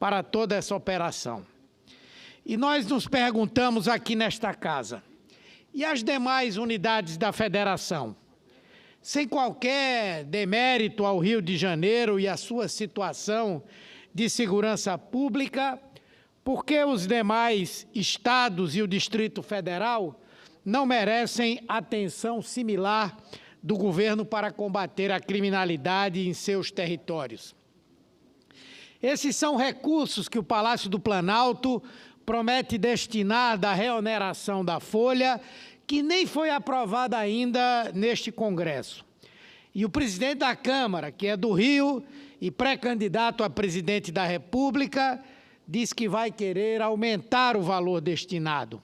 para toda essa operação. E nós nos perguntamos aqui nesta casa, e as demais unidades da federação? Sem qualquer demérito ao Rio de Janeiro e à sua situação de segurança pública, por que os demais estados e o Distrito Federal não merecem atenção similar do governo para combater a criminalidade em seus territórios? Esses são recursos que o Palácio do Planalto promete destinar da reoneração da folha, que nem foi aprovada ainda neste Congresso. E o presidente da Câmara, que é do Rio e pré-candidato a presidente da República, diz que vai querer aumentar o valor destinado.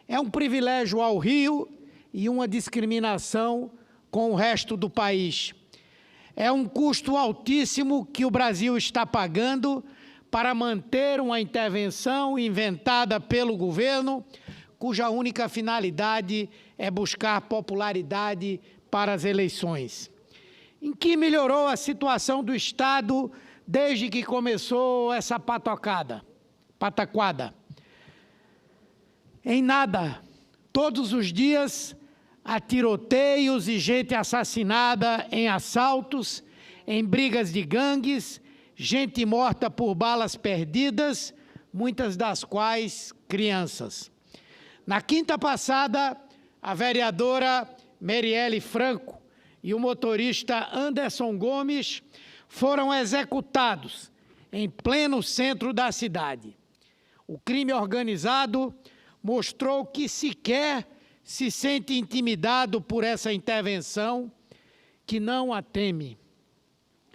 É um privilégio ao Rio e uma discriminação com o resto do país. É um custo altíssimo que o Brasil está pagando para manter uma intervenção inventada pelo governo, cuja única finalidade é buscar popularidade para as eleições. Em que melhorou a situação do Estado desde que começou essa pataquada? Em nada. Todos os dias há tiroteios e gente assassinada em assaltos, em brigas de gangues, gente morta por balas perdidas, muitas das quais crianças. Na quinta passada, a vereadora Marielle Franco e o motorista Anderson Gomes foram executados em pleno centro da cidade. O crime organizado mostrou que sequer se sente intimidado por essa intervenção, que não a teme.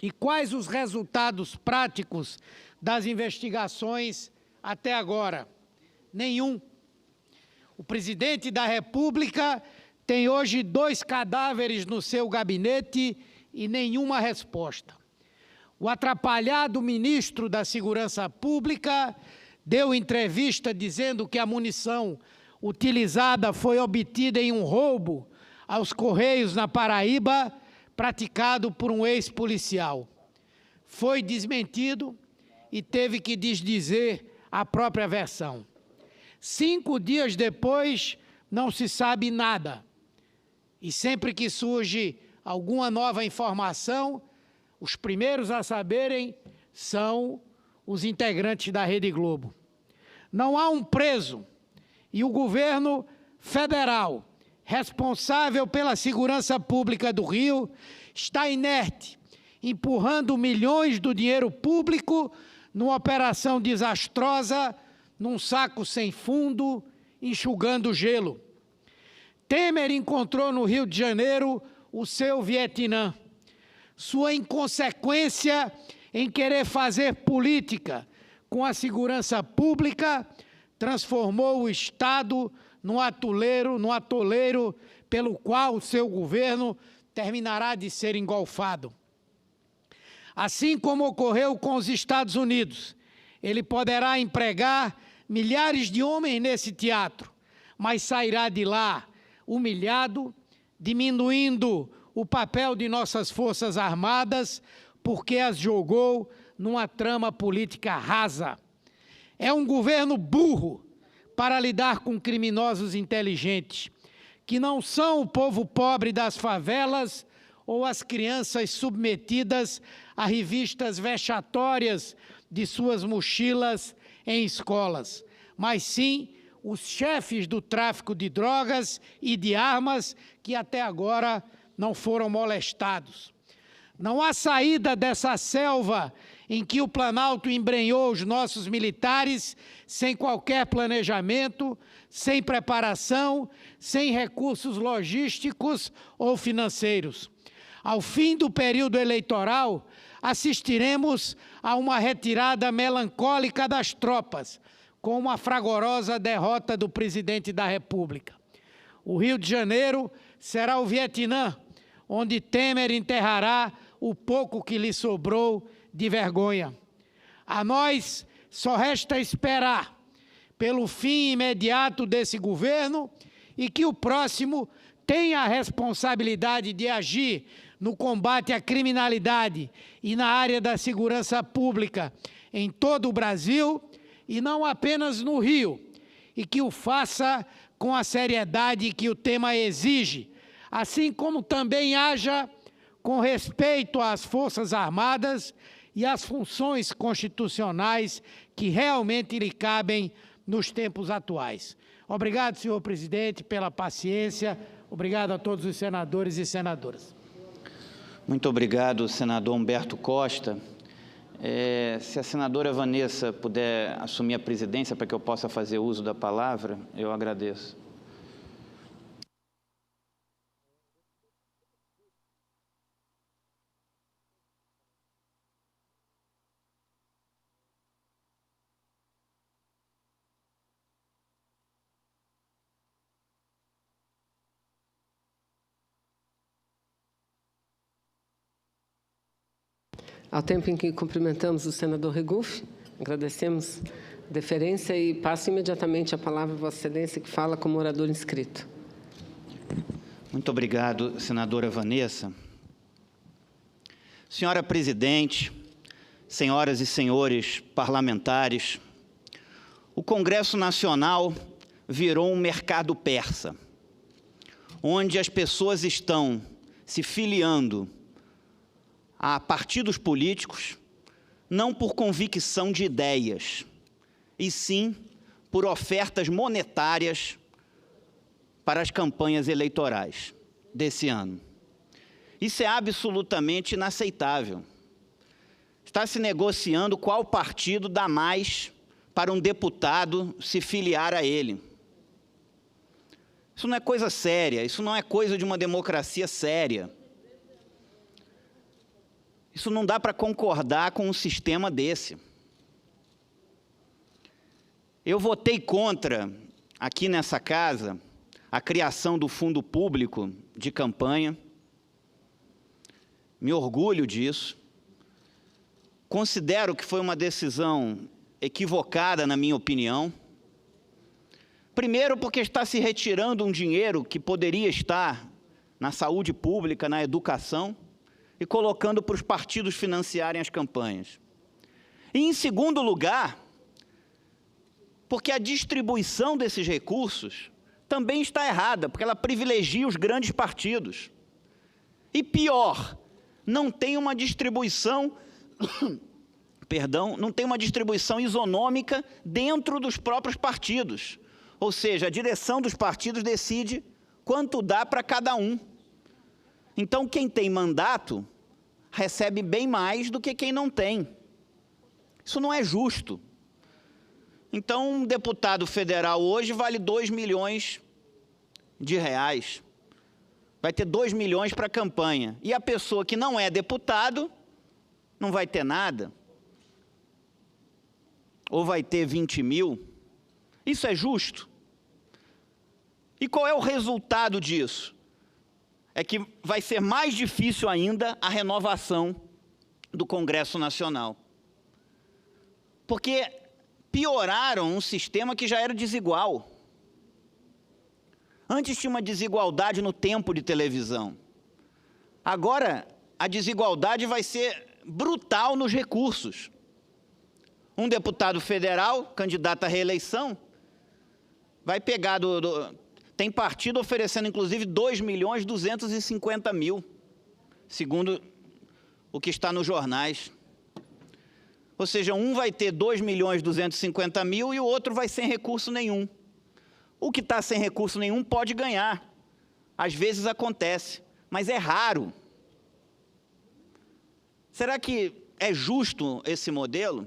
E quais os resultados práticos das investigações até agora? Nenhum. O presidente da República tem hoje 2 cadáveres no seu gabinete e nenhuma resposta. O atrapalhado ministro da Segurança Pública deu entrevista dizendo que a munição utilizada foi obtida em um roubo aos Correios na Paraíba, praticado por um ex-policial. Foi desmentido e teve que desdizer a própria versão. 5 dias depois, não se sabe nada. E sempre que surge alguma nova informação, os primeiros a saberem são os integrantes da Rede Globo. Não há um preso e o governo federal, responsável pela segurança pública do Rio, está inerte, empurrando milhões do dinheiro público numa operação desastrosa, num saco sem fundo, enxugando gelo. Temer encontrou no Rio de Janeiro o seu Vietnã. Sua inconsequência em querer fazer política com a segurança pública transformou o Estado num atoleiro pelo qual o seu governo terminará de ser engolfado. Assim como ocorreu com os Estados Unidos, ele poderá empregar milhares de homens nesse teatro, mas sairá de lá humilhado, diminuindo o papel de nossas Forças Armadas, porque as jogou numa trama política rasa. É um governo burro para lidar com criminosos inteligentes, que não são o povo pobre das favelas ou as crianças submetidas a revistas vexatórias de suas mochilas em escolas, mas sim os chefes do tráfico de drogas e de armas que até agora não foram molestados. Não há saída dessa selva em que o Planalto embrenhou os nossos militares sem qualquer planejamento, sem preparação, sem recursos logísticos ou financeiros. Ao fim do período eleitoral, assistiremos a uma retirada melancólica das tropas, com uma fragorosa derrota do presidente da República. O Rio de Janeiro será o Vietnã, onde Temer enterrará o pouco que lhe sobrou de vergonha. A nós só resta esperar pelo fim imediato desse governo e que o próximo tenha a responsabilidade de agir no combate à criminalidade e na área da segurança pública, em todo o Brasil e não apenas no Rio, e que o faça com a seriedade que o tema exige, assim como também haja com respeito às Forças Armadas e às funções constitucionais que realmente lhe cabem nos tempos atuais. Obrigado, senhor presidente, pela paciência. Obrigado a todos os senadores e senadoras. Muito obrigado, senador Humberto Costa. Se a senadora Vanessa puder assumir a presidência para que eu possa fazer uso da palavra, eu agradeço. Ao tempo em que cumprimentamos o senador Regufe, agradecemos a deferência e passo imediatamente a palavra a Vossa Excelência, que fala como orador inscrito. Muito obrigado, senadora Vanessa. Senhora presidente, senhoras e senhores parlamentares, o Congresso Nacional virou um mercado persa, onde as pessoas estão se filiando a partidos políticos, não por convicção de ideias, e sim por ofertas monetárias para as campanhas eleitorais desse ano. Isso é absolutamente inaceitável. Está se negociando qual partido dá mais para um deputado se filiar a ele. Isso não é coisa séria, isso não é coisa de uma democracia séria. Isso não dá para concordar com um sistema desse. Eu votei contra, aqui nessa casa, a criação do fundo público de campanha. Me orgulho disso. Considero que foi uma decisão equivocada, na minha opinião. Primeiro, porque está se retirando um dinheiro que poderia estar na saúde pública, na educação, e colocando para os partidos financiarem as campanhas. E, em segundo lugar, porque a distribuição desses recursos também está errada, porque ela privilegia os grandes partidos. E pior, não tem uma distribuição, não tem uma distribuição isonômica dentro dos próprios partidos. Ou seja, a direção dos partidos decide quanto dá para cada um. Então, quem tem mandato recebe bem mais do que quem não tem. Isso não é justo. Então, um deputado federal hoje vale 2 milhões de reais. Vai ter 2 milhões para a campanha. E a pessoa que não é deputado não vai ter nada. Ou vai ter 20 mil. Isso é justo? E qual é o resultado disso? É que vai ser mais difícil ainda a renovação do Congresso Nacional. Porque pioraram um sistema que já era desigual. Antes tinha uma desigualdade no tempo de televisão. Agora, a desigualdade vai ser brutal nos recursos. Um deputado federal, candidato à reeleição, vai pegar tem partido oferecendo, inclusive, 2.250.000, segundo o que está nos jornais. Ou seja, um vai ter 2.250.000 e o outro vai sem recurso nenhum. O que está sem recurso nenhum pode ganhar. Às vezes acontece, mas é raro. Será que é justo esse modelo?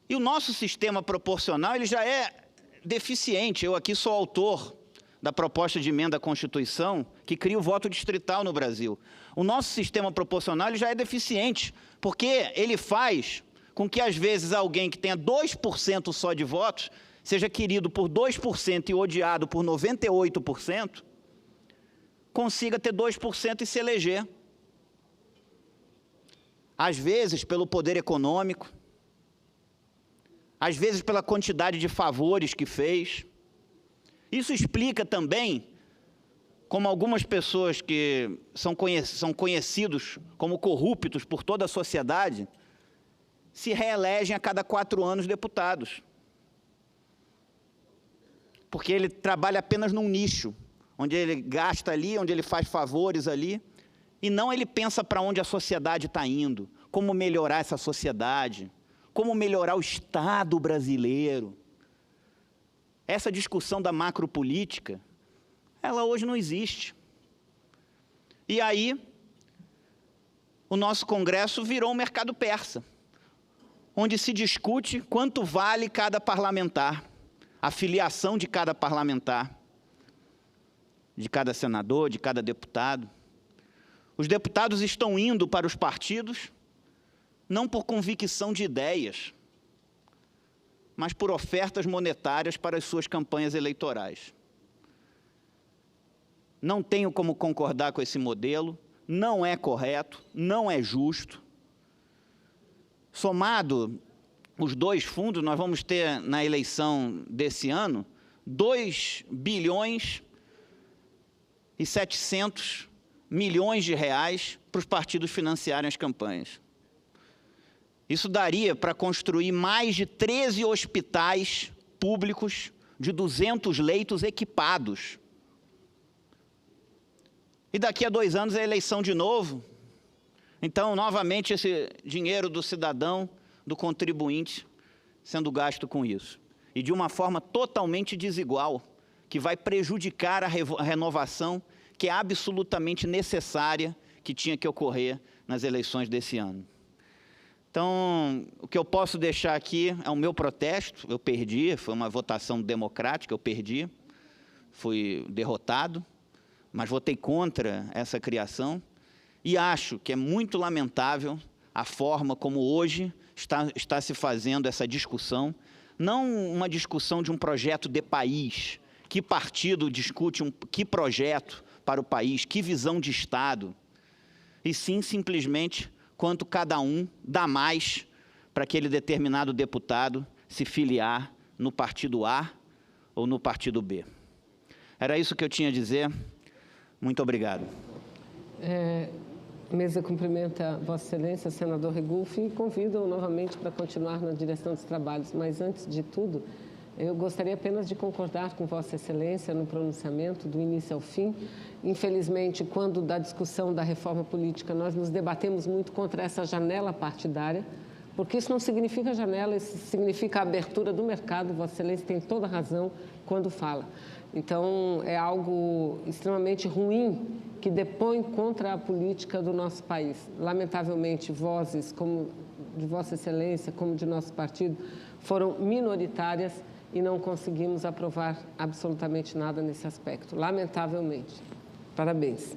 E o nosso sistema proporcional ele já é deficiente. Eu aqui sou autor da proposta de emenda à Constituição que cria o voto distrital no Brasil. O nosso sistema proporcional ele já é deficiente, porque ele faz com que, às vezes, alguém que tenha 2% só de votos seja querido por 2% e odiado por 98%, consiga ter 2% e se eleger. Às vezes, pelo poder econômico, às vezes pela quantidade de favores que fez. Isso explica também como algumas pessoas que são conhecidos como corruptos por toda a sociedade, se reelegem a cada 4 anos deputados. Porque ele trabalha apenas num nicho, onde ele gasta ali, onde ele faz favores ali, e não ele pensa para onde a sociedade está indo, como melhorar essa sociedade, como melhorar o Estado brasileiro. Essa discussão da macropolítica, ela hoje não existe. E aí, o nosso Congresso virou um mercado persa, onde se discute quanto vale cada parlamentar, a filiação de cada parlamentar, de cada senador, de cada deputado. Os deputados estão indo para os partidos, não por convicção de ideias, mas por ofertas monetárias para as suas campanhas eleitorais. Não tenho como concordar com esse modelo, não é correto, não é justo. Somado os 2 fundos, nós vamos ter na eleição desse ano 2 bilhões e 700 milhões de reais para os partidos financiarem as campanhas. Isso daria para construir mais de 13 hospitais públicos de 200 leitos equipados. E daqui a 2 anos é eleição de novo. Então, novamente, esse dinheiro do cidadão, do contribuinte, sendo gasto com isso. E de uma forma totalmente desigual, que vai prejudicar a renovação que é absolutamente necessária, que tinha que ocorrer nas eleições desse ano. Então, o que eu posso deixar aqui é o meu protesto. Eu perdi, foi uma votação democrática, eu perdi, fui derrotado, mas votei contra essa criação e acho que é muito lamentável a forma como hoje está se fazendo essa discussão, não uma discussão de um projeto de país, que partido discute que projeto para o país, que visão de Estado, e sim simplesmente quanto cada um dá mais para aquele determinado deputado se filiar no partido A ou no partido B. Era isso que eu tinha a dizer. Muito obrigado. A mesa cumprimenta Vossa Excelência, senador Regufe, e convido-o novamente para continuar na direção dos trabalhos. Mas, antes de tudo, eu gostaria apenas de concordar com Vossa Excelência no pronunciamento, do início ao fim. Infelizmente, quando da discussão da reforma política, nós nos debatemos muito contra essa janela partidária, porque isso não significa janela, isso significa a abertura do mercado. Vossa Excelência tem toda a razão quando fala. Então, é algo extremamente ruim que depõe contra a política do nosso país. Lamentavelmente, vozes como de Vossa Excelência, como de nosso partido, foram minoritárias e não conseguimos aprovar absolutamente nada nesse aspecto. Lamentavelmente. Parabéns.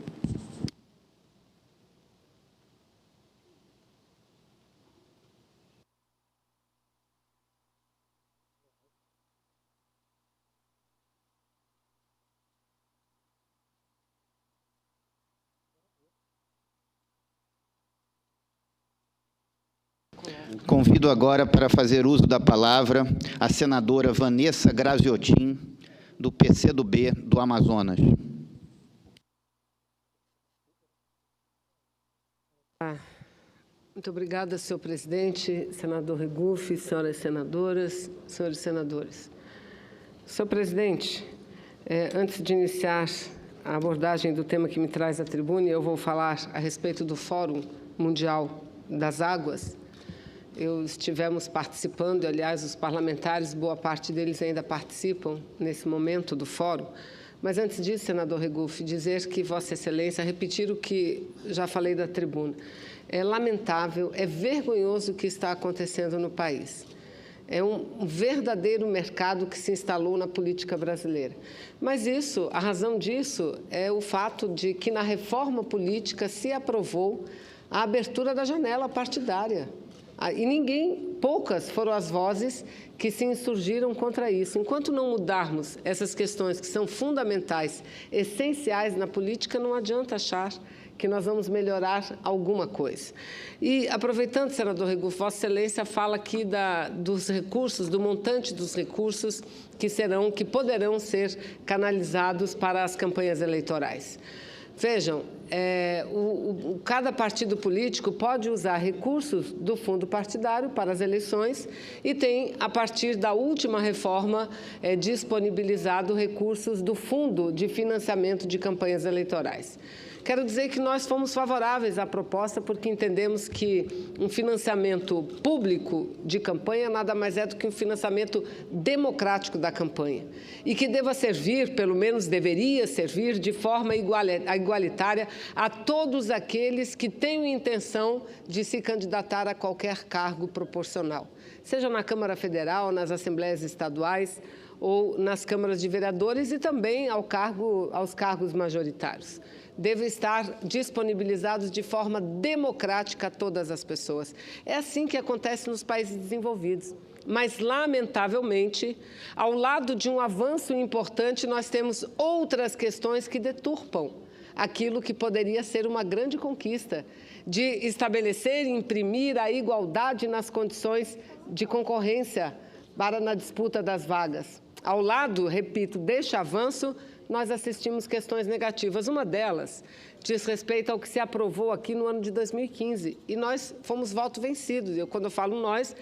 Convido agora para fazer uso da palavra a senadora Vanessa Graziotin, do PCdoB do Amazonas. Muito obrigada, senhor presidente, senador Regufe, senhoras senadoras, senhores senadores. Senhor presidente, antes de iniciar a abordagem do tema que me traz à tribuna, eu vou falar a respeito do Fórum Mundial das Águas. Estivemos participando, e, aliás, os parlamentares, boa parte deles ainda participam nesse momento do fórum. Mas, antes disso, senador Regufe, dizer que Vossa Excelência, repetir o que já falei da tribuna, é lamentável, é vergonhoso o que está acontecendo no país. É um verdadeiro mercado que se instalou na política brasileira. Mas isso, a razão disso é o fato de que na reforma política se aprovou a abertura da janela partidária. E poucas foram as vozes que se insurgiram contra isso. Enquanto não mudarmos essas questões que são fundamentais, essenciais na política, não adianta achar que nós vamos melhorar alguma coisa. E, aproveitando, senador Regufe, Vossa Excelência fala aqui dos recursos, do montante dos recursos que poderão ser canalizados para as campanhas eleitorais. Vejam, cada partido político pode usar recursos do fundo partidário para as eleições e tem, a partir da última reforma, disponibilizado recursos do fundo de financiamento de campanhas eleitorais. Quero dizer que nós fomos favoráveis à proposta porque entendemos que um financiamento público de campanha nada mais é do que um financiamento democrático da campanha e que deva servir, pelo menos deveria servir, de forma igualitária a todos aqueles que tenham intenção de se candidatar a qualquer cargo proporcional, seja na Câmara Federal, nas Assembleias Estaduais ou nas câmaras de vereadores e também aos cargos majoritários. Devem estar disponibilizados de forma democrática a todas as pessoas. É assim que acontece nos países desenvolvidos. Mas, lamentavelmente, ao lado de um avanço importante, nós temos outras questões que deturpam aquilo que poderia ser uma grande conquista, de estabelecer e imprimir a igualdade nas condições de concorrência na disputa das vagas. Ao lado, repito, deste avanço, nós assistimos questões negativas. Uma delas diz respeito ao que se aprovou aqui no ano de 2015. E nós fomos voto vencidos. Quando eu falo nós,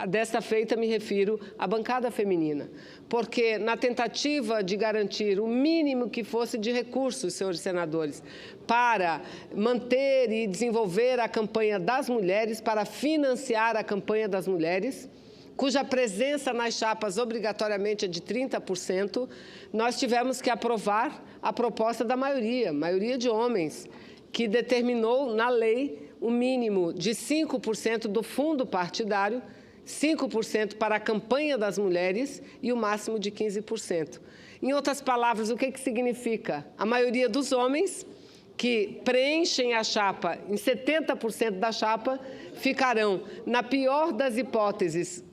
desta feita me refiro à bancada feminina. Porque na tentativa de garantir o mínimo que fosse de recursos, senhores senadores, para manter e desenvolver a campanha das mulheres, para financiar a campanha das mulheres, cuja presença nas chapas obrigatoriamente é de 30%, nós tivemos que aprovar a proposta da maioria de homens, que determinou na lei o mínimo de 5% do fundo partidário, 5% para a campanha das mulheres e o máximo de 15%. Em outras palavras, o que significa? A maioria dos homens que preenchem a chapa, em 70% da chapa, ficariam, na pior das hipóteses,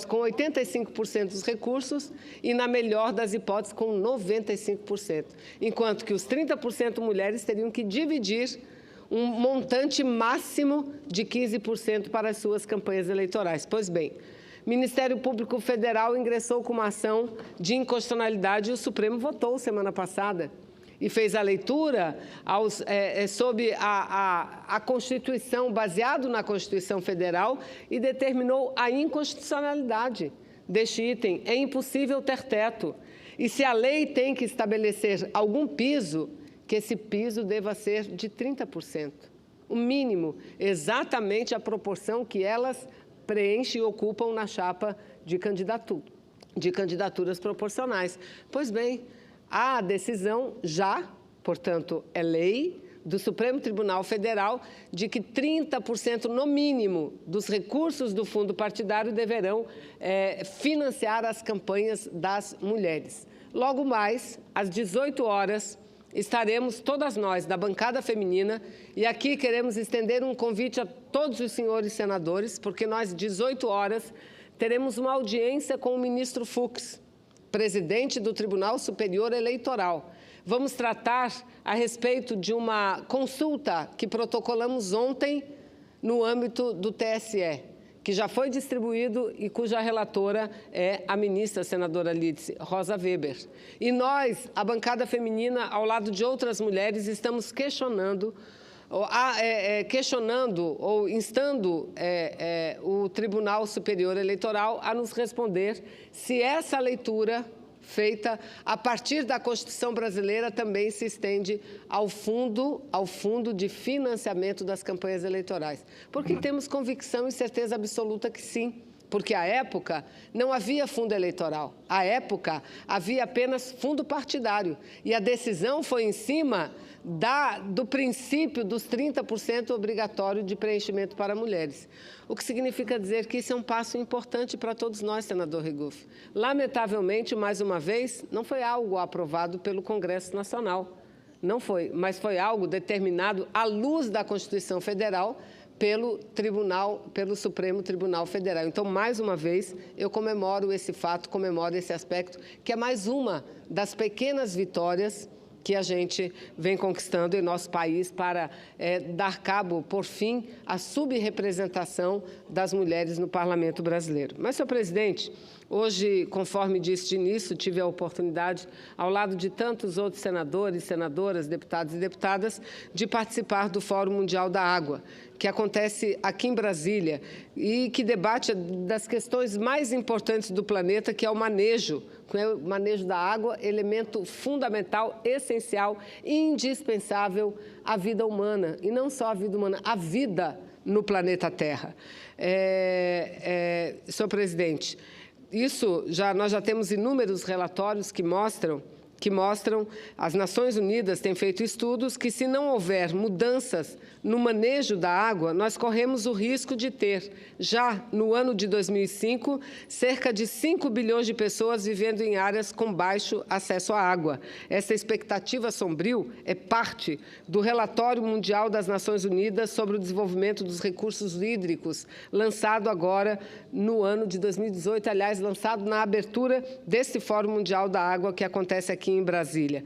com 85% dos recursos e, na melhor das hipóteses, com 95%. Enquanto que os 30% mulheres teriam que dividir um montante máximo de 15% para as suas campanhas eleitorais. Pois bem, o Ministério Público Federal ingressou com uma ação de inconstitucionalidade e o Supremo votou semana passada. E fez a leitura sob a Constituição, baseado na Constituição Federal, e determinou a inconstitucionalidade deste item. É impossível ter teto. E se a lei tem que estabelecer algum piso, que esse piso deva ser de 30%. O mínimo, exatamente a proporção que elas preenchem e ocupam na chapa de candidaturas proporcionais. Pois bem, a decisão portanto, é lei do Supremo Tribunal Federal de que 30% no mínimo dos recursos do fundo partidário deverão financiar as campanhas das mulheres. Logo mais, às 18 horas, estaremos todas nós da bancada feminina e aqui queremos estender um convite a todos os senhores senadores, porque nós, às 18 horas, teremos uma audiência com o ministro Fux, presidente do Tribunal Superior Eleitoral. Vamos tratar a respeito de uma consulta que protocolamos ontem no âmbito do TSE, que já foi distribuído e cuja relatora é a ministra, a senadora Lídice Rosa Weber. E nós, a bancada feminina, ao lado de outras mulheres, estamos questionando ou instando o Tribunal Superior Eleitoral a nos responder se essa leitura feita a partir da Constituição brasileira também se estende ao fundo de financiamento das campanhas eleitorais. Porque temos convicção e certeza absoluta que sim. Porque, à época, não havia fundo eleitoral. À época, havia apenas fundo partidário. E a decisão foi em cima do princípio dos 30% obrigatório de preenchimento para mulheres. O que significa dizer que isso é um passo importante para todos nós, senador Regufe. Lamentavelmente, mais uma vez, não foi algo aprovado pelo Congresso Nacional. Não foi, mas foi algo determinado à luz da Constituição Federal, pelo Supremo Tribunal Federal. Então, mais uma vez, eu comemoro esse fato, comemoro esse aspecto, que é mais uma das pequenas vitórias que a gente vem conquistando em nosso país para dar cabo, por fim, à subrepresentação das mulheres no parlamento brasileiro. Mas, senhor presidente, hoje, conforme disse de início, tive a oportunidade, ao lado de tantos outros senadores, senadoras, deputados e deputadas, de participar do Fórum Mundial da Água, que acontece aqui em Brasília e que debate das questões mais importantes do planeta, que é o manejo da água, elemento fundamental, essencial, indispensável à vida humana. E não só à vida humana, à vida no planeta Terra. Senhor presidente, nós já temos inúmeros relatórios que mostram, as Nações Unidas têm feito estudos que, se não houver mudanças no manejo da água, nós corremos o risco de ter, já no ano de 2005, cerca de 5 bilhões de pessoas vivendo em áreas com baixo acesso à água. Essa expectativa sombrio é parte do Relatório Mundial das Nações Unidas sobre o Desenvolvimento dos Recursos Hídricos, lançado agora no ano de 2018, aliás, lançado na abertura desse Fórum Mundial da Água que acontece aqui em Brasília.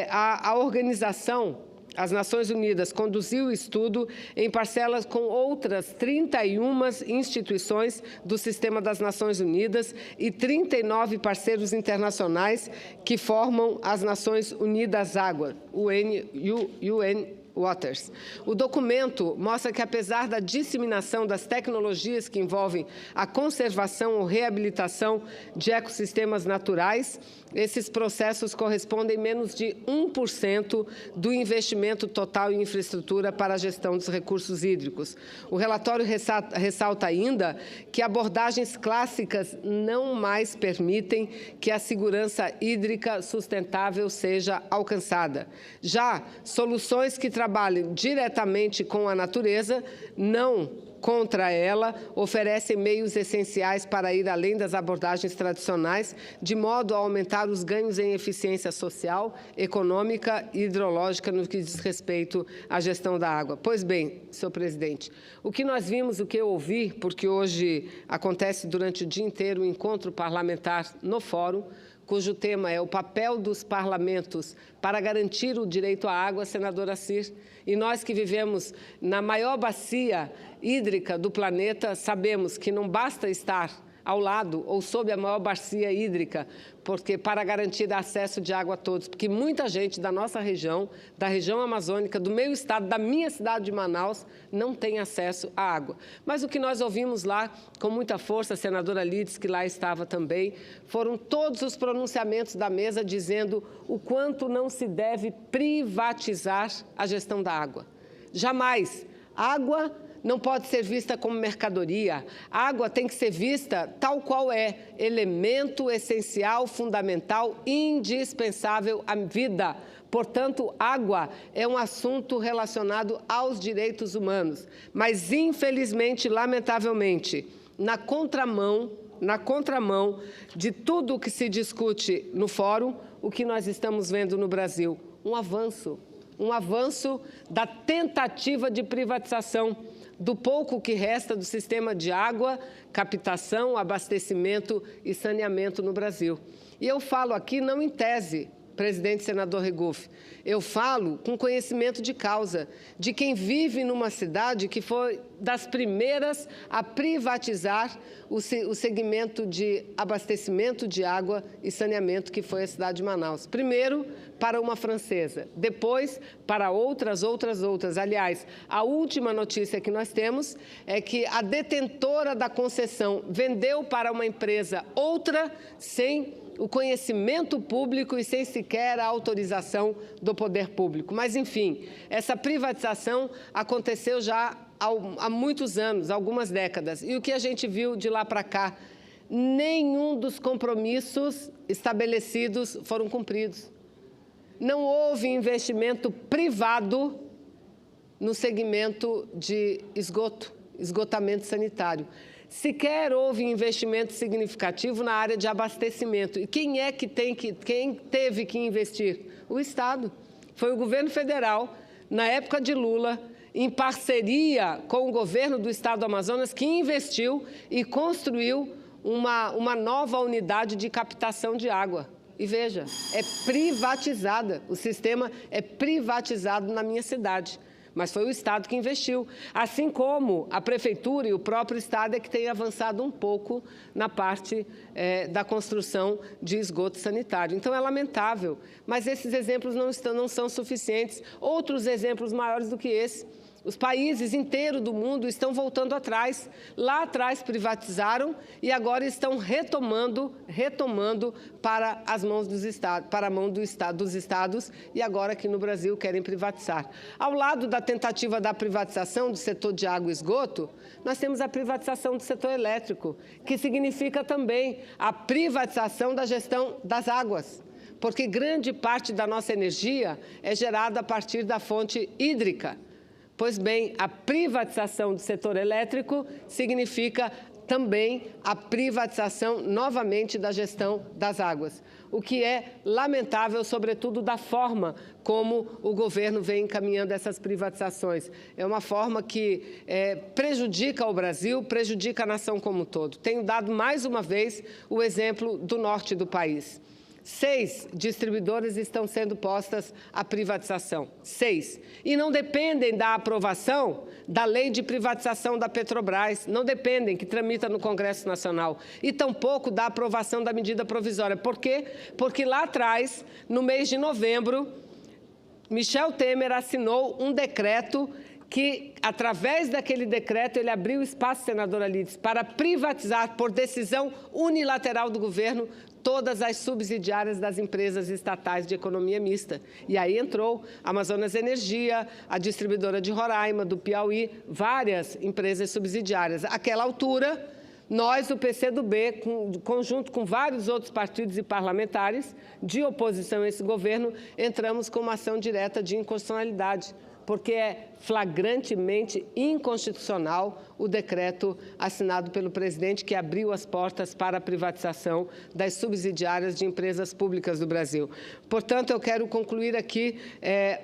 A organização, as Nações Unidas, conduziu o estudo em parcelas com outras 31 instituições do Sistema das Nações Unidas e 39 parceiros internacionais que formam as Nações Unidas Água, UN Waters. O documento mostra que, apesar da disseminação das tecnologias que envolvem a conservação ou reabilitação de ecossistemas naturais, esses processos correspondem a menos de 1% do investimento total em infraestrutura para a gestão dos recursos hídricos. O relatório ressalta ainda que abordagens clássicas não mais permitem que a segurança hídrica sustentável seja alcançada. Já soluções que trabalhem diretamente com a natureza, não contra ela, oferecem meios essenciais para ir além das abordagens tradicionais, de modo a aumentar os ganhos em eficiência social, econômica e hidrológica no que diz respeito à gestão da água. Pois bem, senhor presidente, o que nós vimos, o que eu ouvi, porque hoje acontece durante o dia inteiro o encontro parlamentar no Fórum, cujo tema é o papel dos parlamentos para garantir o direito à água, senadora Cir. E nós que vivemos na maior bacia hídrica do planeta, sabemos que não basta estar ao lado ou sob a maior bacia hídrica, porque para garantir acesso de água a todos, porque muita gente da nossa região, da região amazônica, do meu estado, da minha cidade de Manaus, não tem acesso à água. Mas o que nós ouvimos lá, com muita força, a senadora Lides, que lá estava também, foram todos os pronunciamentos da mesa dizendo o quanto não se deve privatizar a gestão da água. Jamais. Água não pode ser vista como mercadoria. A água tem que ser vista tal qual é, elemento essencial, fundamental, indispensável à vida. Portanto, água é um assunto relacionado aos direitos humanos. Mas, infelizmente, lamentavelmente, na contramão de tudo o que se discute no Fórum, o que nós estamos vendo no Brasil? Um avanço da tentativa de privatização do pouco que resta do sistema de água, captação, abastecimento e saneamento no Brasil. E eu falo aqui não em tese, presidente senador Regufe, eu falo com conhecimento de causa, de quem vive numa cidade que foi das primeiras a privatizar o segmento de abastecimento de água e saneamento, que foi a cidade de Manaus. Primeiro, para uma francesa, depois para outras. Aliás, a última notícia que nós temos é que a detentora da concessão vendeu para uma empresa outra sem o conhecimento público e sem sequer a autorização do poder público. Mas, enfim, essa privatização aconteceu já há muitos anos, algumas décadas. E o que a gente viu de lá para cá? Nenhum dos compromissos estabelecidos foram cumpridos. Não houve investimento privado no segmento de esgotamento sanitário. Sequer houve investimento significativo na área de abastecimento. E quem teve que investir? O Estado. Foi o governo federal, na época de Lula, em parceria com o governo do Estado do Amazonas, que investiu e construiu uma nova unidade de captação de água. E veja, é privatizada. O sistema é privatizado na minha cidade. Mas foi o Estado que investiu. Assim como a Prefeitura e o próprio Estado é que tem avançado um pouco na parte da construção de esgoto sanitário. Então, é lamentável. Mas esses exemplos não são suficientes. Outros exemplos maiores do que esse. Os países inteiros do mundo estão voltando atrás. Lá atrás privatizaram e agora estão retomando para as mãos dos estados, para a mão dos estados, e agora aqui no Brasil querem privatizar. Ao lado da tentativa da privatização do setor de água e esgoto, nós temos a privatização do setor elétrico, que significa também a privatização da gestão das águas, porque grande parte da nossa energia é gerada a partir da fonte hídrica. Pois bem, a privatização do setor elétrico significa também a privatização, novamente, da gestão das águas, o que é lamentável, sobretudo da forma como o governo vem encaminhando essas privatizações. É uma forma que prejudica o Brasil, prejudica a nação como um todo. Tenho dado, mais uma vez, o exemplo do norte do país. 6 distribuidoras estão sendo postas à privatização. 6. E não dependem da aprovação da lei de privatização da Petrobras, não dependem, que tramita no Congresso Nacional, e tampouco da aprovação da medida provisória. Por quê? Porque lá atrás, no mês de novembro, Michel Temer assinou um decreto que, através daquele decreto, ele abriu espaço, senadora Lides, para privatizar, por decisão unilateral do governo, todas as subsidiárias das empresas estatais de economia mista. E aí entrou a Amazonas Energia, a distribuidora de Roraima, do Piauí, várias empresas subsidiárias. Àquela altura, nós, o PCdoB, conjunto com vários outros partidos e parlamentares de oposição a esse governo, entramos com uma ação direta de inconstitucionalidade, porque é flagrantemente inconstitucional o decreto assinado pelo presidente que abriu as portas para a privatização das subsidiárias de empresas públicas do Brasil. Portanto, eu quero concluir aqui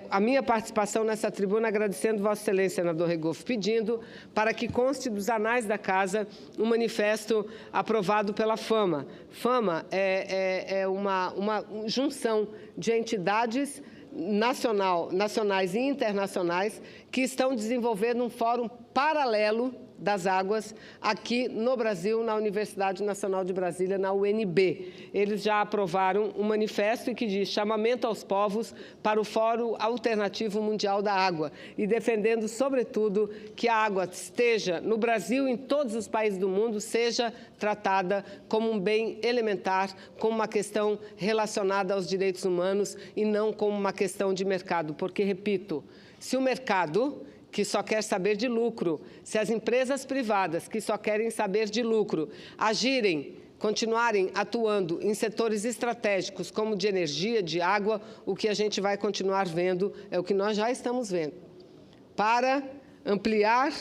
a minha participação nessa tribuna agradecendo Vossa Excelência, senador Regufe, pedindo para que conste dos anais da Casa um manifesto aprovado pela FAMA. FAMA é uma junção de entidades nacionais e internacionais que estão desenvolvendo um fórum paralelo das águas aqui no Brasil, na Universidade Nacional de Brasília, na UNB. Eles já aprovaram um manifesto que diz chamamento aos povos para o Fórum Alternativo Mundial da Água e defendendo, sobretudo, que a água esteja, no Brasil e em todos os países do mundo, seja tratada como um bem elementar, como uma questão relacionada aos direitos humanos e não como uma questão de mercado. Porque, repito, se o mercado, que só quer saber de lucro, se as empresas privadas, que só querem saber de lucro, agirem, continuarem atuando em setores estratégicos como de energia, de água, o que a gente vai continuar vendo é o que nós já estamos vendo. Para ampliar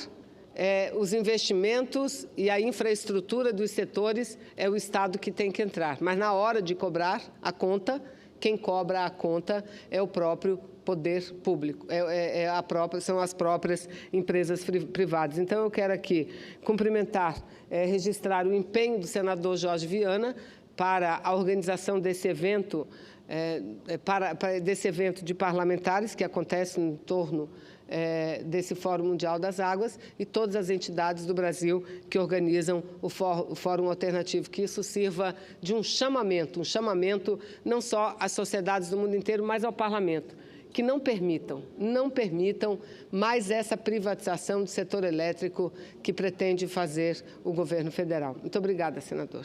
os investimentos e a infraestrutura dos setores, é o Estado que tem que entrar. Mas, na hora de cobrar a conta, quem cobra a conta é o próprio poder público, são as próprias empresas privadas. Então, eu quero aqui cumprimentar, registrar o empenho do senador Jorge Viana para a organização desse evento, desse evento de parlamentares que acontece em torno desse Fórum Mundial das Águas e todas as entidades do Brasil que organizam o Fórum Alternativo, que isso sirva de um chamamento não só às sociedades do mundo inteiro, mas ao Parlamento, que não permitam mais essa privatização do setor elétrico que pretende fazer o governo federal. Muito obrigada, senador.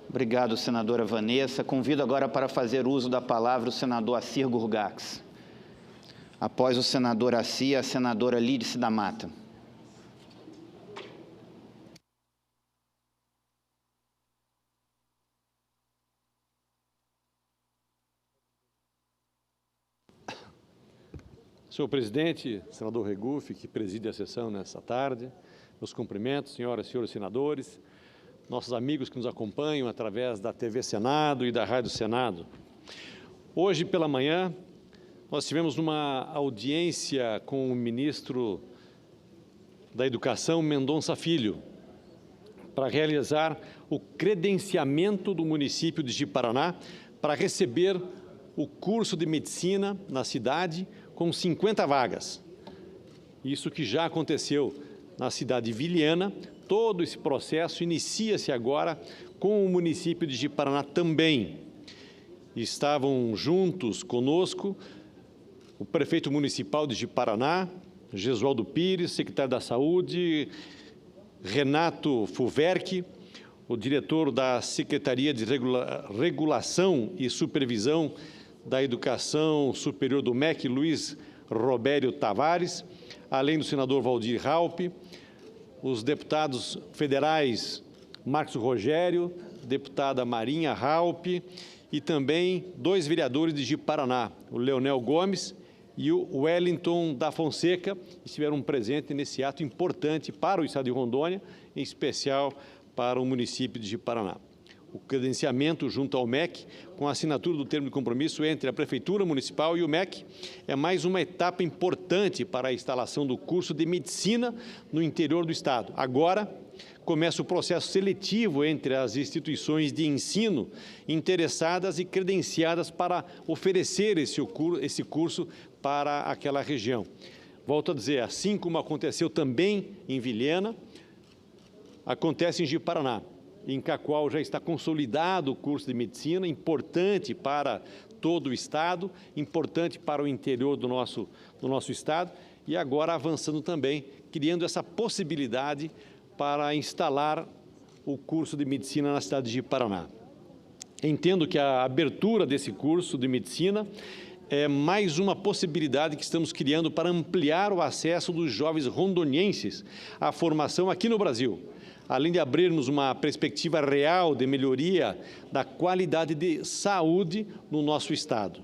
Obrigado, senadora Vanessa. Convido agora para fazer uso da palavra o senador Assir Gurgax. Após o senador Assir, a senadora Lídice da Mata. Senhor presidente, senador Regufe, que preside a sessão nesta tarde, meus cumprimentos, senhoras e senhores senadores, nossos amigos que nos acompanham através da TV Senado e da Rádio Senado. Hoje pela manhã, nós tivemos uma audiência com o ministro da Educação, Mendonça Filho, para realizar o credenciamento do município de Ji-Paraná para receber o curso de medicina na cidade com 50 vagas. Isso que já aconteceu na cidade de Vilhena. Todo esse processo inicia-se agora com o município de Ji-Paraná também. Estavam juntos conosco o prefeito municipal de Ji-Paraná, Gesualdo Pires, secretário da Saúde, Renato Fuverck, o diretor da Secretaria de Regulação e Supervisão da Educação Superior do MEC, Luiz Robério Tavares, além do senador Valdir Raupp, os deputados federais Marcos Rogério, deputada Marinha Raupp e também 2 vereadores de Ji-Paraná, o Leonel Gomes e o Wellington da Fonseca, estiveram presentes nesse ato importante para o estado de Rondônia, em especial para o município de Ji-Paraná. O credenciamento junto ao MEC, com a assinatura do termo de compromisso entre a Prefeitura Municipal e o MEC, é mais uma etapa importante para a instalação do curso de medicina no interior do estado. Agora, começa o processo seletivo entre as instituições de ensino interessadas e credenciadas para oferecer esse curso para aquela região. Volto a dizer, assim como aconteceu também em Vilhena, acontece em Ji-Paraná. Em Cacoal já está consolidado o curso de medicina, importante para todo o estado, importante para o interior do nosso estado, e agora avançando também, criando essa possibilidade para instalar o curso de medicina na cidade de Ji-Paraná. Entendo que a abertura desse curso de medicina é mais uma possibilidade que estamos criando para ampliar o acesso dos jovens rondonienses à formação aqui no Brasil, além de abrirmos uma perspectiva real de melhoria da qualidade de saúde no nosso estado.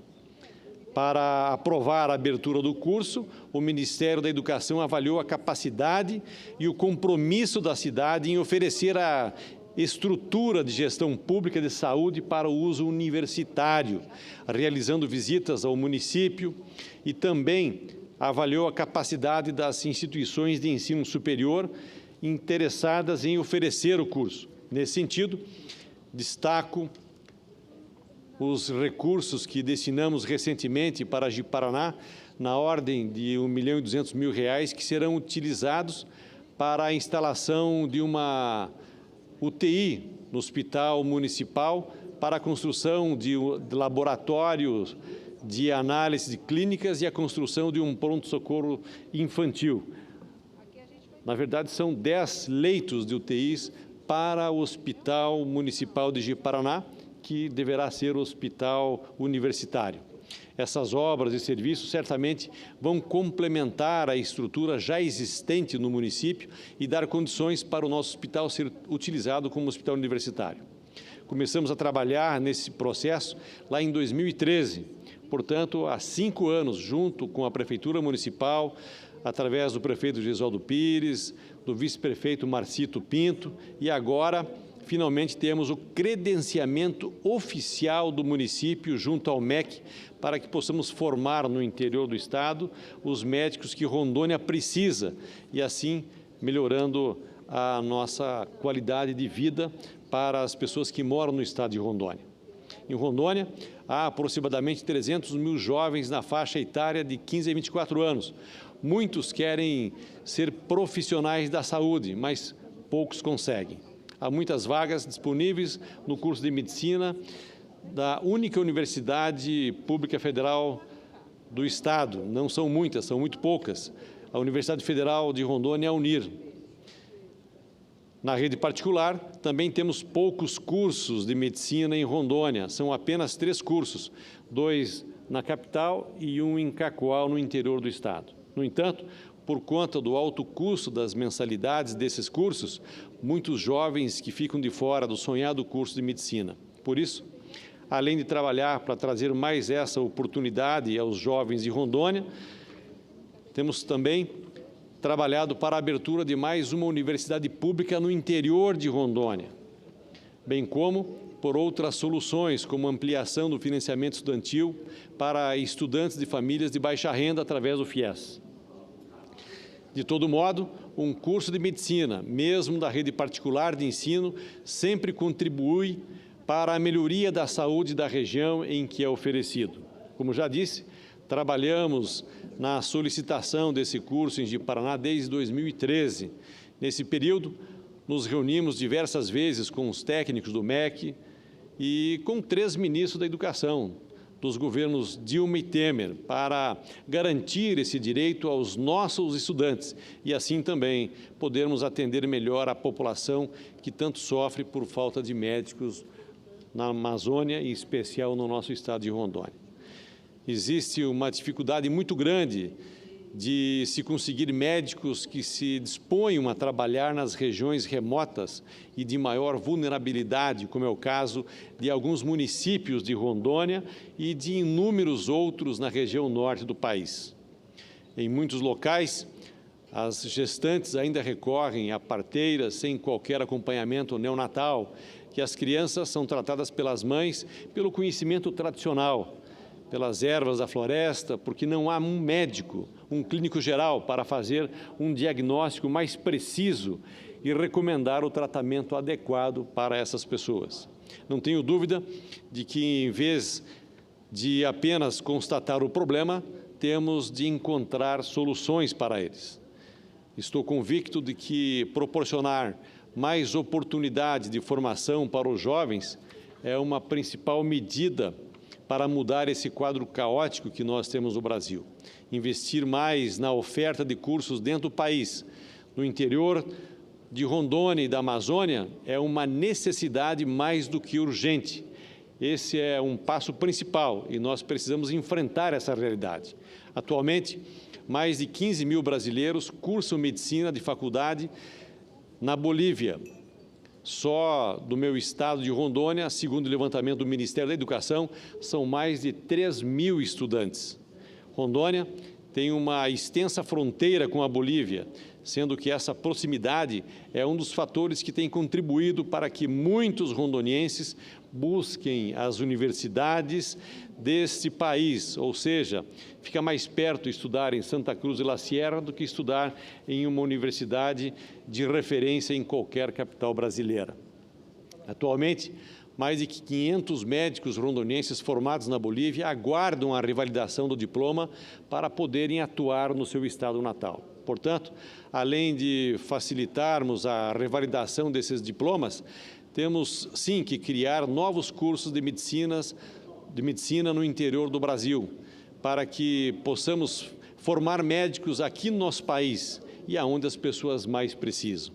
Para aprovar a abertura do curso, o Ministério da Educação avaliou a capacidade e o compromisso da cidade em oferecer a estrutura de gestão pública de saúde para o uso universitário, realizando visitas ao município, e também avaliou a capacidade das instituições de ensino superior interessadas em oferecer o curso. Nesse sentido, destaco os recursos que destinamos recentemente para Ji-Paraná, na ordem de R$ 1.200.000, que serão utilizados para a instalação de uma UTI no Hospital Municipal, para a construção de laboratórios de análise clínicas e a construção de um pronto-socorro infantil. Na verdade, são 10 leitos de UTIs para o Hospital Municipal de Ji-Paraná, que deverá ser o hospital universitário. Essas obras e serviços certamente vão complementar a estrutura já existente no município e dar condições para o nosso hospital ser utilizado como hospital universitário. Começamos a trabalhar nesse processo lá em 2013, portanto, há 5 anos, junto com a Prefeitura Municipal, através do prefeito Gesualdo Pires, do vice-prefeito Marcito Pinto, e agora, finalmente, temos o credenciamento oficial do município junto ao MEC, para que possamos formar no interior do estado os médicos que Rondônia precisa, e assim melhorando a nossa qualidade de vida para as pessoas que moram no estado de Rondônia. Em Rondônia, há aproximadamente 300 mil jovens na faixa etária de 15 a 24 anos. Muitos querem ser profissionais da saúde, mas poucos conseguem. Há muitas vagas disponíveis no curso de medicina da única universidade pública federal do estado. Não são muitas, são muito poucas. A Universidade Federal de Rondônia é a UNIR. Na rede particular, também temos poucos cursos de medicina em Rondônia. São apenas 3 cursos, 2 na capital e 1 em Cacoal, no interior do estado. No entanto, por conta do alto custo das mensalidades desses cursos, muitos jovens que ficam de fora do sonhado curso de medicina. Por isso, além de trabalhar para trazer mais essa oportunidade aos jovens de Rondônia, temos também trabalhado para a abertura de mais uma universidade pública no interior de Rondônia, bem como por outras soluções, como ampliação do financiamento estudantil para estudantes de famílias de baixa renda através do FIES. De todo modo, um curso de medicina, mesmo da rede particular de ensino, sempre contribui para a melhoria da saúde da região em que é oferecido. Como já disse, trabalhamos na solicitação desse curso em Ji-Paraná desde 2013. Nesse período, nos reunimos diversas vezes com os técnicos do MEC e com 3 ministros da Educação, dos governos Dilma e Temer, para garantir esse direito aos nossos estudantes e, assim também, podermos atender melhor a população que tanto sofre por falta de médicos na Amazônia, em especial no nosso estado de Rondônia. Existe uma dificuldade muito grande de se conseguir médicos que se disponham a trabalhar nas regiões remotas e de maior vulnerabilidade, como é o caso de alguns municípios de Rondônia e de inúmeros outros na região norte do país. Em muitos locais, as gestantes ainda recorrem a parteiras sem qualquer acompanhamento neonatal, que as crianças são tratadas pelas mães pelo conhecimento tradicional, pelas ervas da floresta, porque não há um médico, um clínico geral para fazer um diagnóstico mais preciso e recomendar o tratamento adequado para essas pessoas. Não tenho dúvida de que, em vez de apenas constatar o problema, temos de encontrar soluções para eles. Estou convicto de que proporcionar mais oportunidade de formação para os jovens é uma principal medida para mudar esse quadro caótico que nós temos no Brasil. Investir mais na oferta de cursos dentro do país, no interior de Rondônia e da Amazônia, é uma necessidade mais do que urgente. Esse é um passo principal e nós precisamos enfrentar essa realidade. Atualmente, mais de 15 mil brasileiros cursam medicina de faculdade na Bolívia. Só do meu estado de Rondônia, segundo o levantamento do Ministério da Educação, são mais de 3 mil estudantes. Rondônia tem uma extensa fronteira com a Bolívia, sendo que essa proximidade é um dos fatores que tem contribuído para que muitos rondonienses busquem as universidades deste país, ou seja, fica mais perto estudar em Santa Cruz de la Sierra do que estudar em uma universidade de referência em qualquer capital brasileira. Atualmente, mais de 500 médicos rondonienses formados na Bolívia aguardam a revalidação do diploma para poderem atuar no seu estado natal. Portanto, além de facilitarmos a revalidação desses diplomas, temos sim que criar novos cursos de medicina no interior do Brasil, para que possamos formar médicos aqui no nosso país e aonde as pessoas mais precisam.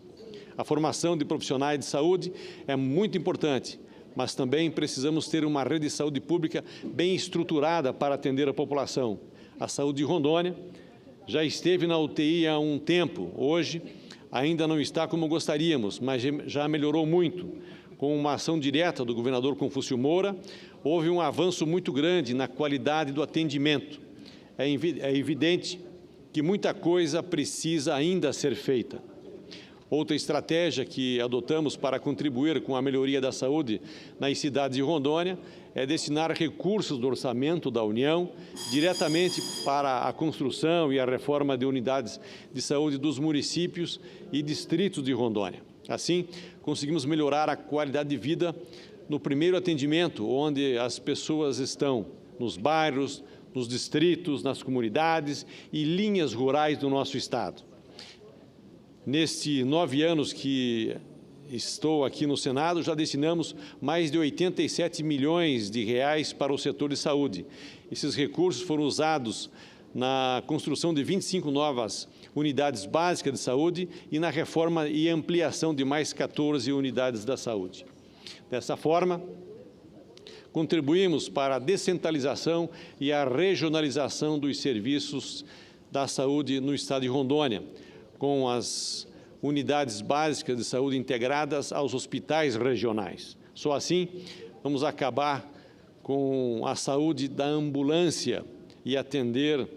A formação de profissionais de saúde é muito importante, mas também precisamos ter uma rede de saúde pública bem estruturada para atender a população. A saúde de Rondônia já esteve na UTI há um tempo. Hoje, ainda não está como gostaríamos, mas já melhorou muito. Com uma ação direta do governador Confúcio Moura, houve um avanço muito grande na qualidade do atendimento. É evidente que muita coisa precisa ainda ser feita. Outra estratégia que adotamos para contribuir com a melhoria da saúde nas cidades de Rondônia é destinar recursos do orçamento da União diretamente para a construção e a reforma de unidades de saúde dos municípios e distritos de Rondônia. Assim, conseguimos melhorar a qualidade de vida no primeiro atendimento, onde as pessoas estão, nos bairros, nos distritos, nas comunidades e linhas rurais do nosso estado. Nestes 9 anos que estou aqui no Senado, já destinamos mais de 87 milhões de reais para o setor de saúde. Esses recursos foram usados na construção de 25 novas unidades básicas de saúde e na reforma e ampliação de mais 14 unidades da saúde. Dessa forma, contribuímos para a descentralização e a regionalização dos serviços da saúde no estado de Rondônia, com as unidades básicas de saúde integradas aos hospitais regionais. Só assim vamos acabar com a saúde da ambulância e atender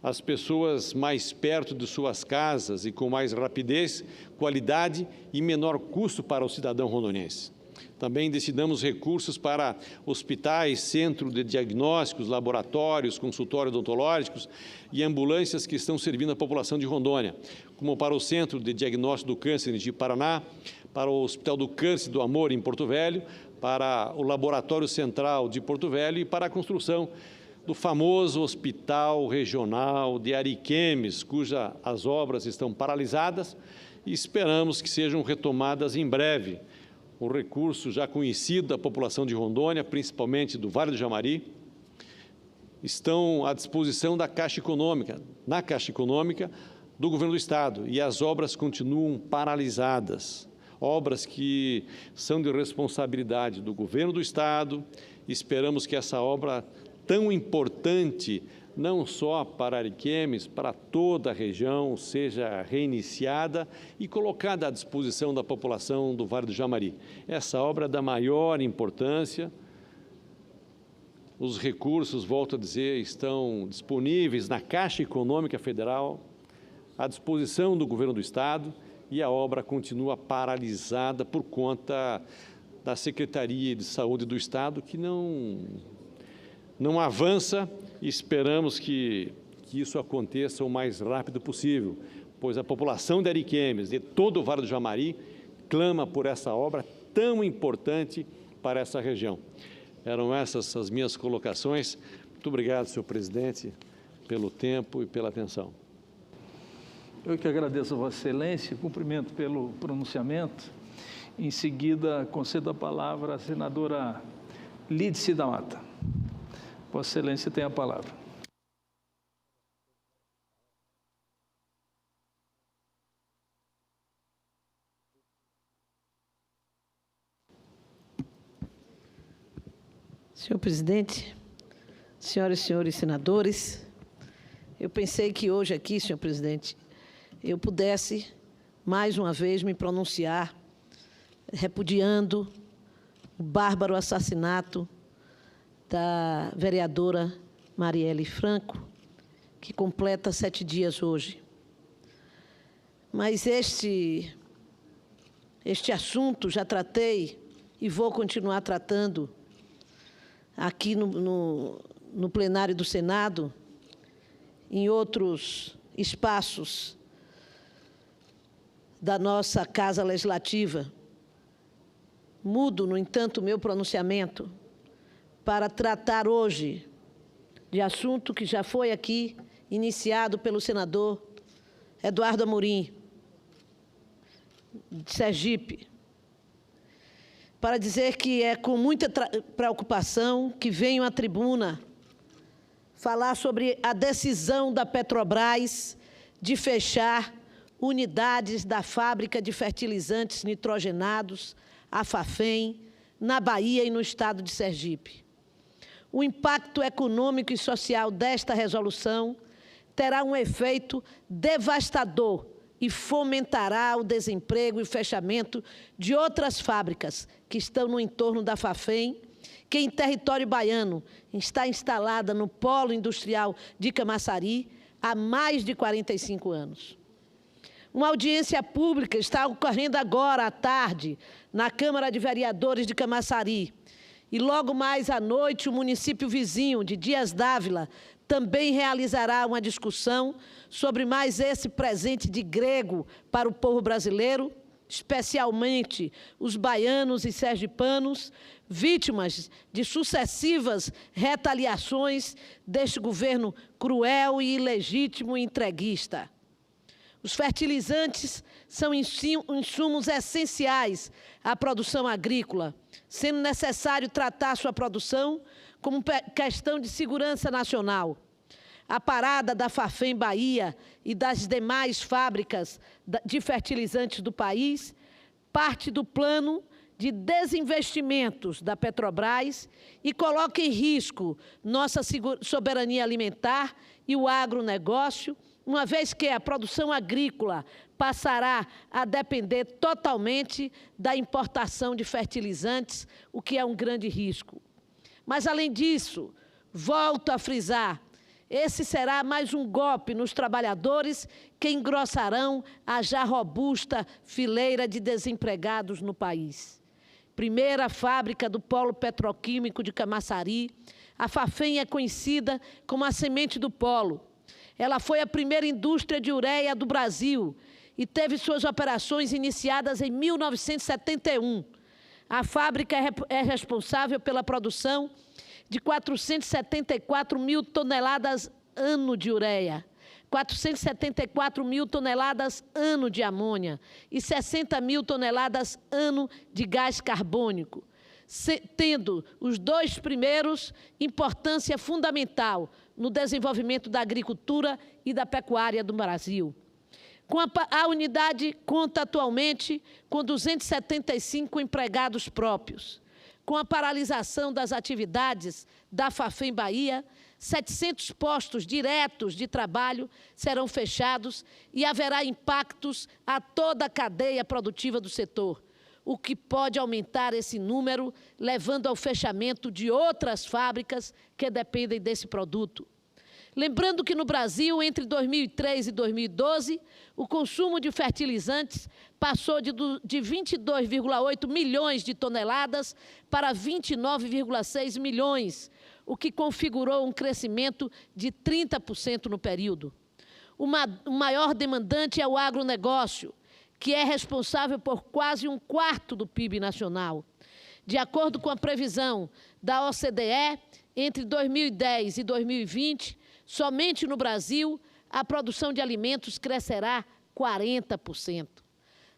as pessoas mais perto de suas casas e com mais rapidez, qualidade e menor custo para o cidadão rondoniense. Também destinamos recursos para hospitais, centro de diagnósticos, laboratórios, consultórios odontológicos e ambulâncias que estão servindo a população de Rondônia, como para o Centro de Diagnóstico do Câncer de Paraná, para o Hospital do Câncer do Amor em Porto Velho, para o Laboratório Central de Porto Velho e para a construção do famoso Hospital Regional de Ariquemes, cujas as obras estão paralisadas e esperamos que sejam retomadas em breve. O recurso já conhecido da população de Rondônia, principalmente do Vale do Jamari, estão à disposição da Caixa Econômica, na Caixa Econômica do Governo do Estado, e as obras continuam paralisadas. Obras que são de responsabilidade do Governo do Estado. Esperamos que essa obra tão importante, não só para Ariquemes, para toda a região, seja reiniciada e colocada à disposição da população do Vale do Jamari. Essa obra é da maior importância. Os recursos, volto a dizer, estão disponíveis na Caixa Econômica Federal, à disposição do Governo do Estado, e a obra continua paralisada por conta da Secretaria de Saúde do Estado, que não avança, e esperamos que isso aconteça o mais rápido possível, pois a população de Ariquemes, de todo o Vale do Jamari, clama por essa obra tão importante para essa região. Eram essas as minhas colocações. Muito obrigado, senhor presidente, pelo tempo e pela atenção. Eu que agradeço a Vossa Excelência, cumprimento pelo pronunciamento. Em seguida, concedo a palavra à senadora Lídice da Mata. Vossa Excelência tem a palavra. Senhor presidente, senhoras e senhores senadores, eu pensei que hoje aqui, senhor presidente, eu pudesse, mais uma vez, me pronunciar repudiando o bárbaro assassinato da vereadora Marielle Franco, que completa 7 dias hoje. Mas este assunto já tratei e vou continuar tratando aqui no plenário do Senado, em outros espaços da nossa Casa Legislativa. Mudo, no entanto, o meu pronunciamento para tratar hoje de assunto que já foi aqui iniciado pelo senador Eduardo Amorim, de Sergipe, para dizer que é com muita preocupação que venho à tribuna falar sobre a decisão da Petrobras de fechar unidades da fábrica de fertilizantes nitrogenados, a Fafem, na Bahia e no estado de Sergipe. O impacto econômico e social desta resolução terá um efeito devastador e fomentará o desemprego e fechamento de outras fábricas que estão no entorno da Fafem, que em território baiano está instalada no polo industrial de Camaçari há mais de 45 anos. Uma audiência pública está ocorrendo agora à tarde na Câmara de Vereadores de Camaçari. E logo mais à noite, o município vizinho de Dias d'Ávila também realizará uma discussão sobre mais esse presente de grego para o povo brasileiro, especialmente os baianos e sergipanos, vítimas de sucessivas retaliações deste governo cruel e ilegítimo e entreguista. Os fertilizantes são insumos essenciais à produção agrícola, sendo necessário tratar sua produção como questão de segurança nacional. A parada da Fafem Bahia e das demais fábricas de fertilizantes do país parte do plano de desinvestimentos da Petrobras e coloca em risco nossa soberania alimentar e o agronegócio, uma vez que a produção agrícola passará a depender totalmente da importação de fertilizantes, o que é um grande risco. Mas, além disso, volto a frisar, esse será mais um golpe nos trabalhadores que engrossarão a já robusta fileira de desempregados no país. primeira fábrica do polo petroquímico de Camaçari, a Fafem é conhecida como a semente do polo. Ela foi a primeira indústria de ureia do Brasil e teve suas operações iniciadas em 1971. A fábrica é responsável pela produção de 474 mil toneladas ano de ureia, 474 mil toneladas ano de amônia e 60 mil toneladas ano de gás carbônico, tendo os dois primeiros importância fundamental no desenvolvimento da agricultura e da pecuária do Brasil. A unidade conta atualmente com 275 empregados próprios. Com a paralisação das atividades da Fafem Bahia, 700 postos diretos de trabalho serão fechados e haverá impactos a toda a cadeia produtiva do setor, o que pode aumentar esse número, levando ao fechamento de outras fábricas que dependem desse produto. Lembrando que no Brasil, entre 2003 e 2012, o consumo de fertilizantes passou de 22,8 milhões de toneladas para 29,6 milhões, o que configurou um crescimento de 30% no período. O maior demandante é o agronegócio, que é responsável por quase um quarto do PIB nacional. De acordo com a previsão da OCDE, entre 2010 e 2020, somente no Brasil, a produção de alimentos crescerá 40%.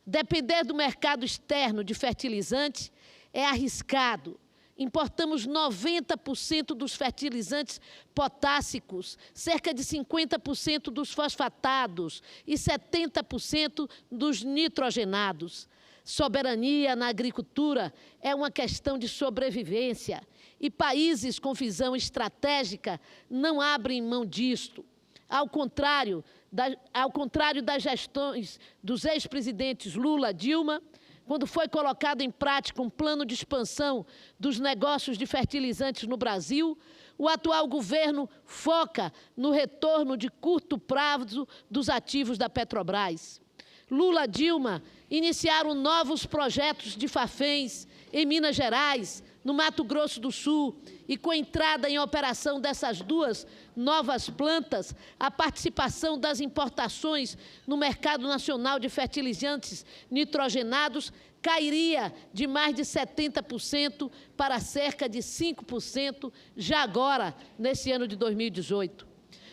Depender do mercado externo de fertilizantes é arriscado. Importamos 90% dos fertilizantes potássicos, cerca de 50% dos fosfatados e 70% dos nitrogenados. Soberania na agricultura é uma questão de sobrevivência e países com visão estratégica não abrem mão disto. Ao contrário das gestões dos ex-presidentes Lula e Dilma, quando foi colocado em prática um plano de expansão dos negócios de fertilizantes no Brasil, o atual governo foca no retorno de curto prazo dos ativos da Petrobras. Lula e Dilma iniciaram novos projetos de Fafens em Minas Gerais, no Mato Grosso do Sul, e com a entrada em operação dessas duas novas plantas, a participação das importações no mercado nacional de fertilizantes nitrogenados cairia de mais de 70% para cerca de 5% já agora, nesse ano de 2018.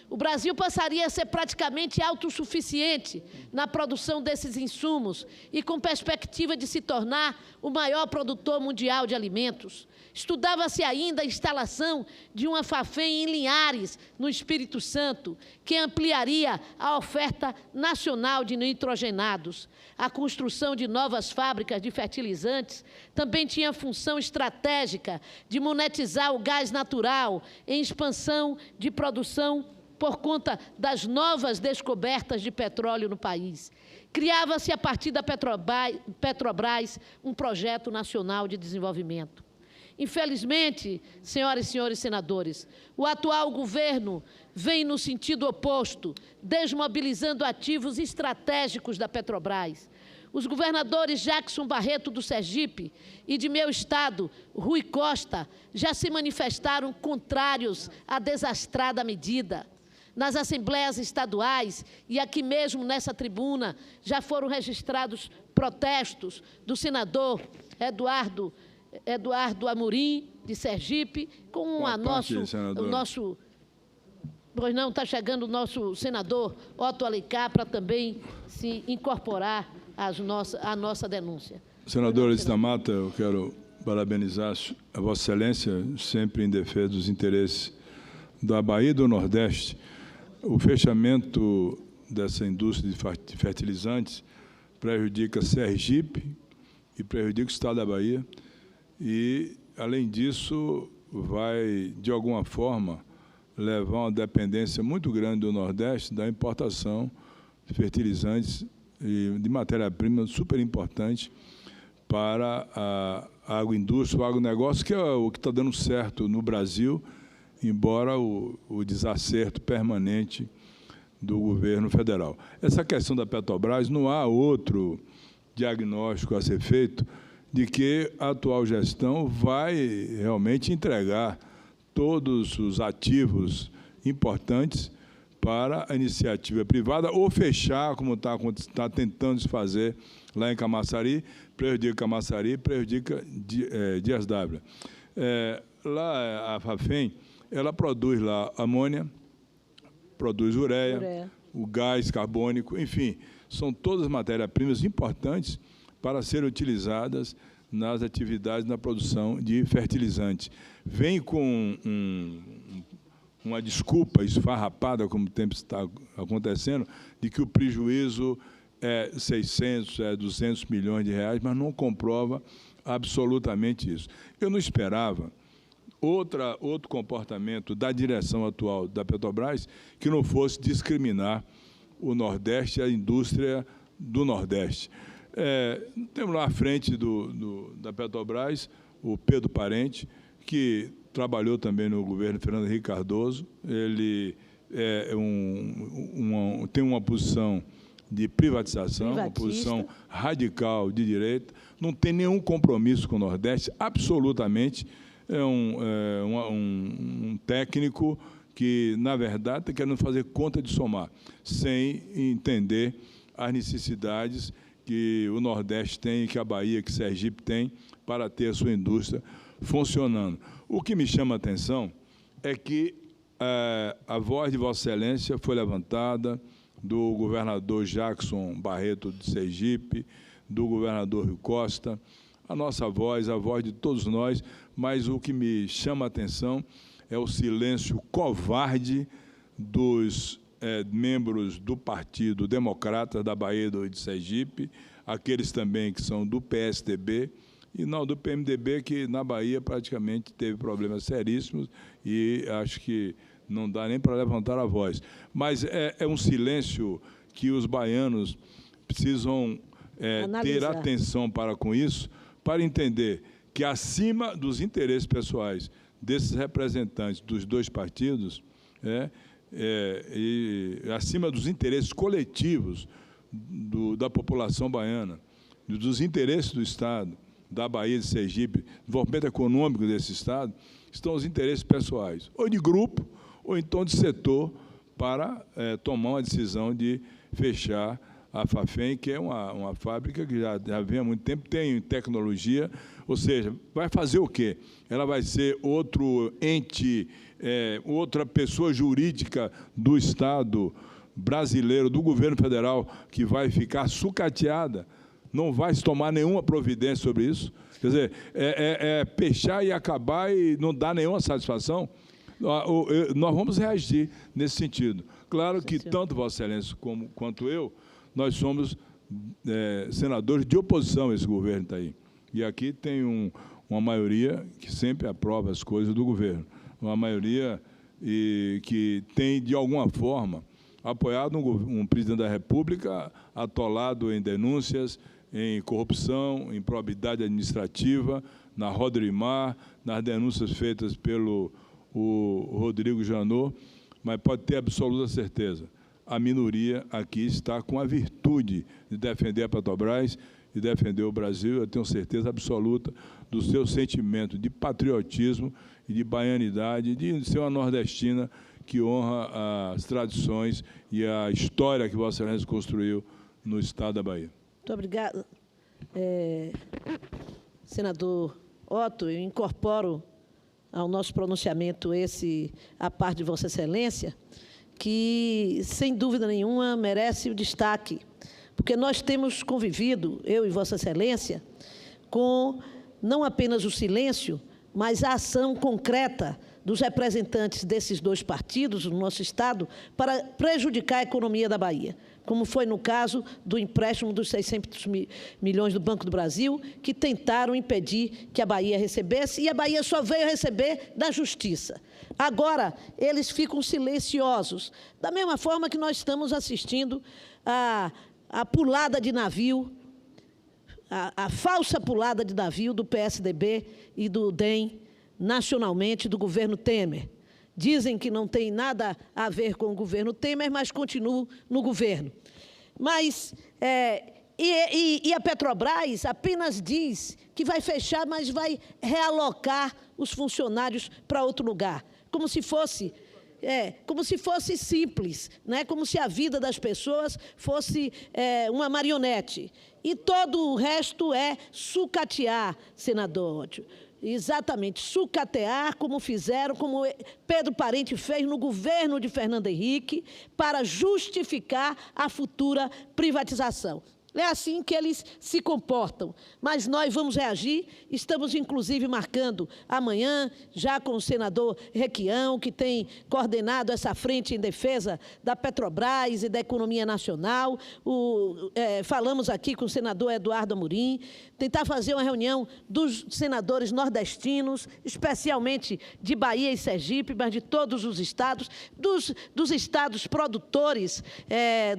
O Brasil passaria a ser praticamente autossuficiente na produção desses insumos e com perspectiva de se tornar o maior produtor mundial de alimentos. Estudava-se ainda a instalação de uma Fafem em Linhares, no Espírito Santo, que ampliaria a oferta nacional de nitrogenados. A construção de novas fábricas de fertilizantes também tinha função estratégica de monetizar o gás natural em expansão de produção por conta das novas descobertas de petróleo no país. Criava-se, a partir da Petrobras, um projeto nacional de desenvolvimento. Infelizmente, senhoras e senhores senadores, o atual governo vem no sentido oposto, desmobilizando ativos estratégicos da Petrobras. Os governadores Jackson Barreto, do Sergipe, e de meu estado, Rui Costa, já se manifestaram contrários à desastrada medida. Nas assembleias estaduais e aqui mesmo nessa tribuna já foram registrados protestos do senador Eduardo Amorim, de Sergipe, com pois não, está chegando o nosso senador Otto Alencar para também se incorporar à nossa denúncia. Senador Lídice da Mata, eu quero parabenizar a Vossa Excelência, sempre em defesa dos interesses da Bahia e do Nordeste. O fechamento dessa indústria de fertilizantes prejudica Sergipe e prejudica o estado da Bahia e, além disso, vai, de alguma forma, levar uma dependência muito grande do Nordeste da importação de fertilizantes e de matéria-prima super importante para a agroindústria, o agronegócio, que é o que está dando certo no Brasil, embora o desacerto permanente do governo federal. Essa questão da Petrobras, não há outro diagnóstico a ser feito de que a atual gestão vai realmente entregar todos os ativos importantes para a iniciativa privada ou fechar, como está tentando se fazer lá em Camaçari, prejudica Camaçari, prejudica Dias d'Ávila. Lá a Fafem, ela produz lá amônia, produz ureia, o gás carbônico, enfim, são todas matérias-primas importantes para serem utilizadas nas atividades na produção de fertilizantes. Vem com uma desculpa esfarrapada, como o tempo está acontecendo, de que o prejuízo é 600, 200 milhões de reais, mas não comprova absolutamente isso. Eu não esperava outro comportamento da direção atual da Petrobras que não fosse discriminar o Nordeste e a indústria do Nordeste. Temos lá à frente da Petrobras o Pedro Parente, que trabalhou também no governo Fernando Henrique Cardoso. Ele tem uma posição de privatização, uma posição radical de direita, não tem nenhum compromisso com o Nordeste, absolutamente. É um técnico que, na verdade, está querendo fazer conta de somar, sem entender as necessidades que o Nordeste tem, que a Bahia, que Sergipe tem, para ter a sua indústria funcionando. O que me chama a atenção é que a voz de Vossa Excelência foi levantada, do governador Jackson Barreto de Sergipe, do governador Rui Costa, a nossa voz, a voz de todos nós, mas o que me chama a atenção é o silêncio covarde dos membros do Partido Democrata da Bahia e de Sergipe, aqueles também que são do PSDB, e não do PMDB, que na Bahia praticamente teve problemas seríssimos e acho que não dá nem para levantar a voz. Mas é um silêncio que os baianos precisam ter atenção para com isso, para entender que, acima dos interesses pessoais desses representantes dos dois partidos, e acima dos interesses coletivos da população baiana, dos interesses do Estado, da Bahia de Sergipe, desenvolvimento econômico desse Estado, estão os interesses pessoais, ou de grupo, ou então de setor, para tomar uma decisão de fechar a Fafem, que é uma fábrica que já vem há muito tempo, tem tecnologia, ou seja, vai fazer o quê? Ela vai ser outro ente, outra pessoa jurídica do Estado brasileiro, do governo federal, que vai ficar sucateada, não vai se tomar nenhuma providência sobre isso. Quer dizer, fechar e acabar e não dar nenhuma satisfação. Nós vamos reagir nesse sentido. Claro que tanto Vossa Excelência quanto eu, nós somos senadores de oposição a esse governo que está aí. E aqui tem uma maioria que sempre aprova as coisas do governo. Uma maioria que tem, de alguma forma, apoiado um presidente da República atolado em denúncias, em corrupção, em improbidade administrativa, na Rodrimar, nas denúncias feitas pelo Rodrigo Janot, mas pode ter absoluta certeza, a minoria aqui está com a virtude de defender a Petrobras e defender o Brasil. Eu tenho certeza absoluta do seu sentimento de patriotismo e de baianidade, de ser uma nordestina que honra as tradições e a história que Vossa Excelência construiu no Estado da Bahia. Muito obrigada. Senador Otto, eu incorporo ao nosso pronunciamento a parte de Vossa Excelência, que, sem dúvida nenhuma, merece o destaque, porque nós temos convivido, eu e Vossa Excelência, com não apenas o silêncio, mas a ação concreta dos representantes desses dois partidos no nosso Estado para prejudicar a economia da Bahia, como foi no caso do empréstimo dos 600 milhões do Banco do Brasil, que tentaram impedir que a Bahia recebesse, e a Bahia só veio receber da Justiça. Agora, eles ficam silenciosos, da mesma forma que nós estamos assistindo a pulada de navio, a falsa pulada de navio do PSDB e do DEM, nacionalmente, do governo Temer. Dizem que não tem nada a ver com o governo Temer, mas continuam no governo. Mas E a Petrobras apenas diz que vai fechar, mas vai realocar os funcionários para outro lugar, como se fosse simples, né? Como se a vida das pessoas fosse uma marionete. E todo o resto é sucatear, senador Ódio. Exatamente, sucatear, como Pedro Parente fez no governo de Fernando Henrique, para justificar a futura privatização. É assim que eles se comportam. Mas nós vamos reagir, estamos inclusive marcando amanhã, já com o senador Requião, que tem coordenado essa frente em defesa da Petrobras e da economia nacional. Falamos aqui com o senador Eduardo Amorim, tentar fazer uma reunião dos senadores nordestinos, especialmente de Bahia e Sergipe, mas de todos os estados, dos estados produtores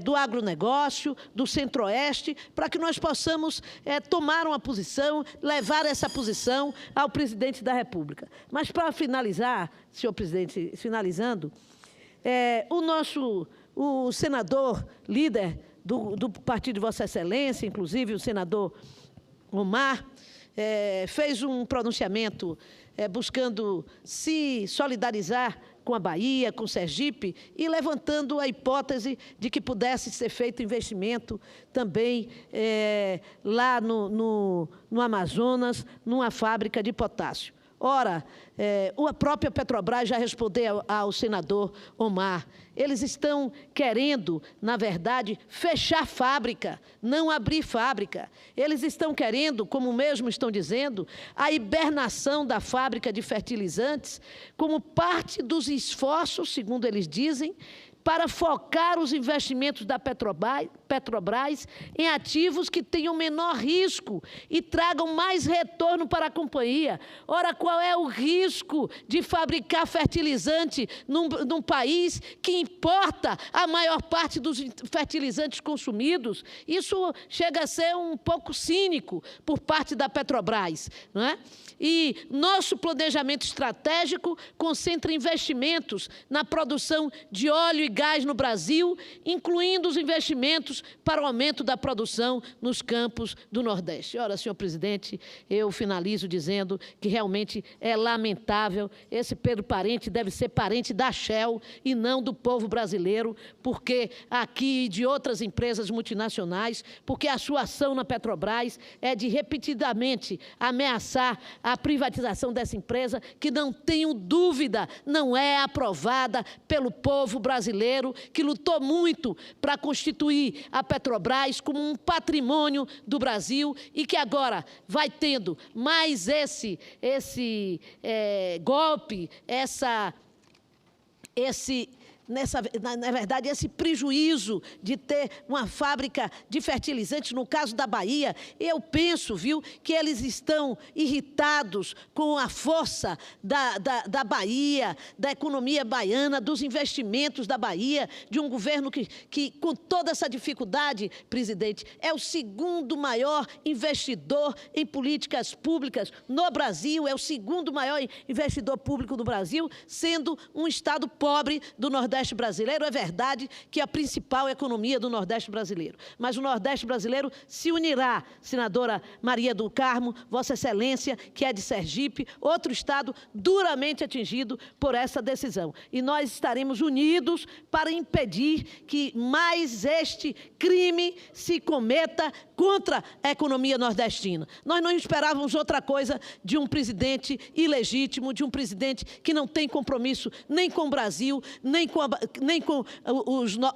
do agronegócio, do centro-oeste, para que nós possamos tomar uma posição, levar essa posição ao presidente da República. Mas, para finalizar, senhor presidente, finalizando, o senador líder do partido de Vossa Excelência, inclusive o senador Omar, fez um pronunciamento buscando se solidarizar com a Bahia, com Sergipe, e levantando a hipótese de que pudesse ser feito investimento também lá no Amazonas, numa fábrica de potássio. Ora, a própria Petrobras já respondeu ao senador Omar. Eles estão querendo, na verdade, fechar fábrica, não abrir fábrica. Eles estão querendo, como mesmo estão dizendo, a hibernação da fábrica de fertilizantes como parte dos esforços, segundo eles dizem, para focar os investimentos da Petrobras em ativos que tenham menor risco e tragam mais retorno para a companhia. Ora, qual é o risco de fabricar fertilizante num país que importa a maior parte dos fertilizantes consumidos? Isso chega a ser um pouco cínico por parte da Petrobras, não é? E nosso planejamento estratégico concentra investimentos na produção de óleo e gás no Brasil, incluindo os investimentos para o aumento da produção nos campos do Nordeste. Ora, senhor presidente, eu finalizo dizendo que realmente é lamentável. Esse Pedro Parente deve ser parente da Shell e não do povo brasileiro, porque aqui e de outras empresas multinacionais, porque a sua ação na Petrobras é de repetidamente ameaçar a privatização dessa empresa, que não tenho dúvida, não é aprovada pelo povo brasileiro, que lutou muito para constituir a Petrobras como um patrimônio do Brasil e que agora vai tendo mais esse golpe, na verdade, esse prejuízo de ter uma fábrica de fertilizantes, no caso da Bahia. Eu penso, que eles estão irritados com a força da Bahia, da economia baiana, dos investimentos da Bahia, de um governo que, com toda essa dificuldade, presidente, é o segundo maior investidor em políticas públicas no Brasil, é o segundo maior investidor público do Brasil, sendo um estado pobre do Nordeste brasileiro. É verdade que a principal economia do Nordeste brasileiro, mas o Nordeste brasileiro se unirá, senadora Maria do Carmo, Vossa Excelência, que é de Sergipe, outro estado duramente atingido por essa decisão. E nós estaremos unidos para impedir que mais este crime se cometa contra a economia nordestina. Nós não esperávamos outra coisa de um presidente ilegítimo, de um presidente que não tem compromisso nem com o Brasil, nem com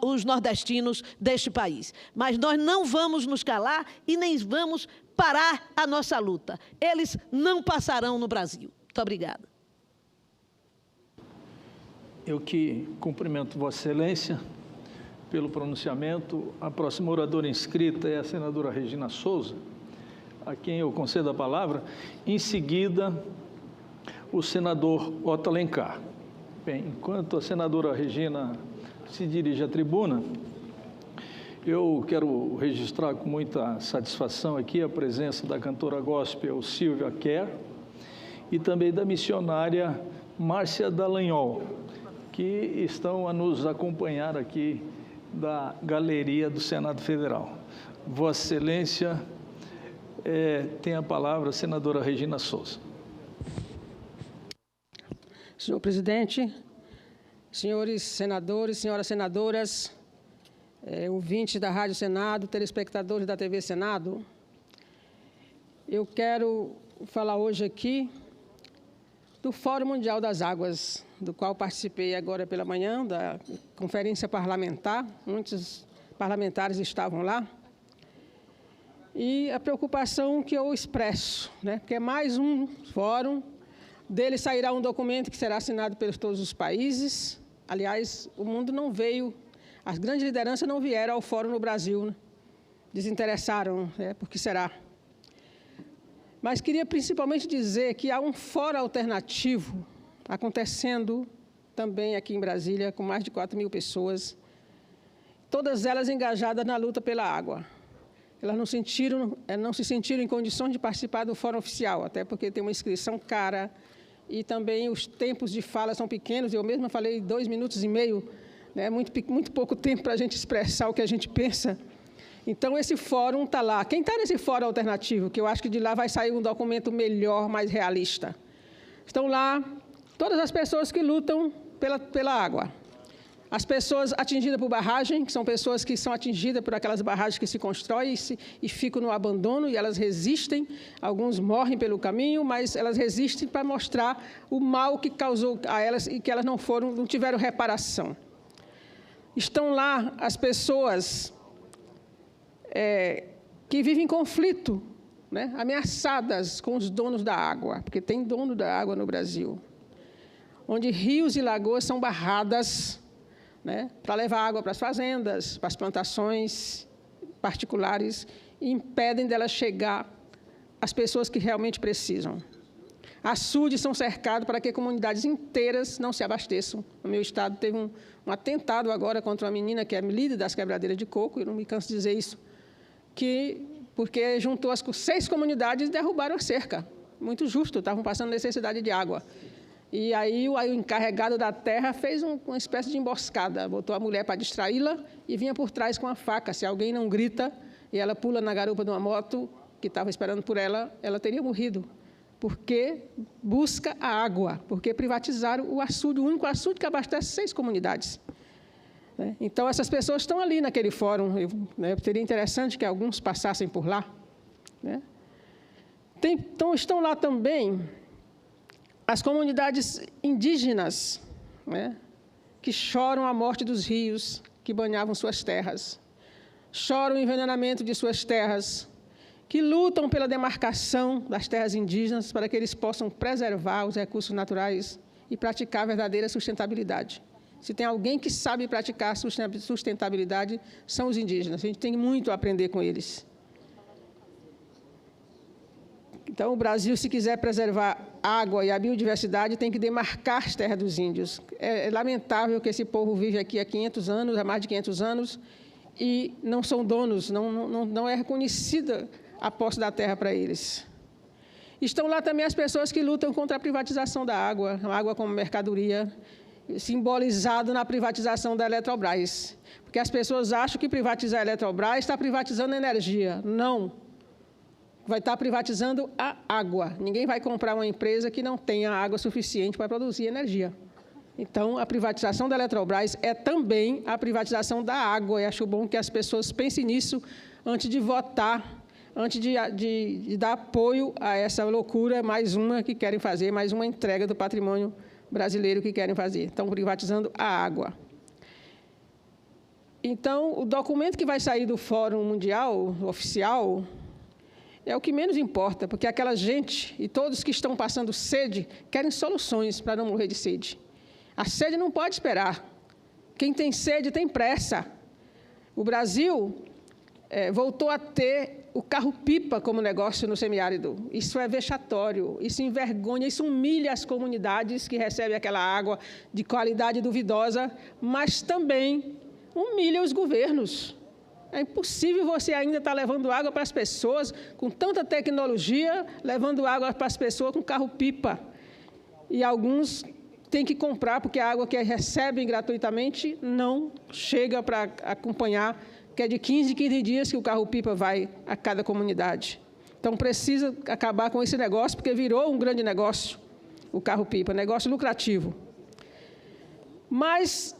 os nordestinos deste país. Mas nós não vamos nos calar e nem vamos parar a nossa luta. Eles não passarão no Brasil. Muito obrigada. Eu que cumprimento Vossa Excelência pelo pronunciamento. A próxima oradora inscrita é a senadora Regina Souza, a quem eu concedo a palavra. Em seguida, o senador Otto Alencar. Bem, enquanto a senadora Regina se dirige à tribuna, eu quero registrar com muita satisfação aqui a presença da cantora gospel Silvia Kerr e também da missionária Márcia Dallagnol, que estão a nos acompanhar aqui da galeria do Senado Federal. Vossa Excelência, tem a palavra a senadora Regina Souza. Senhor presidente, senhores senadores, senhoras senadoras, ouvintes da Rádio Senado, telespectadores da TV Senado, eu quero falar hoje aqui do Fórum Mundial das Águas, do qual participei agora pela manhã, da conferência parlamentar. Muitos parlamentares estavam lá. E a preocupação que eu expresso, né, porque é mais um fórum, dele sairá um documento que será assinado por todos os países. Aliás, o mundo não veio, as grandes lideranças não vieram ao fórum no Brasil, né? Desinteressaram, por que será? Mas queria principalmente dizer que há um fórum alternativo acontecendo também aqui em Brasília, com mais de 4.000 pessoas, todas elas engajadas na luta pela água. Elas não se sentiram em condições de participar do fórum oficial, até porque tem uma inscrição cara e também os tempos de fala são pequenos. Eu mesma falei 2 minutos e meio, né? Muito pouco tempo para a gente expressar o que a gente pensa. Então, esse fórum está lá. Quem está nesse fórum alternativo, que eu acho que de lá vai sair um documento melhor, mais realista? Estão lá todas as pessoas que lutam pela água. As pessoas atingidas por barragem, que são pessoas que são atingidas por aquelas barragens que se constroem e ficam no abandono, e elas resistem. Alguns morrem pelo caminho, mas elas resistem para mostrar o mal que causou a elas e que elas não tiveram reparação. Estão lá as pessoas que vivem em conflito, né, ameaçadas com os donos da água, porque tem dono da água no Brasil, onde rios e lagoas são barradas, né, para levar água para as fazendas, para as plantações particulares, e impedem dela chegar às pessoas que realmente precisam. Açudes são cercados para que comunidades inteiras não se abasteçam. No meu estado teve um atentado agora contra uma menina que é líder das quebradeiras de coco, eu não me canso de dizer isso, porque juntou as 6 comunidades e derrubaram a cerca. Muito justo, estavam passando necessidade de água. E aí o encarregado da terra fez uma espécie de emboscada, botou a mulher para distraí-la e vinha por trás com a faca. Se alguém não grita e ela pula na garupa de uma moto que estava esperando por ela, ela teria morrido. Porque busca a água, porque privatizaram o açude, o único açude que abastece 6 comunidades. Então, essas pessoas estão ali naquele fórum. Seria interessante que alguns passassem por lá. Então, estão lá também as comunidades indígenas, que choram a morte dos rios que banhavam suas terras, choram o envenenamento de suas terras, que lutam pela demarcação das terras indígenas para que eles possam preservar os recursos naturais e praticar a verdadeira sustentabilidade. Se tem alguém que sabe praticar sustentabilidade, são os indígenas. A gente tem muito a aprender com eles. Então, o Brasil, se quiser preservar a água e a biodiversidade, tem que demarcar as terras dos índios. É lamentável que esse povo vive aqui há 500 anos, há mais de 500 anos, e não são donos, não é reconhecida a posse da terra para eles. Estão lá também as pessoas que lutam contra a privatização da água, a água como mercadoria, simbolizado na privatização da Eletrobras. Porque as pessoas acham que privatizar a Eletrobras está privatizando a energia. Não. Vai estar privatizando a água. Ninguém vai comprar uma empresa que não tenha água suficiente para produzir energia. Então, a privatização da Eletrobras é também a privatização da água. E acho bom que as pessoas pensem nisso antes de votar, antes de dar apoio a essa loucura, mais uma que querem fazer, mais uma entrega do patrimônio brasileiro que querem fazer. Estão privatizando a água. Então, o documento que vai sair do Fórum Mundial oficial é o que menos importa, porque aquela gente e todos que estão passando sede querem soluções para não morrer de sede. A sede não pode esperar. Quem tem sede tem pressa. O Brasil voltou a ter o carro-pipa como negócio no semiárido. Isso é vexatório, isso envergonha, isso humilha as comunidades que recebem aquela água de qualidade duvidosa, mas também humilha os governos. É impossível você ainda estar levando água para as pessoas com tanta tecnologia, levando água para as pessoas com carro-pipa. E alguns têm que comprar, porque a água que recebem gratuitamente não chega para acompanhar que é de 15 em 15 dias que o carro-pipa vai a cada comunidade. Então, precisa acabar com esse negócio, porque virou um grande negócio, o carro-pipa, negócio lucrativo. Mas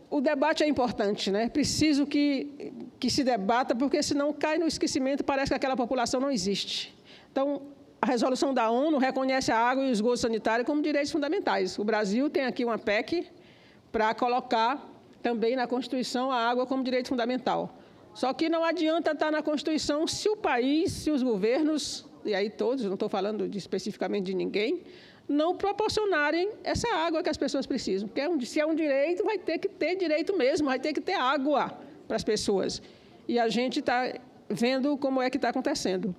o debate é importante, né? Preciso que se debata, porque senão cai no esquecimento, parece que aquela população não existe. Então, a resolução da ONU reconhece a água e o esgoto sanitário como direitos fundamentais. O Brasil tem aqui uma PEC para colocar também na Constituição a água como direito fundamental. Só que não adianta estar na Constituição se o país, se os governos, e aí todos, não estou falando especificamente de ninguém, não proporcionarem essa água que as pessoas precisam. Porque se é um direito, vai ter que ter direito mesmo, vai ter que ter água para as pessoas. E a gente está vendo como é que está acontecendo.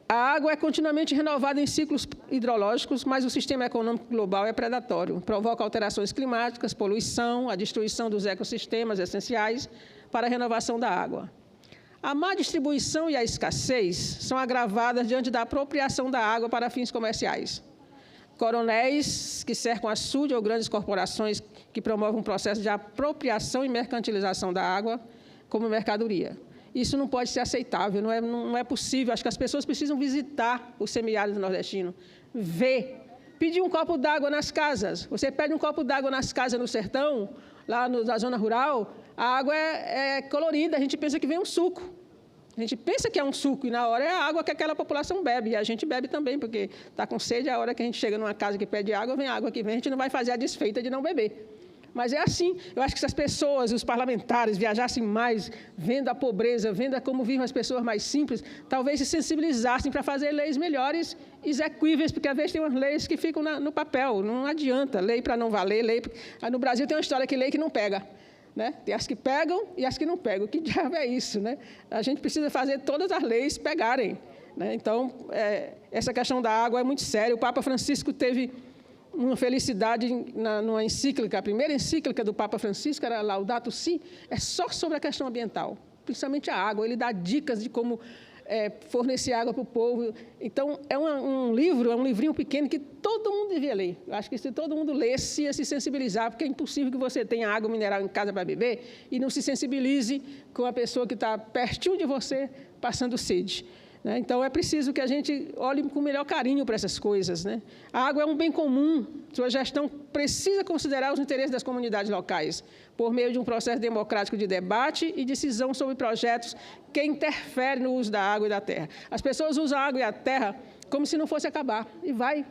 A água é continuamente renovada em ciclos hidrológicos, mas o sistema econômico global é predatório. Provoca alterações climáticas, poluição, a destruição dos ecossistemas essenciais para a renovação da água. A má distribuição e a escassez são agravadas diante da apropriação da água para fins comerciais. Coronéis que cercam açude ou grandes corporações que promovem um processo de apropriação e mercantilização da água como mercadoria. Isso não pode ser aceitável, não é possível. Acho que as pessoas precisam visitar o semiárido nordestino, ver, pedir um copo d'água nas casas. Você pede um copo d'água nas casas no sertão, lá na zona rural, a água é colorida, a gente pensa que vem um suco. A gente pensa que é um suco e, na hora, é a água que aquela população bebe. E a gente bebe também, porque está com sede, a hora que a gente chega numa casa que pede água, vem água que vem, a gente não vai fazer a desfeita de não beber. Mas é assim. Eu acho que se as pessoas, os parlamentares, viajassem mais, vendo a pobreza, vendo como vivem as pessoas mais simples, talvez se sensibilizassem para fazer leis melhores, execuíveis, porque às vezes tem umas leis que ficam no papel, não adianta, lei para não valer, lei... No Brasil tem uma história que lei que não pega, né? Tem as que pegam e as que não pegam. Que diabo é isso, né? A gente precisa fazer todas as leis pegarem, né? Então, essa questão da água é muito séria. O Papa Francisco teve uma felicidade numa encíclica, a primeira encíclica do Papa Francisco, era Laudato Si, é só sobre a questão ambiental, principalmente a água. Ele dá dicas de como fornecer água para o povo. Então, é um livrinho pequeno que todo mundo devia ler. Eu acho que se todo mundo lesse, ia se sensibilizar, porque é impossível que você tenha água mineral em casa para beber e não se sensibilize com a pessoa que está pertinho de você, passando sede. Então, é preciso que a gente olhe com o melhor carinho para essas coisas, né? A água é um bem comum, sua gestão precisa considerar os interesses das comunidades locais, por meio de um processo democrático de debate e decisão sobre projetos que interferem no uso da água e da terra. As pessoas usam a água e a terra como se não fosse acabar, e vai.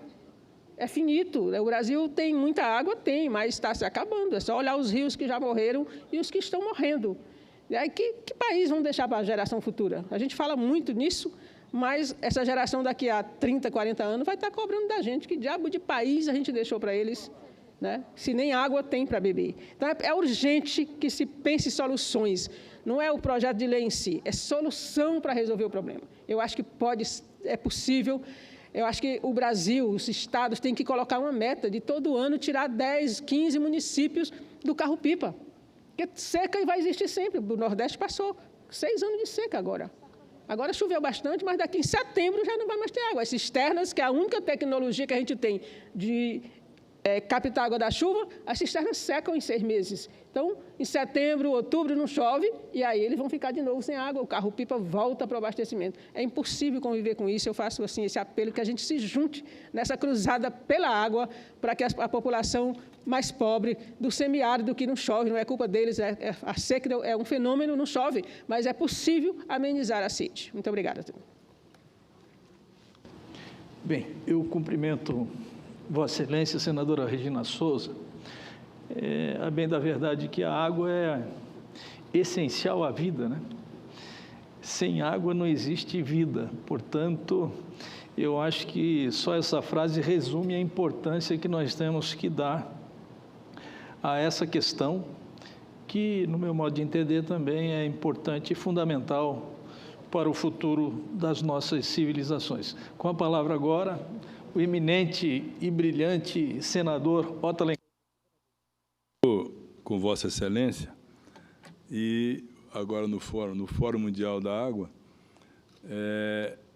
É finito. O Brasil tem muita água? Tem, mas está se acabando. É só olhar os rios que já morreram e os que estão morrendo. E aí, que país vamos deixar para a geração futura? A gente fala muito nisso, mas essa geração daqui a 30, 40 anos vai estar cobrando da gente. Que diabo de país a gente deixou para eles, né? Se nem água tem para beber. Então, é urgente que se pense em soluções. Não é o projeto de lei em si, é solução para resolver o problema. Eu acho que é possível. Eu acho que o Brasil, os estados, têm que colocar uma meta de todo ano tirar 10, 15 municípios do carro-pipa. Porque seca vai existir sempre. O Nordeste passou 6 anos de seca agora. Agora choveu bastante, mas daqui em setembro já não vai mais ter água. As cisternas, que é a única tecnologia que a gente tem de captar água da chuva, as cisternas secam em 6 meses. Então, em setembro, outubro, não chove, e aí eles vão ficar de novo sem água, o carro-pipa volta para o abastecimento. É impossível conviver com isso. Eu faço assim, esse apelo que a gente se junte nessa cruzada pela água, para que a população mais pobre do semiárido, que não chove, não é culpa deles, a seca é um fenômeno, não chove, mas é possível amenizar a sede. Muito obrigada. Bem, eu cumprimento Vossa Excelência, senadora Regina Souza. A bem da verdade que a água é essencial à vida, né? Sem água não existe vida. Portanto, eu acho que só essa frase resume a importância que nós temos que dar a essa questão, que, no meu modo de entender, também é importante e fundamental para o futuro das nossas civilizações. Com a palavra agora, o eminente e brilhante senador Otto Alencar. Com Vossa Excelência, e agora no Fórum Mundial da Água,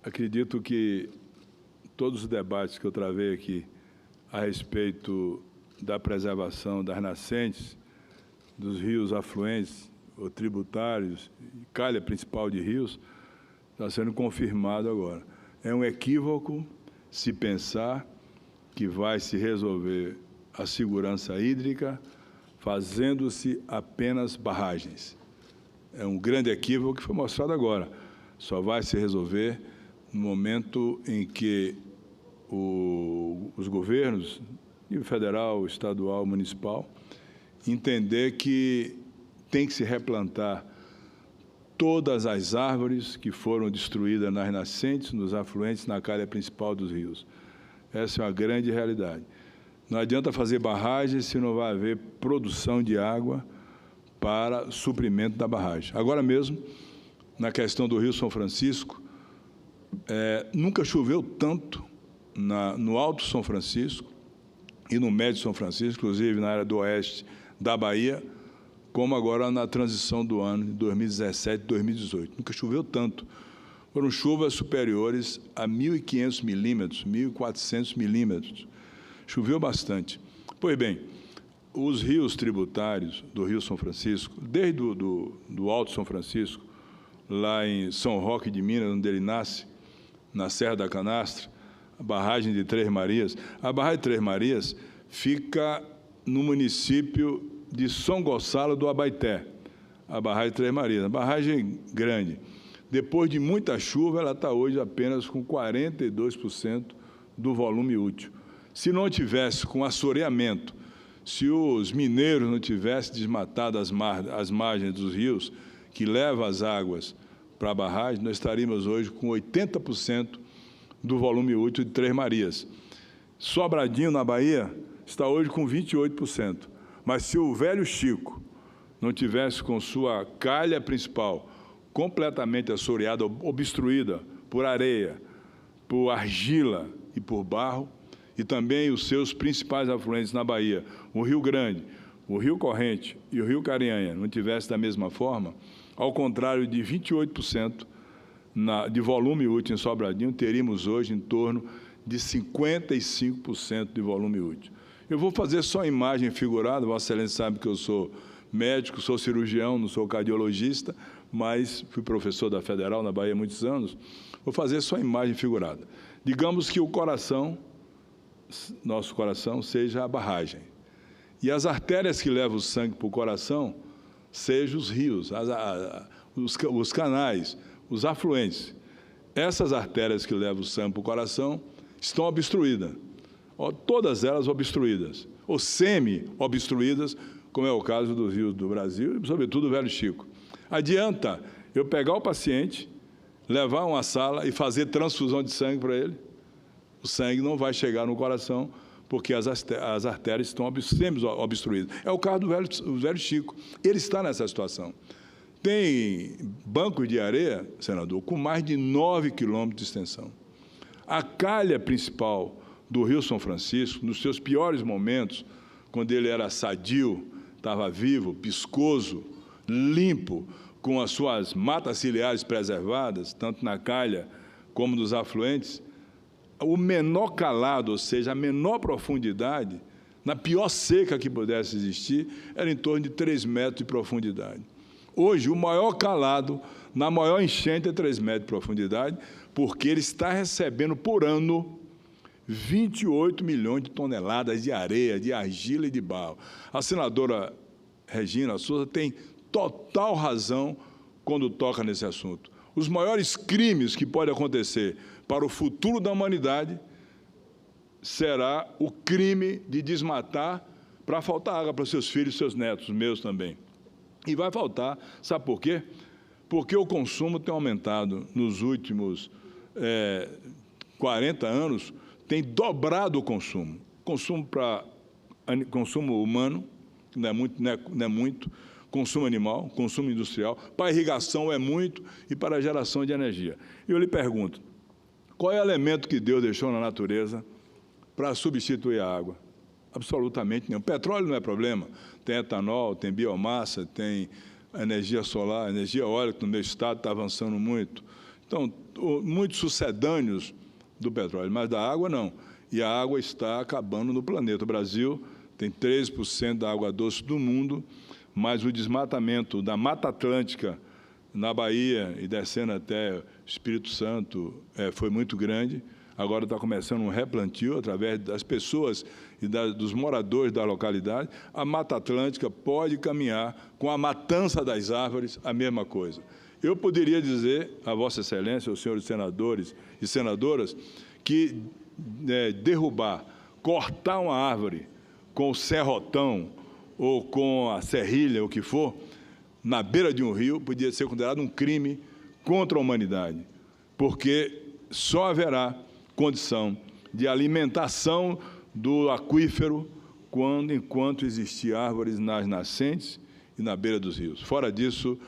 acredito que todos os debates que eu travei aqui a respeito da preservação das nascentes, dos rios afluentes ou tributários, calha principal de rios, está sendo confirmado agora. É um equívoco se pensar que vai se resolver a segurança hídrica fazendo-se apenas barragens. É um grande equívoco que foi mostrado agora. Só vai se resolver no momento em que os governos, nível federal, estadual, municipal, entender que tem que se replantar todas as árvores que foram destruídas nas nascentes, nos afluentes, na calha principal dos rios. Essa é uma grande realidade. Não adianta fazer barragens se não vai haver produção de água para suprimento da barragem. Agora mesmo, na questão do Rio São Francisco, nunca choveu tanto no Alto São Francisco e no Médio São Francisco, inclusive na área do oeste da Bahia, como agora na transição do ano de 2017 e 2018. Nunca choveu tanto. Foram chuvas superiores a 1.500 milímetros, 1.400 milímetros. Choveu bastante. Pois bem, os rios tributários do Rio São Francisco, desde do Alto São Francisco, lá em São Roque de Minas, onde ele nasce, na Serra da Canastra, a barragem de Três Marias. A barragem de Três Marias fica no município de São Gonçalo do Abaeté, a barragem de Três Marias, uma barragem grande. Depois de muita chuva, ela está hoje apenas com 42% do volume útil. Se não tivesse com assoreamento, se os mineiros não tivessem desmatado as margens dos rios, que levam as águas para a barragem, nós estaríamos hoje com 80% do volume útil de Três Marias. Sobradinho, na Bahia, está hoje com 28%. Mas se o Velho Chico não tivesse com sua calha principal completamente assoreada, obstruída por areia, por argila e por barro, e também os seus principais afluentes na Bahia, o Rio Grande, o Rio Corrente e o Rio Carinhanha, não tivesse da mesma forma, ao contrário de 28% de volume útil em Sobradinho, teríamos hoje em torno de 55% de volume útil. Eu vou fazer só imagem figurada, Vossa Excelência sabe que eu sou médico, sou cirurgião, não sou cardiologista, mas fui professor da Federal na Bahia há muitos anos. Vou fazer só imagem figurada. Digamos que o coração, nosso coração, seja a barragem. E as artérias que levam o sangue para o coração sejam os rios, os canais, os afluentes. Essas artérias que levam o sangue para o coração estão obstruídas. Todas elas obstruídas, ou semi-obstruídas, como é o caso dos rios do Brasil e, sobretudo, do Velho Chico. Adianta eu pegar o paciente, levar a uma sala e fazer transfusão de sangue para ele? O sangue não vai chegar no coração, porque as artérias estão semi-obstruídas. É o caso do Velho Chico. Ele está nessa situação. Tem bancos de areia, senador, com mais de 9 quilômetros de extensão. A calha principal do Rio São Francisco, nos seus piores momentos, quando ele era sadio, estava vivo, piscoso, limpo, com as suas matas ciliares preservadas, tanto na calha como nos afluentes, o menor calado, ou seja, a menor profundidade, na pior seca que pudesse existir, era em torno de 3 metros de profundidade. Hoje, o maior calado, na maior enchente, é 3 metros de profundidade, porque ele está recebendo por ano 28 milhões de toneladas de areia, de argila e de barro. A senadora Regina Souza tem total razão quando toca nesse assunto. Os maiores crimes que podem acontecer para o futuro da humanidade será o crime de desmatar para faltar água para os seus filhos e seus netos, os meus também. E vai faltar, sabe por quê? Porque o consumo tem aumentado nos últimos 40 anos, tem dobrado o consumo. Consumo para consumo humano, não é muito, consumo animal, consumo industrial, para irrigação é muito e para a geração de energia. E eu lhe pergunto, qual é o elemento que Deus deixou na natureza para substituir a água? Absolutamente nenhum. Petróleo não é problema, tem etanol, tem biomassa, tem energia solar, energia eólica, no meu estado está avançando muito. Então, muitos sucedâneos do petróleo, mas da água não. E a água está acabando no planeta. O Brasil tem 13% da água doce do mundo, mas o desmatamento da Mata Atlântica na Bahia e descendo até Espírito Santo foi muito grande. Agora está começando um replantio através das pessoas e dos moradores da localidade. A Mata Atlântica pode caminhar com a matança das árvores, a mesma coisa. Eu poderia dizer a Vossa Excelência, aos senhores senadores e senadoras, que derrubar, cortar uma árvore com o serrotão ou com a serrilha, o que for, na beira de um rio, podia ser considerado um crime contra a humanidade, porque só haverá condição de alimentação do aquífero enquanto existir árvores nas nascentes e na beira dos rios. Fora disso,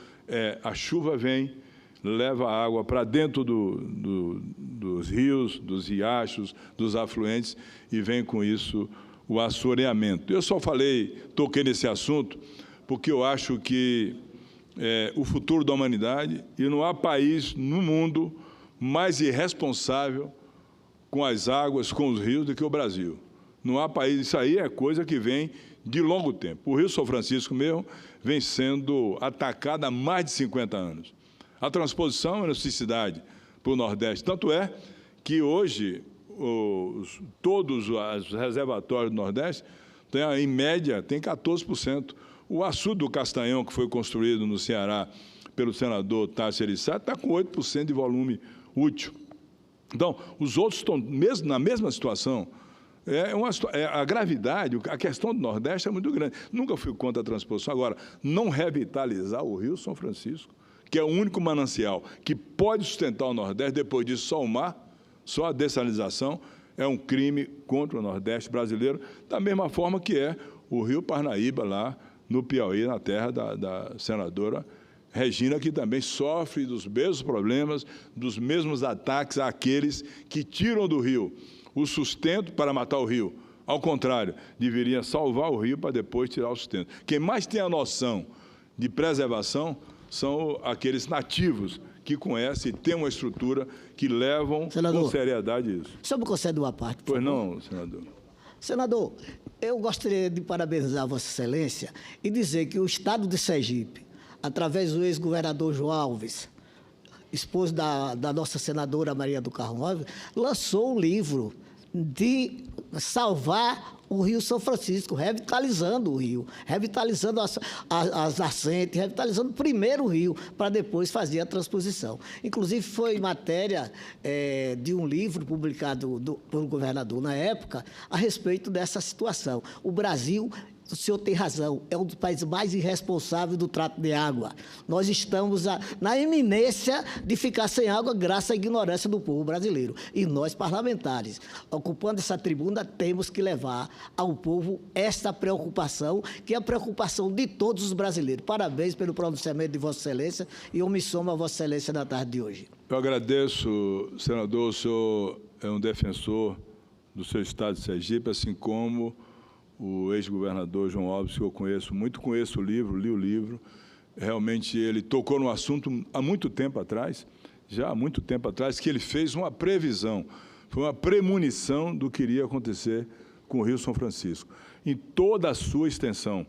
a chuva vem, leva a água para dentro dos rios, dos riachos, dos afluentes, e vem com isso o assoreamento. Eu só toquei nesse assunto, porque eu acho que o futuro da humanidade, e não há país no mundo mais irresponsável com as águas, com os rios, do que o Brasil. Não há país, isso aí é coisa que vem de longo tempo. O Rio São Francisco mesmo vem sendo atacado há mais de 50 anos. A transposição é uma necessidade para o Nordeste. Tanto é que hoje todos os reservatórios do Nordeste, em média, tem 14%. O açude do Castanhão, que foi construído no Ceará pelo senador Tássio Elissato, está com 8% de volume útil. Então, os outros estão na mesma situação. A gravidade, a questão do Nordeste é muito grande. Nunca fui contra a transposição. Agora, não revitalizar o Rio São Francisco, que é o único manancial que pode sustentar o Nordeste, depois disso só o mar, só a dessalinização, é um crime contra o Nordeste brasileiro, da mesma forma que é o Rio Parnaíba, lá no Piauí, na terra da senadora Regina, que também sofre dos mesmos problemas, dos mesmos ataques àqueles que tiram do rio o sustento para matar o rio. Ao contrário, deveria salvar o rio para depois tirar o sustento. Quem mais tem a noção de preservação são aqueles nativos que conhecem e têm uma estrutura que levam com seriedade isso. O senhor me concede uma parte, por favor? Pois não, senador. Senador, eu gostaria de parabenizar Vossa Excelência e dizer que o Estado de Sergipe, através do ex-governador João Alves, esposo da nossa senadora Maria do Carmo Alves, lançou um livro de salvar o Rio São Francisco, revitalizando o rio, revitalizando as nascentes, revitalizando o primeiro rio, para depois fazer a transposição. Inclusive, foi matéria de um livro publicado pelo governador na época a respeito dessa situação. O Brasil, o senhor tem razão, é um dos países mais irresponsáveis do trato de água. Nós estamos na iminência de ficar sem água graças à ignorância do povo brasileiro. E nós, parlamentares, ocupando essa tribuna, temos que levar ao povo essa preocupação, que é a preocupação de todos os brasileiros. Parabéns pelo pronunciamento de Vossa Excelência e eu me somo a Vossa Excelência na tarde de hoje. Eu agradeço, senador, o senhor é um defensor do seu estado de Sergipe, assim como o ex-governador João Alves, que eu conheço muito, conheço o livro, li o livro. Realmente ele tocou no assunto há muito tempo atrás, já há muito tempo atrás, que ele fez uma previsão, foi uma premonição do que iria acontecer com o Rio São Francisco, em toda a sua extensão.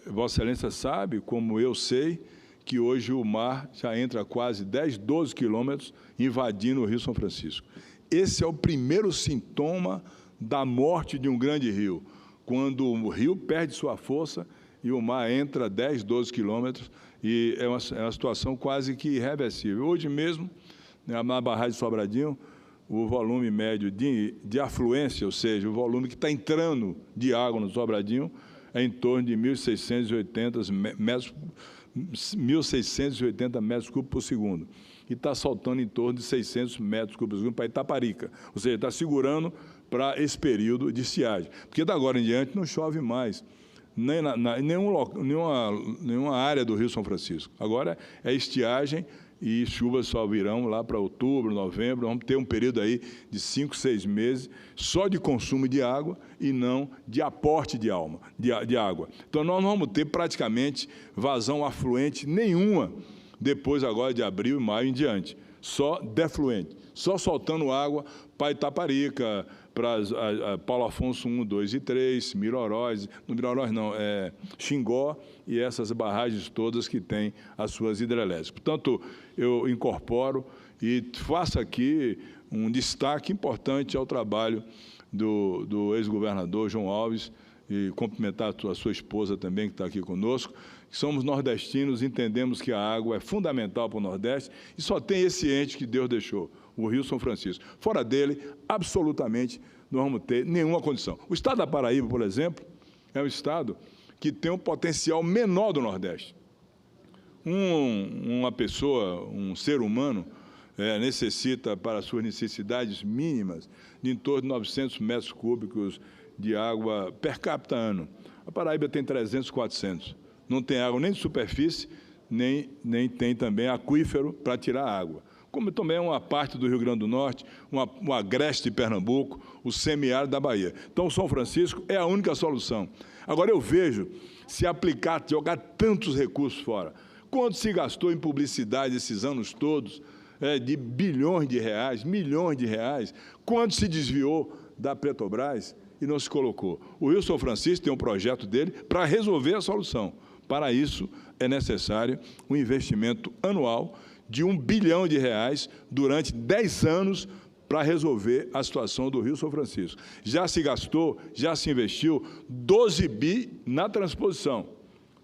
Vossa Excelência sabe, como eu sei, que hoje o mar já entra a quase 10, 12 quilômetros invadindo o Rio São Francisco. Esse é o primeiro sintoma da morte de um grande rio, quando o rio perde sua força e o mar entra 10, 12 quilômetros, e é uma situação quase que irreversível. Hoje mesmo, na barragem de Sobradinho, o volume médio de afluência, ou seja, o volume que está entrando de água no Sobradinho, é em torno de 1.680 metros cúbicos por segundo. E está soltando em torno de 600 metros cúbicos por segundo para Itaparica. Ou seja, está segurando para esse período de estiagem. Porque da agora em diante não chove mais, nem nenhuma área do Rio São Francisco. Agora é estiagem e chuvas só virão lá para outubro, novembro. Vamos ter um período aí de 5, 6 meses só de consumo de água e não de aporte de água. Então, nós não vamos ter praticamente vazão afluente nenhuma depois agora de abril e maio em diante. só defluente, só soltando água para Itaparica, para Paulo Afonso 1, 2 e 3, Miroróis, no Miroróis não, Xingó e essas barragens todas que têm as suas hidrelétricas. Portanto, eu incorporo e faço aqui um destaque importante ao trabalho do ex-governador João Alves, e cumprimentar a sua esposa também, que está aqui conosco. Somos nordestinos, entendemos que a água é fundamental para o Nordeste e só tem esse ente que Deus deixou, o Rio São Francisco. Fora dele, absolutamente não vamos ter nenhuma condição. O estado da Paraíba, por exemplo, é um estado que tem um potencial menor do Nordeste. Uma pessoa, um ser humano, necessita, para suas necessidades mínimas, de em torno de 900 metros cúbicos de água per capita ano. A Paraíba tem 300, 400. Não tem água nem de superfície, nem tem também aquífero para tirar água. Como também é uma parte do Rio Grande do Norte, um agreste de Pernambuco, o semiárido da Bahia. Então, o São Francisco é a única solução. Agora, eu vejo se aplicar, jogar tantos recursos fora. Quanto se gastou em publicidade esses anos todos, de bilhões de reais, milhões de reais, quanto se desviou da Petrobras e não se colocou. O Rio São Francisco tem um projeto dele para resolver a solução. Para isso, é necessário um investimento anual de R$1 bilhão durante 10 anos para resolver a situação do Rio São Francisco. Já se gastou, já se investiu 12 bi na transposição,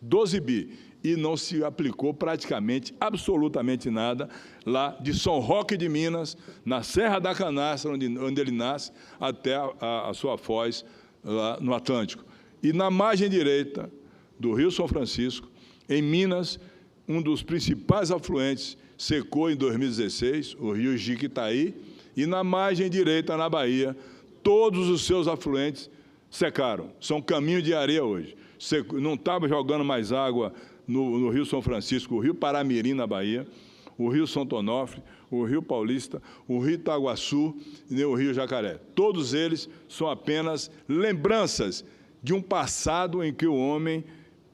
12 bi, e não se aplicou praticamente, absolutamente nada, lá de São Roque de Minas, na Serra da Canastra, onde ele nasce, até a sua foz lá no Atlântico. E na margem direita do Rio São Francisco, em Minas, um dos principais afluentes secou em 2016, o rio Jiquitaí, e na margem direita, na Bahia, todos os seus afluentes secaram. São caminhos de areia hoje. Não estava jogando mais água no Rio São Francisco, o Rio Paramirim, na Bahia, o Rio Santo Onofre, o Rio Paulista, o Rio Itaguaçu e o Rio Jacaré. Todos eles são apenas lembranças de um passado em que o homem,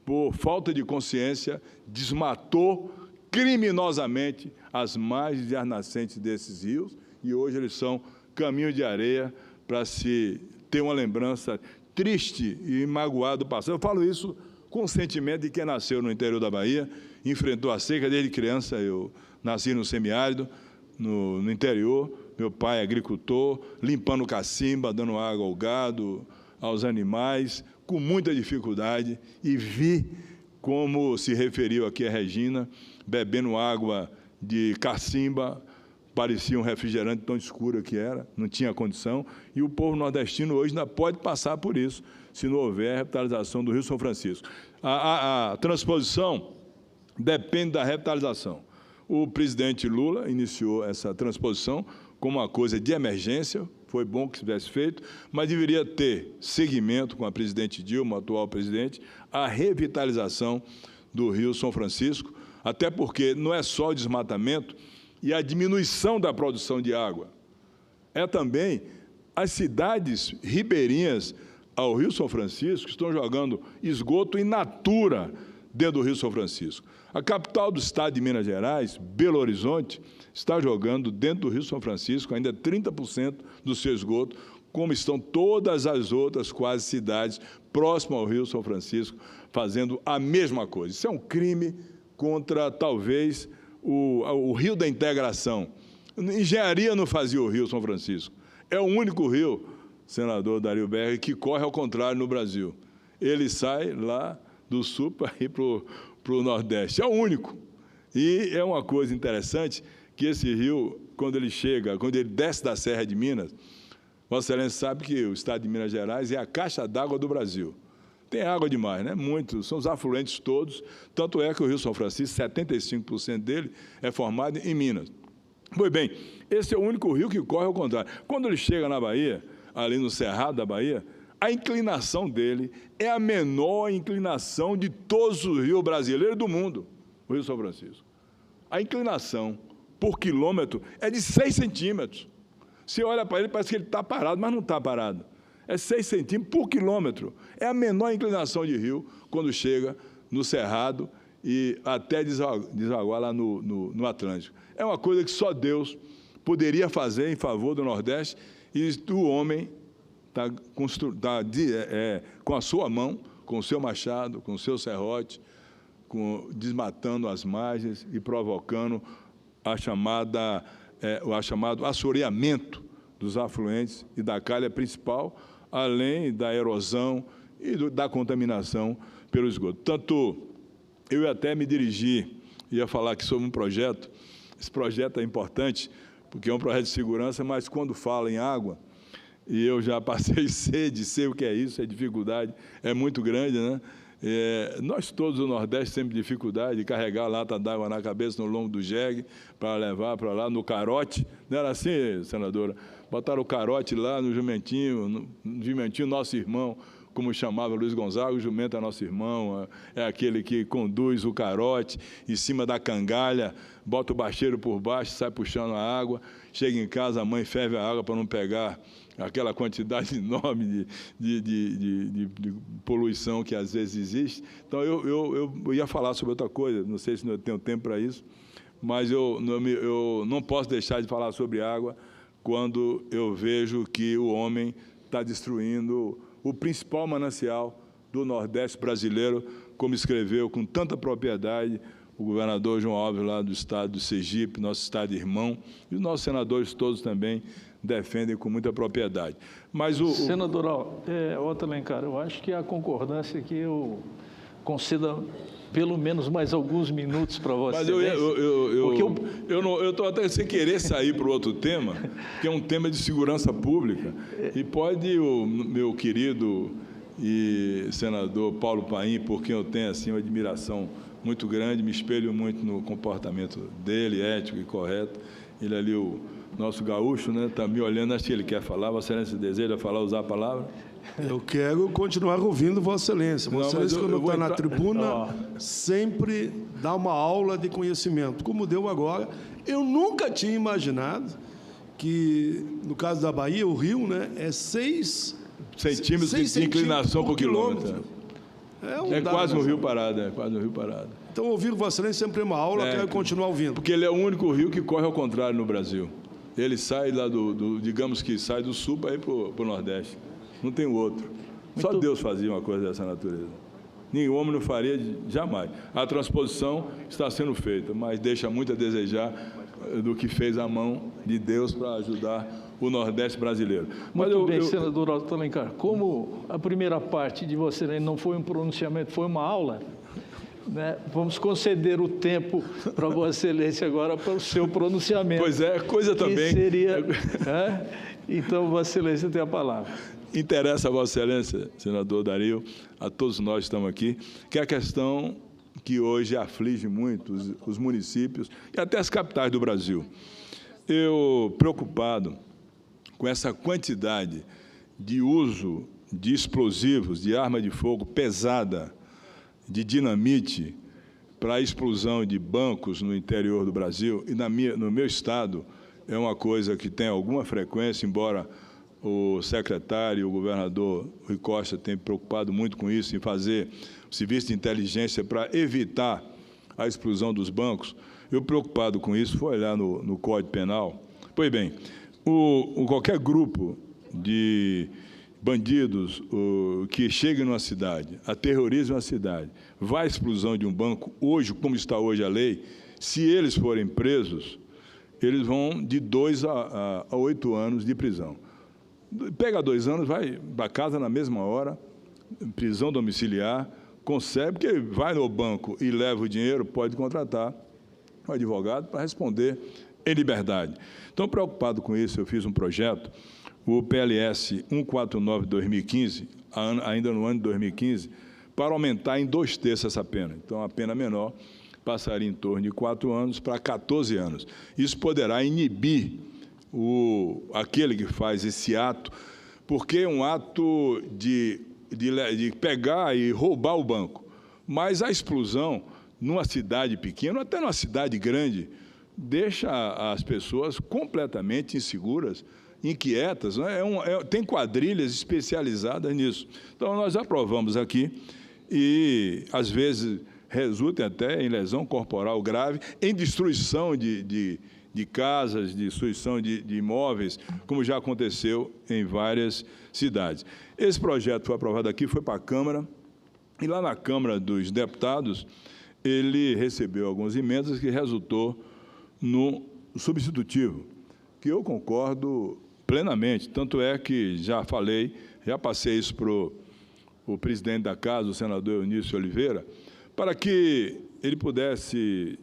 por falta de consciência, desmatou criminosamente as margens e as nascentes desses rios, e hoje eles são caminhos de areia para se ter uma lembrança triste e magoada do passado. Eu falo isso com o sentimento de quem nasceu no interior da Bahia, enfrentou a seca desde criança. Eu nasci no semiárido, no interior, meu pai é agricultor, limpando cacimba, dando água ao gado, aos animais, com muita dificuldade, e vi como se referiu aqui a Regina, bebendo água de cacimba, parecia um refrigerante tão escuro que era, não tinha condição, e o povo nordestino hoje ainda pode passar por isso, se não houver a revitalização do Rio São Francisco. A transposição depende da revitalização. O presidente Lula iniciou essa transposição como uma coisa de emergência, foi bom que tivesse feito, mas deveria ter seguimento com a presidente Dilma, a atual presidente, a revitalização do Rio São Francisco, até porque não é só o desmatamento e a diminuição da produção de água, é também as cidades ribeirinhas ao Rio São Francisco estão jogando esgoto in natura dentro do Rio São Francisco. A capital do estado de Minas Gerais, Belo Horizonte, está jogando dentro do Rio São Francisco ainda 30% do seu esgoto, como estão todas as outras quase cidades próximas ao Rio São Francisco, fazendo a mesma coisa. Isso é um crime contra, talvez, o Rio da Integração. Engenharia não fazia o Rio São Francisco. É o único rio, senador Dario Berri, que corre ao contrário no Brasil. Ele sai lá do sul para ir para o Nordeste. É o único. E é uma coisa interessante que esse rio, quando ele desce da Serra de Minas, Vossa Excelência sabe que o estado de Minas Gerais é a caixa d'água do Brasil. Tem água demais, né? Muitos, são os afluentes todos. Tanto é que o Rio São Francisco, 75% dele é formado em Minas. Pois bem, esse é o único rio que corre ao contrário. Quando ele chega na Bahia, ali no Cerrado da Bahia, a inclinação dele é a menor inclinação de todos os rios brasileiros do mundo, o Rio São Francisco. A inclinação por quilômetro é de 6 centímetros. Você olha para ele, parece que ele está parado, mas não está parado. É 6 centímetros por quilômetro. É a menor inclinação de rio quando chega no Cerrado e até desaguar lá no Atlântico. É uma coisa que só Deus poderia fazer em favor do Nordeste, e o homem está com a sua mão, com o seu machado, com o seu serrote, desmatando as margens e provocando o chamado assoreamento dos afluentes e da calha principal, além da erosão e da contaminação pelo esgoto. Tanto eu até me ia falar aqui sobre um projeto. Esse projeto é importante, porque é um projeto de segurança, mas quando fala em água, e eu já passei sede, sei o que é isso, a dificuldade é muito grande, né? Nós todos do Nordeste temos dificuldade de carregar a lata d'água na cabeça no lombo do jegue para levar para lá, no carote. Não era assim, senadora? Botaram o carote lá no jumentinho, nosso irmão, como chamava Luiz Gonzaga, o jumento é nosso irmão, é aquele que conduz o carote em cima da cangalha, bota o bacheiro por baixo, sai puxando a água, chega em casa, a mãe ferve a água para não pegar aquela quantidade enorme de poluição que às vezes existe. Então, eu ia falar sobre outra coisa, não sei se eu tenho tempo para isso, mas eu não posso deixar de falar sobre água quando eu vejo que o homem está destruindo o principal manancial do Nordeste brasileiro, como escreveu com tanta propriedade o governador João Alves, lá do estado do Sergipe, nosso estado irmão, e os nossos senadores todos também defendem com muita propriedade. Mas Senador Otto Alencar, eu acho que a concordância que eu conceda pelo menos mais alguns minutos para você. Mas eu estou até sem querer sair para o outro tema, que é um tema de segurança pública, e pode o meu querido e senador Paulo Paim, por quem eu tenho assim, uma admiração muito grande, me espelho muito no comportamento dele, ético e correto. Ele ali, o nosso gaúcho, né, está me olhando, acho que ele quer falar. Vossa Excelência deseja falar, usar a palavra? Eu quero continuar ouvindo Vossa Excelência. Vossa Excelência, quando está na tribuna, sempre dá uma aula de conhecimento, como deu agora. Eu nunca tinha imaginado que, no caso da Bahia, o rio, né, é 6 centímetros de inclinação por quilômetro. É quase no Rio Parado, Então, ouvir Vossa Excelência sempre é uma aula, quero continuar ouvindo. Porque ele é o único rio que corre ao contrário no Brasil. Ele sai lá digamos que sai do sul para ir para o Nordeste. Não tem o outro. Só Deus fazia uma coisa dessa natureza. Nenhum homem não faria jamais. A transposição está sendo feita, mas deixa muito a desejar do que fez a mão de Deus para ajudar o Nordeste brasileiro. Muito bem, senador Otto Alencar. Como a primeira parte de você não foi um pronunciamento, foi uma aula, né? Vamos conceder o tempo para Vossa Excelência agora para o seu pronunciamento. Pois é, coisa também. Seria, então, Vossa Excelência tem a palavra. Interessa a Vossa Excelência, senador Dario, a todos nós que estamos aqui, que é a questão que hoje aflige muito os municípios e até as capitais do Brasil. Eu, preocupado com essa quantidade de uso de explosivos, de arma de fogo pesada, de dinamite, para a explosão de bancos no interior do Brasil, e no meu estado é uma coisa que tem alguma frequência, embora o secretário, o governador Rui Costa tenha preocupado muito com isso, em fazer o serviço de inteligência para evitar a explosão dos bancos. Eu, preocupado com isso, fui olhar no Código Penal. Pois bem, qualquer grupo de bandidos que chegue numa cidade, aterrorize uma cidade, vai à explosão de um banco, hoje, como está hoje a lei, se eles forem presos, eles vão de 2 a 8 anos de prisão. Pega 2 anos, vai para casa na mesma hora, prisão domiciliar, concebe, porque vai no banco e leva o dinheiro, pode contratar um advogado para responder em liberdade. Então, preocupado com isso, eu fiz um projeto, o PLS 149/2015, ainda no ano de 2015, para aumentar em 2/3 essa pena. Então, a pena menor passaria em torno de 4 anos para 14 anos. Isso poderá inibir aquele que faz esse ato, porque é um ato de pegar e roubar o banco. Mas a explosão, numa cidade pequena, até numa cidade grande, deixa as pessoas completamente inseguras, inquietas. Né? Tem quadrilhas especializadas nisso. Então, nós aprovamos aqui e, às vezes, resultem até em lesão corporal grave, em destruição de casas, destruição de imóveis, como já aconteceu em várias cidades. Esse projeto foi aprovado aqui, foi para a Câmara, e lá na Câmara dos Deputados, ele recebeu algumas emendas que resultou no substitutivo, que eu concordo plenamente, tanto é que já falei, já passei isso para o presidente da Casa, o senador Eunício Oliveira, para que ele pudesse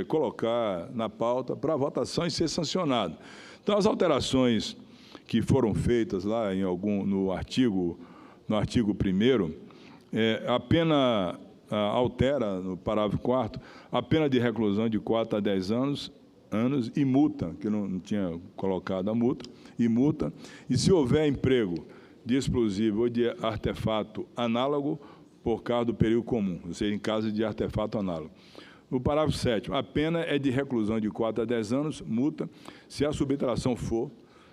colocar na pauta para votação e ser sancionado. Então, as alterações que foram feitas lá no artigo 1º, a pena altera, no parágrafo 4º, a pena de reclusão de 4 a 10 anos e multa, que não tinha colocado a multa, e se houver emprego de explosivo ou de artefato análogo por causa do perigo comum, ou seja, em caso de artefato análogo. No parágrafo 7º, a pena é de reclusão de 4 a 10 anos, multa, se a subtração for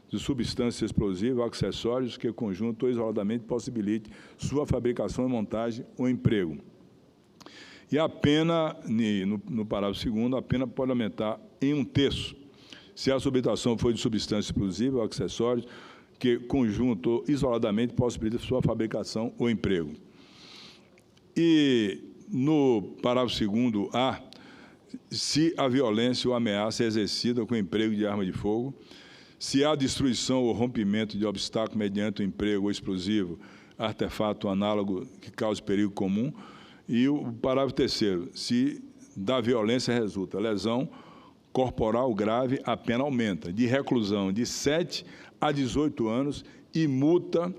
de substância explosiva ou acessórios que conjunto ou isoladamente possibilite sua fabricação e montagem ou emprego. E a pena, no parágrafo 2º, a pena pode aumentar em 1/3, se a subtração for de substância explosiva ou acessórios que conjunto ou isoladamente possibilite sua fabricação ou emprego. E no parágrafo 2º-A, se a violência ou ameaça é exercida com emprego de arma de fogo, se há destruição ou rompimento de obstáculo mediante o emprego ou explosivo, artefato análogo que cause perigo comum, e o parágrafo 3º, se da violência resulta lesão corporal grave, a pena aumenta, de reclusão de 7 a 18 anos e multa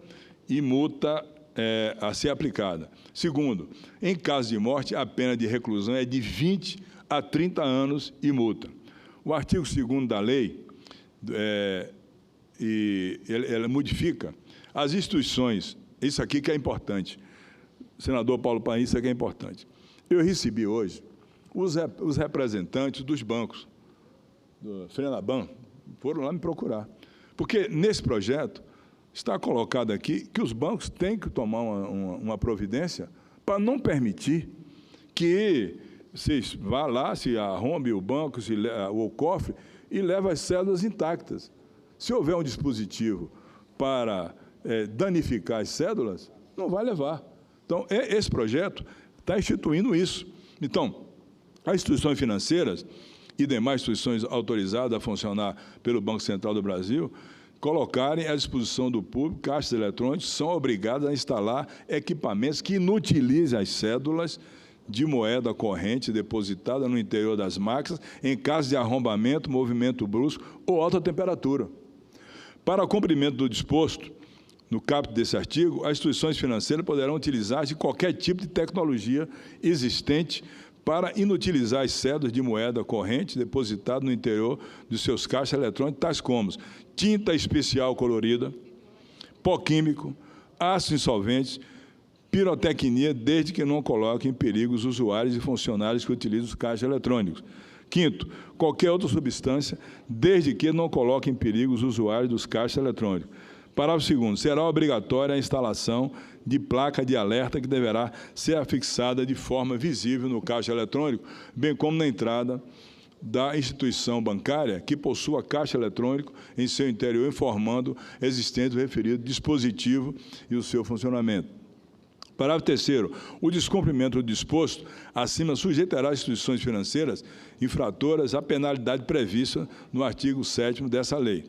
a ser aplicada. Segundo, em caso de morte, a pena de reclusão é de 20 a 30 anos e multa. O artigo 2º da lei, ela modifica as instituições, isso aqui que é importante, senador Paulo Paim, isso aqui é importante. Eu recebi hoje os representantes dos bancos, do FRENABAN, foram lá me procurar, porque nesse projeto está colocado aqui que os bancos têm que tomar uma providência para não permitir que se vá lá, se arrombe o banco, o cofre, e leve as cédulas intactas. Se houver um dispositivo para danificar as cédulas, não vai levar. Então, esse projeto está instituindo isso. Então, as instituições financeiras e demais instituições autorizadas a funcionar pelo Banco Central do Brasil colocarem à disposição do público caixas eletrônicos, são obrigadas a instalar equipamentos que inutilizem as cédulas de moeda corrente depositada no interior das máquinas em caso de arrombamento, movimento brusco ou alta temperatura. Para cumprimento do disposto no caput desse artigo, as instituições financeiras poderão utilizar de qualquer tipo de tecnologia existente para inutilizar as cédulas de moeda corrente depositadas no interior dos seus caixas eletrônicos, tais como tinta especial colorida, pó químico, ácido insolvente, pirotecnia, desde que não coloque em perigo os usuários e funcionários que utilizam os caixas eletrônicos. Quinto, qualquer outra substância, desde que não coloque em perigo os usuários dos caixas eletrônicos. Parágrafo 2º, será obrigatória a instalação de placa de alerta que deverá ser afixada de forma visível no caixa eletrônico, bem como na entrada da instituição bancária que possua caixa eletrônico em seu interior, informando existente o referido dispositivo e o seu funcionamento. Parágrafo 3º, o descumprimento do disposto acima sujeitará as instituições financeiras infratoras à penalidade prevista no artigo 7º dessa lei.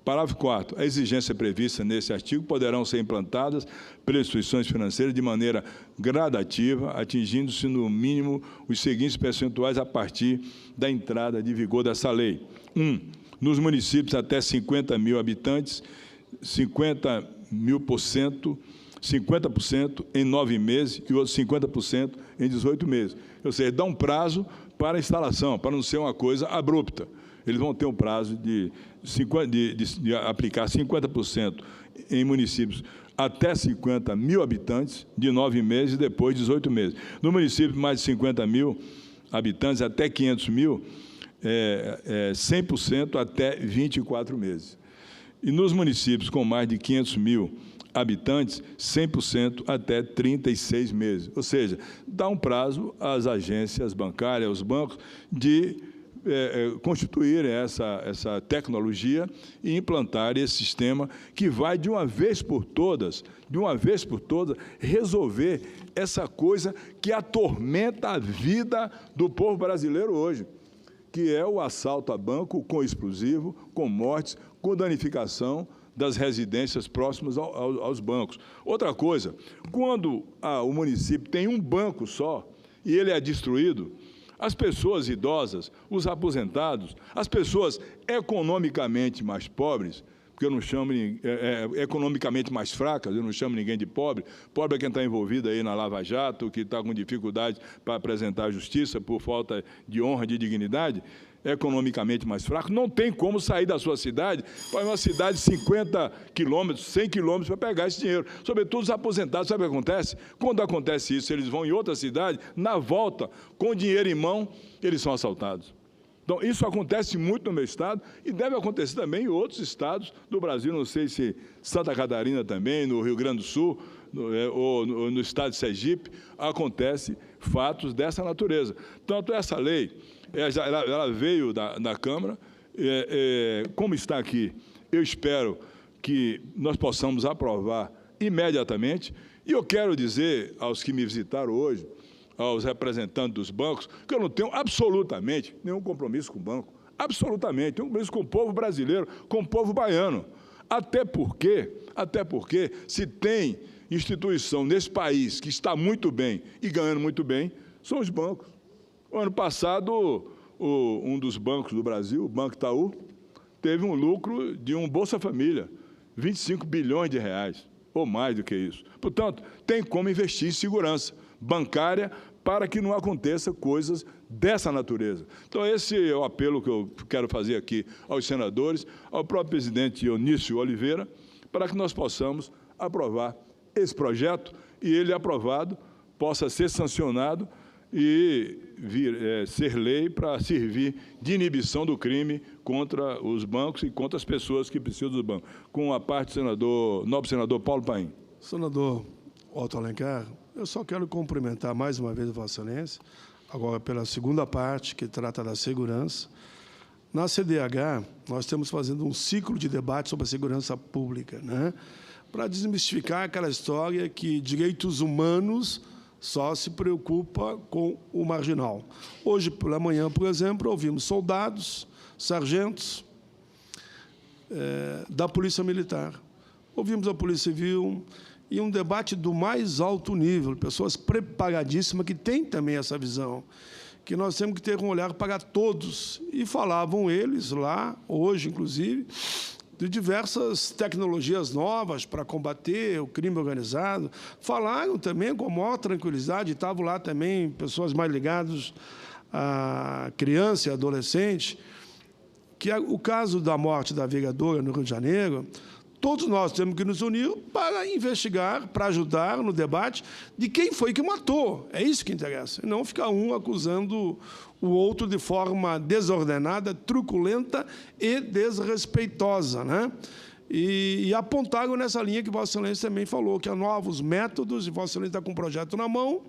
Parágrafo 4º, a exigência prevista nesse artigo poderão ser implantadas pelas instituições financeiras de maneira gradativa, atingindo-se no mínimo os seguintes percentuais a partir da entrada de vigor dessa lei. 1. Nos municípios até 50 mil habitantes, 50% em 9 meses e outros 50% em 18 meses. Ou seja, dá um prazo para a instalação, para não ser uma coisa abrupta. Eles vão ter um prazo de aplicar 50% em municípios até 50 mil habitantes, de 9 meses e depois 18 meses. No município de mais de 50 mil habitantes, até 500 mil, 100% até 24 meses. E nos municípios com mais de 500 mil habitantes, 100% até 36 meses. Ou seja, dá um prazo às agências bancárias, aos bancos, de constituírem essa tecnologia e implantarem esse sistema que vai, de uma vez por todas, resolver essa coisa que atormenta a vida do povo brasileiro hoje, que é o assalto a banco com explosivo, com mortes, com danificação das residências próximas aos bancos. Outra coisa, quando o município tem um banco só e ele é destruído, as pessoas idosas, os aposentados, as pessoas economicamente mais pobres, porque eu não chamo economicamente mais fracas, eu não chamo ninguém de pobre. Pobre é quem está envolvido aí na Lava Jato, que está com dificuldade para apresentar a justiça por falta de honra, de dignidade. Economicamente mais fraco, não tem como sair da sua cidade para uma cidade de 50 quilômetros, 100 quilômetros para pegar esse dinheiro. Sobretudo os aposentados, sabe o que acontece? Quando acontece isso, eles vão em outra cidade, na volta, com dinheiro em mão, eles são assaltados. Então, isso acontece muito no meu estado e deve acontecer também em outros estados do Brasil, não sei se Santa Catarina também, no Rio Grande do Sul, ou no estado de Sergipe, acontece fatos dessa natureza. Tanto essa lei, ela veio da Câmara, como está aqui, eu espero que nós possamos aprovar imediatamente, e eu quero dizer aos que me visitaram hoje, aos representantes dos bancos, que eu não tenho absolutamente nenhum compromisso com o banco, absolutamente, tenho um compromisso com o povo brasileiro, com o povo baiano, até porque, se tem instituição nesse país que está muito bem e ganhando muito bem, são os bancos. O ano passado, um dos bancos do Brasil, o Banco Itaú, teve um lucro de um Bolsa Família, 25 bilhões de reais, ou mais do que isso. Portanto, tem como investir em segurança bancária para que não aconteça coisas dessa natureza. Então, esse é o apelo que eu quero fazer aqui aos senadores, ao próprio presidente Eunício Oliveira, para que nós possamos aprovar esse projeto e ele aprovado possa ser sancionado e ser lei para servir de inibição do crime contra os bancos e contra as pessoas que precisam do banco. Com a parte do nobre senador Paulo Paim. Senador Otto Alencar, eu só quero cumprimentar mais uma vez a Vossa Excelência, agora pela segunda parte, que trata da segurança. Na CDH, nós estamos fazendo um ciclo de debate sobre a segurança pública, né? Para desmistificar aquela história que direitos humanos só se preocupa com o marginal. Hoje, pela manhã, por exemplo, ouvimos soldados, sargentos da Polícia Militar. Ouvimos a Polícia Civil e um debate do mais alto nível, pessoas preparadíssimas que têm também essa visão, que nós temos que ter um olhar para todos. E falavam eles lá, hoje, inclusive, de diversas tecnologias novas para combater o crime organizado. Falaram também com a maior tranquilidade, estavam lá também pessoas mais ligadas a criança e adolescente, que o caso da morte da vereadora no Rio de Janeiro, todos nós temos que nos unir para investigar, para ajudar no debate de quem foi que matou. É isso que interessa. E não ficar um acusando o outro de forma desordenada, truculenta e desrespeitosa, né? E apontaram nessa linha que Vossa Excelência também falou, que há novos métodos, e Vossa Excelência está com um projeto na mão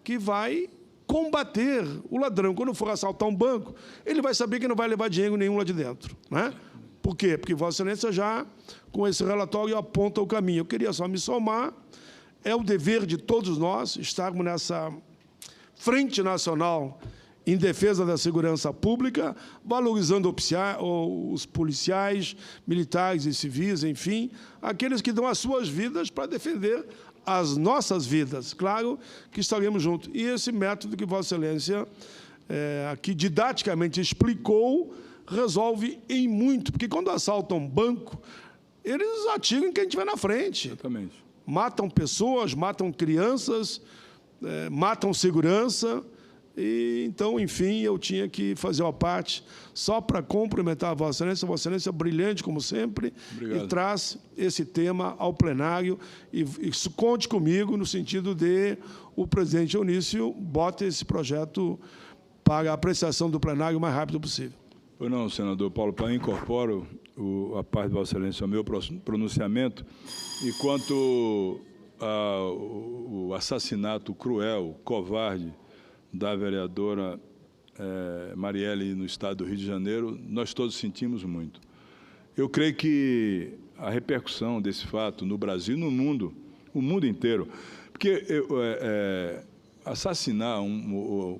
que vai combater o ladrão. Quando for assaltar um banco, ele vai saber que não vai levar dinheiro nenhum lá de dentro, né? Por quê? Porque Vossa Excelência já, com esse relatório, aponta o caminho. Eu queria só me somar. É o dever de todos nós estarmos nessa frente nacional em defesa da segurança pública, valorizando os policiais, militares e civis, enfim, aqueles que dão as suas vidas para defender as nossas vidas. Claro que estaremos juntos. E esse método que Vossa Excelência aqui didaticamente explicou resolve em muito, porque quando assaltam um banco, eles atiram em quem estiver na frente. Exatamente. Matam pessoas, matam crianças, matam segurança. E, então, enfim, eu tinha que fazer uma parte só para cumprimentar a Vossa Excelência brilhante, como sempre. Obrigado. E traz esse tema ao plenário. E conte comigo no sentido de o presidente Eunício bote esse projeto para a apreciação do plenário o mais rápido possível. Eu não, senador Paulo Paim, incorporo a parte de Vossa Excelência ao meu pronunciamento. E quanto ao assassinato cruel, covarde, da vereadora Marielle no estado do Rio de Janeiro, nós todos sentimos muito. Eu creio que a repercussão desse fato no Brasil e no mundo, o mundo inteiro, porque assassinar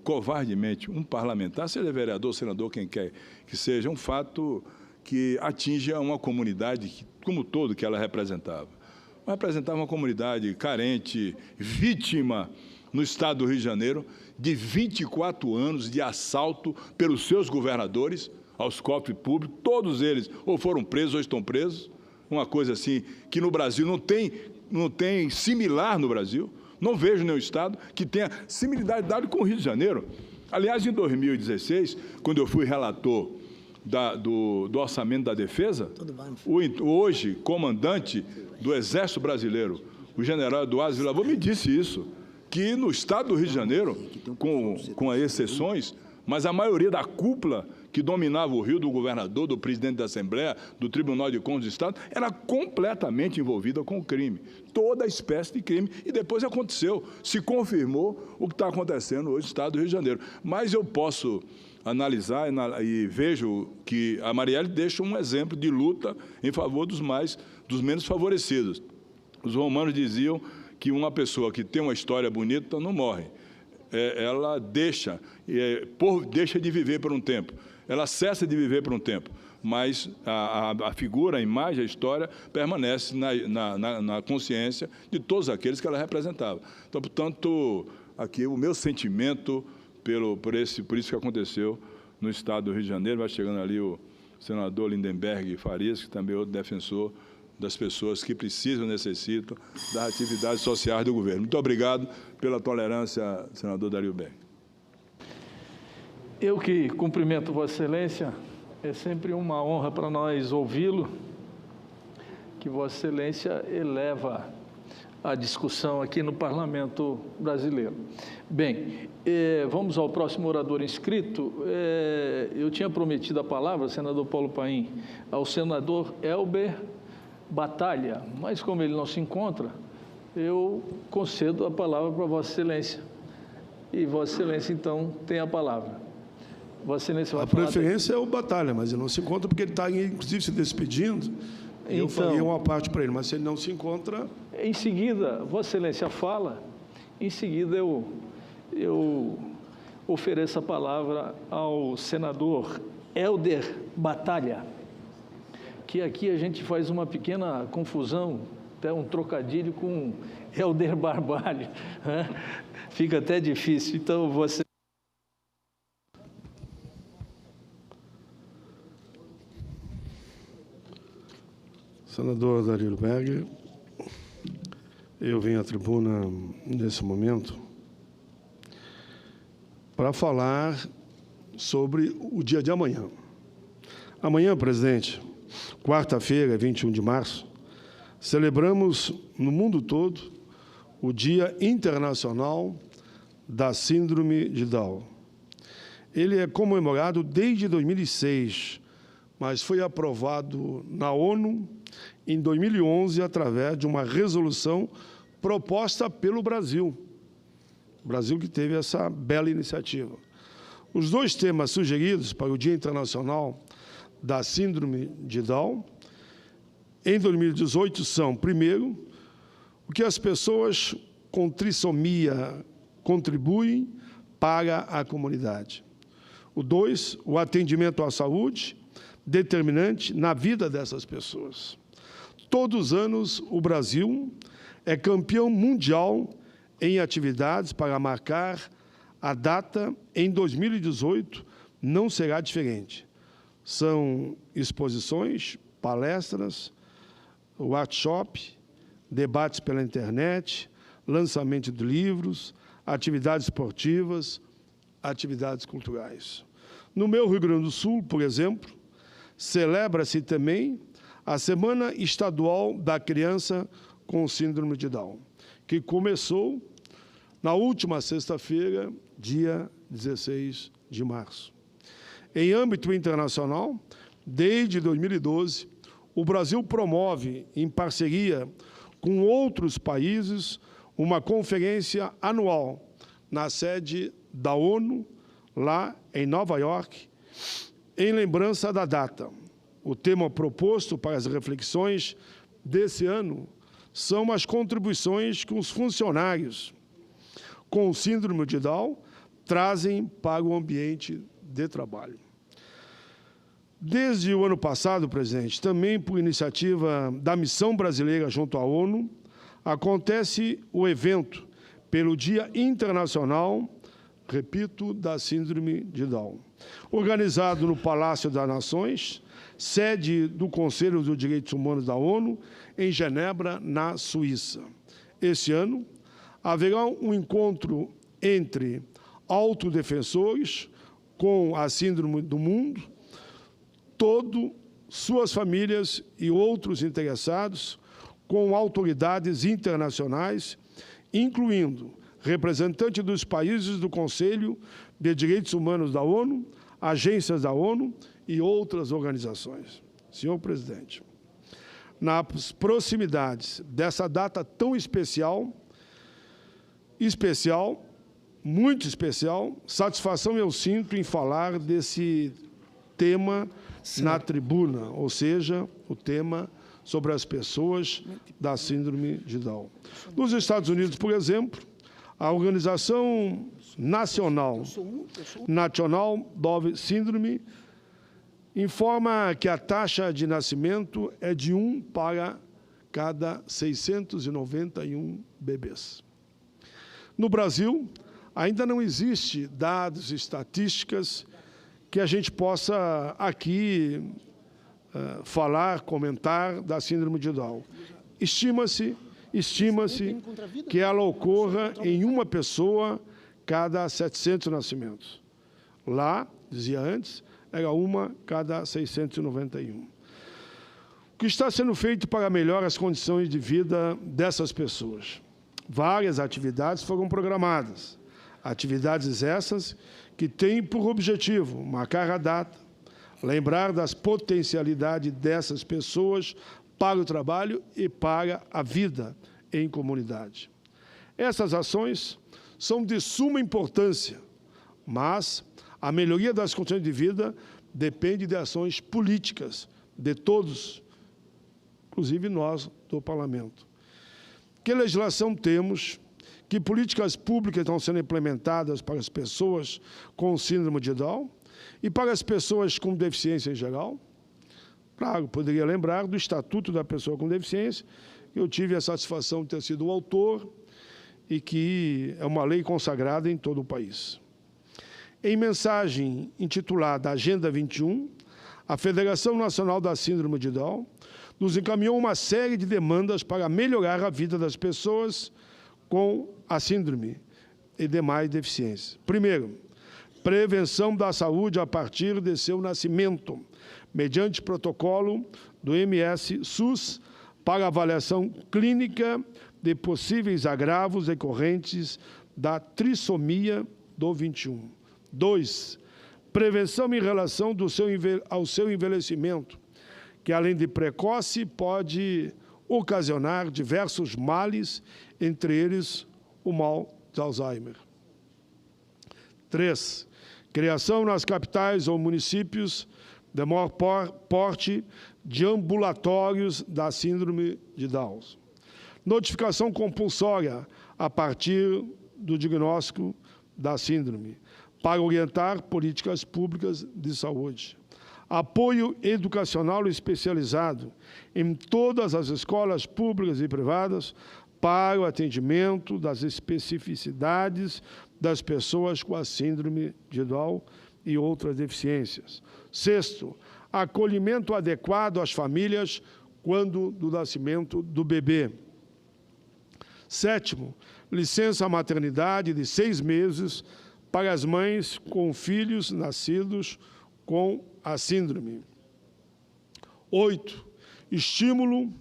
covardemente um parlamentar, seja vereador, senador, quem quer que seja, é um fato que atinge uma comunidade como todo que ela representava. Representava uma comunidade carente, vítima no estado do Rio de Janeiro, de 24 anos de assalto pelos seus governadores aos cofres públicos, todos eles ou foram presos ou estão presos, uma coisa assim que no Brasil não tem similar no Brasil, não vejo nenhum estado que tenha similaridade com o Rio de Janeiro. Aliás, em 2016, quando eu fui relator do orçamento da defesa, o hoje comandante do Exército Brasileiro, o general Eduardo Vilavô, me disse isso, que no estado do Rio de Janeiro, com as exceções, mas a maioria da cúpula que dominava o Rio, do governador, do presidente da Assembleia, do Tribunal de Contas do Estado, era completamente envolvida com o crime, toda espécie de crime, e depois aconteceu, se confirmou o que está acontecendo hoje no estado do Rio de Janeiro. Mas eu posso analisar e vejo que a Marielle deixa um exemplo de luta em favor dos menos favorecidos. Os romanos diziam que uma pessoa que tem uma história bonita não morre. Ela deixa de viver por um tempo. Ela cessa de viver por um tempo, mas a figura, a imagem, a história permanece na consciência de todos aqueles que ela representava. Então, portanto, aqui o meu sentimento por isso que aconteceu no estado do Rio de Janeiro. Vai chegando ali o senador Lindenberg Farias, que também é outro defensor das pessoas que precisam, necessitam das atividades sociais do governo. Muito obrigado pela tolerância, senador Dario Berg. Eu que cumprimento Vossa Excelência, é sempre uma honra para nós ouvi-lo, que Vossa Excelência eleva a discussão aqui no Parlamento Brasileiro. Bem, vamos ao próximo orador inscrito. Eu tinha prometido a palavra, senador Paulo Paim, ao senador Elber Batalha, mas como ele não se encontra, eu concedo a palavra para Vossa Excelência. E Vossa Excelência, então, tem a palavra. Vossa Excelência vai a preferência é o Batalha, mas ele não se encontra porque ele está, inclusive, se despedindo. Então, eu falei uma parte para ele, mas se ele não se encontra... Em seguida, Vossa Excelência fala, em seguida eu ofereço a palavra ao senador Elber Batalha, que aqui a gente faz uma pequena confusão, até um trocadilho com Helder Barbalho, né? Fica até difícil. Então, você... Senador Dario Berg, eu vim à tribuna nesse momento para falar sobre o dia de amanhã. Amanhã, presidente, quarta-feira, 21 de março, celebramos no mundo todo o Dia Internacional da Síndrome de Down. Ele é comemorado desde 2006, mas foi aprovado na ONU em 2011 através de uma resolução proposta pelo Brasil. O Brasil que teve essa bela iniciativa. Os dois temas sugeridos para o Dia Internacional da Síndrome de Down em 2018 são, primeiro, o que as pessoas com trissomia contribuem para a comunidade. O 2, o atendimento à saúde, determinante na vida dessas pessoas. Todos os anos, o Brasil é campeão mundial em atividades para marcar a data. Em 2018, não será diferente. São exposições, palestras, workshop, debates pela internet, lançamento de livros, atividades esportivas, atividades culturais. No meu Rio Grande do Sul, por exemplo, celebra-se também a Semana Estadual da Criança com Síndrome de Down, que começou na última sexta-feira, dia 16 de março. Em âmbito internacional, desde 2012, o Brasil promove, em parceria com outros países, uma conferência anual na sede da ONU, lá em Nova York, em lembrança da data. O tema proposto para as reflexões desse ano são as contribuições que os funcionários com síndrome de Down trazem para o ambiente de trabalho. Desde o ano passado, presidente, também por iniciativa da Missão Brasileira junto à ONU, acontece o evento pelo Dia Internacional, repito, da Síndrome de Down, organizado no Palácio das Nações, sede do Conselho dos Direitos Humanos da ONU, em Genebra, na Suíça. Este ano, haverá um encontro entre autodefensores com a síndrome do mundo, suas famílias e outros interessados, com autoridades internacionais, incluindo representantes dos países do Conselho de Direitos Humanos da ONU, agências da ONU e outras organizações. Senhor presidente, nas proximidades dessa data tão especial, muito especial, satisfação eu sinto em falar desse tema na tribuna, ou seja, o tema sobre as pessoas da síndrome de Down. Nos Estados Unidos, por exemplo, a Organização Nacional Down Syndrome informa que a taxa de nascimento é de 1 para cada 691 bebês. No Brasil, ainda não existe dados estatísticas que a gente possa aqui falar, comentar da síndrome de Down. Estima-se que ela ocorra em uma pessoa cada 700 nascimentos. Lá, dizia antes, era uma cada 691. O que está sendo feito para melhorar as condições de vida dessas pessoas? Várias atividades foram programadas. Atividades essas que têm por objetivo marcar a data, lembrar das potencialidades dessas pessoas para o trabalho e para a vida em comunidade. Essas ações são de suma importância, mas a melhoria das condições de vida depende de ações políticas de todos, inclusive nós do Parlamento. Que legislação temos? Que políticas públicas estão sendo implementadas para as pessoas com síndrome de Down e para as pessoas com deficiência em geral? Claro, poderia lembrar do Estatuto da Pessoa com Deficiência, que eu tive a satisfação de ter sido o autor e que é uma lei consagrada em todo o país. Em mensagem intitulada Agenda 21, a Federação Nacional da Síndrome de Down nos encaminhou uma série de demandas para melhorar a vida das pessoas com a síndrome e demais deficiências. Primeiro, prevenção da saúde a partir de seu nascimento, mediante protocolo do MS-SUS para avaliação clínica de possíveis agravos decorrentes da trissomia do 21. 2. Prevenção em relação ao seu envelhecimento, que, além de precoce, pode ocasionar diversos males, entre eles o mal de Alzheimer. 3. Criação nas capitais ou municípios de maior porte de ambulatórios da síndrome de Down. Notificação compulsória a partir do diagnóstico da síndrome, para orientar políticas públicas de saúde. Apoio educacional especializado em todas as escolas públicas e privadas para o atendimento das especificidades das pessoas com a síndrome de Down e outras deficiências. 6. Acolhimento adequado às famílias quando do nascimento do bebê. 7. Licença maternidade de 6 meses para as mães com filhos nascidos com a síndrome. 8. Estímulo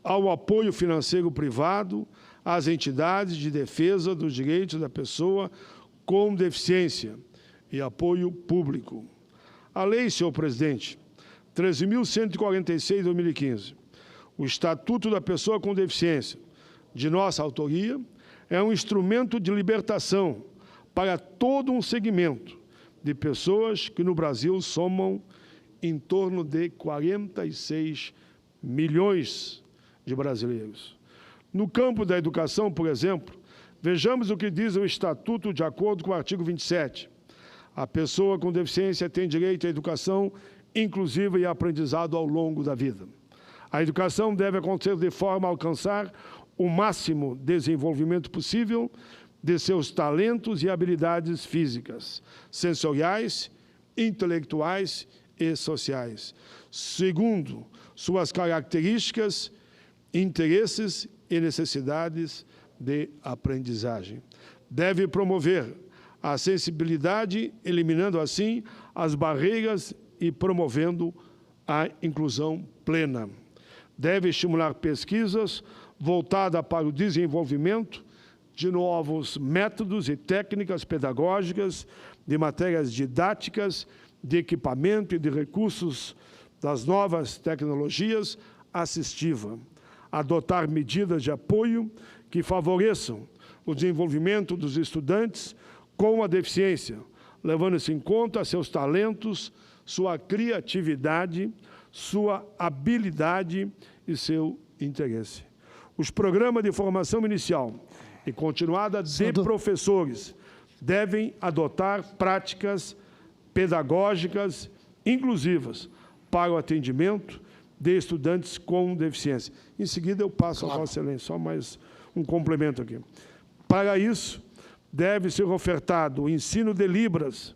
ao apoio financeiro privado às entidades de defesa dos direitos da pessoa com deficiência e apoio público. A lei, senhor presidente, 13.146 de 2015, o Estatuto da Pessoa com Deficiência, de nossa autoria, é um instrumento de libertação para todo um segmento de pessoas que no Brasil somam em torno de 46 milhões de brasileiros. No campo da educação, por exemplo, vejamos o que diz o Estatuto de acordo com o artigo 27. A pessoa com deficiência tem direito à educação inclusiva e aprendizado ao longo da vida. A educação deve acontecer de forma a alcançar o máximo desenvolvimento possível de seus talentos e habilidades físicas, sensoriais, intelectuais e sociais, segundo suas características, interesses e necessidades de aprendizagem. Deve promover a sensibilidade, eliminando assim as barreiras e promovendo a inclusão plena. Deve estimular pesquisas voltadas para o desenvolvimento de novos métodos e técnicas pedagógicas, de matérias didáticas, de equipamento e de recursos das novas tecnologias assistivas. Adotar medidas de apoio que favoreçam o desenvolvimento dos estudantes com a deficiência, levando-se em conta seus talentos, sua criatividade, sua habilidade e seu interesse. Os programas de formação inicial e continuada de professores devem adotar práticas pedagógicas inclusivas para o atendimento de estudantes com deficiência. Em seguida, eu passo a Vossa Excelência, só mais um complemento aqui. Para isso, deve ser ofertado o ensino de Libras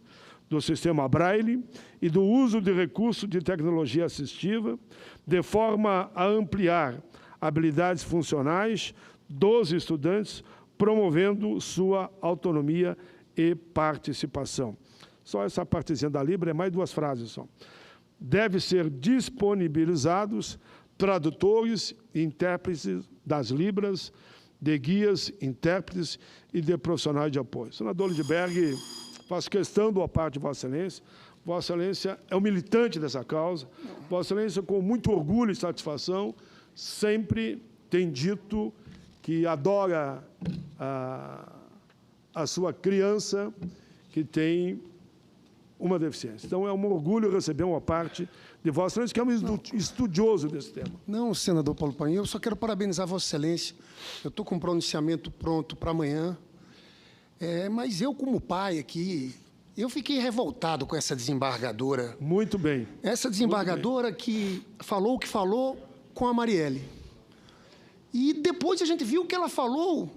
do sistema Braille e do uso de recursos de tecnologia assistiva, de forma a ampliar habilidades funcionais dos estudantes, promovendo sua autonomia e participação. Só essa partezinha da Libra é mais duas frases só. Deve ser disponibilizados tradutores e intérpretes das Libras, de guias, intérpretes e de profissionais de apoio. Senador Lindbergh, faço questão da parte de Vossa Excelência. Vossa Excelência é um militante dessa causa. Vossa Excelência, com muito orgulho e satisfação, sempre tem dito que adora a sua criança que tem uma deficiência. Então, é um orgulho receber uma parte de Vossa Excelência, que é um estudioso desse tema. Não, senador Paulo Paim, eu só quero parabenizar Vossa Excelência. Eu estou com um pronunciamento pronto para amanhã, mas eu, como pai aqui, eu fiquei revoltado com essa desembargadora. Muito bem. Essa desembargadora que falou o que falou com a Marielle. E depois a gente viu o que ela falou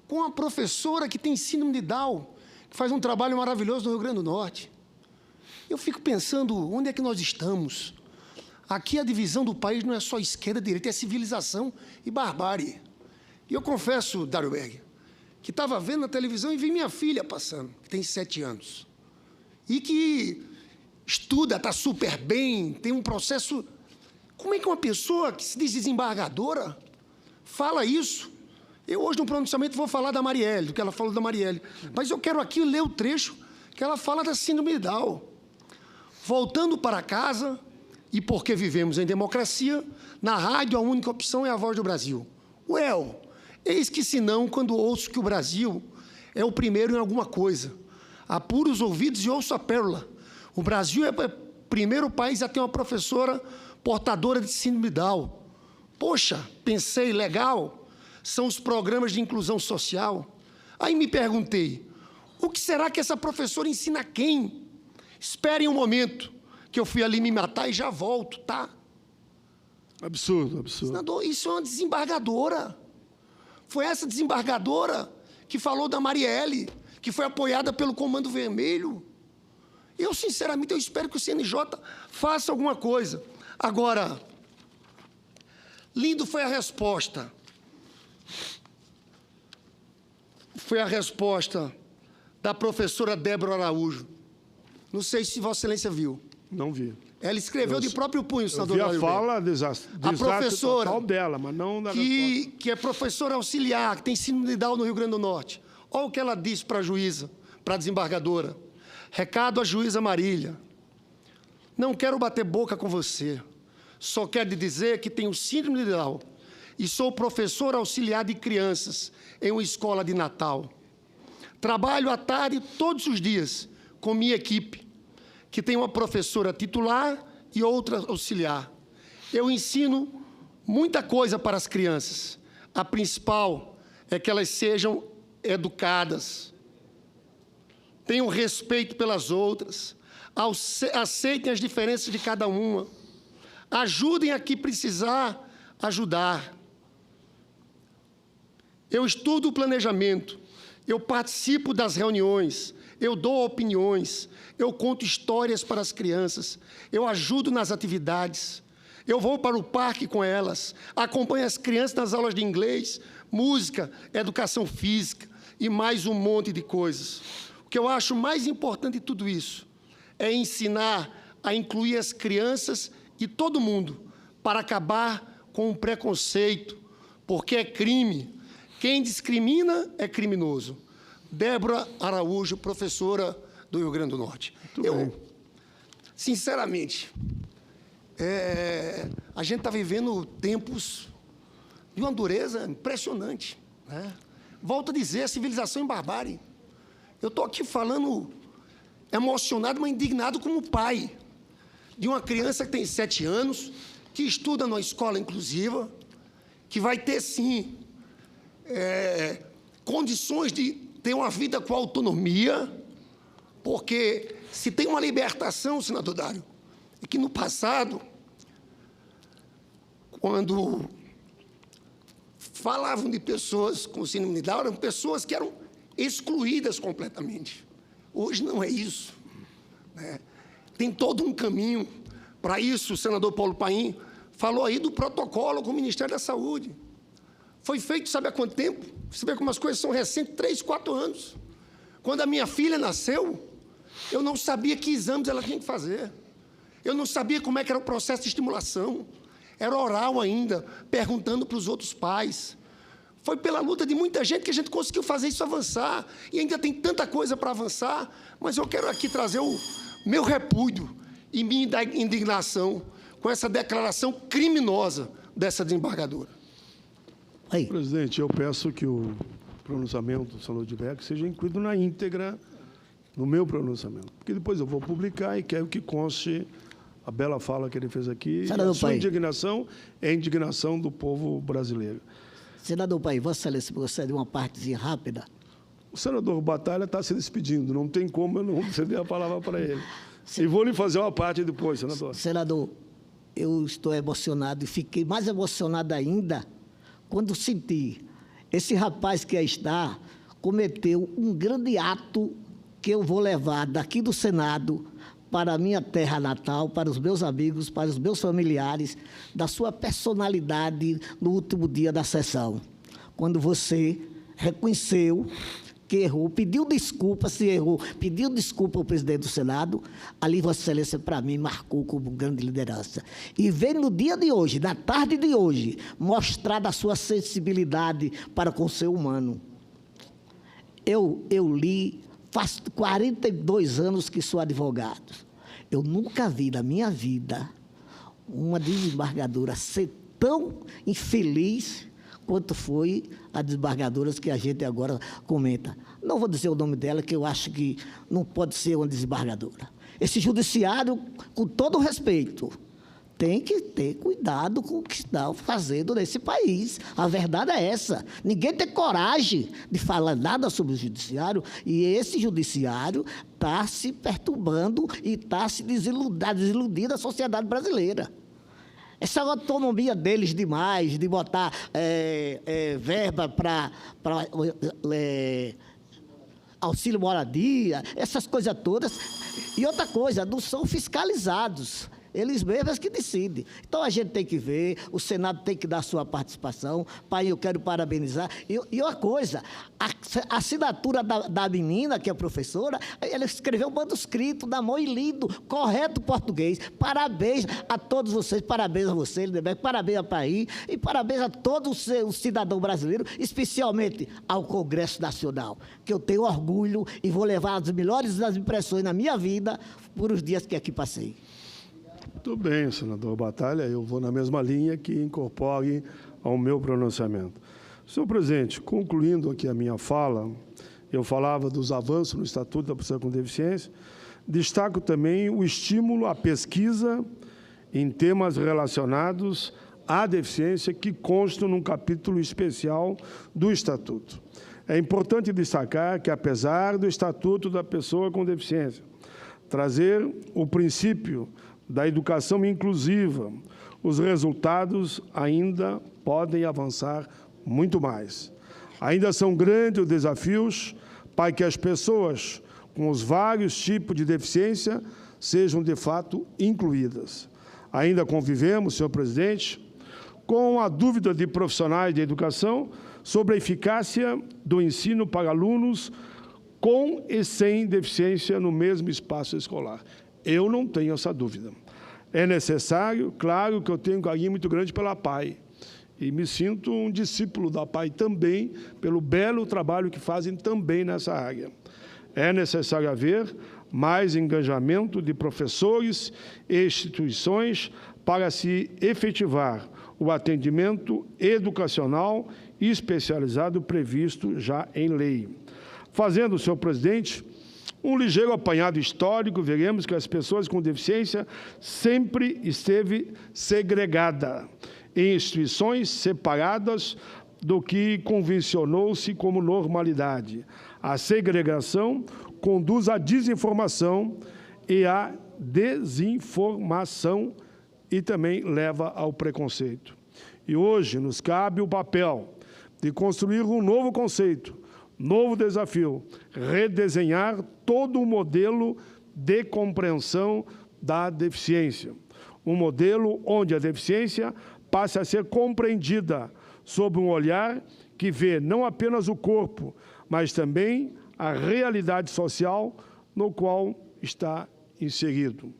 com a professora que tem síndrome de Down, que faz um trabalho maravilhoso no Rio Grande do Norte. Eu fico pensando, onde é que nós estamos? Aqui a divisão do país não é só esquerda e direita, é civilização e barbárie. E eu confesso, Dário Berg, que estava vendo na televisão e vi minha filha passando, que tem 7 anos, e que estuda, está super bem, tem um processo... Como é que uma pessoa que se diz desembargadora fala isso? Eu hoje, no pronunciamento, vou falar da Marielle, do que ela falou da Marielle, mas eu quero aqui ler o trecho que ela fala da síndrome de Down. Voltando para casa, e porque vivemos em democracia, na rádio a única opção é a Voz do Brasil. Well, eis que se não, quando ouço que o Brasil é o primeiro em alguma coisa. Apuro os ouvidos e ouço a pérola. O Brasil é o primeiro país a ter uma professora portadora de síndrome de Down. Poxa, pensei, legal, são os programas de inclusão social. Aí me perguntei, o que será que essa professora ensina a quem? Esperem um momento, que eu fui ali me matar e já volto, tá? Absurdo, absurdo. Senador, isso é uma desembargadora. Foi essa desembargadora que falou da Marielle, que foi apoiada pelo Comando Vermelho. Eu, sinceramente, eu espero que o CNJ faça alguma coisa. Agora, lindo foi a resposta. Foi a resposta da professora Débora Araújo. Não sei se Vossa Excelência viu. Não vi. Ela escreveu de próprio punho, senador. Eu vi a fala, a professora total dela, mas não da que é professora auxiliar, que tem síndrome de Down no Rio Grande do Norte. Olha o que ela disse para a juíza, para a desembargadora. Recado à juíza Marília. Não quero bater boca com você. Só quero lhe dizer que tenho síndrome de Down e sou professor auxiliar de crianças em uma escola de Natal. Trabalho à tarde todos os dias com minha equipe, que tem uma professora titular e outra auxiliar. Eu ensino muita coisa para as crianças. A principal é que elas sejam educadas, tenham respeito pelas outras, aceitem as diferenças de cada uma, ajudem a quem precisar ajudar. Eu estudo o planejamento, eu participo das reuniões, eu dou opiniões, eu conto histórias para as crianças, eu ajudo nas atividades, eu vou para o parque com elas, acompanho as crianças nas aulas de inglês, música, educação física e mais um monte de coisas. O que eu acho mais importante de tudo isso é ensinar a incluir as crianças e todo mundo para acabar com o preconceito, porque é crime. Quem discrimina é criminoso. Débora Araújo, professora do Rio Grande do Norte. Sinceramente, a gente está vivendo tempos de uma dureza impressionante, né? Volto a dizer, a civilização em barbárie. Eu estou aqui falando emocionado, mas indignado como pai de uma criança que tem 7 anos, que estuda numa escola inclusiva, que vai ter, sim, condições de ter uma vida com autonomia, porque se tem uma libertação, senador Dário, é que no passado, quando falavam de pessoas com síndrome de Down, eram pessoas que eram excluídas completamente. Hoje não é isso, né? Tem todo um caminho para isso. O senador Paulo Paim falou aí do protocolo com o Ministério da Saúde. Foi feito, sabe há quanto tempo? Você vê como as coisas são recentes, 3, 4 anos. Quando a minha filha nasceu, eu não sabia que exames ela tinha que fazer. Eu não sabia como é que era o processo de estimulação. Era oral ainda, perguntando para os outros pais. Foi pela luta de muita gente que a gente conseguiu fazer isso avançar. E ainda tem tanta coisa para avançar, mas eu quero aqui trazer o meu repúdio e minha indignação com essa declaração criminosa dessa desembargadora. Aí. Presidente, eu peço que o pronunciamento do senador Dibec seja incluído na íntegra no meu pronunciamento, porque depois eu vou publicar e quero que conste a bela fala que ele fez aqui. A sua indignação é a indignação do povo brasileiro. Senador Paim, Vossa Excelência, gostaria de uma partezinha rápida? O senador Batalha está se despedindo, não tem como eu não ceder a palavra para ele. E vou lhe fazer uma parte depois, senador. Senador, eu estou emocionado e fiquei mais emocionado ainda quando senti esse rapaz que aí está cometeu um grande ato que eu vou levar daqui do Senado para a minha terra natal, para os meus amigos, para os meus familiares, da sua personalidade no último dia da sessão, quando você reconheceu que errou, pediu desculpa, se errou, pediu desculpa ao presidente do Senado, ali Vossa Excelência, para mim, marcou como grande liderança. E veio no dia de hoje, na tarde de hoje, mostrar da sua sensibilidade para com o ser humano. Eu li, faz 42 anos que sou advogado. Eu nunca vi na minha vida uma desembargadora ser tão infeliz quanto foi a desembargadora que a gente agora comenta. Não vou dizer o nome dela, que eu acho que não pode ser uma desembargadora. Esse judiciário, com todo o respeito, tem que ter cuidado com o que está fazendo nesse país. A verdade é essa. Ninguém tem coragem de falar nada sobre o judiciário, e esse judiciário está se perturbando e está se desiludindo a sociedade brasileira. Essa autonomia deles demais, de botar verba para auxílio moradia, essas coisas todas. E outra coisa, não são fiscalizados. Eles mesmos que decidem. Então, a gente tem que ver, o Senado tem que dar sua participação. Pai, eu quero parabenizar. E uma coisa, a assinatura da menina, que é professora, ela escreveu um manuscrito na mão e lido, correto português. Parabéns a todos vocês, parabéns a você, Lindeberg, parabéns a Paim, e parabéns a todo o cidadão brasileiro, especialmente ao Congresso Nacional, que eu tenho orgulho e vou levar as melhores das impressões na minha vida por os dias que aqui passei. Tudo bem, senador Batalha, eu vou na mesma linha que incorpore ao meu pronunciamento. Senhor presidente, concluindo aqui a minha fala, eu falava dos avanços no Estatuto da Pessoa com Deficiência, destaco também o estímulo à pesquisa em temas relacionados à deficiência que constam num capítulo especial do Estatuto. É importante destacar que, apesar do Estatuto da Pessoa com Deficiência trazer o princípio da educação inclusiva, os resultados ainda podem avançar muito mais. Ainda são grandes os desafios para que as pessoas com os vários tipos de deficiência sejam, de fato, incluídas. Ainda convivemos, senhor presidente, com a dúvida de profissionais de educação sobre a eficácia do ensino para alunos com e sem deficiência no mesmo espaço escolar. Eu não tenho essa dúvida. É necessário, claro que eu tenho um carinho muito grande pela PAI, e me sinto um discípulo da PAI também, pelo belo trabalho que fazem também nessa área. É necessário haver mais engajamento de professores e instituições para se efetivar o atendimento educacional especializado previsto já em lei. Fazendo, senhor presidente, um ligeiro apanhado histórico, veremos que as pessoas com deficiência sempre esteve segregada em instituições separadas do que convencionou-se como normalidade. A segregação conduz à desinformação e à desinformação e também leva ao preconceito. E hoje nos cabe o papel de construir um novo conceito, novo desafio, redesenhar todo o modelo de compreensão da deficiência. Um modelo onde a deficiência passe a ser compreendida sob um olhar que vê não apenas o corpo, mas também a realidade social no qual está inserido.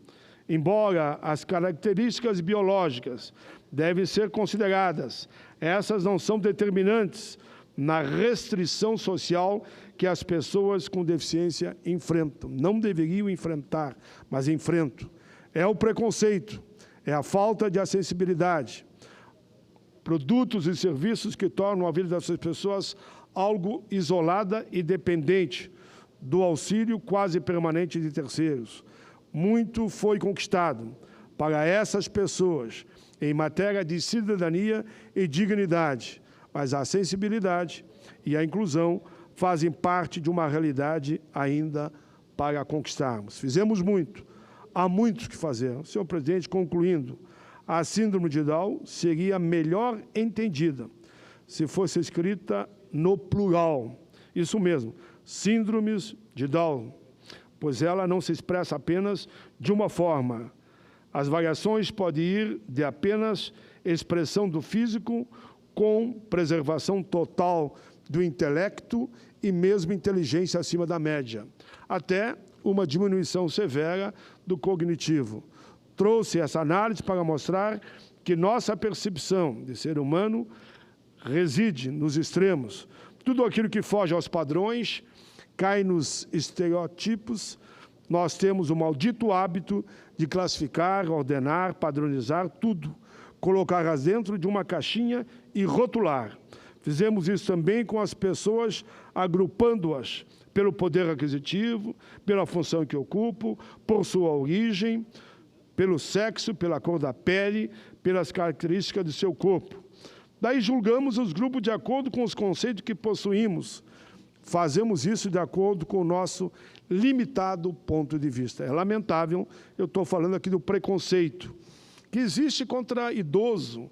Embora as características biológicas devem ser consideradas, essas não são determinantes na restrição social que as pessoas com deficiência enfrentam. Não deveriam enfrentar, mas enfrentam. É o preconceito, é a falta de acessibilidade, produtos e serviços que tornam a vida dessas pessoas algo isolada e dependente do auxílio quase permanente de terceiros. Muito foi conquistado para essas pessoas em matéria de cidadania e dignidade, mas a sensibilidade e a inclusão fazem parte de uma realidade ainda para conquistarmos. Fizemos muito, há muito que fazer. Senhor presidente, concluindo, a síndrome de Down seria melhor entendida se fosse escrita no plural. Isso mesmo, síndromes de Down, pois ela não se expressa apenas de uma forma. As variações podem ir de apenas expressão do físico com preservação total do intelecto e mesmo inteligência acima da média, até uma diminuição severa do cognitivo. Trouxe essa análise para mostrar que nossa percepção de ser humano reside nos extremos. Tudo aquilo que foge aos padrões cai nos estereótipos. Nós temos o maldito hábito de classificar, ordenar, padronizar tudo, colocá-las dentro de uma caixinha e rotular. Fizemos isso também com as pessoas, agrupando-as pelo poder aquisitivo, pela função que ocupam, por sua origem, pelo sexo, pela cor da pele, pelas características do seu corpo. Daí julgamos os grupos de acordo com os conceitos que possuímos. Fazemos isso de acordo com o nosso limitado ponto de vista. É lamentável, eu estou falando aqui do preconceito, que existe contra idoso,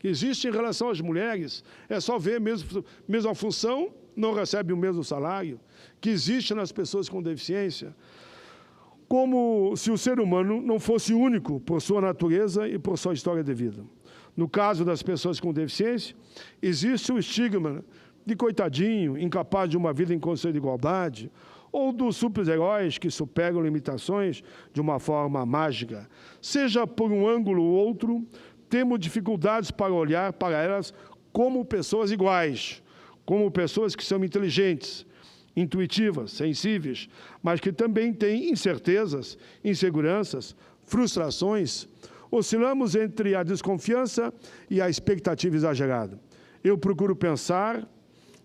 que existe em relação às mulheres, é só ver mesma função, não recebe o mesmo salário, que existe nas pessoas com deficiência, como se o ser humano não fosse único por sua natureza e por sua história de vida. No caso das pessoas com deficiência, existe o estigma de coitadinho, incapaz de uma vida em condições de igualdade, ou dos super-heróis que superam limitações de uma forma mágica. Seja por um ângulo ou outro, temos dificuldades para olhar para elas como pessoas iguais, como pessoas que são inteligentes, intuitivas, sensíveis, mas que também têm incertezas, inseguranças, frustrações. Oscilamos entre a desconfiança e a expectativa exagerada. Eu procuro pensar,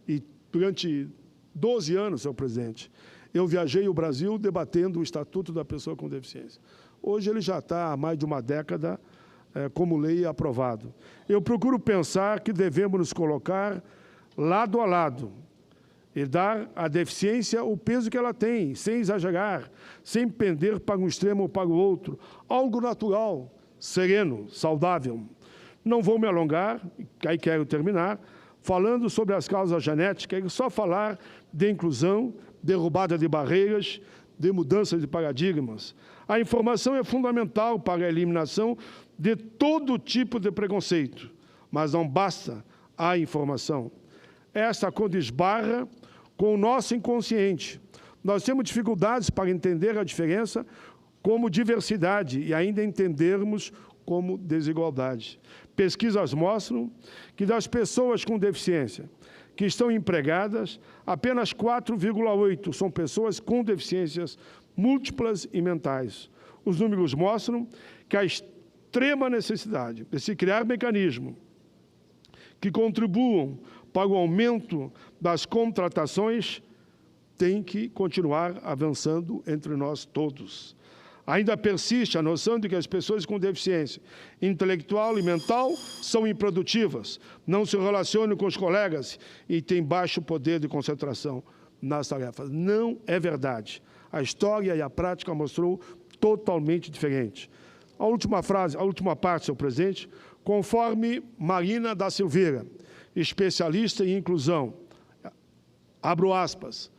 e durante 12 anos, senhor presidente, eu viajei o Brasil debatendo o Estatuto da Pessoa com Deficiência. Hoje ele já está há mais de uma década como lei aprovado. Eu procuro pensar que devemos nos colocar lado a lado e dar à deficiência o peso que ela tem, sem exagerar, sem pender para um extremo ou para o outro. Algo natural, sereno, saudável. Não vou me alongar, aí quero terminar, falando sobre as causas genéticas, quero só falar de inclusão, derrubada de barreiras, de mudança de paradigmas. A informação é fundamental para a eliminação de todo tipo de preconceito, mas não basta a informação. Esta quando esbarra com o nosso inconsciente. Nós temos dificuldades para entender a diferença como diversidade e ainda entendermos como desigualdade. Pesquisas mostram que das pessoas com deficiência que estão empregadas, apenas 4,8% são pessoas com deficiências múltiplas e mentais. Os números mostram que a extrema necessidade de se criar mecanismos que contribuam para o aumento das contratações tem que continuar avançando entre nós todos. Ainda persiste a noção de que as pessoas com deficiência intelectual e mental são improdutivas, não se relacionam com os colegas e têm baixo poder de concentração nas tarefas. Não é verdade. A história e a prática mostrou totalmente diferente. A última frase, a última parte, senhor presidente, conforme Marina da Silveira, especialista em inclusão, abro aspas,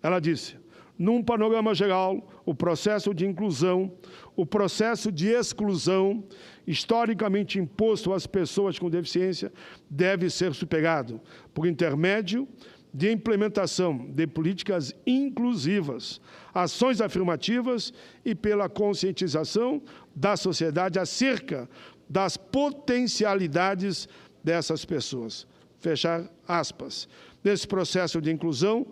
ela disse: num panorama geral, o processo de inclusão, o processo de exclusão, historicamente imposto às pessoas com deficiência, deve ser superado por intermédio de implementação de políticas inclusivas, ações afirmativas e pela conscientização da sociedade acerca das potencialidades dessas pessoas. Fechar aspas. Nesse processo de inclusão,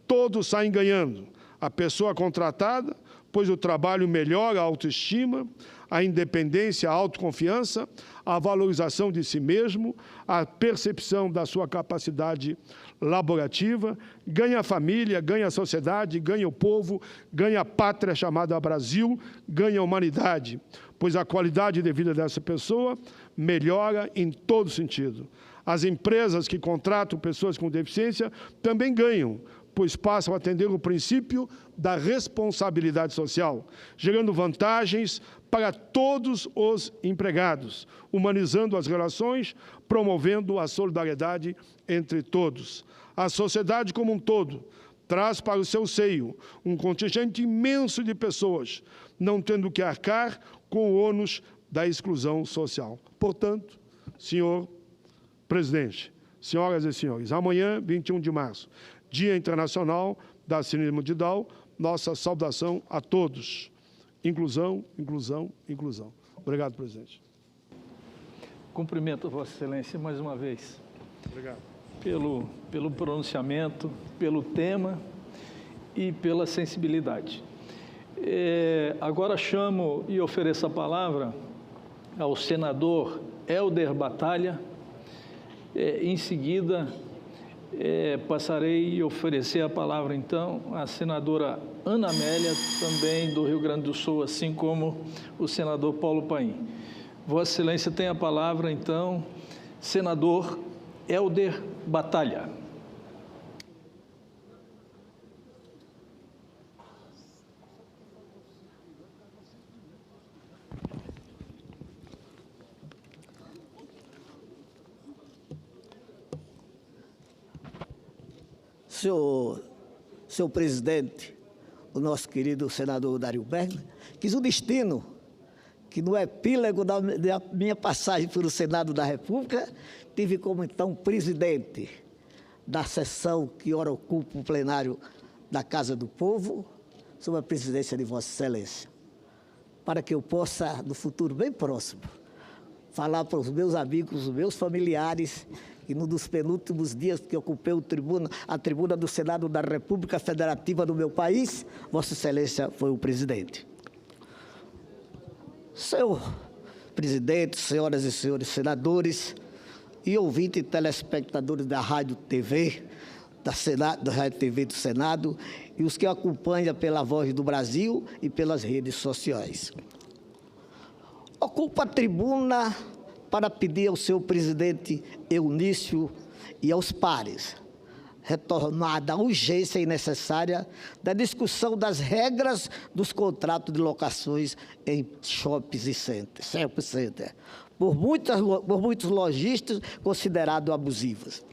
todos saem ganhando. A pessoa contratada, pois o trabalho melhora a autoestima, a independência, a autoconfiança, a valorização de si mesmo, a percepção da sua capacidade laborativa, ganha a família, ganha a sociedade, ganha o povo, ganha a pátria chamada Brasil, ganha a humanidade, pois a qualidade de vida dessa pessoa melhora em todo sentido. As empresas que contratam pessoas com deficiência também ganham, pois passam a atender o princípio da responsabilidade social, gerando vantagens para todos os empregados, humanizando as relações, promovendo a solidariedade entre todos. A sociedade como um todo traz para o seu seio um contingente imenso de pessoas, não tendo que arcar com o ônus da exclusão social. Portanto, senhor presidente, senhoras e senhores, amanhã, 21 de março, Dia Internacional da Síndrome de Down, nossa saudação a todos. Inclusão, inclusão, inclusão. Obrigado, presidente. Cumprimento a Vossa Excelência mais uma vez. Obrigado. Pelo pronunciamento, pelo tema e pela sensibilidade. Agora chamo e ofereço a palavra ao senador Helder Batalha. Em seguida, passarei a oferecer a palavra, então, à senadora Ana Amélia, também do Rio Grande do Sul, assim como o senador Paulo Paim. Vossa Excelência tem a palavra, então, senador Helder Batalha. Senhor presidente, o nosso querido senador Dario Bergler, quis o destino que no epílogo da minha passagem pelo Senado da República, tive como então presidente da sessão que ora ocupa o plenário da Casa do Povo, sob a presidência de Vossa Excelência, para que eu possa, no futuro bem próximo, falar para os meus amigos, os meus familiares, e num dos penúltimos dias que ocupei a tribuna do Senado da República Federativa do meu país, Vossa Excelência foi o presidente. Senhor presidente, senhoras e senhores senadores e ouvintes e telespectadores da Rádio TV, da Rádio TV do Senado e os que acompanham pela Voz do Brasil e pelas redes sociais. Ocupo a tribuna para pedir ao seu presidente Eunício e aos pares retomada a urgência e necessária da discussão das regras dos contratos de locações em shoppings e centers, por muitos lojistas considerados abusivos.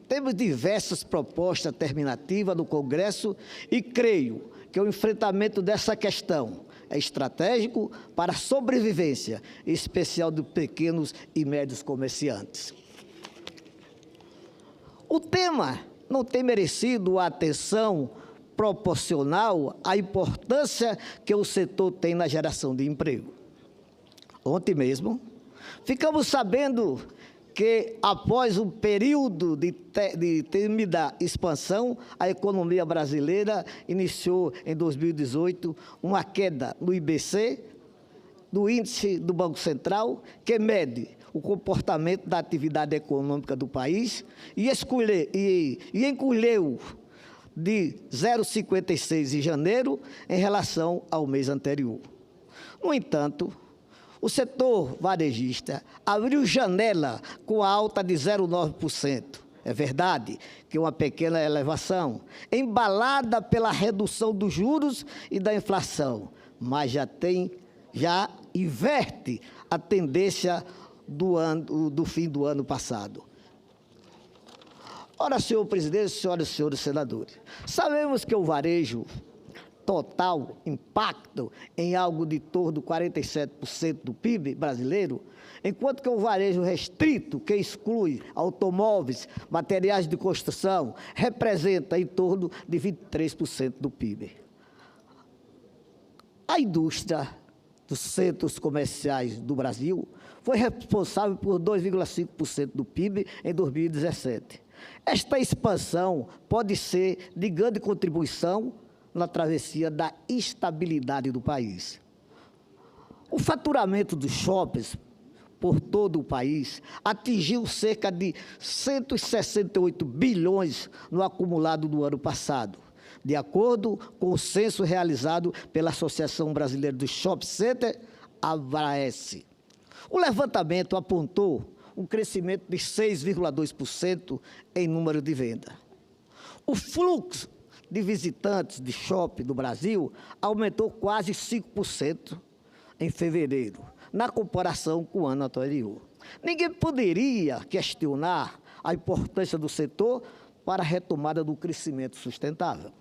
Temos diversas propostas alternativas no Congresso e creio que o enfrentamento dessa questão é estratégico para a sobrevivência, em especial dos pequenos e médios comerciantes. O tema não tem merecido a atenção proporcional à importância que o setor tem na geração de emprego. Ontem mesmo, ficamos sabendo que, após um período de tímida expansão, a economia brasileira iniciou, em 2018, uma queda no IBC, do índice do Banco Central, que mede o comportamento da atividade econômica do país, e encolheu de 0,56 em janeiro em relação ao mês anterior. No entanto, o setor varejista abriu janela com a alta de 0,9%. É verdade que uma pequena elevação, embalada pela redução dos juros e da inflação, mas já inverte a tendência do fim do ano passado. Ora, senhor presidente, senhoras e senhores senadores, sabemos que o varejo total impacta em algo de torno de 47% do PIB brasileiro, enquanto que o varejo restrito, que exclui automóveis, materiais de construção, representa em torno de 23% do PIB. A indústria dos centros comerciais do Brasil foi responsável por 2,5% do PIB em 2017. Esta expansão pode ser de grande contribuição na travessia da estabilidade do país. O faturamento dos shoppings por todo o país atingiu cerca de 168 bilhões no acumulado do ano passado, de acordo com o censo realizado pela Associação Brasileira dos Shopping Centers, ABRAESC. O levantamento apontou um crescimento de 6,2% em número de venda. O fluxo de visitantes de shopping do Brasil aumentou quase 5% em fevereiro, na comparação com o ano anterior. Ninguém poderia questionar a importância do setor para a retomada do crescimento sustentável.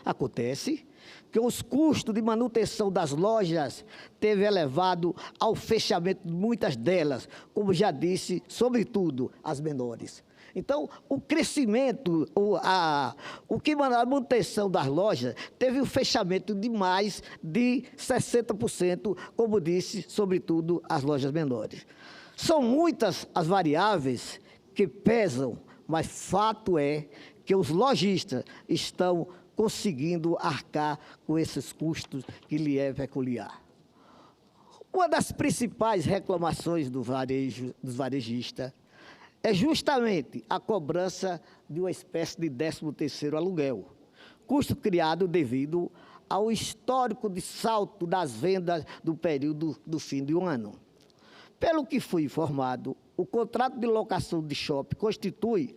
Acontece que os custos de manutenção das lojas teve elevado ao fechamento de muitas delas, como já disse, sobretudo as menores. Então, o crescimento, a manutenção das lojas teve um fechamento de mais de 60%, como disse, sobretudo as lojas menores. São muitas as variáveis que pesam, mas fato é que os lojistas estão conseguindo arcar com esses custos que lhe é peculiar. Uma das principais reclamações dos varejistas é justamente a cobrança de uma espécie de 13º aluguel, custo criado devido ao histórico de salto das vendas do período do fim de um ano. Pelo que fui informado, o contrato de locação de shopping constitui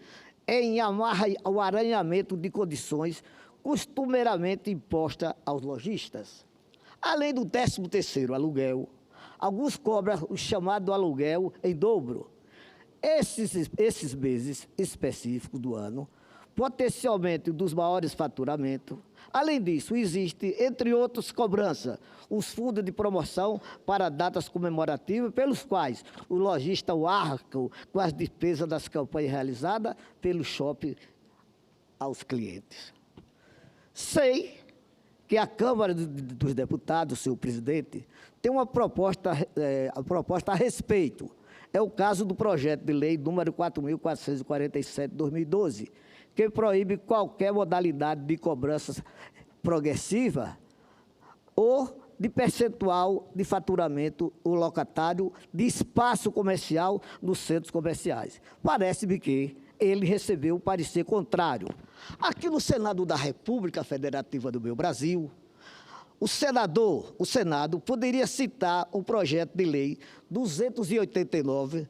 o arranhamento de condições costumeiramente imposta aos lojistas. Além do 13º aluguel, alguns cobram o chamado aluguel em dobro. Esses meses específicos do ano, potencialmente dos maiores faturamentos. Além disso, existe, entre outras cobranças, os fundos de promoção para datas comemorativas, pelos quais o lojista arca com as despesas das campanhas realizadas pelo shopping aos clientes. Sei que a Câmara dos Deputados, senhor presidente, tem uma proposta a respeito. É o caso do projeto de lei número 4.447, de 2012, que proíbe qualquer modalidade de cobrança progressiva ou de percentual de faturamento o locatário de espaço comercial nos centros comerciais. Parece-me que ele recebeu o parecer contrário. Aqui no Senado da República Federativa do meu Brasil, o Senado poderia citar o projeto de lei 289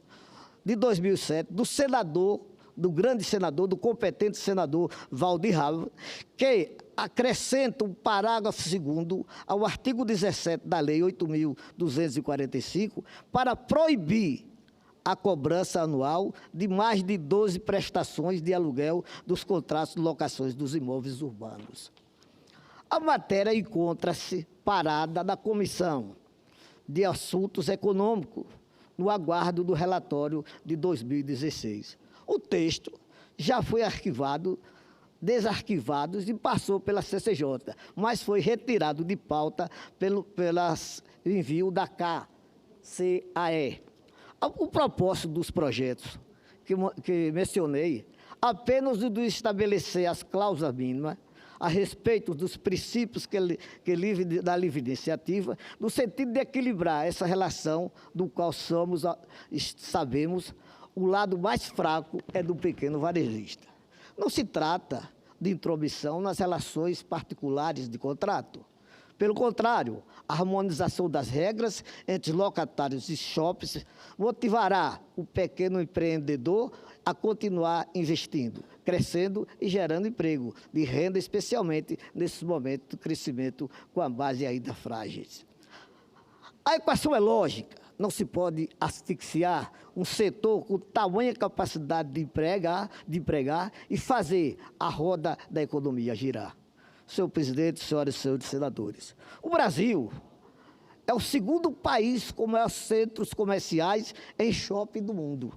de 2007 do grande senador, do competente senador Valdir Rava, que acrescenta um parágrafo 2º ao artigo 17 da Lei 8.245 para proibir a cobrança anual de mais de 12 prestações de aluguel dos contratos de locações dos imóveis urbanos. A matéria encontra-se parada na Comissão de Assuntos Econômicos, no aguardo do relatório de 2016. O texto já foi desarquivado e passou pela CCJ, mas foi retirado de pauta pelo envio da CAE. O propósito dos projetos que mencionei apenas de estabelecer as cláusulas mínimas a respeito dos princípios da livre iniciativa, no sentido de equilibrar essa relação do qual sabemos o lado mais fraco é do pequeno varejista. Não se trata de intromissão nas relações particulares de contrato. Pelo contrário, a harmonização das regras entre locatários e shoppings motivará o pequeno empreendedor a continuar investindo, crescendo e gerando emprego de renda, especialmente nesse momento de crescimento com a base ainda frágeis. A equação é lógica. Não se pode asfixiar um setor com tamanha capacidade de empregar e fazer a roda da economia girar. Senhor presidente, senhoras e senhores senadores, o Brasil é o segundo país com maiores centros comerciais em shopping do mundo.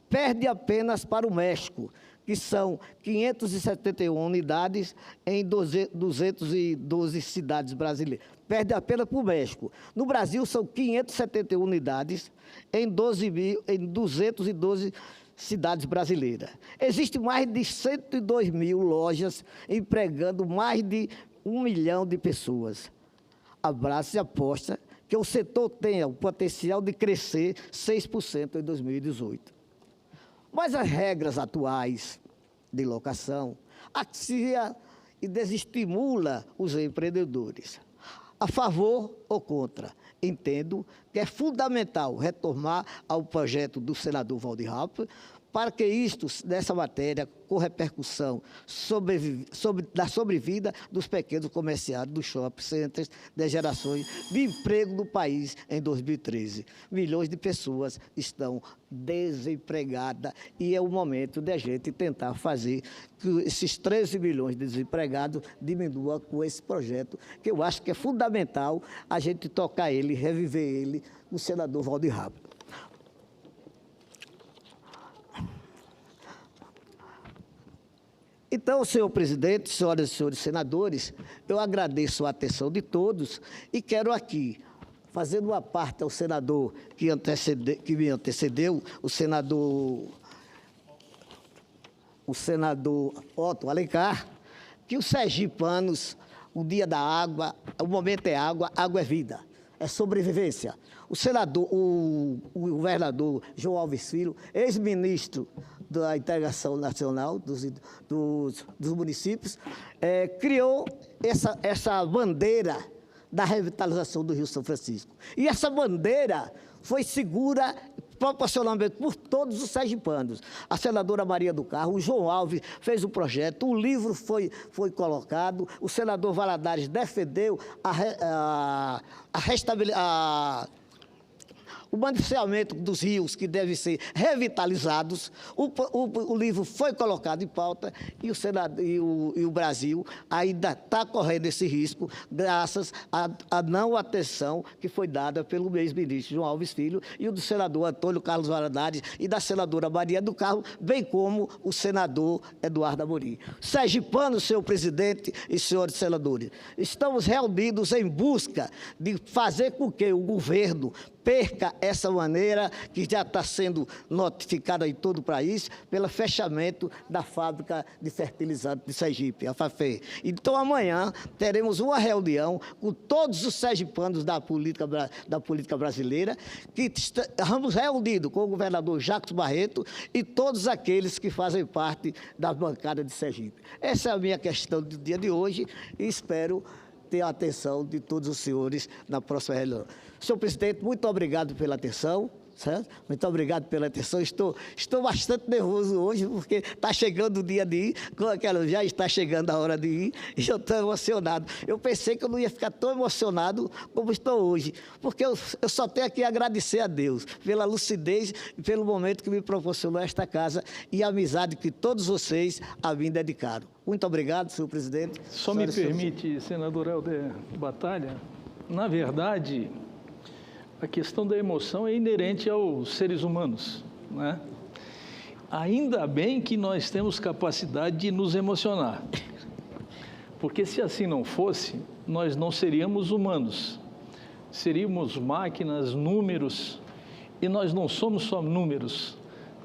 Perde apenas para o México, que são 571 unidades em 212 cidades brasileiras. Perde apenas para o México. No Brasil, são 571 unidades em 212 cidades brasileiras. Existem mais de 102 mil lojas empregando mais de 1 milhão de pessoas. Abraça e aposta que o setor tenha o potencial de crescer 6% em 2018. Mas as regras atuais de locação asfixia e desestimula os empreendedores. A favor ou contra, entendo que é fundamental retornar ao projeto do senador Valdir Rava para que isto, dessa matéria, com repercussão da sobrevida dos pequenos comerciantes dos shopping centers, das gerações de emprego no país em 2013. Milhões de pessoas estão desempregadas e é o momento de a gente tentar fazer que esses 13 milhões de desempregados diminuam com esse projeto, que eu acho que é fundamental a gente tocar ele, reviver ele, no senador Valdir Rava. Então, senhor presidente, senhoras e senhores senadores, eu agradeço a atenção de todos e quero aqui, fazendo uma parte ao senador que me antecedeu, o senador Otto Alencar, que os sergipanos, o dia da água, o momento é água, água é vida, é sobrevivência. O governador João Alves Filho, ex-ministro da Integração Nacional dos municípios, criou essa bandeira da revitalização do Rio São Francisco. E essa bandeira foi segura proporcionalmente por todos os sergipanos. A senadora Maria do Carmo, o João Alves fez o projeto, o livro foi colocado, o senador Valadares defendeu o manuseamento dos rios que devem ser revitalizados. O livro foi colocado em pauta e o Brasil ainda está correndo esse risco graças à não atenção que foi dada pelo ex-ministro João Alves Filho e o do senador Antônio Carlos Valadares e da senadora Maria do Carmo, bem como o senador Eduardo Amorim. Sergipanos, senhor presidente e senhores senadores, estamos reunidos em busca de fazer com que o governo perca essa maneira que já está sendo notificada em todo o país pelo fechamento da fábrica de fertilizantes de Sergipe, a FAFE. Então, amanhã, teremos uma reunião com todos os sergipanos da política brasileira, que estamos reunidos com o governador Jacques Barreto e todos aqueles que fazem parte da bancada de Sergipe. Essa é a minha questão do dia de hoje e espero ter a atenção de todos os senhores na próxima reunião. Senhor presidente, muito obrigado pela atenção. Certo? Muito obrigado pela atenção. Estou bastante nervoso hoje, porque está chegando o dia de ir, já está chegando a hora de ir, e eu estou emocionado. Eu pensei que eu não ia ficar tão emocionado como estou hoje, porque eu só tenho aqui a agradecer a Deus pela lucidez e pelo momento que me proporcionou esta casa e a amizade que todos vocês a mim dedicaram. Muito obrigado, senhor presidente. Só me permite, senador Helder Batalha, na verdade, a questão da emoção é inerente aos seres humanos, né? Ainda bem que nós temos capacidade de nos emocionar, porque se assim não fosse, nós não seríamos humanos, seríamos máquinas, números, e nós não somos só números,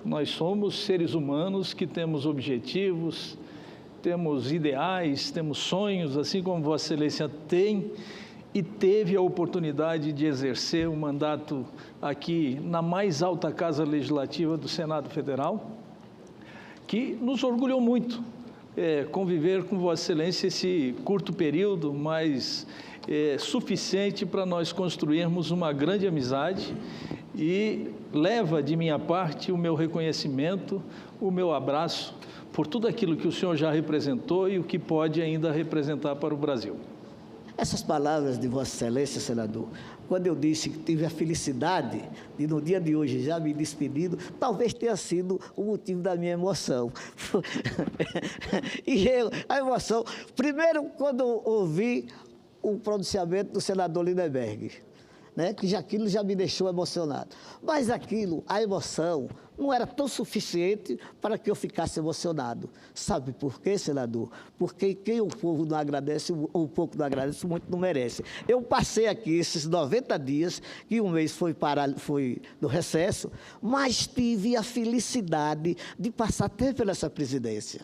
nós somos seres humanos que temos objetivos, temos ideais, temos sonhos, assim como Vossa Excelência tem, e teve a oportunidade de exercer um mandato aqui na mais alta casa legislativa do Senado Federal, que nos orgulhou muito conviver com Vossa Excelência esse curto período, mas suficiente para nós construirmos uma grande amizade, e leva de minha parte o meu reconhecimento, o meu abraço por tudo aquilo que o senhor já representou e o que pode ainda representar para o Brasil. Essas palavras de Vossa Excelência, senador, quando eu disse que tive a felicidade de, no dia de hoje, já me despedido, talvez tenha sido o motivo da minha emoção. A emoção, primeiro, quando eu ouvi o pronunciamento do senador Lindenberg, né, que aquilo já me deixou emocionado. Mas aquilo, a emoção, não era tão suficiente para que eu ficasse emocionado. Sabe por quê, senador? Porque quem o povo não agradece, ou pouco não agradece, muito não merece. Eu passei aqui esses 90 dias, que um mês foi no recesso, mas tive a felicidade de passar tempo nessa presidência,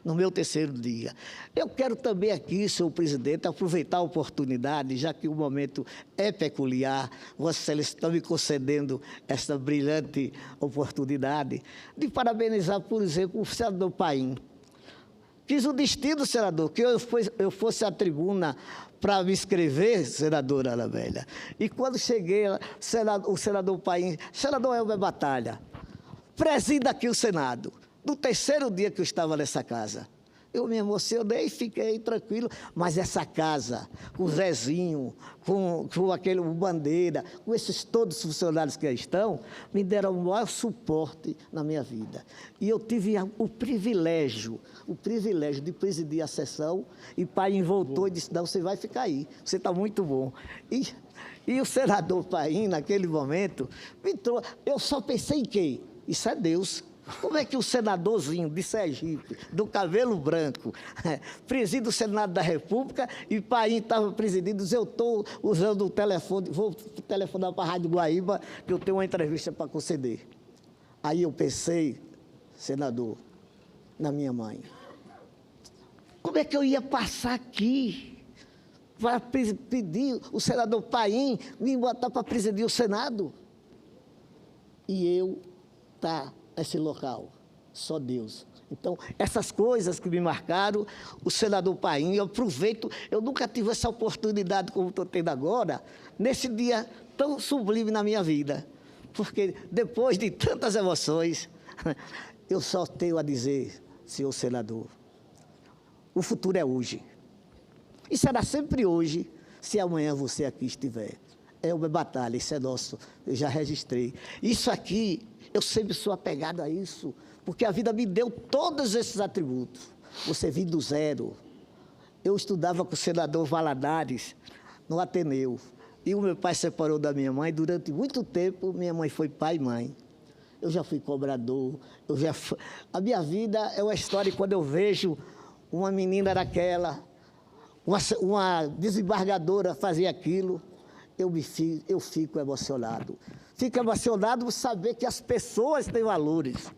no meu terceiro dia. Eu quero também aqui, senhor presidente, aproveitar a oportunidade, já que o momento é peculiar, Vossa Excelência está me concedendo essa brilhante oportunidade, de parabenizar, por exemplo, o senador Paim. Quis o destino, senador, que eu fosse à tribuna para me inscrever, senadora Ana Amélia. E quando cheguei, o senador Paim, senador Helder Batalha, presida aqui o Senado. No terceiro dia que eu estava nessa casa, eu me emocionei e fiquei tranquilo, mas essa casa, com o Zezinho, com aquele Bandeira, com esses todos os funcionários que aí estão, me deram o maior suporte na minha vida. E eu tive o privilégio de presidir a sessão, e Paim voltou e disse, não, você vai ficar aí, você está muito bom. E o senador Paim, naquele momento, eu só pensei em quê? Isso é Deus. Como é que o senadorzinho de Sergipe, do cabelo branco, preside o Senado da República, e Paim estava presidindo, eu estou usando o telefone, vou telefonar para a Rádio Guaíba, que eu tenho uma entrevista para conceder. Aí eu pensei, senador, na minha mãe. Como é que eu ia passar aqui para pedir o senador Paim me botar para presidir o Senado? E eu nesse local, só Deus. Então, essas coisas que me marcaram, o senador Paim, eu aproveito, eu nunca tive essa oportunidade como estou tendo agora, nesse dia tão sublime na minha vida, porque depois de tantas emoções, eu só tenho a dizer, senhor senador, o futuro é hoje, e será sempre hoje, se amanhã você aqui estiver. É uma batalha, isso é nosso, eu já registrei. Isso aqui, eu sempre sou apegado a isso, porque a vida me deu todos esses atributos. Você vindo do zero. Eu estudava com o senador Valadares, no Ateneu, e o meu pai separou da minha mãe. Durante muito tempo, minha mãe foi pai e mãe. Eu já fui cobrador, a minha vida é uma história, quando eu vejo uma menina daquela, uma desembargadora fazer aquilo, eu fico emocionado. Fico emocionado por saber que as pessoas têm valores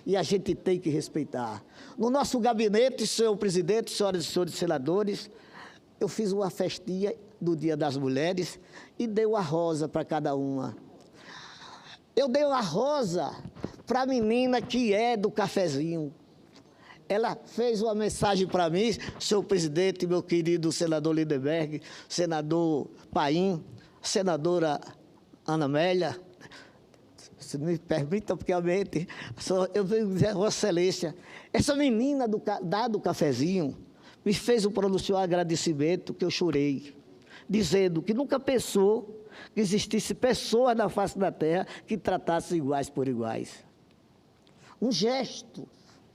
e a gente tem que respeitar. No nosso gabinete, senhor presidente, senhoras e senhores senadores, eu fiz uma festinha do Dia das Mulheres e dei uma rosa para cada uma. Eu dei uma rosa para a menina que é do cafezinho. Ela fez uma mensagem para mim, senhor presidente, meu querido senador Lindenberg, senador Paim, senadora Ana Amélia, se me permitam, porque realmente, eu venho dizer, Vossa Excelência, essa menina do cafezinho me fez pronunciar um agradecimento que eu chorei, dizendo que nunca pensou que existisse pessoas na face da terra que tratassem iguais por iguais. Um gesto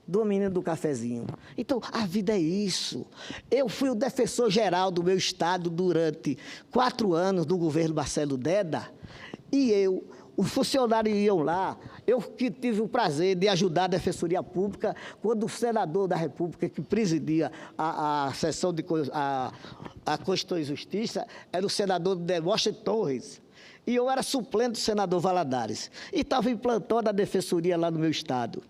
do menino do cafezinho. Então, a vida é isso. Eu fui o defensor geral do meu estado durante 4 anos do governo Marcelo Deda, e os funcionários iam lá, eu que tive o prazer de ajudar a Defensoria Pública, quando o senador da República, que presidia a sessão de a Constituição e Justiça, era o senador Demóstenes Torres, e eu era suplente do senador Valadares, e estava implantando a Defensoria lá no meu estado.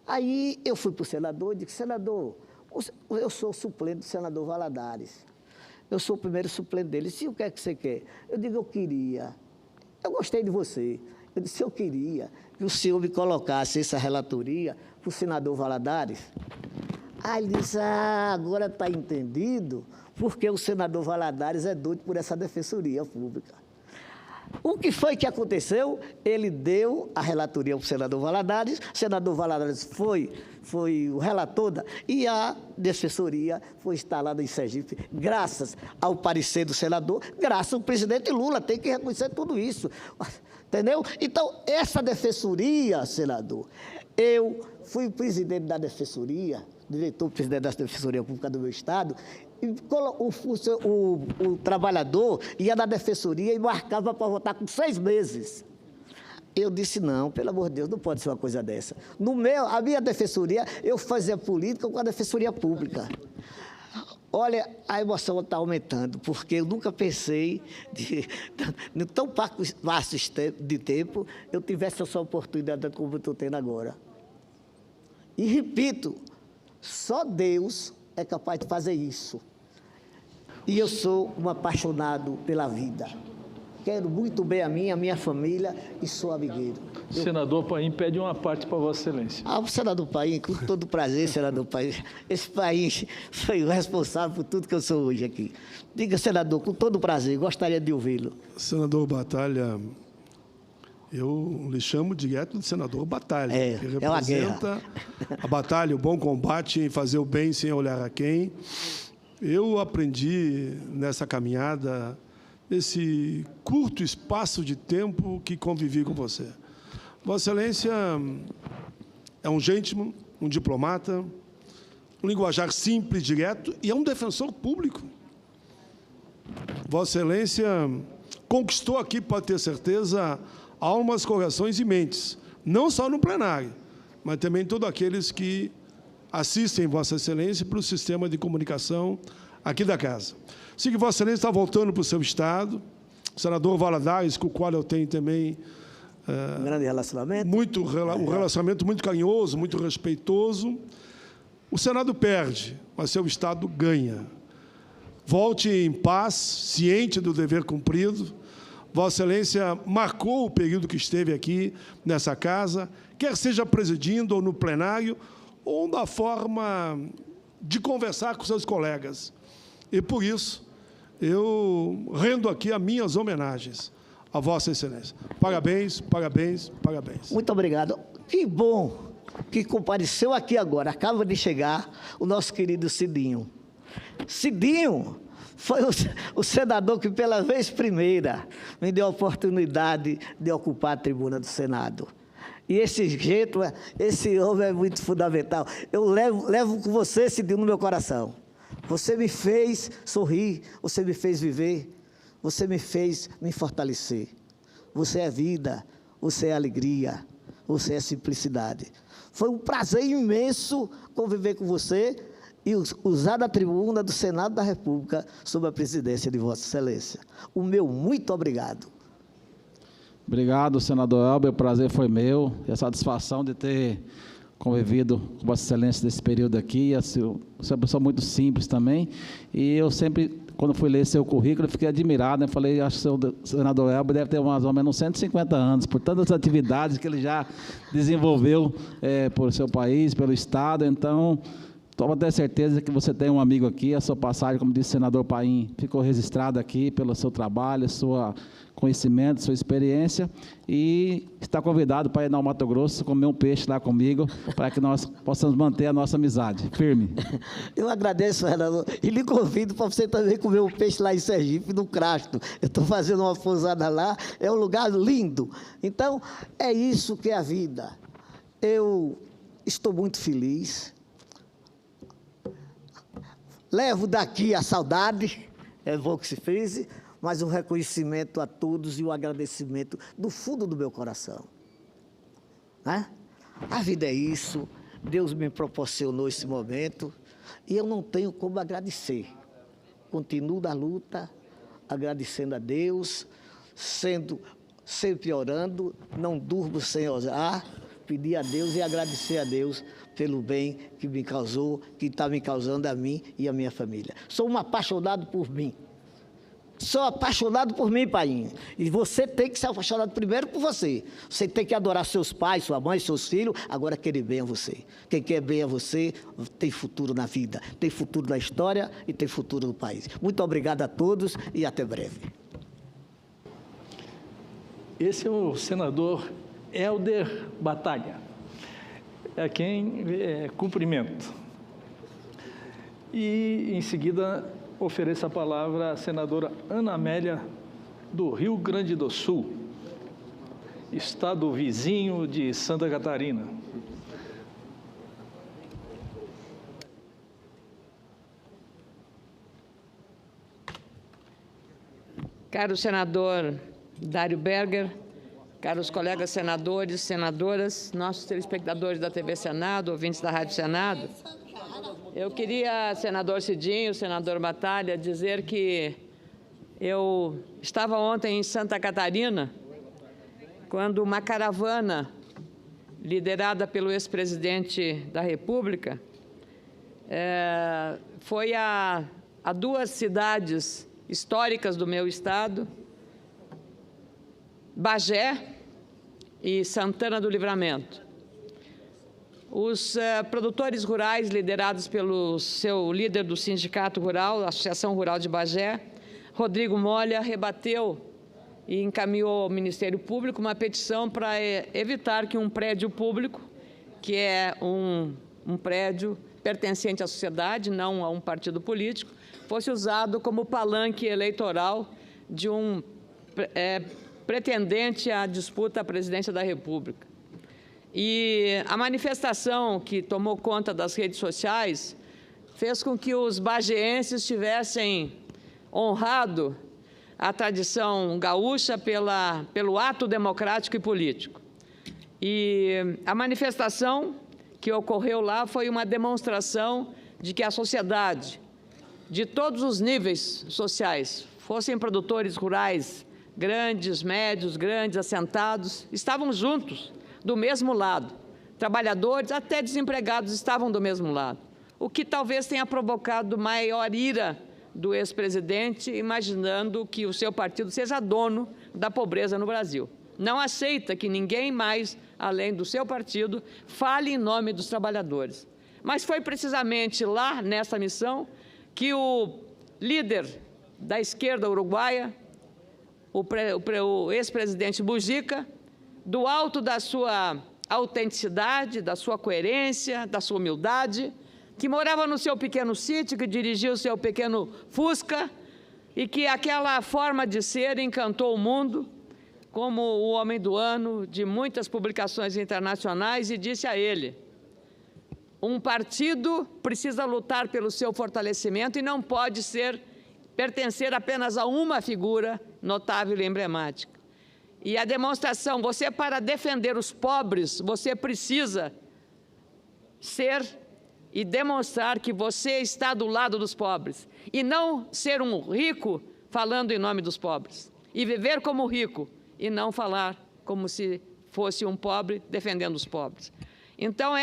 Aí eu fui para o senador e disse, senador, eu sou suplente do senador Valadares. Eu sou o primeiro suplente dele. E o que é que você quer? Eu digo, eu gostei de você. Eu disse, eu queria que o senhor me colocasse essa relatoria para o senador Valadares. Aí ele disse, agora está entendido, porque o senador Valadares é doido por essa defensoria pública. O que foi que aconteceu? Ele deu a relatoria ao senador Valadares foi o relator e a defensoria foi instalada em Sergipe, graças ao parecer do senador, graças ao presidente Lula, tem que reconhecer tudo isso, entendeu? Então, essa defensoria, senador, eu fui presidente da defensoria, diretor-presidente da Defensoria Pública do meu estado, e o trabalhador ia na defensoria e marcava para votar com 6 meses. Eu disse, não, pelo amor de Deus, não pode ser uma coisa dessa. A minha defensoria, eu fazia política com a defensoria pública. Olha, a emoção está aumentando, porque eu nunca pensei, em tão pouco espaço de tempo, eu tivesse essa oportunidade como eu estou tendo agora. E repito, só Deus é capaz de fazer isso. E eu sou um apaixonado pela vida. Quero muito bem a minha família e sou amigueiro. Senador Paim pede uma parte para Vossa Excelência. O senador Paim, com todo prazer, senador Paim. Esse país foi o responsável por tudo que eu sou hoje aqui. Diga, senador, com todo prazer, gostaria de ouvi-lo. Senador Batalha, eu lhe chamo direto de senador Batalha, que representa a batalha, o bom combate em fazer o bem sem olhar a quem. Eu aprendi nessa caminhada, nesse curto espaço de tempo que convivi com você. Vossa Excelência é um gentleman, um diplomata, um linguajar simples, direto, e é um defensor público. Vossa Excelência conquistou aqui, pode ter certeza, almas, corações e mentes, não só no plenário, mas também todos aqueles que assistem Vossa Excelência para o sistema de comunicação aqui da casa. Sei que Vossa Excelência está voltando para o seu estado, o senador Valadares, com o qual eu tenho também um grande relacionamento. Um relacionamento muito carinhoso, muito respeitoso. O Senado perde, mas seu estado ganha. Volte em paz, ciente do dever cumprido. Vossa Excelência marcou o período que esteve aqui nessa casa, quer seja presidindo ou no plenário, ou da forma de conversar com seus colegas. E, por isso, eu rendo aqui as minhas homenagens a Vossa Excelência. Parabéns, parabéns, parabéns. Muito obrigado. Que bom que compareceu aqui agora. Acaba de chegar o nosso querido Cidinho. Cidinho foi o senador que, pela vez primeira, me deu a oportunidade de ocupar a tribuna do Senado. E esse homem é muito fundamental. Eu levo com você, Cidinho, no meu coração. Você me fez sorrir, você me fez viver, você me fez me fortalecer. Você é vida, você é alegria, você é simplicidade. Foi um prazer imenso conviver com você e usar da tribuna do Senado da República sob a presidência de Vossa Excelência. O meu muito obrigado. Obrigado, senador Elber, o prazer foi meu, e a satisfação de ter convivido com Vossa Excelência nesse período aqui. Você é uma pessoa muito simples também, e eu sempre, quando fui ler seu currículo, fiquei admirado, né? Falei, acho que o senador Elber deve ter mais ou menos 150 anos, por tantas atividades que ele já desenvolveu por seu país, pelo Estado. Então, estou até certeza que você tem um amigo aqui. A sua passagem, como disse o senador Paim, ficou registrada aqui pelo seu trabalho, seu conhecimento, sua experiência, e está convidado para ir ao Mato Grosso, comer um peixe lá comigo, para que nós possamos manter a nossa amizade firme. Eu agradeço, Fernando, e lhe convido para você também comer um peixe lá em Sergipe, no Crasto. Eu estou fazendo uma pousada lá, é um lugar lindo. Então, é isso que é a vida. Eu estou muito feliz. Levo daqui a saudade, é bom que se frise, mas um reconhecimento a todos e um agradecimento do fundo do meu coração. Né? A vida é isso, Deus me proporcionou esse momento e eu não tenho como agradecer. Continuo na luta, agradecendo a Deus, sempre orando, não durmo sem orar, pedir a Deus e agradecer a Deus pelo bem que me causou, que está me causando a mim e a minha família. Sou um apaixonado por mim. Sou apaixonado por mim, Painho. E você tem que ser apaixonado primeiro por você. Você tem que adorar seus pais, sua mãe, seus filhos, agora querer bem a você. Quem quer bem a você tem futuro na vida, tem futuro na história e tem futuro no país. Muito obrigado a todos e até breve. Esse é o senador Helder Batalha, a quem cumprimento. E, em seguida, ofereço a palavra à senadora Ana Amélia, do Rio Grande do Sul, estado vizinho de Santa Catarina. Caro senador Dário Berger, caros colegas senadores, senadoras, nossos telespectadores da TV Senado, ouvintes da Rádio Senado, eu queria, senador Cidinho, senador Batalha, dizer que eu estava ontem em Santa Catarina, quando uma caravana liderada pelo ex-presidente da República foi a duas cidades históricas do meu estado, Bagé e Santana do Livramento. Os produtores rurais, liderados pelo seu líder do Sindicato Rural, a Associação Rural de Bagé, Rodrigo Molha, rebateu e encaminhou ao Ministério Público uma petição para evitar que um prédio público, que é um prédio pertencente à sociedade, não a um partido político, fosse usado como palanque eleitoral de um pretendente à disputa à presidência da República. E a manifestação que tomou conta das redes sociais fez com que os bagéenses tivessem honrado a tradição gaúcha pelo ato democrático e político. E a manifestação que ocorreu lá foi uma demonstração de que a sociedade, de todos os níveis sociais, fossem produtores rurais, grandes, médios, grandes, assentados, estavam juntos, do mesmo lado. Trabalhadores, até desempregados, estavam do mesmo lado. O que talvez tenha provocado maior ira do ex-presidente, imaginando que o seu partido seja dono da pobreza no Brasil. Não aceita que ninguém mais, além do seu partido, fale em nome dos trabalhadores. Mas foi precisamente lá, nessa missão, que o líder da esquerda uruguaia, o ex-presidente Mujica, do alto da sua autenticidade, da sua coerência, da sua humildade, que morava no seu pequeno sítio, que dirigia o seu pequeno Fusca, e que aquela forma de ser encantou o mundo, como o homem do ano de muitas publicações internacionais, e disse a ele: um partido precisa lutar pelo seu fortalecimento e não pode pertencer apenas a uma figura notável e emblemática. E a demonstração, para defender os pobres, você precisa ser e demonstrar que você está do lado dos pobres, e não ser um rico falando em nome dos pobres, e viver como rico, e não falar como se fosse um pobre defendendo os pobres. Então,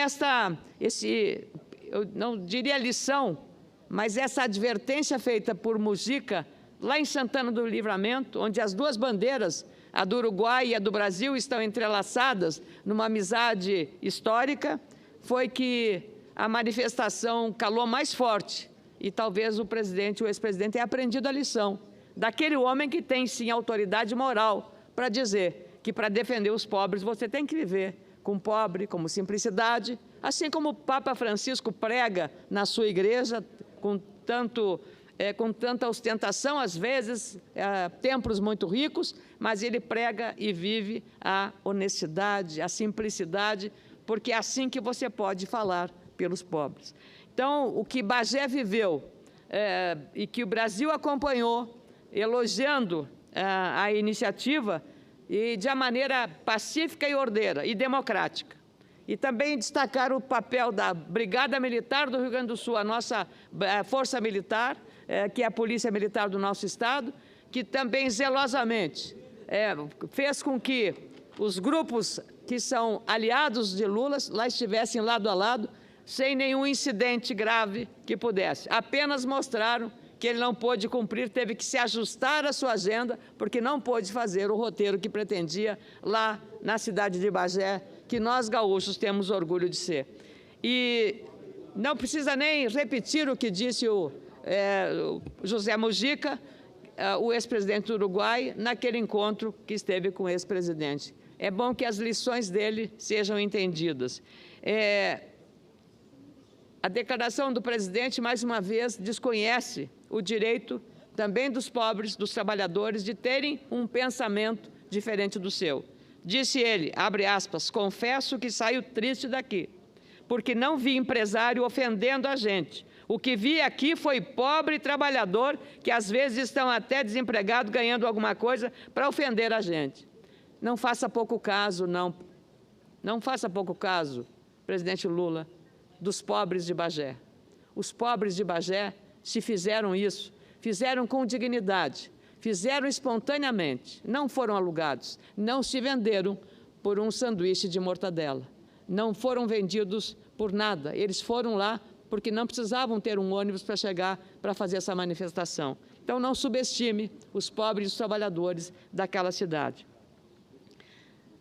eu não diria lição, mas essa advertência feita por Mujica, lá em Santana do Livramento, onde as duas bandeiras, a do Uruguai e a do Brasil, estão entrelaçadas numa amizade histórica, foi que a manifestação calou mais forte. E talvez o ex-presidente tenha aprendido a lição daquele homem que tem, sim, autoridade moral para dizer que, para defender os pobres, você tem que viver com pobre, como simplicidade, assim como o Papa Francisco prega na sua igreja, com tanta ostentação, às vezes, templos muito ricos, mas ele prega e vive a honestidade, a simplicidade, porque é assim que você pode falar pelos pobres. Então, o que Bagé viveu e que o Brasil acompanhou, elogiando a iniciativa, e de uma maneira pacífica e ordeira e democrática. E também destacar o papel da Brigada Militar do Rio Grande do Sul, a nossa Força Militar, que é a Polícia Militar do nosso Estado, que também zelosamente fez com que os grupos que são aliados de Lula lá estivessem lado a lado, sem nenhum incidente grave que pudesse. Apenas mostraram que ele não pôde cumprir, teve que se ajustar à sua agenda, porque não pôde fazer o roteiro que pretendia lá na cidade de Bagé, que nós gaúchos temos orgulho de ser. E não precisa nem repetir o que disse o José Mujica, o ex-presidente do Uruguai, naquele encontro que esteve com o ex-presidente. É bom que as lições dele sejam entendidas. A declaração do presidente, mais uma vez, desconhece o direito também dos pobres, dos trabalhadores, de terem um pensamento diferente do seu. Disse ele, abre aspas, confesso que saio triste daqui, porque não vi empresário ofendendo a gente. O que vi aqui foi pobre trabalhador, que às vezes estão até desempregados, ganhando alguma coisa, para ofender a gente. Não faça pouco caso, não faça pouco caso, presidente Lula, dos pobres de Bagé. Os pobres de Bagé, se fizeram isso, fizeram com dignidade, fizeram espontaneamente, não foram alugados, não se venderam por um sanduíche de mortadela, não foram vendidos por nada, eles foram lá porque não precisavam ter um ônibus para chegar para fazer essa manifestação. Então, não subestime os pobres e os trabalhadores daquela cidade.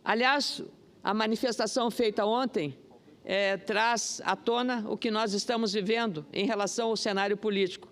Aliás, a manifestação feita ontem traz à tona o que nós estamos vivendo em relação ao cenário político,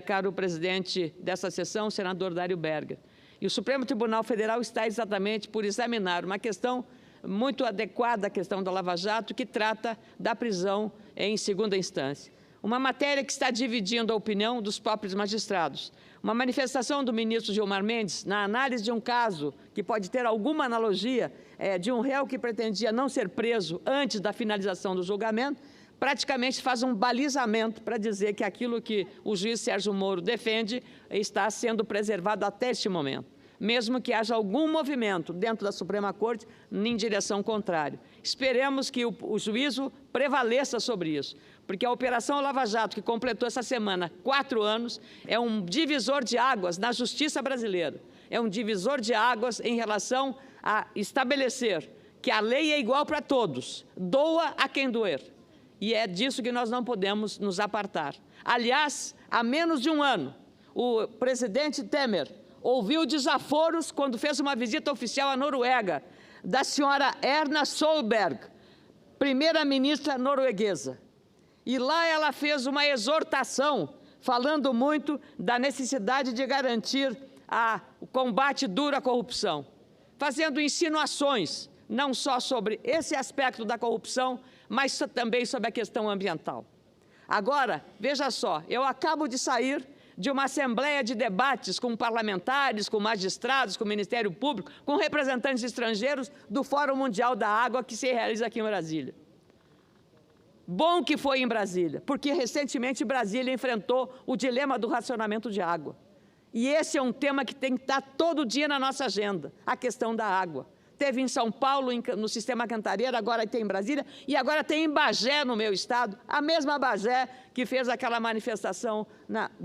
caro presidente dessa sessão, o senador Dário Berger. E o Supremo Tribunal Federal está exatamente por examinar uma questão muito adequada à questão da Lava Jato, que trata da prisão em segunda instância. Uma matéria que está dividindo a opinião dos próprios magistrados. Uma manifestação do ministro Gilmar Mendes, na análise de um caso que pode ter alguma analogia de um réu que pretendia não ser preso antes da finalização do julgamento, praticamente faz um balizamento para dizer que aquilo que o juiz Sérgio Moro defende está sendo preservado até este momento, mesmo que haja algum movimento dentro da Suprema Corte em direção contrária. Esperemos que o juízo prevaleça sobre isso, porque a Operação Lava Jato, que completou essa semana 4 anos, é um divisor de águas na justiça brasileira. É um divisor de águas em relação a estabelecer que a lei é igual para todos, doa a quem doer. E é disso que nós não podemos nos apartar. Aliás, há menos de um ano, o presidente Temer ouviu desaforos quando fez uma visita oficial à Noruega, da senhora Erna Solberg, primeira-ministra norueguesa. E lá ela fez uma exortação, falando muito da necessidade de garantir o combate duro à corrupção, fazendo insinuações, não só sobre esse aspecto da corrupção, mas também sobre a questão ambiental. Agora, veja só, eu acabo de sair de uma assembleia de debates com parlamentares, com magistrados, com o Ministério Público, com representantes estrangeiros do Fórum Mundial da Água que se realiza aqui em Brasília. Bom que foi em Brasília, porque recentemente Brasília enfrentou o dilema do racionamento de água. E esse é um tema que tem que estar todo dia na nossa agenda, a questão da água. teve em São Paulo, no Sistema Cantareira, agora tem em Brasília, e agora tem em Bagé, no meu estado, a mesma Bagé que fez aquela manifestação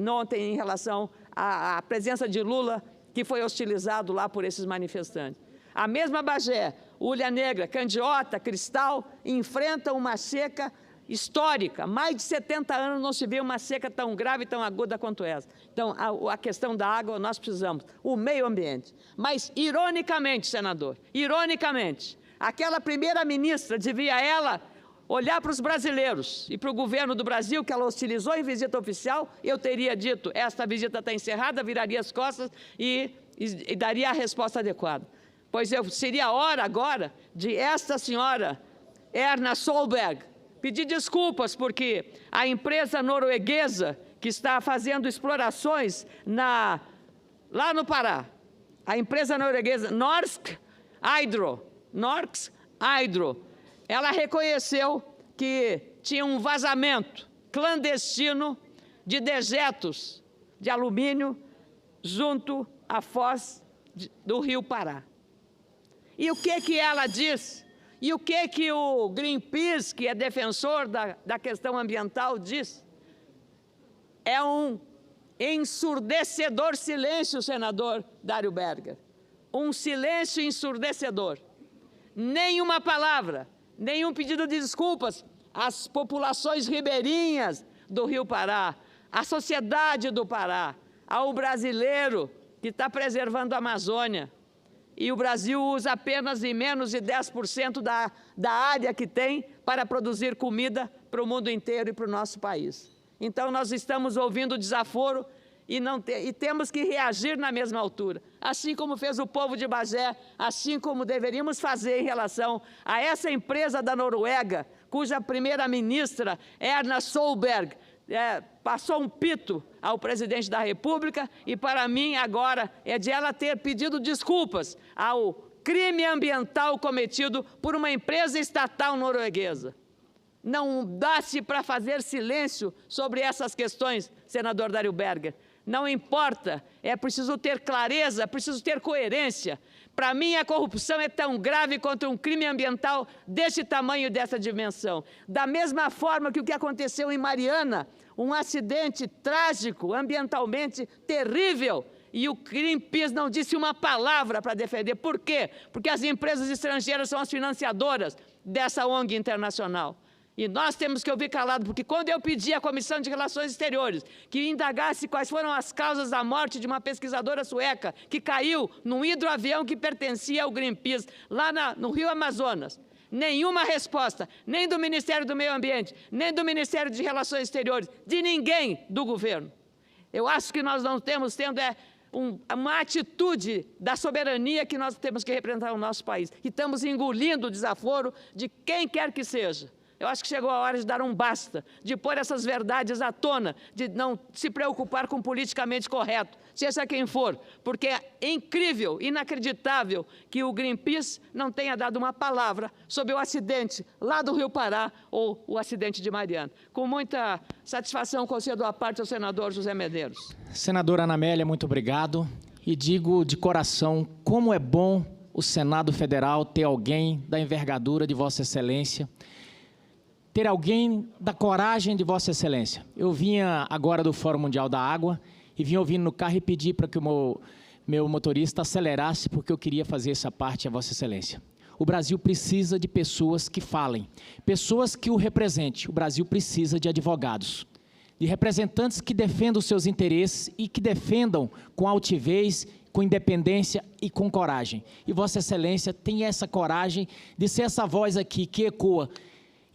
ontem em relação à presença de Lula, que foi hostilizado lá por esses manifestantes. A mesma Bagé, Ulha Negra, Candiota, Cristal, enfrentam uma seca histórica. Mais de 70 anos não se vê uma seca tão grave e tão aguda quanto essa. Então, a questão da água nós precisamos, o meio ambiente. Mas, ironicamente, senador, ironicamente, aquela primeira-ministra devia ela olhar para os brasileiros e para o governo do Brasil, que ela hostilizou em visita oficial, eu teria dito, esta visita está encerrada, viraria as costas e daria a resposta adequada. Pois seria hora agora de esta senhora, Erna Solberg, pedir desculpas porque a empresa norueguesa que está fazendo explorações lá no Pará, a empresa norueguesa Norsk Hydro, ela reconheceu que tinha um vazamento clandestino de dejetos de alumínio junto à foz do Rio Pará. E o que ela diz? E o que o Greenpeace, que é defensor da questão ambiental, diz? É um ensurdecedor silêncio, senador Dário Berger. Um silêncio ensurdecedor. Nenhuma palavra, nenhum pedido de desculpas às populações ribeirinhas do Rio Pará, à sociedade do Pará, ao brasileiro que está preservando a Amazônia. E o Brasil usa apenas menos de 10% da área que tem para produzir comida para o mundo inteiro e para o nosso país. Então, nós estamos ouvindo o desaforo e temos que reagir na mesma altura, assim como fez o povo de Bagé, assim como deveríamos fazer em relação a essa empresa da Noruega, cuja primeira-ministra, Erna Solberg, passou um pito ao presidente da República e, para mim, agora é de ela ter pedido desculpas ao crime ambiental cometido por uma empresa estatal norueguesa. Não dá-se para fazer silêncio sobre essas questões, senador Dário Berger. Não importa, é preciso ter clareza, é preciso ter coerência. Para mim, a corrupção é tão grave quanto um crime ambiental desse tamanho e dessa dimensão. Da mesma forma que o que aconteceu em Mariana, um acidente trágico, ambientalmente terrível, e o Greenpeace não disse uma palavra para defender. Por quê? Porque as empresas estrangeiras são as financiadoras dessa ONG internacional. E nós temos que ouvir calado, porque quando eu pedi à Comissão de Relações Exteriores que indagasse quais foram as causas da morte de uma pesquisadora sueca que caiu num hidroavião que pertencia ao Greenpeace, lá no Rio Amazonas, nenhuma resposta, nem do Ministério do Meio Ambiente, nem do Ministério de Relações Exteriores, de ninguém do governo. Eu acho que nós não temos uma atitude da soberania que nós temos que representar no nosso país. E estamos engolindo o desaforo de quem quer que seja. Eu acho que chegou a hora de dar um basta, de pôr essas verdades à tona, de não se preocupar com o politicamente correto, seja quem for, porque é incrível, inacreditável que o Greenpeace não tenha dado uma palavra sobre o acidente lá do Rio Pará ou o acidente de Mariana. Com muita satisfação, concedo a parte ao senador José Medeiros. Senadora Ana Amélia, muito obrigado. E digo de coração como é bom o Senado Federal ter alguém da envergadura de Vossa Excelência, ter alguém da coragem de Vossa Excelência. Eu vinha agora do Fórum Mundial da Água e vinha ouvindo no carro e pedi para que o meu motorista acelerasse, porque eu queria fazer essa parte a Vossa Excelência. O Brasil precisa de pessoas que falem, pessoas que o representem. O Brasil precisa de advogados, de representantes que defendam os seus interesses e que defendam com altivez, com independência e com coragem. E Vossa Excelência tem essa coragem de ser essa voz aqui que ecoa,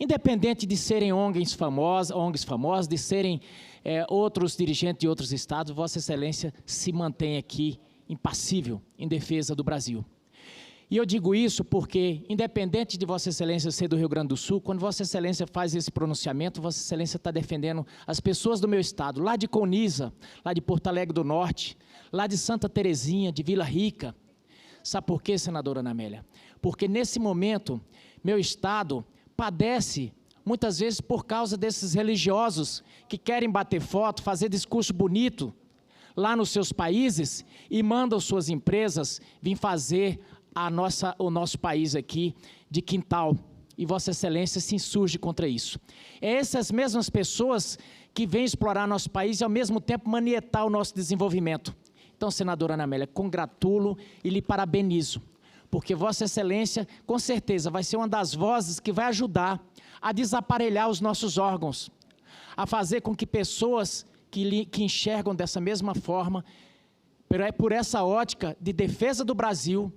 independente de serem ONGs famosas, de serem outros dirigentes de outros estados, Vossa Excelência se mantém aqui impassível em defesa do Brasil. E eu digo isso porque, independente de Vossa Excelência ser do Rio Grande do Sul, quando Vossa Excelência faz esse pronunciamento, Vossa Excelência está defendendo as pessoas do meu estado, lá de Coniza, lá de Porto Alegre do Norte, lá de Santa Terezinha, de Vila Rica. Sabe por quê, senadora Ana Amélia? Porque, nesse momento, meu estado padece, muitas vezes, por causa desses religiosos que querem bater foto, fazer discurso bonito lá nos seus países e mandam suas empresas vir fazer o nosso país aqui de quintal. E Vossa Excelência se insurge contra isso. É essas mesmas pessoas que vêm explorar nosso país e, ao mesmo tempo, manietar o nosso desenvolvimento. Então, senadora Ana Amélia, congratulo e lhe parabenizo, porque Vossa Excelência, com certeza, vai ser uma das vozes que vai ajudar a desaparelhar os nossos órgãos, a fazer com que pessoas que enxergam dessa mesma forma, por essa ótica de defesa do Brasil,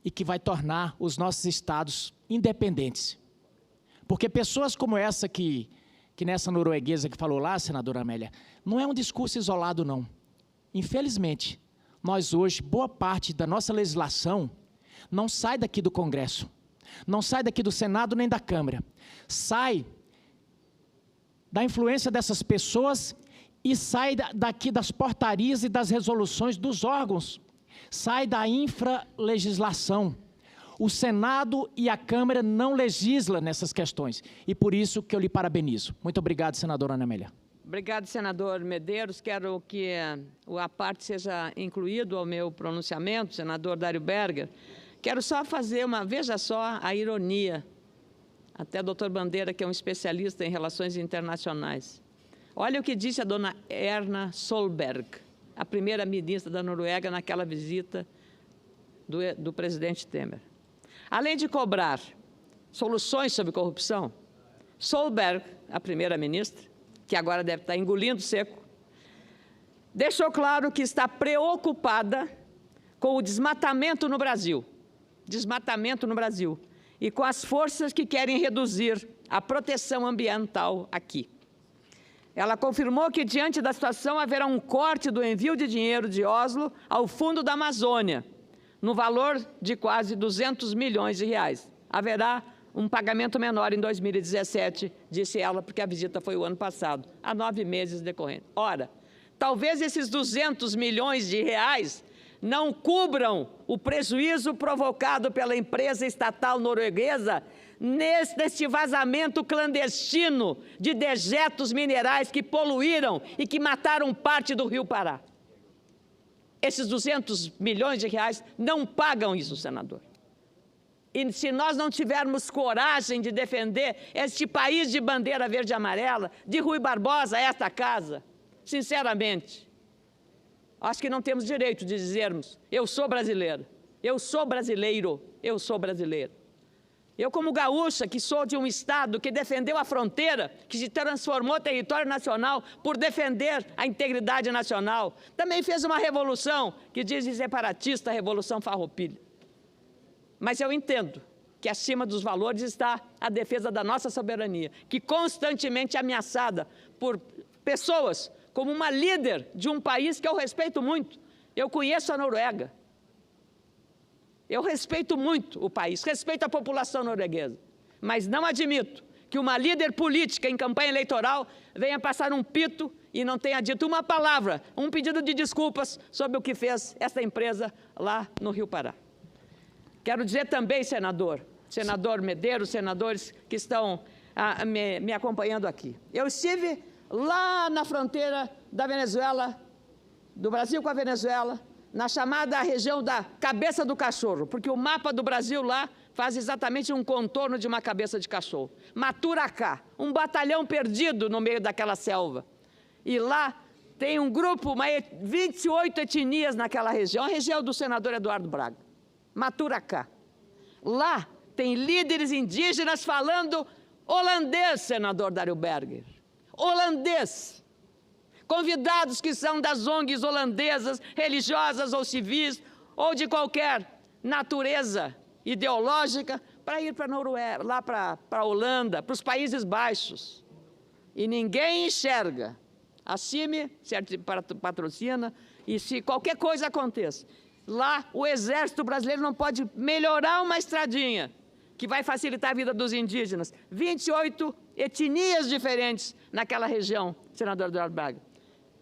e que vai tornar os nossos estados independentes. Porque pessoas como essa que nessa norueguesa que falou lá, senadora Amélia, não é um discurso isolado, não. Infelizmente, nós hoje, boa parte da nossa legislação não sai daqui do Congresso, não sai daqui do Senado nem da Câmara, sai da influência dessas pessoas e sai daqui das portarias e das resoluções dos órgãos, sai da infralegislação. O Senado e a Câmara não legislam nessas questões, e por isso que eu lhe parabenizo. Muito obrigado, senadora Ana Amélia. Obrigado, senador Medeiros. Quero que a parte seja incluído ao meu pronunciamento, senador Dário Berger. Quero só fazer veja só a ironia, até o doutor Bandeira, que é um especialista em relações internacionais. Olha o que disse a dona Erna Solberg, a primeira-ministra da Noruega, naquela visita do presidente Temer. Além de cobrar soluções sobre corrupção, Solberg, a primeira-ministra, que agora deve estar engolindo seco, deixou claro que está preocupada com o desmatamento no Brasil, e com as forças que querem reduzir a proteção ambiental aqui. Ela confirmou que, diante da situação, haverá um corte do envio de dinheiro de Oslo ao Fundo da Amazônia, no valor de quase 200 milhões de reais. Haverá um pagamento menor em 2017, disse ela, porque a visita foi o ano passado, há 9 meses decorrente. Ora, talvez esses 200 milhões de reais não cubram o prejuízo provocado pela empresa estatal norueguesa neste vazamento clandestino de dejetos minerais que poluíram e que mataram parte do Rio Pará. Esses 200 milhões de reais não pagam isso, senador. E se nós não tivermos coragem de defender este país de bandeira verde e amarela, de Rui Barbosa a esta casa, sinceramente, acho que não temos direito de dizermos, eu sou brasileira, eu sou brasileiro, eu sou brasileiro. Eu, como gaúcha, que sou de um estado que defendeu a fronteira, que se transformou território nacional por defender a integridade nacional, também fez uma revolução que diz separatista, Revolução Farroupilha. Mas eu entendo que acima dos valores está a defesa da nossa soberania, que constantemente é ameaçada por pessoas como uma líder de um país que eu respeito muito. Eu conheço a Noruega. Eu respeito muito o país, respeito a população norueguesa, mas não admito que uma líder política em campanha eleitoral venha passar um pito e não tenha dito uma palavra, um pedido de desculpas sobre o que fez essa empresa lá no Rio Pará. Quero dizer também, senador Medeiros, senadores que estão me acompanhando aqui. Eu estive lá na fronteira da Venezuela, do Brasil com a Venezuela, na chamada região da cabeça do cachorro, porque o mapa do Brasil lá faz exatamente um contorno de uma cabeça de cachorro. Maturacá, um batalhão perdido no meio daquela selva. E lá tem um grupo, 28 etnias naquela região, a região do senador Eduardo Braga. Maturacá. Lá tem líderes indígenas falando holandês, senador Dário Berger. Holandês. Convidados que são das ONGs holandesas, religiosas ou civis, ou de qualquer natureza ideológica, para ir para a Noruega, lá para a Holanda, para os Países Baixos. E ninguém enxerga. A CIMI patrocina, e se qualquer coisa aconteça, lá o Exército Brasileiro não pode melhorar uma estradinha que vai facilitar a vida dos indígenas. 28 etnias diferentes naquela região, senador Eduardo Braga.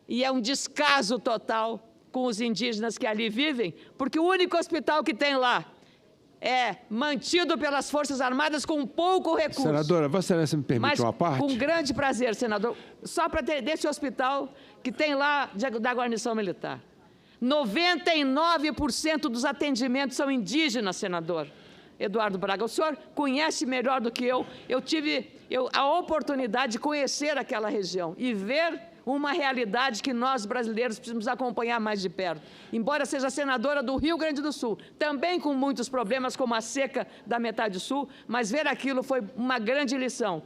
E é um descaso total com os indígenas que ali vivem, porque o único hospital que tem lá é mantido pelas Forças Armadas com pouco recurso. Senadora, Vossa Excelência me permite uma parte? Com grande prazer, senador, só para ter desse hospital que tem lá da guarnição militar. 99% dos atendimentos são indígenas, senador Eduardo Braga. O senhor conhece melhor do que eu. Eu tive a oportunidade de conhecer aquela região e ver uma realidade que nós, brasileiros, precisamos acompanhar mais de perto. Embora seja senadora do Rio Grande do Sul, também com muitos problemas, como a seca da metade sul, mas ver aquilo foi uma grande lição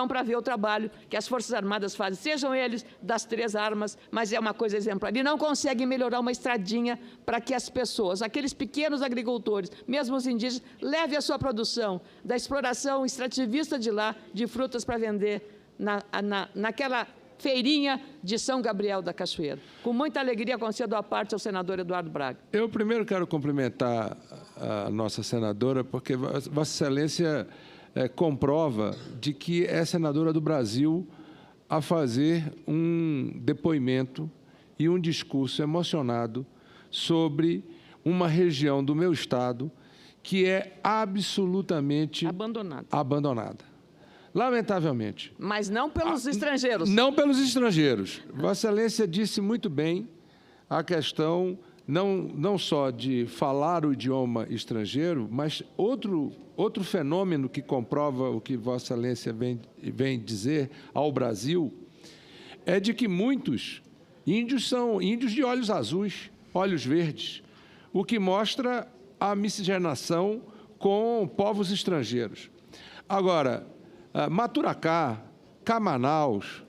para ver o trabalho que as Forças Armadas fazem, sejam eles das 3 armas, mas é uma coisa exemplar. E não conseguem melhorar uma estradinha para que as pessoas, aqueles pequenos agricultores, mesmo os indígenas, levem a sua produção da exploração extrativista de lá, de frutas para vender naquela feirinha de São Gabriel da Cachoeira. Com muita alegria, concedo a parte ao senador Eduardo Braga. Eu primeiro quero cumprimentar a nossa senadora, porque Vossa Excelência comprova de que é senadora do Brasil a fazer um depoimento e um discurso emocionado sobre uma região do meu estado que é absolutamente abandonada. Lamentavelmente. Mas não pelos estrangeiros. Não pelos estrangeiros. Vossa Excelência disse muito bem a questão não só de falar o idioma estrangeiro, mas outro fenômeno que comprova o que Vossa Excelência vem dizer ao Brasil é de que muitos índios são índios de olhos azuis, olhos verdes, o que mostra a miscigenação com povos estrangeiros. Agora, Maturacá, Camanaus,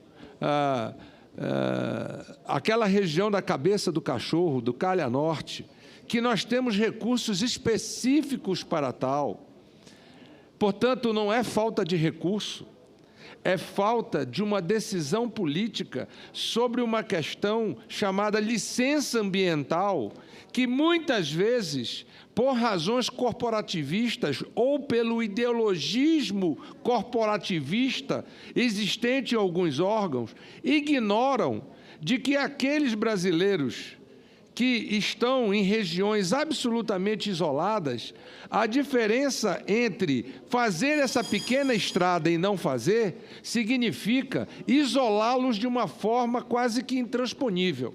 aquela região da Cabeça do Cachorro, do Calha Norte, que nós temos recursos específicos para tal. Portanto, não é falta de recurso, é falta de uma decisão política sobre uma questão chamada licença ambiental, que muitas vezes, por razões corporativistas ou pelo ideologismo corporativista existente em alguns órgãos, ignoram de que aqueles brasileiros que estão em regiões absolutamente isoladas, a diferença entre fazer essa pequena estrada e não fazer significa isolá-los de uma forma quase que intransponível.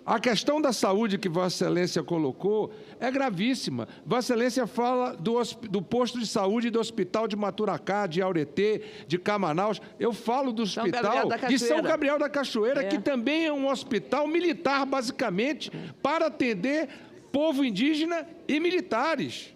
A questão da saúde que Vossa Excelência colocou é gravíssima. Vossa Excelência fala do posto de saúde do Hospital de Maturacá, de Auretê, de Camanaus. Eu falo do hospital de São Gabriel da Cachoeira, que também é um hospital militar, basicamente, para atender povo indígena e militares,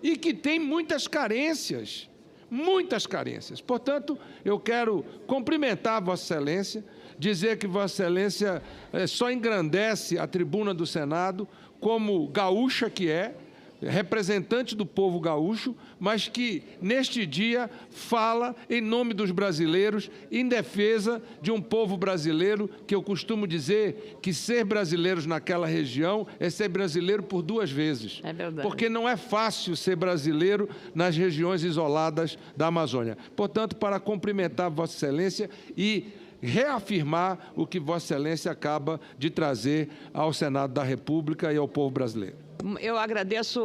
e que tem muitas carências. Muitas carências. Portanto, eu quero cumprimentar Vossa Excelência, dizer que Vossa Excelência só engrandece a tribuna do Senado como gaúcha que é, representante do povo gaúcho, mas que, neste dia, fala em nome dos brasileiros, em defesa de um povo brasileiro, que eu costumo dizer que ser brasileiros naquela região é ser brasileiro por 2 vezes. É verdade. Porque não é fácil ser brasileiro nas regiões isoladas da Amazônia. Portanto, para cumprimentar Vossa Excelência e reafirmar o que Vossa Excelência acaba de trazer ao Senado da República e ao povo brasileiro. Eu agradeço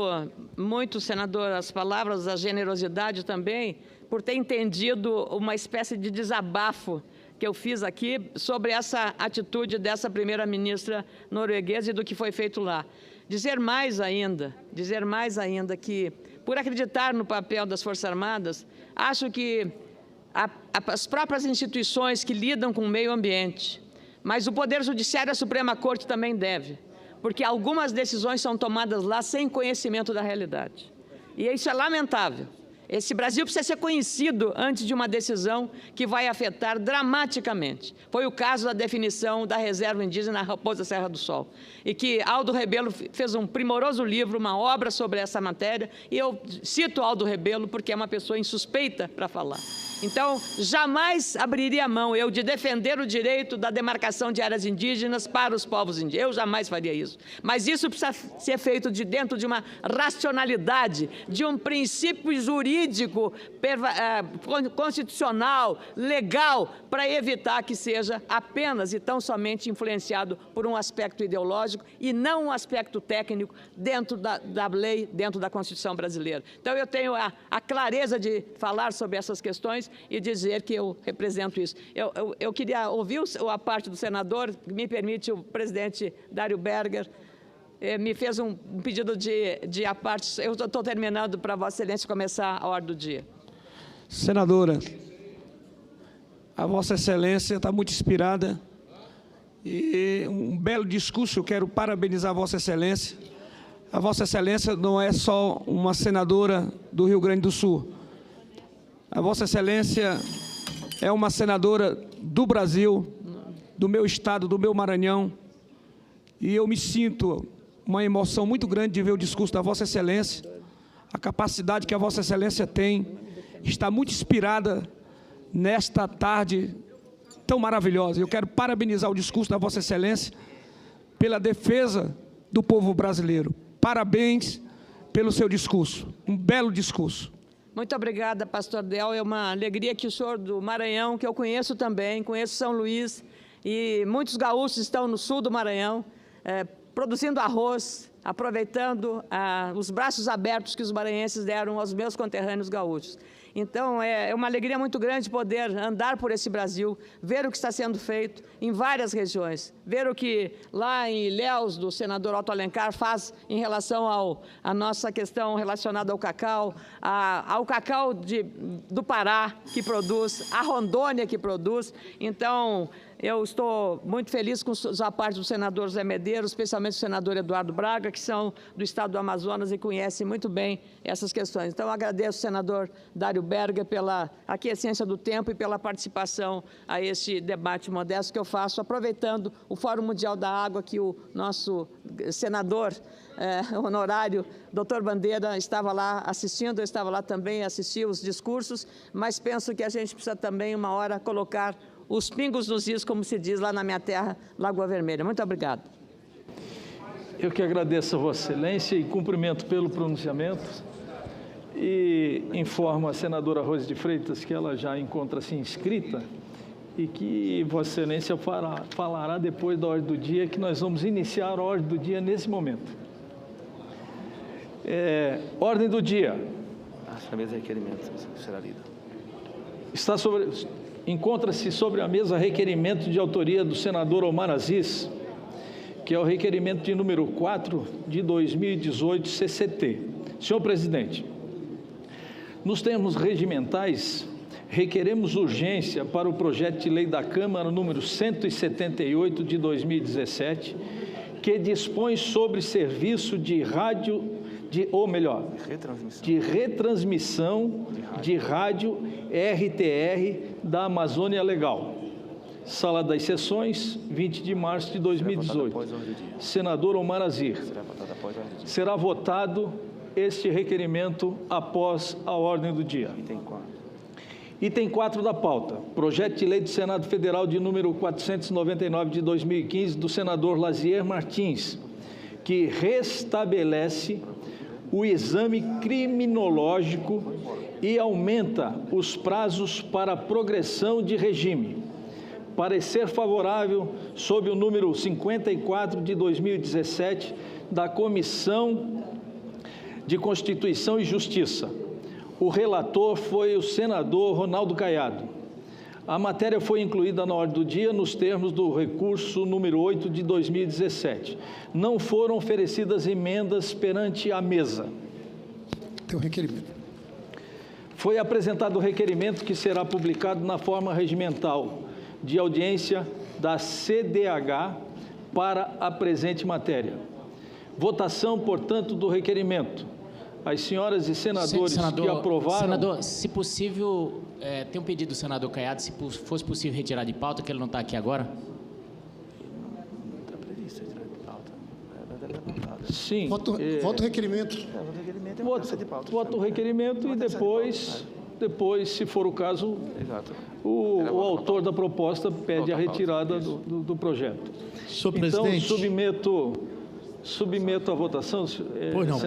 muito, senador, as palavras, a generosidade também, por ter entendido uma espécie de desabafo que eu fiz aqui sobre essa atitude dessa primeira-ministra norueguesa e do que foi feito lá. Dizer mais ainda que, por acreditar no papel das Forças Armadas, acho que as próprias instituições que lidam com o meio ambiente, mas o Poder Judiciário e a Suprema Corte também deve, porque algumas decisões são tomadas lá sem conhecimento da realidade. E isso é lamentável. Esse Brasil precisa ser conhecido antes de uma decisão que vai afetar dramaticamente. Foi o caso da definição da reserva indígena Raposa Serra do Sol. E que Aldo Rebelo fez um primoroso livro, uma obra sobre essa matéria, e eu cito Aldo Rebelo porque é uma pessoa insuspeita para falar. Então, jamais abriria mão eu de defender o direito da demarcação de áreas indígenas para os povos indígenas. Eu jamais faria isso. Mas isso precisa ser feito dentro de uma racionalidade, de um princípio jurídico, constitucional, legal, para evitar que seja apenas e tão somente influenciado por um aspecto ideológico e não um aspecto técnico dentro da lei, dentro da Constituição brasileira. Então, eu tenho a clareza de falar sobre essas questões regiões e dizer que eu represento isso. Eu queria ouvir a parte do senador, me permite, o presidente Dário Berger me fez um pedido de a parte. Eu estou terminando para Vossa Excelência começar a ordem do dia. Senadora, a Vossa Excelência está muito inspirada e um belo discurso. Eu quero parabenizar a Vossa Excelência. A Vossa Excelência não é só uma senadora do Rio Grande do Sul. A Vossa Excelência é uma senadora do Brasil, do meu estado, do meu Maranhão, e eu me sinto uma emoção muito grande de ver o discurso da Vossa Excelência. A capacidade que a Vossa Excelência tem está muito inspirada nesta tarde tão maravilhosa. Eu quero parabenizar o discurso da Vossa Excelência pela defesa do povo brasileiro. Parabéns pelo seu discurso, um belo discurso. Muito obrigada, pastor Del. É uma alegria que o senhor do Maranhão, que eu conheço também, conheço São Luís, e muitos gaúchos estão no sul do Maranhão, produzindo arroz, aproveitando os braços abertos que os maranhenses deram aos meus conterrâneos gaúchos. Então, é uma alegria muito grande poder andar por esse Brasil, ver o que está sendo feito em várias regiões, ver o que lá em Ilhéus, do senador Otto Alencar, faz em relação à nossa questão relacionada ao cacau do Pará, que produz, a Rondônia, que produz. Então, eu estou muito feliz com a parte do senador Zé Medeiros, especialmente o senador Eduardo Braga, que são do estado do Amazonas e conhecem muito bem essas questões. Então, agradeço ao senador Dário Berger pela aquiescência do tempo e pela participação a este debate modesto que eu faço, aproveitando o Fórum Mundial da Água, que o nosso senador honorário, doutor Bandeira, estava lá assistindo, eu estava lá também, assisti os discursos, mas penso que a gente precisa também, uma hora, colocar os pingos nos is, como se diz lá na minha terra, Lagoa Vermelha. Muito obrigado. Eu que agradeço a Vossa Excelência e cumprimento pelo pronunciamento e informo a senadora Rose de Freitas que ela já encontra-se inscrita e que Vossa Excelência falará depois da ordem do dia, que nós vamos iniciar a ordem do dia nesse momento. Ordem do dia. A mesa de requerimentos será lida. Encontra-se sobre a mesa requerimento de autoria do senador Omar Aziz, que é o requerimento de número 4 de 2018, CCT. Senhor presidente, nos termos regimentais, requeremos urgência para o projeto de lei da Câmara número 178 de 2017, que dispõe sobre serviço de retransmissão de rádio RTR da Amazônia Legal. Sala das Sessões, 20 de março de 2018. Senador Omar Aziz. Será votado este requerimento após a ordem do dia. Item 4 da pauta. Projeto de lei do Senado Federal de número 499 de 2015, do senador Lazier Martins, que restabelece o exame criminológico e aumenta os prazos para progressão de regime. Parecer favorável sob o número 54 de 2017 da Comissão de Constituição e Justiça. O relator foi o senador Ronaldo Caiado. A matéria foi incluída na ordem do dia nos termos do recurso número 8 de 2017. Não foram oferecidas emendas perante a mesa. Tem um requerimento. Foi apresentado o requerimento que será publicado na forma regimental de audiência da CDH para a presente matéria. Votação, portanto, do requerimento. As senhoras e senadores que aprovaram... Senador, se possível, tem um pedido do senador Caiado, se fosse possível retirar de pauta, que ele não está aqui agora. Sim. Vota o requerimento. Vota o requerimento e depois, se for o caso, o autor da proposta pede a retirada do projeto. Senhor presidente. Então, submeto à votação. Pois não,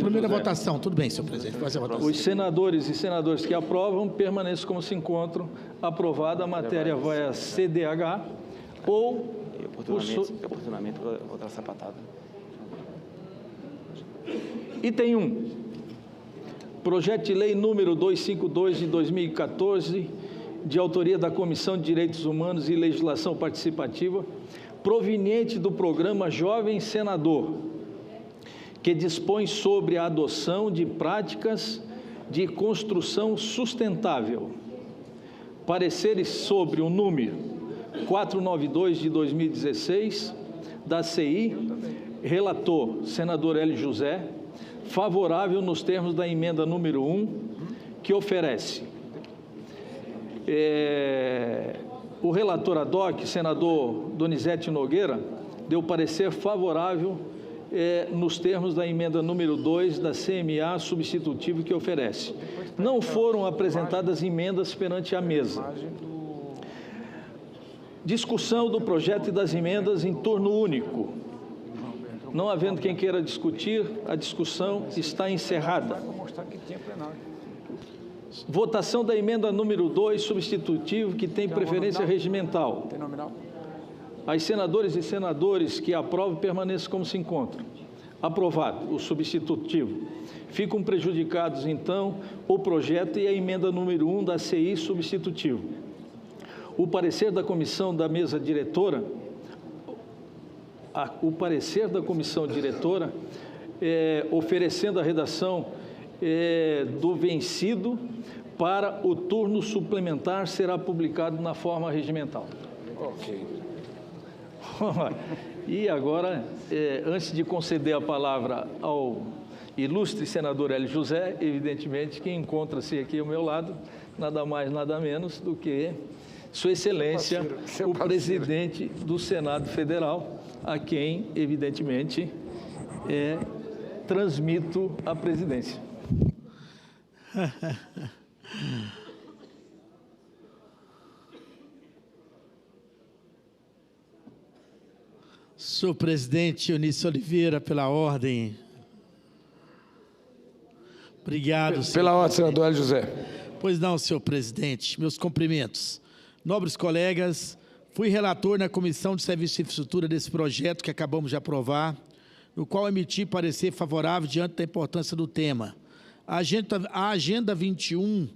primeira votação. Tudo bem, senhor presidente. Fazer a votação. Os senadores e senadoras que aprovam permaneçam como se encontram. Aprovada, a matéria vai à CDH ou... Oportunamente, votar sapatada. Item 1. Projeto de Lei número 252 de 2014, de autoria da Comissão de Direitos Humanos e Legislação Participativa, proveniente do programa Jovem Senador, que dispõe sobre a adoção de práticas de construção sustentável. Pareceres sobre o número 492 de 2016, da CI, relator, senador Hélio José, favorável nos termos da emenda número 1, que oferece. O relator ad hoc, senador Donizete Nogueira, deu parecer favorável nos termos da emenda número 2 da CMA substitutivo que oferece. Não foram apresentadas emendas perante a mesa. Discussão do projeto e das emendas em turno único. Não havendo quem queira discutir, a discussão está encerrada. Votação da emenda número 2, substitutivo, que tem preferência regimental. As senadoras e senadores que aprovam permaneçam como se encontram. Aprovado o substitutivo. Ficam prejudicados, então, o projeto e a emenda número 1 da CI substitutivo. O parecer da comissão da mesa diretora, oferecendo a redação do vencido para o turno suplementar, será publicado na forma regimental. Ok. E agora, antes de conceder a palavra ao ilustre senador Hélio José, evidentemente que encontra-se aqui ao meu lado, nada mais, nada menos do que Sua Excelência, o presidente do Senado Federal, a quem, evidentemente, transmito a presidência. Senhor presidente Eunício Oliveira, pela ordem. Obrigado, senhor. Pela ordem, senador Hélio José. Pois não, senhor presidente. Meus cumprimentos. Nobres colegas, fui relator na Comissão de Serviço e Infraestrutura desse projeto que acabamos de aprovar, no qual emiti parecer favorável diante da importância do tema. A Agenda 21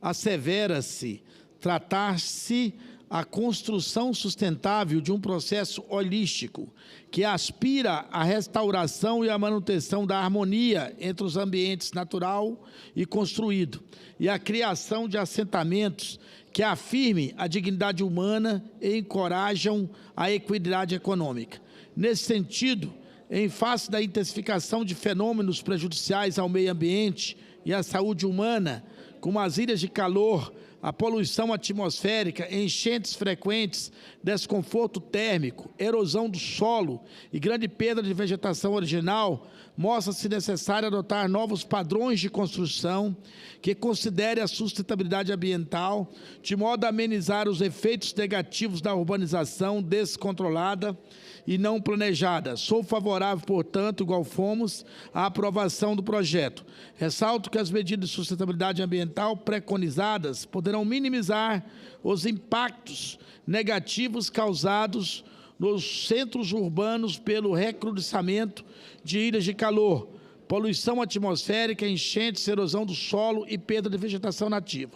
assevera-se tratar-se a construção sustentável de um processo holístico que aspira à restauração e à manutenção da harmonia entre os ambientes natural e construído e à criação de assentamentos que afirmem a dignidade humana e encorajam a equidade econômica. Nesse sentido, em face da intensificação de fenômenos prejudiciais ao meio ambiente e à saúde humana, como as ilhas de calor, a poluição atmosférica, enchentes frequentes, desconforto térmico, erosão do solo e grande perda de vegetação original, mostra-se necessário adotar novos padrões de construção que considere a sustentabilidade ambiental, de modo a amenizar os efeitos negativos da urbanização descontrolada e não planejada. Sou favorável, portanto, igual fomos, à aprovação do projeto. Ressalto que as medidas de sustentabilidade ambiental preconizadas poderão minimizar os impactos negativos causados nos centros urbanos pelo recrudescimento de ilhas de calor, poluição atmosférica, enchentes, erosão do solo e perda de vegetação nativa.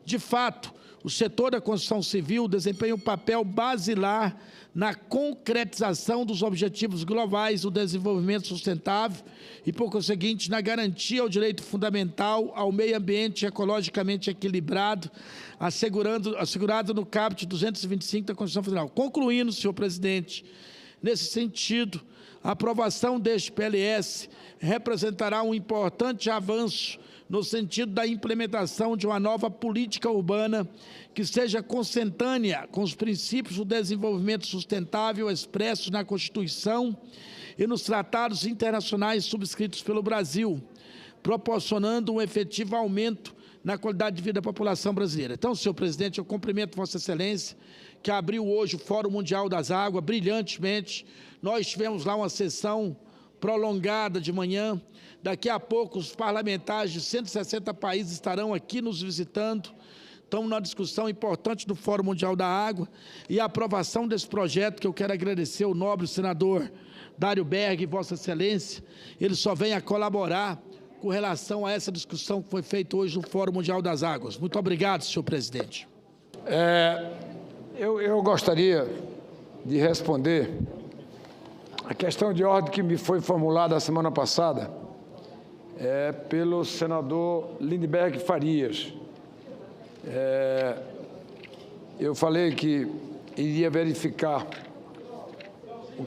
De fato, o setor da construção civil desempenha um papel basilar na concretização dos objetivos globais do desenvolvimento sustentável e, por conseguinte, na garantia ao direito fundamental ao meio ambiente ecologicamente equilibrado, assegurado no caput 225 da Constituição Federal. Concluindo, senhor presidente, nesse sentido, a aprovação deste PLS representará um importante avanço no sentido da implementação de uma nova política urbana que seja consentânea com os princípios do desenvolvimento sustentável expressos na Constituição e nos tratados internacionais subscritos pelo Brasil, proporcionando um efetivo aumento na qualidade de vida da população brasileira. Então, senhor presidente, eu cumprimento Vossa Excelência, que abriu hoje o Fórum Mundial das Águas, brilhantemente. Nós tivemos lá uma sessão prolongada de manhã. Daqui a pouco, os parlamentares de 160 países estarão aqui nos visitando. Estamos numa discussão importante do Fórum Mundial da Água e a aprovação desse projeto, que eu quero agradecer ao nobre senador Dário Berg e Vossa Excelência. Ele só vem a colaborar com relação a essa discussão que foi feita hoje no Fórum Mundial das Águas. Muito obrigado, senhor presidente. Eu gostaria de responder a questão de ordem que me foi formulada a semana passada pelo senador Lindbergh Farias. Eu falei que iria verificar o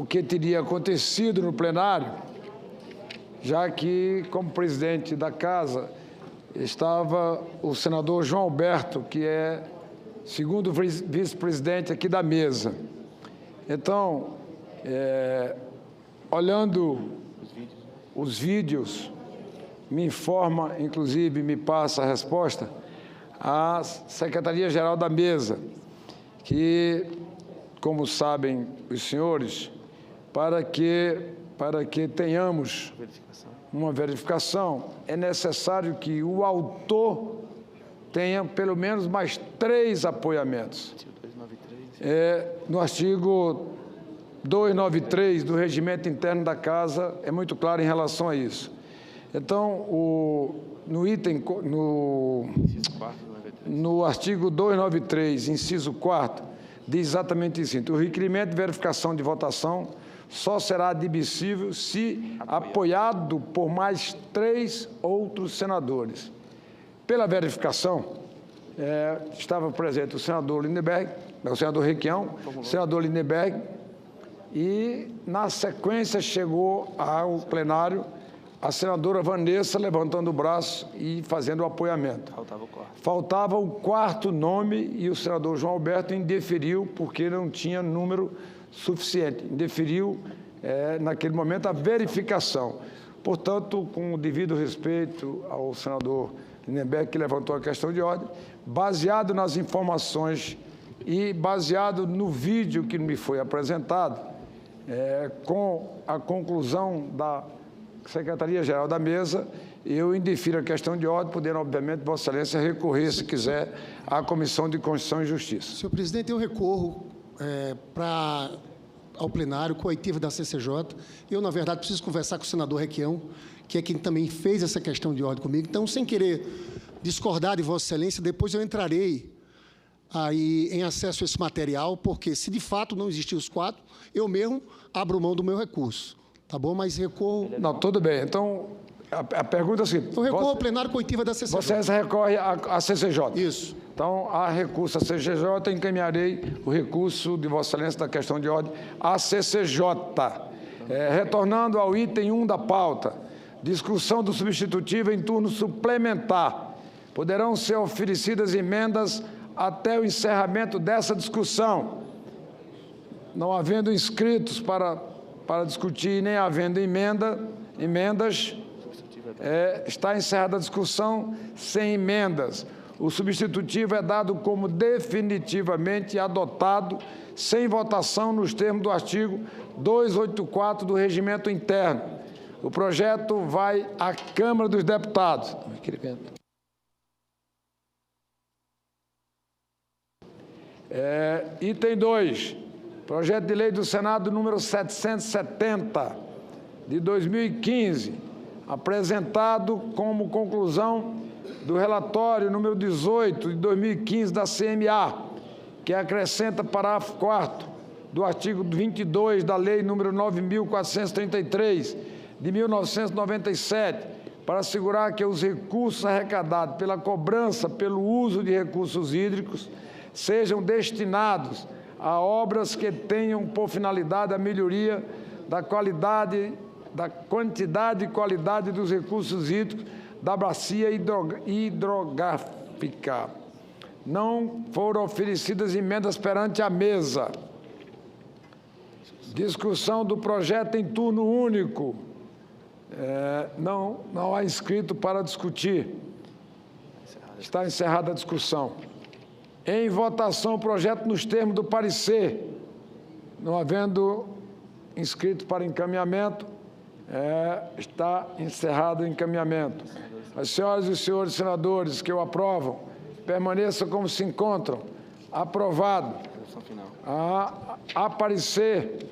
que teria acontecido no plenário, já que, como presidente da Casa, estava o senador João Alberto, que é segundo vice-presidente aqui da mesa. Então, olhando os vídeos, me informa, inclusive me passa a resposta, a Secretaria-Geral da Mesa, que, como sabem os senhores, para que tenhamos uma verificação, é necessário que o autor tenha pelo menos mais 3 apoiamentos. No artigo 293 do Regimento Interno da Casa é muito claro em relação a isso. Então, no artigo 293, inciso 4º, diz exatamente isso. O requerimento de verificação de votação só será admissível se apoiado por mais 3 outros senadores. Pela verificação, estava presente o senador Lindbergh, o senador Requião, o senador Lindbergh, e, na sequência, chegou ao plenário a senadora Vanessa levantando o braço e fazendo o apoiamento. Faltava o 4º nome e o senador João Alberto indeferiu porque não tinha número suficiente. Indeferiu, naquele momento, a verificação. Portanto, com o devido respeito ao senador Lindbergh, que levantou a questão de ordem, baseado nas informações e baseado no vídeo que me foi apresentado, com a conclusão da Secretaria-Geral da Mesa, eu indefiro a questão de ordem, podendo, obviamente, Vossa Excelência recorrer, se quiser, à Comissão de Constituição e Justiça. Senhor presidente, eu recorro ao plenário, coitivo da CCJ. Eu, na verdade, preciso conversar com o senador Requião, que é quem também fez essa questão de ordem comigo. Então, sem querer discordar de Vossa Excelência, depois eu entrarei aí em acesso a esse material, porque, se de fato não existir os 4, eu mesmo abro mão do meu recurso. Tá bom? Mas recorro... Não, tudo bem. Então, a pergunta é a seguinte... Eu recorro ao plenário coitivo da CCJ. Você recorre à CCJ? Isso. Então, há recurso à CCJ, encaminharei o recurso de Vossa Excelência da questão de ordem à CCJ. Retornando ao item 1 da pauta, discussão do substitutivo em turno suplementar. Poderão ser oferecidas emendas até o encerramento dessa discussão. Não havendo inscritos para discutir, nem havendo emendas, está encerrada a discussão sem emendas. O substitutivo é dado como definitivamente adotado, sem votação, nos termos do artigo 284 do Regimento Interno. O projeto vai à Câmara dos Deputados. Item 2. Projeto de Lei do Senado número 770, de 2015, apresentado como conclusão do relatório número 18, de 2015, da CMA, que acrescenta parágrafo 4º do artigo 22 da Lei número 9.433, de 1997, para assegurar que os recursos arrecadados pela cobrança pelo uso de recursos hídricos sejam destinados a obras que tenham por finalidade a melhoria da qualidade, da quantidade e qualidade dos recursos hídricos da bacia hidrográfica. Não foram oferecidas emendas perante a mesa. Discussão do projeto em turno único. Não há inscrito para discutir. Está encerrada a discussão. Em votação, o projeto nos termos do parecer, não havendo inscrito para encaminhamento, está encerrado o encaminhamento. As senhoras e os senhores senadores que o aprovam, permaneçam como se encontram. Aprovado. A parecer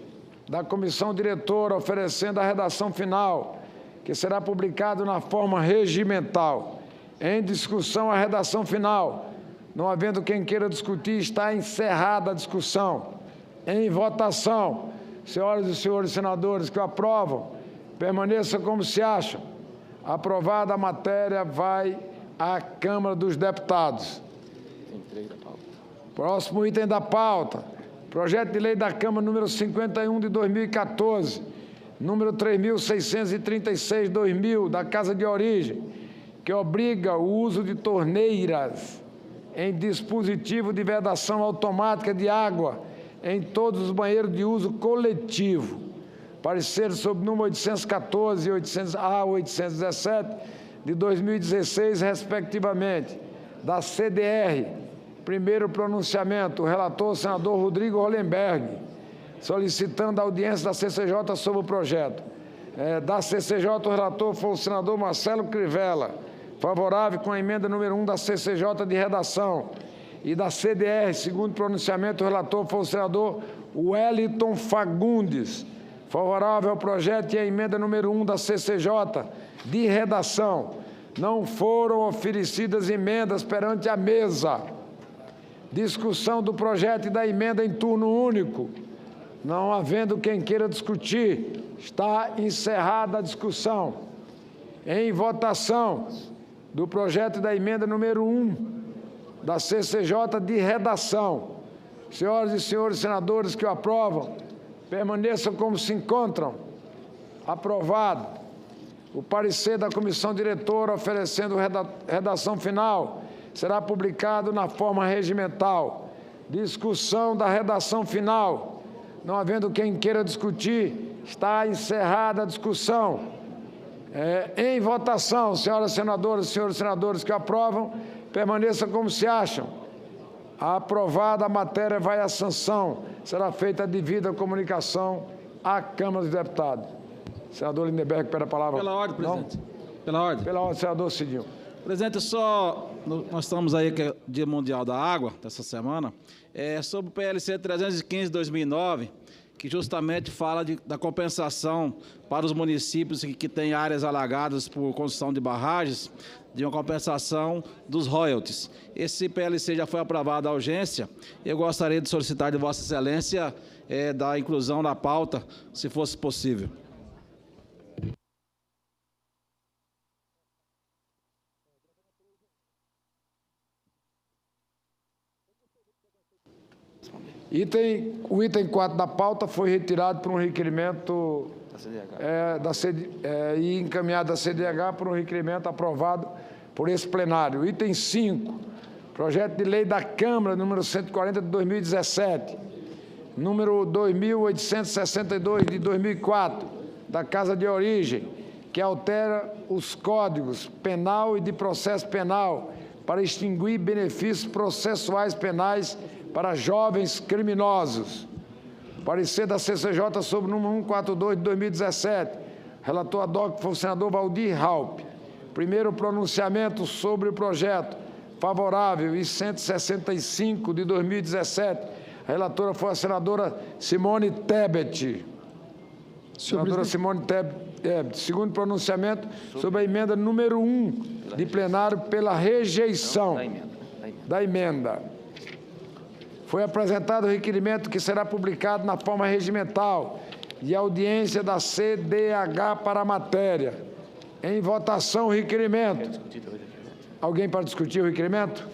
da comissão diretora, oferecendo a redação final, que será publicado na forma regimental. Em discussão, a redação final. Não havendo quem queira discutir, está encerrada a discussão. Em votação, senhoras e senhores senadores que o aprovam, permaneça como se acham. Aprovada a matéria, vai à Câmara dos Deputados. Próximo item da pauta. Projeto de lei da Câmara número 51 de 2014, número 3.636/2000, da Casa de Origem, que obriga o uso de torneiras em dispositivo de vedação automática de água em todos os banheiros de uso coletivo. Parecer sob número 814 e 817 de 2016, respectivamente, da CDR. Primeiro pronunciamento, o relator, o senador Rodrigo Hollenberg, solicitando a audiência da CCJ sobre o projeto. Da CCJ, o relator foi o senador Marcelo Crivella, favorável com a emenda número 1 da CCJ de redação. E da CDR, segundo pronunciamento, o relator foi o senador Wellington Fagundes, favorável ao projeto e a emenda número 1 da CCJ de redação. Não foram oferecidas emendas perante a mesa. Discussão do projeto e da emenda em turno único. Não havendo quem queira discutir, está encerrada a discussão. Em votação do projeto e da emenda número 1 da CCJ de redação. Senhoras e senhores senadores que o aprovam, permaneçam como se encontram. Aprovado. O parecer da comissão diretora oferecendo redação final será publicado na forma regimental. Discussão da redação final. Não havendo quem queira discutir, está encerrada a discussão. Em votação, senhoras senadoras e senhores senadores que aprovam, permaneçam como se acham. Aprovada a matéria, vai à sanção. Será feita a devida comunicação à Câmara dos Deputados. Senador Lindenberg, pede a palavra. Pela ordem, presidente. Não? Pela ordem. Pela ordem, senador Cidinho. Presidente, nós estamos aí, que é o Dia Mundial da Água, dessa semana, sobre o PLC 315 de 2009, que justamente fala da compensação para os municípios que têm áreas alagadas por construção de barragens, de uma compensação dos royalties. Esse PLC já foi aprovado à urgência. Eu gostaria de solicitar de Vossa Excelência da inclusão na pauta, se fosse possível. O item 4 da pauta foi retirado por um requerimento e encaminhado à CDH por um requerimento aprovado por esse plenário. Item 5, projeto de lei da Câmara, número 140 de 2017, número 2862 de 2004, da Casa de Origem, que altera os códigos penal e de processo penal para extinguir benefícios processuais penais para jovens criminosos. Parecer da CCJ sobre o número 142 de 2017. Relator ad hoc foi o senador Valdir Raupp. Primeiro pronunciamento sobre o projeto. Favorável, e 165 de 2017. A relatora foi a senadora Simone Tebet. Senadora Simone Tebet. Segundo pronunciamento sobre a emenda número 1 de plenário pela rejeição da emenda. Foi apresentado o requerimento que será publicado na forma regimental de audiência da CDH para a matéria. Em votação, o requerimento. Alguém para discutir o requerimento?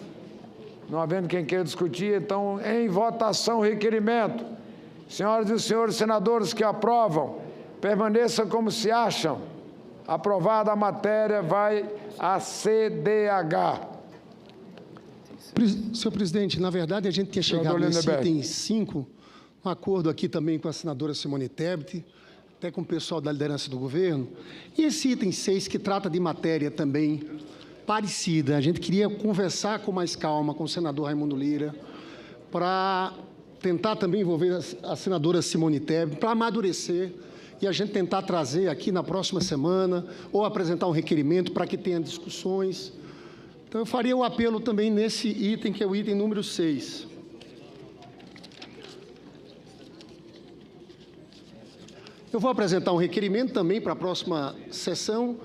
Não havendo quem queira discutir, então, em votação, o requerimento. Senhoras e senhores senadores que aprovam, permaneçam como se acham. Aprovada a matéria, vai à CDH. Senhor presidente, na verdade, a gente tinha chegado nesse item 5, um acordo aqui também com a senadora Simone Tebet, até com o pessoal da liderança do governo, e esse item 6, que trata de matéria também parecida. A gente queria conversar com mais calma com o senador Raimundo Lira, para tentar também envolver a senadora Simone Tebet, para amadurecer e a gente tentar trazer aqui na próxima semana, ou apresentar um requerimento para que tenha discussões. Então, eu faria o apelo também nesse item, que é o item número 6. Eu vou apresentar um requerimento também para a próxima sessão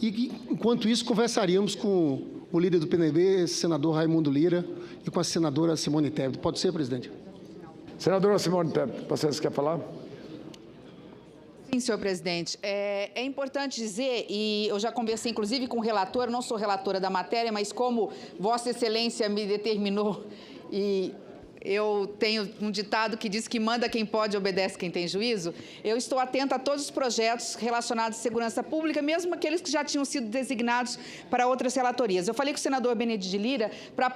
e, enquanto isso, conversaríamos com o líder do PNB, senador Raimundo Lira, e com a senadora Simone Tebet. Pode ser, presidente? Senadora Simone Tebet, vocês querem falar? Sim, senhor presidente. É importante dizer, e eu já conversei inclusive com o relator, não sou relatora da matéria, mas como Vossa Excelência me determinou e eu tenho um ditado que diz que manda quem pode, obedece quem tem juízo. Eu estou atenta a todos os projetos relacionados à segurança pública, mesmo aqueles que já tinham sido designados para outras relatorias. Eu falei com o senador Benedito Lira para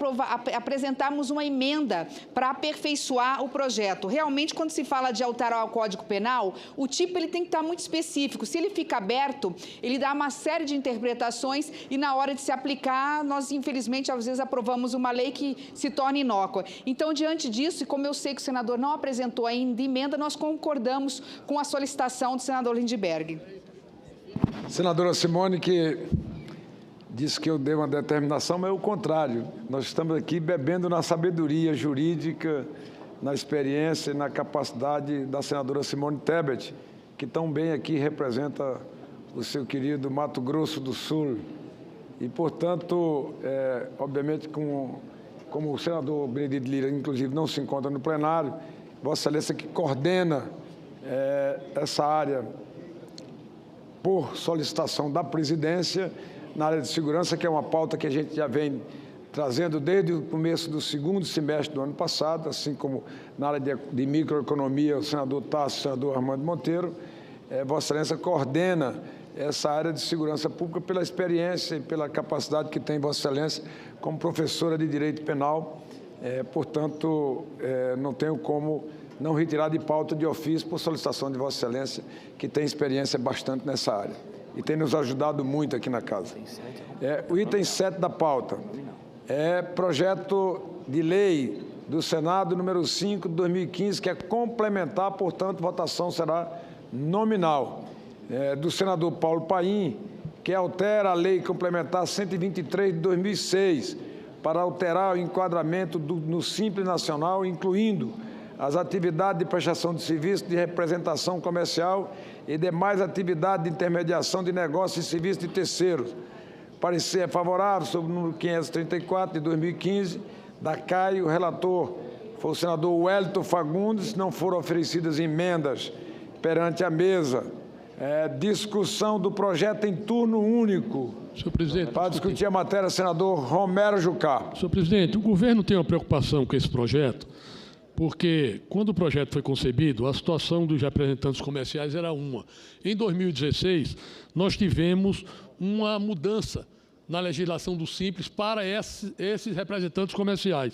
apresentarmos uma emenda para aperfeiçoar o projeto. Realmente, quando se fala de alterar o Código Penal, o tipo ele tem que estar muito específico. Se ele fica aberto, ele dá uma série de interpretações e, na hora de se aplicar, nós, infelizmente, às vezes aprovamos uma lei que se torna inócua. Então, diante disso, e como eu sei que o senador não apresentou ainda emenda, nós concordamos com a solicitação do senador Lindbergh. Senadora Simone, que disse que eu dei uma determinação, mas é o contrário. Nós estamos aqui bebendo na sabedoria jurídica, na experiência e na capacidade da senadora Simone Tebet, que tão bem aqui representa o seu querido Mato Grosso do Sul. E, portanto, obviamente, como o senador Benedito Lira, inclusive, não se encontra no plenário, Vossa Excelência que coordena essa área por solicitação da presidência na área de segurança, que é uma pauta que a gente já vem trazendo desde o começo do segundo semestre do ano passado, assim como na área de microeconomia, o senador Tasso, o senador Armando Monteiro. Vossa Excelência coordena essa área de segurança pública pela experiência e pela capacidade que tem Vossa Excelência como professora de Direito Penal. Portanto, não tenho como não retirar de pauta de ofício por solicitação de Vossa Excelência, que tem experiência bastante nessa área e tem nos ajudado muito aqui na Casa. O item 7 da pauta é projeto de lei do Senado número 5 de 2015, que é complementar, portanto, votação será nominal. Do senador Paulo Paim, que altera a lei complementar 123 de 2006 para alterar o enquadramento no Simples Nacional, incluindo as atividades de prestação de serviço, de representação comercial e demais atividades de intermediação de negócios e serviços de terceiros. Parecer favorável sobre o número 534 de 2015 da CAI. O relator foi o senador Wellington Fagundes. Não foram oferecidas emendas perante a mesa. Discussão do projeto em turno único. Senhor presidente, para discutir a matéria, senador Romero Jucá. Senhor presidente, o governo tem uma preocupação com esse projeto, porque quando o projeto foi concebido, a situação dos representantes comerciais era uma. Em 2016, nós tivemos uma mudança na legislação do Simples para esses representantes comerciais.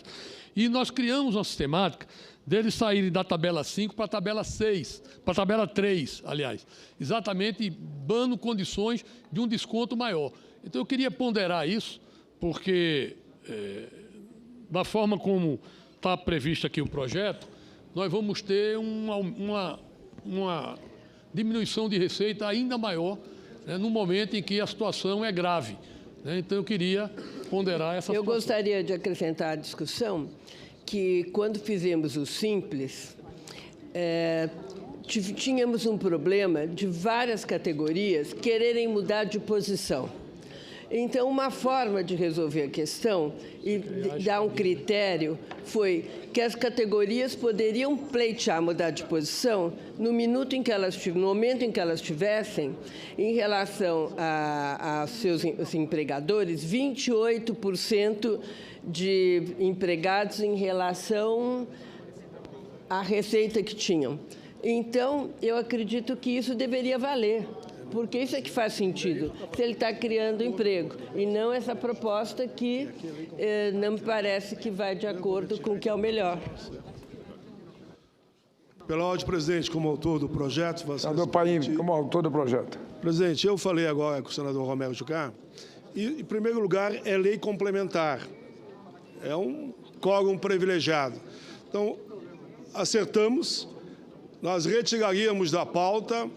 E nós criamos uma sistemática deles saírem da tabela 5 para a tabela 6, para a tabela 3, aliás, exatamente dando condições de um desconto maior. Então, eu queria ponderar isso, porque, da forma como está previsto aqui o projeto, nós vamos ter uma diminuição de receita ainda maior, né, no momento em que a situação é grave. Né? Então, eu queria ponderar essa situação. Eu gostaria de acrescentar à discussão que, quando fizemos o Simples, tínhamos um problema de várias categorias quererem mudar de posição. Então, uma forma de resolver a questão e dar um critério foi que as categorias poderiam pleitear mudar de posição no momento em que elas tivessem, em relação a seus empregadores, 28% de empregados em relação à receita que tinham. Então, eu acredito que isso deveria valer, porque isso é que faz sentido, se ele está criando emprego, e não essa proposta que não me parece que vai de acordo com o que é o melhor. Pela ordem, presidente, como autor do projeto... Senador Paim, como autor do projeto. Presidente, eu falei agora com o senador Romero Jucá, e, em primeiro lugar, é lei complementar. É um quórum privilegiado. Então, acertamos, nós retiraríamos da pauta,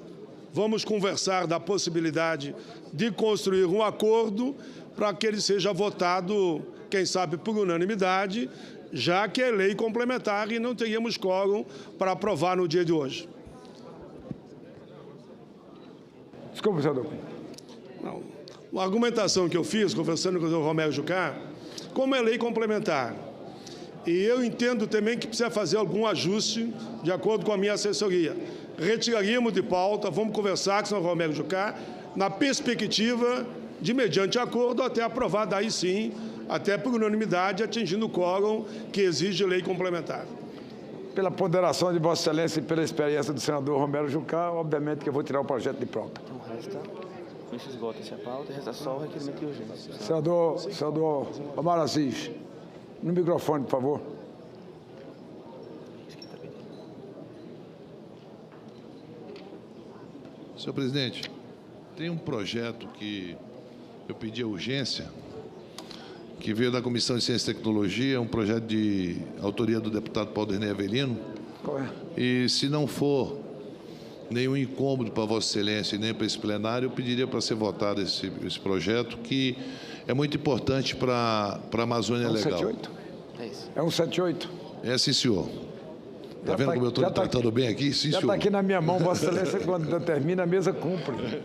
vamos conversar da possibilidade de construir um acordo para que ele seja votado, quem sabe, por unanimidade, já que é lei complementar e não teríamos quórum para aprovar no dia de hoje. Desculpa, senador. Não. Uma argumentação que eu fiz, conversando com o Romero Jucá, como é lei complementar. E eu entendo também que precisa fazer algum ajuste, de acordo com a minha assessoria. Retiraríamos de pauta, vamos conversar com o senhor Romero Jucá, na perspectiva de, mediante acordo, até aprovar, daí sim, até por unanimidade, atingindo o quórum que exige lei complementar. Pela ponderação de Vossa Excelência e pela experiência do senador Romero Jucá, obviamente que eu vou tirar o projeto de pauta. Então, resta, com isso esgota-se a pauta, resta só o requerimento de urgência. Senador Omar Aziz, no microfone, por favor. Senhor presidente, tem um projeto que eu pedi a urgência, que veio da Comissão de Ciência e Tecnologia, um projeto de autoria do deputado Paulo Avelino. Qual é? E se não for nenhum incômodo para Vossa Excelência e nem para esse plenário, eu pediria para ser votado esse projeto, que é muito importante para a Amazônia Legal. 178? É 178? É, sim, senhor. Está vendo como eu estou tratando bem aqui? Sim, já senhor. está aqui na minha mão, Vossa Excelência, quando termina, a mesa cumpre.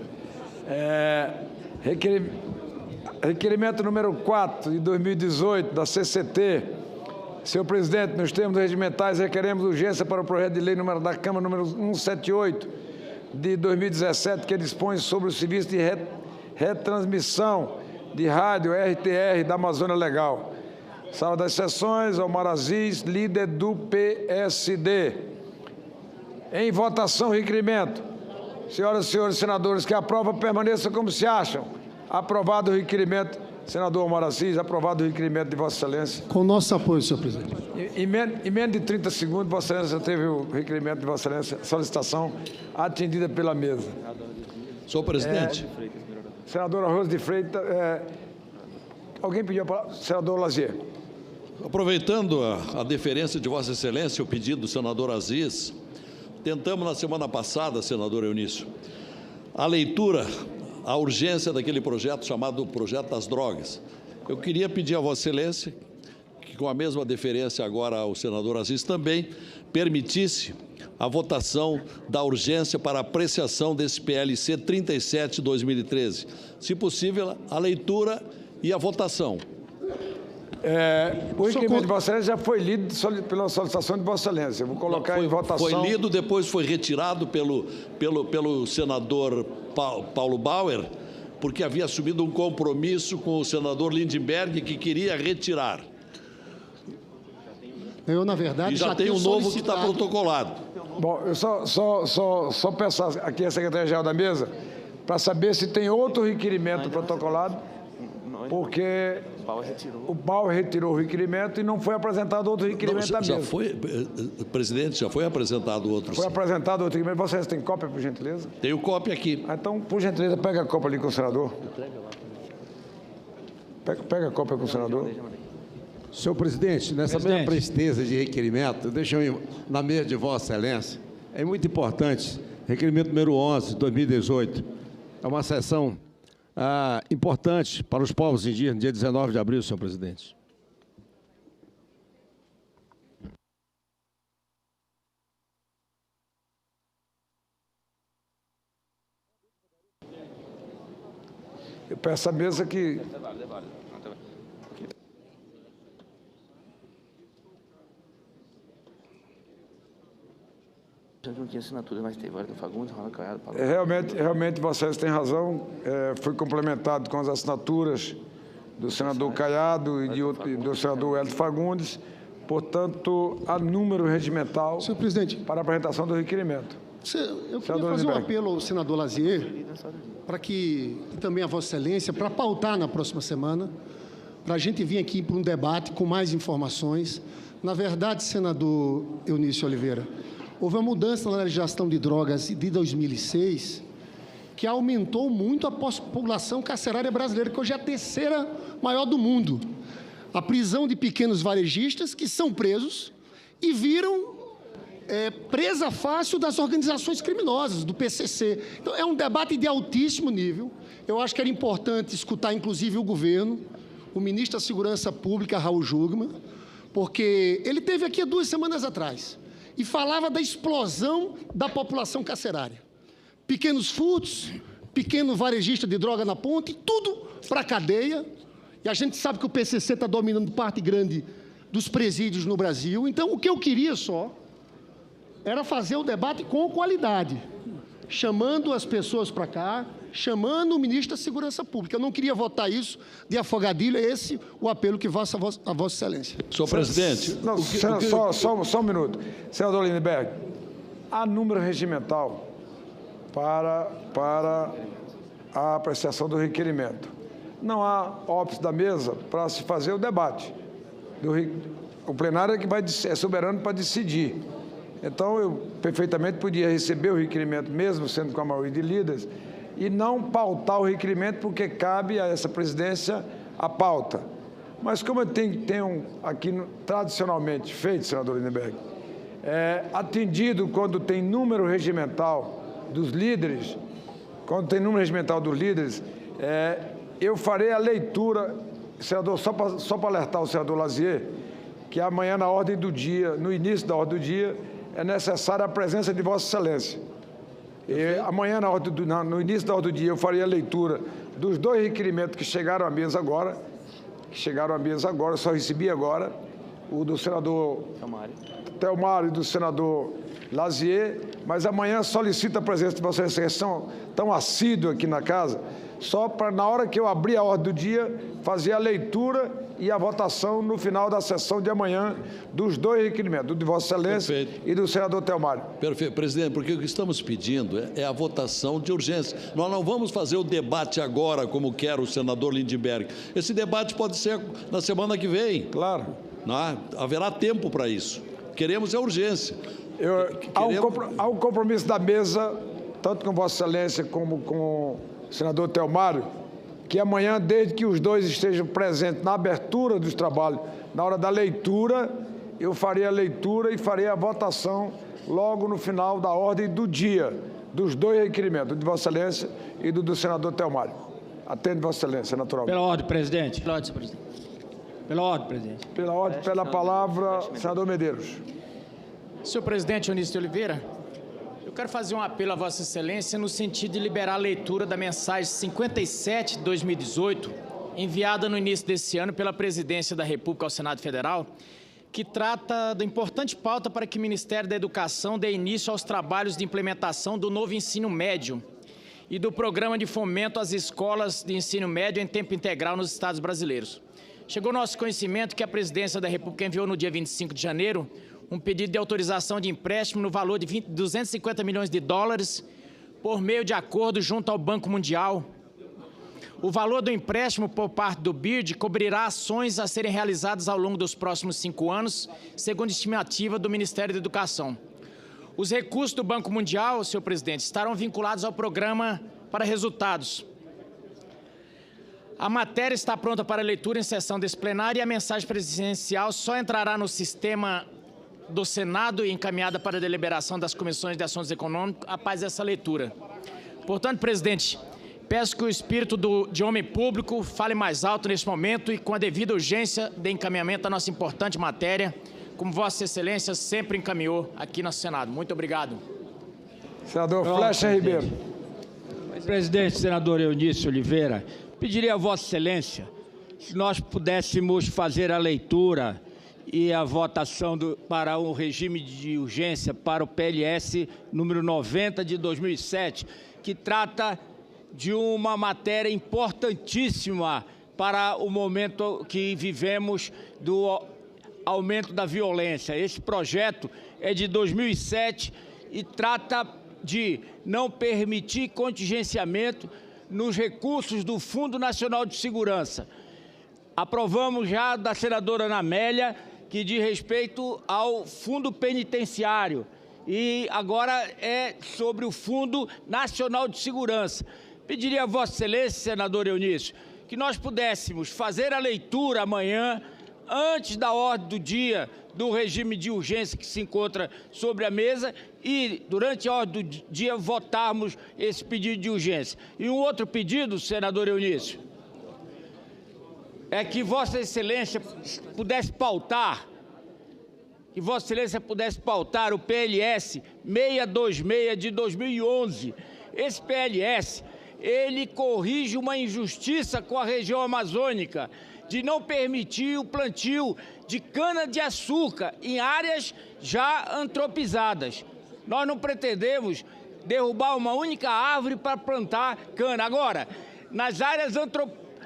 Requerimento número 4 de 2018, da CCT. Senhor presidente, nos termos regimentais, requeremos urgência para o projeto de lei da Câmara número 178, de 2017, que dispõe sobre o serviço de retransmissão de rádio RTR da Amazônia Legal. Sala das sessões, Omar Aziz, líder do PSD. Em votação, requerimento. Senhoras e senhores senadores, que aprovam, permaneçam como se acham. Aprovado o requerimento. Senador Omar Aziz, aprovado o requerimento de Vossa Excelência. Com nosso apoio, senhor presidente. Em menos de 30 segundos, Vossa Excelência teve o requerimento de Vossa Excelência, solicitação atendida pela mesa. Senhor presidente. Senador Arroz de Freitas, alguém pediu a palavra? Senador Lazier. Aproveitando a deferência de Vossa Excelência, o pedido do senador Aziz, tentamos na semana passada, senador Eunício, a leitura, a urgência daquele projeto chamado Projeto das Drogas. Eu queria pedir a Vossa Excelência que, com a mesma deferência agora ao senador Aziz, também permitisse a votação da urgência para apreciação desse PLC 37/2013. Se possível, a leitura e a votação. O requerimento de Vossa Excelência já foi lido pela solicitação de Vossa Excelência. Eu vou colocar em votação. Foi lido, depois foi retirado pelo senador Paulo Bauer, porque havia assumido um compromisso com o senador Lindbergh, que queria retirar. Eu, na verdade, e já tem um novo que está protocolado. Bom, eu só peço aqui a secretária-geral da mesa para saber se tem outro requerimento protocolado, porque o Bauer retirou o requerimento e não foi apresentado outro requerimento da mesa. Presidente, já foi apresentado outro. Foi apresentado outro requerimento. Vocês têm cópia, por gentileza? Tenho cópia aqui. Então, por gentileza, pega a cópia ali com o senador. Pega a cópia com o senador. Senhor presidente, nessa mesma presteza de requerimento, deixa eu ir na mesa de Vossa Excelência. É muito importante, requerimento número 11, de 2018. É uma sessão importante para os povos indígenas, dia 19 de abril, senhor presidente. Eu peço à mesa que... Não tinha assinatura, mas teve Wellington Fagundes, Ronaldo Caiado, Paulo. Realmente, Vossa Excelência tem razão. Foi complementado com as assinaturas do senador Caiado e do senador Wellington Fagundes. Portanto, há número regimental, senhor presidente, para a apresentação do requerimento. Eu queria fazer um apelo ao senador Lazier, para que, e também a Vossa Excelência, para pautar na próxima semana, para a gente vir aqui para um debate com mais informações. Na verdade, senador Eunício Oliveira, houve uma mudança na legislação de drogas de 2006 que aumentou muito a população carcerária brasileira, que hoje é a terceira maior do mundo. A prisão de pequenos varejistas que são presos e viram presa fácil das organizações criminosas, do PCC. Então, é um debate de altíssimo nível. Eu acho que era importante escutar, inclusive, o governo, o ministro da Segurança Pública, Raul Jungmann, porque ele esteve aqui há 2 semanas atrás e falava da explosão da população carcerária. Pequenos furtos, pequeno varejista de droga na ponte, tudo para a cadeia. E a gente sabe que o PCC está dominando parte grande dos presídios no Brasil. Então, o que eu queria só era fazer o debate com qualidade, chamando as pessoas para cá, chamando o ministro da Segurança Pública. Eu não queria votar isso de afogadilho, é esse o apelo que faço a Vossa Excelência. Senhor presidente... Não, só um minuto. Senador Lindbergh, há número regimental para a apreciação do requerimento. Não há óbice da mesa para se fazer o debate. O plenário é que é soberano para decidir. Então, eu perfeitamente podia receber o requerimento, mesmo sendo com a maioria de líderes, e não pautar o requerimento, porque cabe a essa presidência a pauta. Mas como eu tenho aqui tradicionalmente feito, senador Lindbergh, atendido quando tem número regimental dos líderes, eu farei a leitura, senador, só para alertar o senador Lazier, que amanhã na ordem do dia, no início da ordem do dia, é necessária a presença de Vossa Excelência. E amanhã, no início da ordem do dia, eu farei a leitura dos 2 requerimentos que chegaram à mesa agora, eu só recebi agora, o do senador Telmário e do senador Lazier, mas amanhã solicito a presença de Vossa Excelência, tão assíduo aqui na casa, só para, na hora que eu abrir a ordem do dia, fazer a leitura e a votação no final da sessão de amanhã dos 2 requerimentos, do de Vossa Excelência e do senador Telmário. Perfeito, presidente, porque o que estamos pedindo é a votação de urgência. Nós não vamos fazer o debate agora, como quer o senador Lindbergh. Esse debate pode ser na semana que vem. Claro. Haverá tempo para isso. Queremos a urgência. Há um compromisso da mesa, tanto com Vossa Excelência como com o senador Telmário, que amanhã, desde que os 2 estejam presentes na abertura dos trabalhos, na hora da leitura, eu farei a leitura e farei a votação logo no final da ordem do dia, dos 2 requerimentos, do de Vossa Excelência e do senador Telmário. Atende Vossa Excelência, naturalmente. Pela ordem, presidente. Pela ordem, presidente. Pela ordem, presidente. Pela ordem, pela palavra, senador Medeiros. Senhor presidente Eunício de Oliveira, eu quero fazer um apelo a Vossa Excelência no sentido de liberar a leitura da mensagem 57 de 2018, enviada no início desse ano pela Presidência da República ao Senado Federal, que trata da importante pauta para que o Ministério da Educação dê início aos trabalhos de implementação do novo ensino médio e do programa de fomento às escolas de ensino médio em tempo integral nos estados brasileiros. Chegou ao nosso conhecimento que a Presidência da República enviou no dia 25 de janeiro um pedido de autorização de empréstimo no valor de 250 milhões de dólares por meio de acordo junto ao Banco Mundial. O valor do empréstimo por parte do BIRD cobrirá ações a serem realizadas ao longo dos próximos 5 anos, segundo estimativa do Ministério da Educação. Os recursos do Banco Mundial, senhor presidente, estarão vinculados ao programa para resultados. A matéria está pronta para leitura em sessão desse plenário e a mensagem presidencial só entrará no sistema do Senado e encaminhada para a deliberação das comissões de assuntos econômicos após essa leitura. Portanto, presidente, peço que o espírito de homem público fale mais alto neste momento e com a devida urgência de encaminhamento da nossa importante matéria, como Vossa Excelência sempre encaminhou aqui no Senado. Muito obrigado. Senador Flecha Ribeiro. Presidente, senador Eunício Oliveira, pediria a Vossa Excelência se nós pudéssemos fazer a leitura e a votação para um regime de urgência para o PLS número 90 de 2007, que trata de uma matéria importantíssima para o momento que vivemos do aumento da violência. Esse projeto é de 2007 e trata de não permitir contingenciamento nos recursos do Fundo Nacional de Segurança. Aprovamos já da senadora Ana Amélia, que diz respeito ao Fundo Penitenciário, e agora é sobre o Fundo Nacional de Segurança. Pediria a Vossa Excelência, senador Eunício, que nós pudéssemos fazer a leitura amanhã, antes da ordem do dia do regime de urgência que se encontra sobre a mesa e, durante a ordem do dia, votarmos esse pedido de urgência. E um outro pedido, senador Eunício, é que Vossa Excelência pudesse pautar, o PLS 626 de 2011. Esse PLS, ele corrige uma injustiça com a região amazônica, de não permitir o plantio de cana-de-açúcar em áreas já antropizadas. Nós não pretendemos derrubar uma única árvore para plantar cana. Agora, nas áreas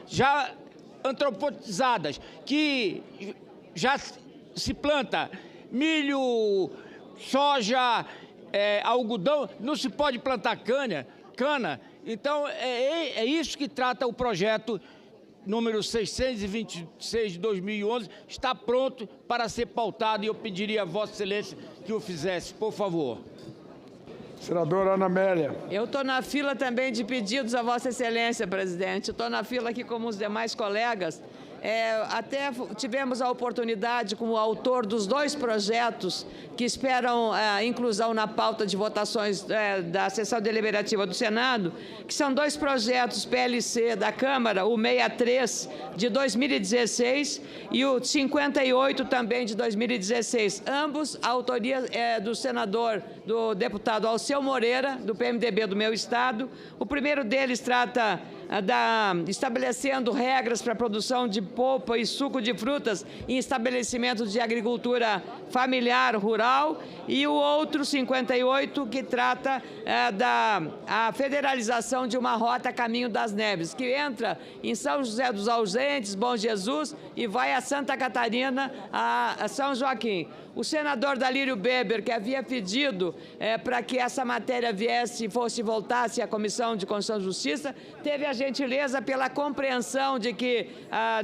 já antropizadas, que já se planta milho, soja, algodão, não se pode plantar cana. Então, é isso que trata o projeto número 626 de 2011, está pronto para ser pautado e eu pediria a Vossa Excelência que o fizesse, por favor. Senadora Ana Amélia. Eu estou na fila também de pedidos a Vossa Excelência, presidente. Estou na fila aqui como os demais colegas. Até tivemos a oportunidade, como autor dos 2 projetos que esperam inclusão na pauta de votações da sessão deliberativa do Senado, que são 2 projetos PLC da Câmara, o 63 de 2016 e o 58 também de 2016, ambos a autoria do deputado Alceu Moreira, do PMDB do meu estado. O primeiro deles trata estabelecendo regras para a produção de polpa e suco de frutas em estabelecimentos de agricultura familiar rural, e o outro, 58, que trata da federalização de uma rota Caminho das Neves, que entra em São José dos Ausentes, Bom Jesus, e vai a Santa Catarina, a São Joaquim. O senador Dalírio Beber, que havia pedido para que essa matéria voltasse à Comissão de Constituição e Justiça, teve a gentileza pela compreensão de que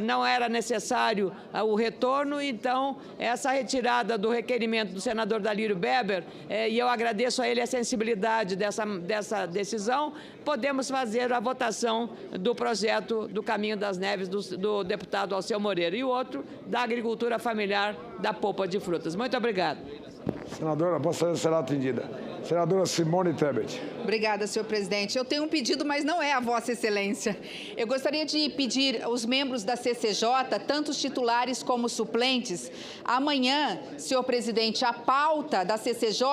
não era necessário o retorno, então essa retirada do requerimento do senador Dalírio Beber, e eu agradeço a ele a sensibilidade dessa decisão, podemos fazer a votação do projeto do Caminho das Neves do deputado Alceu Moreira e o outro da agricultura familiar da polpa de frutas. Muito obrigado. Senadora, Vossa Excelência será atendida. Senadora Simone Tebet. Obrigada, senhor presidente. Eu tenho um pedido, mas não é a Vossa Excelência. Eu gostaria de pedir aos membros da CCJ, tanto os titulares como os suplentes, amanhã, senhor presidente, a pauta da CCJ,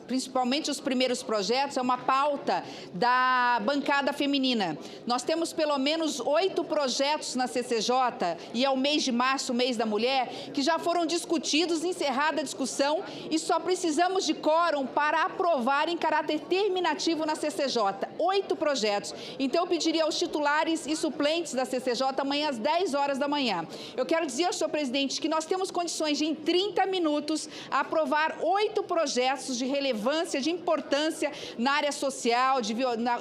principalmente os primeiros projetos, é uma pauta da bancada feminina. Nós temos pelo menos 8 projetos na CCJ, e é o mês de março, o mês da mulher, que já foram discutidos, encerrada a discussão, e só precisamos de quórum para aprovar em caráter terminativo na CCJ. 8 projetos. Então, eu pediria aos titulares e suplentes da CCJ amanhã às 10 horas da manhã. Eu quero dizer ao senhor presidente que nós temos condições de, em 30 minutos, aprovar 8 projetos de relevância, de importância na área social,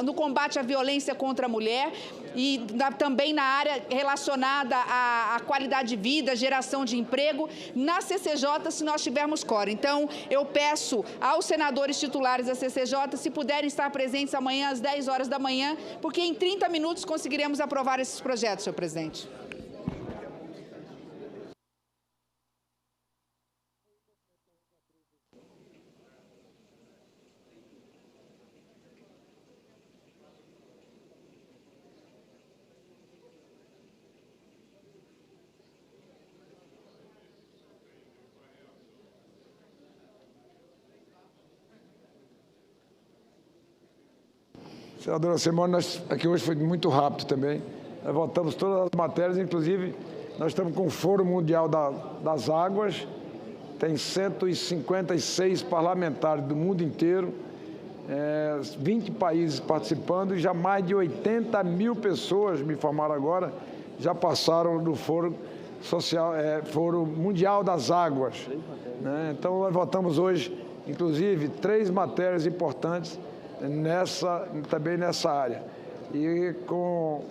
no combate à violência contra a mulher e também na área relacionada à qualidade de vida, geração de emprego, na CCJ, se nós tivermos quórum. Então, eu peço aos senadores titulares da CCJ, se puderem estar presentes amanhã às 10 horas da manhã, porque em 30 minutos conseguiremos aprovar esses projetos, senhor presidente. Senadora Simone, aqui hoje foi muito rápido também. Nós votamos todas as matérias, inclusive nós estamos com o Fórum Mundial das Águas, tem 156 parlamentares do mundo inteiro, 20 países participando e já mais de 80 mil pessoas, me informaram agora, já passaram do Fórum Mundial das Águas. Né? Então, nós votamos hoje, inclusive, 3 matérias importantes também nessa área. E com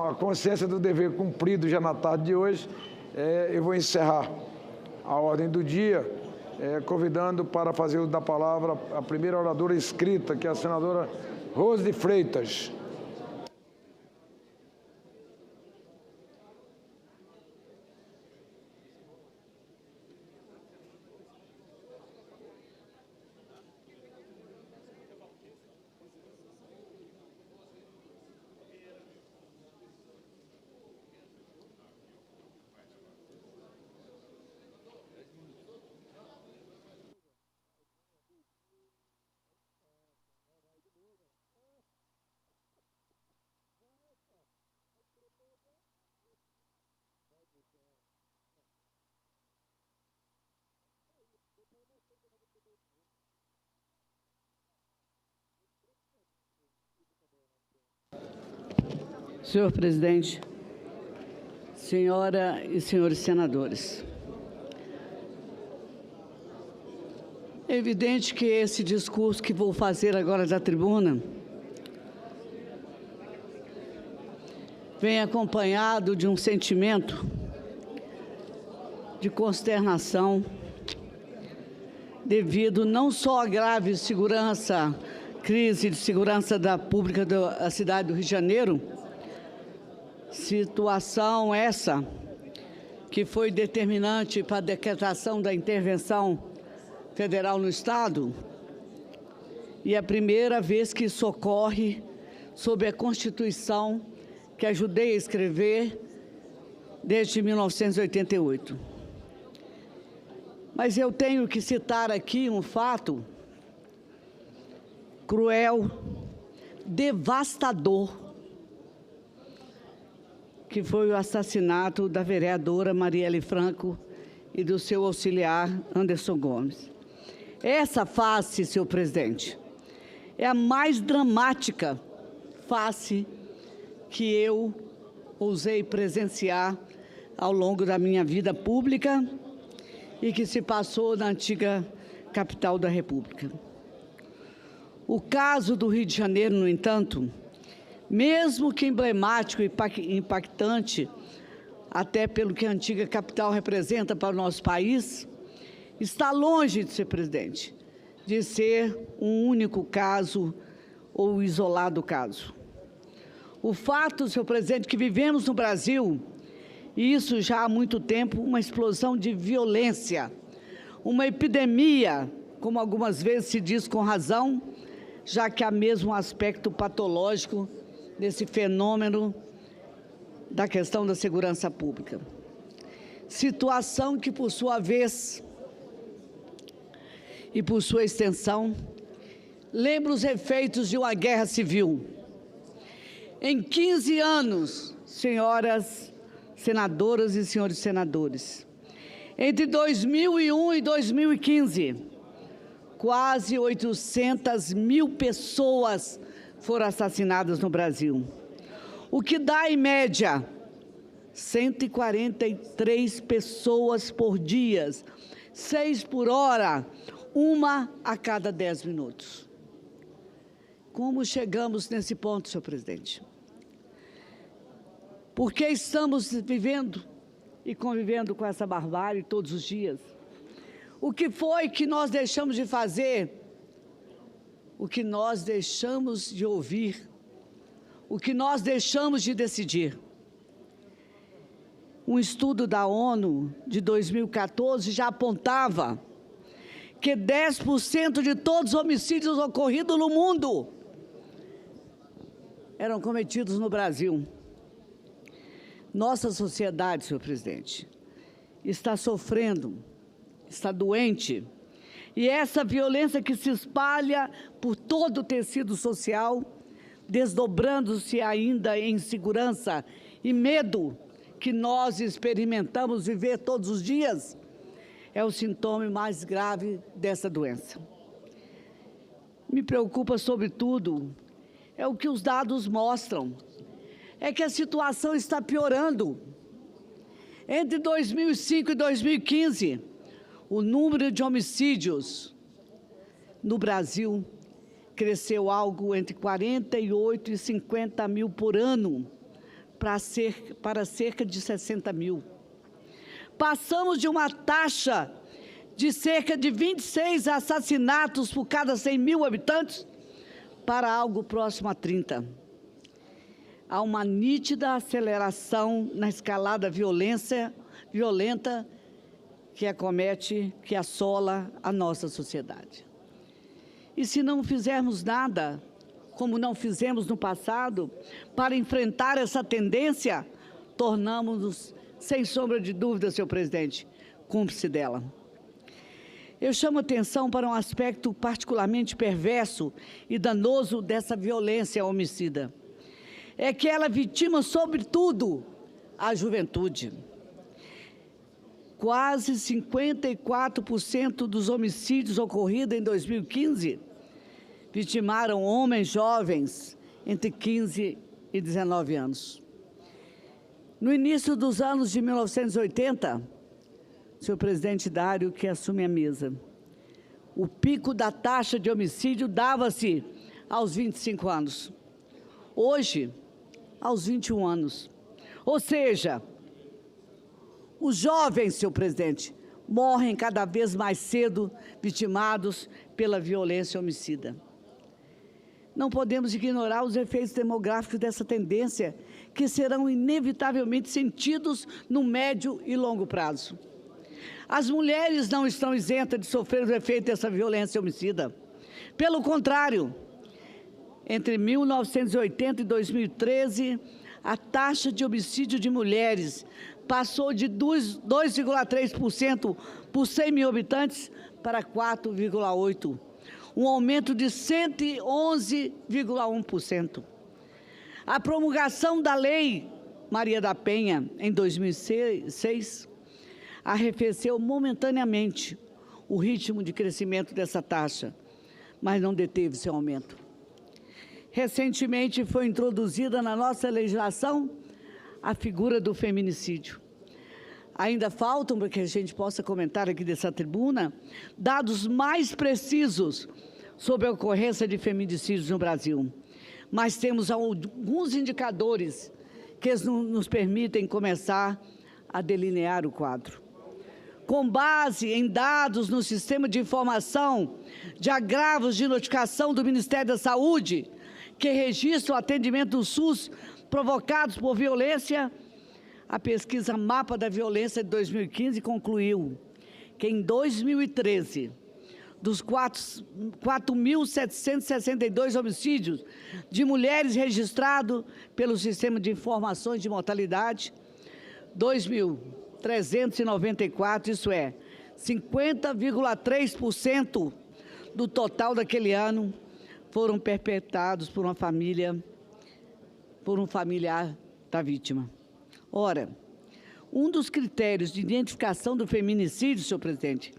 a consciência do dever cumprido já na tarde de hoje, eu vou encerrar a ordem do dia, convidando para fazer uso da palavra a primeira oradora inscrita, que é a senadora Rose de Freitas. Senhor presidente, senhora e senhores senadores, é evidente que esse discurso que vou fazer agora da tribuna vem acompanhado de um sentimento de consternação devido não só à grave crise de segurança pública da cidade do Rio de Janeiro, situação essa que foi determinante para a decretação da intervenção federal no Estado, e é a primeira vez que isso ocorre sob a Constituição que ajudei a escrever desde 1988. Mas eu tenho que citar aqui um fato cruel, devastador, que foi o assassinato da vereadora Marielle Franco e do seu auxiliar Anderson Gomes. Essa face, senhor presidente, é a mais dramática face que eu ousei presenciar ao longo da minha vida pública e que se passou na antiga capital da República. O caso do Rio de Janeiro, no entanto, mesmo que emblemático e impactante, até pelo que a antiga capital representa para o nosso país, está longe de ser, presidente, de ser um único caso ou isolado caso. O fato, senhor presidente, que vivemos no Brasil, e isso já há muito tempo, uma explosão de violência, uma epidemia, como algumas vezes se diz com razão, já que há mesmo um aspecto patológico desse fenômeno da questão da segurança pública. Situação que, por sua vez, e por sua extensão, lembra os efeitos de uma guerra civil. Em 15 anos, senhoras senadoras e senhores senadores, entre 2001 e 2015, quase 800 mil pessoas foram assassinadas no Brasil, o que dá, em média, 143 pessoas por dia, 6 por hora, uma a cada 10 minutos. Como chegamos nesse ponto, senhor presidente? Por que estamos vivendo e convivendo com essa barbárie todos os dias? O que foi que nós deixamos de fazer? O que nós deixamos de ouvir? O que nós deixamos de decidir? Um estudo da ONU de 2014 já apontava que 10% de todos os homicídios ocorridos no mundo eram cometidos no Brasil. Nossa sociedade, senhor presidente, está sofrendo, está doente, e essa violência que se espalha por todo o tecido social, desdobrando-se ainda em insegurança e medo que nós experimentamos viver todos os dias, é o sintoma mais grave dessa doença. Me preocupa, sobretudo, é o que os dados mostram, é que a situação está piorando. Entre 2005 e 2015, o número de homicídios no Brasil cresceu algo entre 48 e 50 mil por ano, para cerca de 60 mil. Passamos de uma taxa de cerca de 26 assassinatos por cada 100 mil habitantes para algo próximo a 30. Há uma nítida aceleração na escalada violenta que acomete, que assola a nossa sociedade. E se não fizermos nada, como não fizemos no passado, para enfrentar essa tendência, tornamos-nos, sem sombra de dúvida, senhor presidente, cúmplice dela. Eu chamo atenção para um aspecto particularmente perverso e danoso dessa violência homicida. É que ela vitima, sobretudo, a juventude. Quase 54% dos homicídios ocorridos em 2015 vitimaram homens jovens entre 15 e 19 anos. No início dos anos de 1980, senhor presidente Dário, que assume a mesa, o pico da taxa de homicídio dava-se aos 25 anos. Hoje, aos 21 anos. Ou seja, os jovens, senhor presidente, morrem cada vez mais cedo, vitimados pela violência homicida. Não podemos ignorar os efeitos demográficos dessa tendência, que serão inevitavelmente sentidos no médio e longo prazo. As mulheres não estão isentas de sofrer os efeitos dessa violência homicida. Pelo contrário, entre 1980 e 2013, a taxa de homicídio de mulheres passou de 2,3% por 100 mil habitantes para 4,8%, um aumento de 111,1%. A promulgação da Lei Maria da Penha, em 2006, arrefeceu momentaneamente o ritmo de crescimento dessa taxa, mas não deteve seu aumento. Recentemente foi introduzida na nossa legislação a figura do feminicídio. Ainda faltam, para que a gente possa comentar aqui dessa tribuna, dados mais precisos sobre a ocorrência de feminicídios no Brasil. Mas temos alguns indicadores que nos permitem começar a delinear o quadro. Com base em dados no Sistema de Informação de Agravos de Notificação do Ministério da Saúde, que registra o atendimento do SUS provocados por violência, a pesquisa Mapa da Violência de 2015 concluiu que em 2013, dos 4.762 homicídios de mulheres registrados pelo Sistema de Informações de Mortalidade, 2.394, isso é, 50,3% do total daquele ano, foram perpetrados por uma família, por um familiar da vítima. Ora, um dos critérios de identificação do feminicídio, senhor presidente,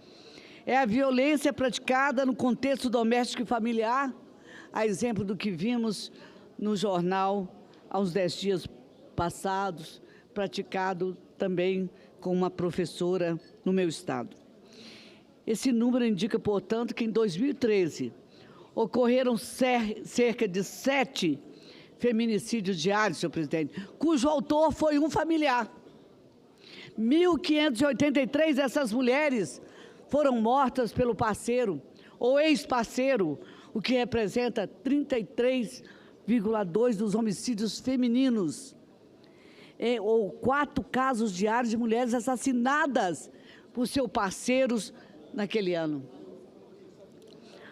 é a violência praticada no contexto doméstico e familiar, a exemplo do que vimos no jornal há uns 10 dias passados, praticado também com uma professora no meu estado. Esse número indica, portanto, que em 2013 ocorreram cerca de 7 feminicídios diários, senhor presidente, cujo autor foi um familiar. 1.583 dessas mulheres foram mortas pelo parceiro ou ex-parceiro, o que representa 33,2% dos homicídios femininos, ou 4 casos diários de mulheres assassinadas por seus parceiros naquele ano.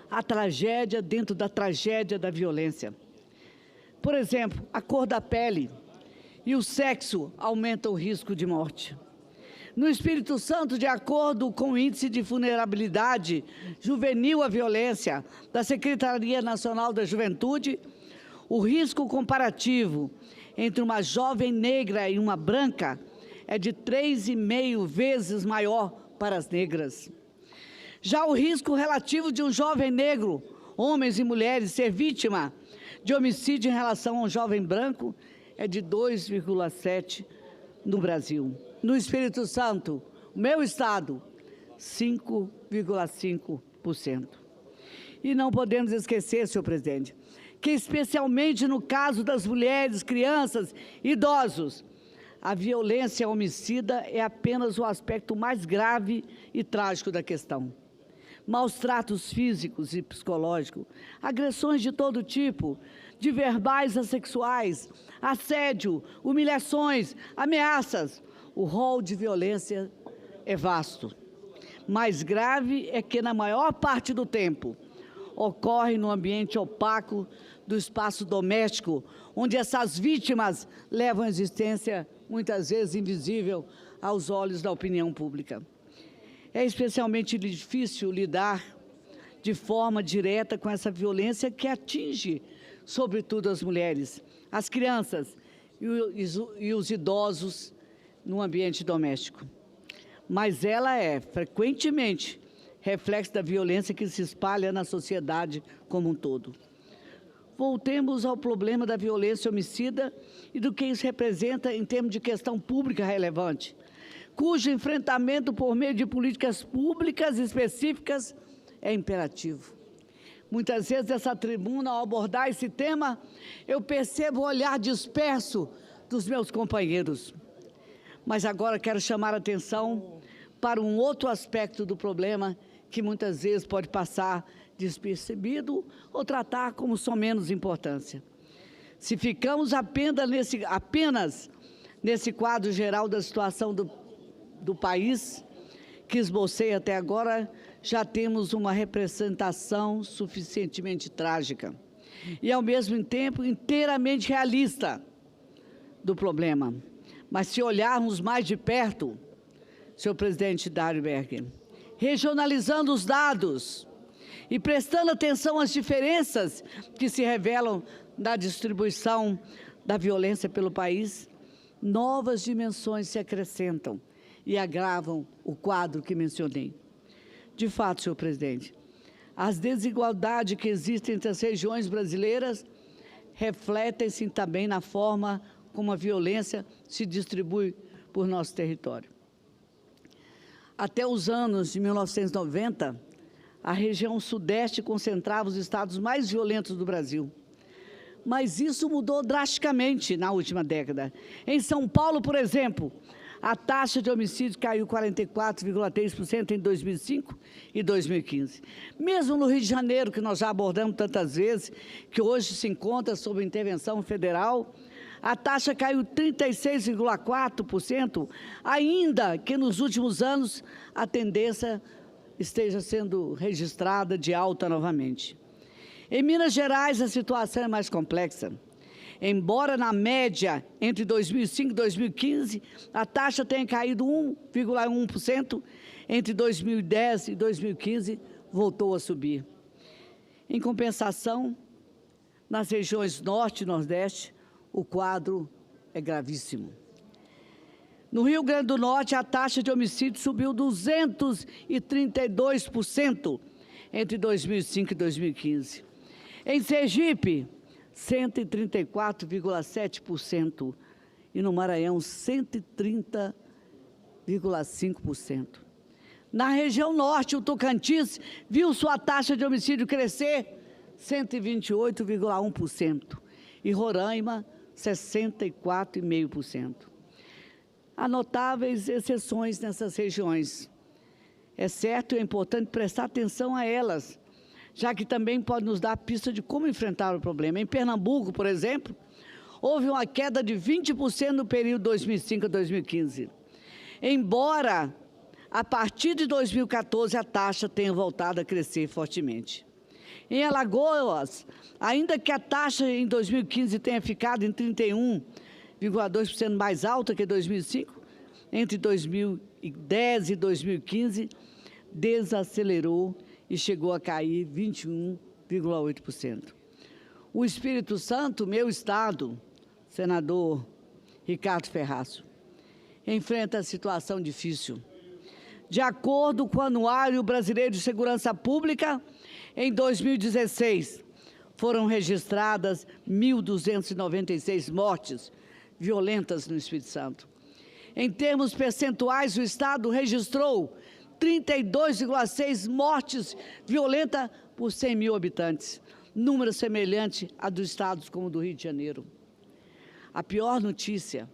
A tragédia dentro da tragédia da violência. Por exemplo, a cor da pele e o sexo aumentam o risco de morte. No Espírito Santo, de acordo com o Índice de Vulnerabilidade Juvenil à Violência da Secretaria Nacional da Juventude, o risco comparativo entre uma jovem negra e uma branca é de 3,5 vezes maior para as negras. Já o risco relativo de um jovem negro, homens e mulheres, ser vítima de homicídio em relação a um jovem branco é de 2,7 no Brasil. No Espírito Santo, o meu estado, 5,5%. E não podemos esquecer, senhor presidente, que especialmente no caso das mulheres, crianças, idosos, a violência homicida é apenas o aspecto mais grave e trágico da questão. Maus tratos físicos e psicológicos, agressões de todo tipo, de verbais a sexuais, assédio, humilhações, ameaças. O rol de violência é vasto. Mais grave é que, na maior parte do tempo, ocorre no ambiente opaco do espaço doméstico, onde essas vítimas levam a existência, muitas vezes invisível, aos olhos da opinião pública. É especialmente difícil lidar de forma direta com essa violência que atinge, sobretudo, as mulheres, as crianças e os idosos no ambiente doméstico. Mas ela é, frequentemente, reflexo da violência que se espalha na sociedade como um todo. voltemos ao problema da violência homicida e do que isso representa em termos de questão pública relevante, cujo enfrentamento por meio de políticas públicas específicas é imperativo. Muitas vezes, dessa tribuna, ao abordar esse tema, eu percebo o olhar disperso dos meus companheiros. Mas agora quero chamar a atenção para um outro aspecto do problema que muitas vezes pode passar despercebido ou tratar como só menos importância. Se ficamos apenas nesse quadro geral da situação do país, que esbocei até agora, já temos uma representação suficientemente trágica e, ao mesmo tempo, inteiramente realista do problema. Mas, se olharmos mais de perto, senhor presidente Dário Berger, regionalizando os dados e prestando atenção às diferenças que se revelam na distribuição da violência pelo país, novas dimensões se acrescentam e agravam o quadro que mencionei. De fato, senhor presidente, as desigualdades que existem entre as regiões brasileiras refletem-se também na forma como a violência se distribui por nosso território. Até os anos de 1990, a região sudeste concentrava os estados mais violentos do Brasil. Mas isso mudou drasticamente na última década. Em São Paulo, por exemplo, a taxa de homicídio caiu 44,3% em 2005 e 2015. Mesmo no Rio de Janeiro, que nós já abordamos tantas vezes, que hoje se encontra sob intervenção federal, a taxa caiu 36,4%, ainda que nos últimos anos a tendência esteja sendo registrada de alta novamente. Em Minas Gerais, a situação é mais complexa. Embora, na média, entre 2005 e 2015, a taxa tenha caído 1,1%, entre 2010 e 2015, voltou a subir. Em compensação, nas regiões Norte e Nordeste, o quadro é gravíssimo. No Rio Grande do Norte, a taxa de homicídio subiu 232% entre 2005 e 2015. Em Sergipe, 134,7%, e no Maranhão, 130,5%. Na região norte, o Tocantins viu sua taxa de homicídio crescer 128,1%, e Roraima, 64,5%. Há notáveis exceções nessas regiões. É certo e é importante prestar atenção a elas, já que também pode nos dar pista de como enfrentar o problema. Em Pernambuco, por exemplo, houve uma queda de 20% no período 2005 a 2015. Embora, a partir de 2014, a taxa tenha voltado a crescer fortemente. Em Alagoas, ainda que a taxa em 2015 tenha ficado em 31,2% mais alta que 2005, entre 2010 e 2015, desacelerou e chegou a cair 21,8%. O Espírito Santo, meu estado, senador Ricardo Ferraço, enfrenta a situação difícil. De acordo com o Anuário Brasileiro de Segurança Pública, em 2016, foram registradas 1.296 mortes violentas no Espírito Santo. Em termos percentuais, o Estado registrou 32,6 mortes violentas por 100 mil habitantes, número semelhante a dos estados como o do Rio de Janeiro. A pior notícia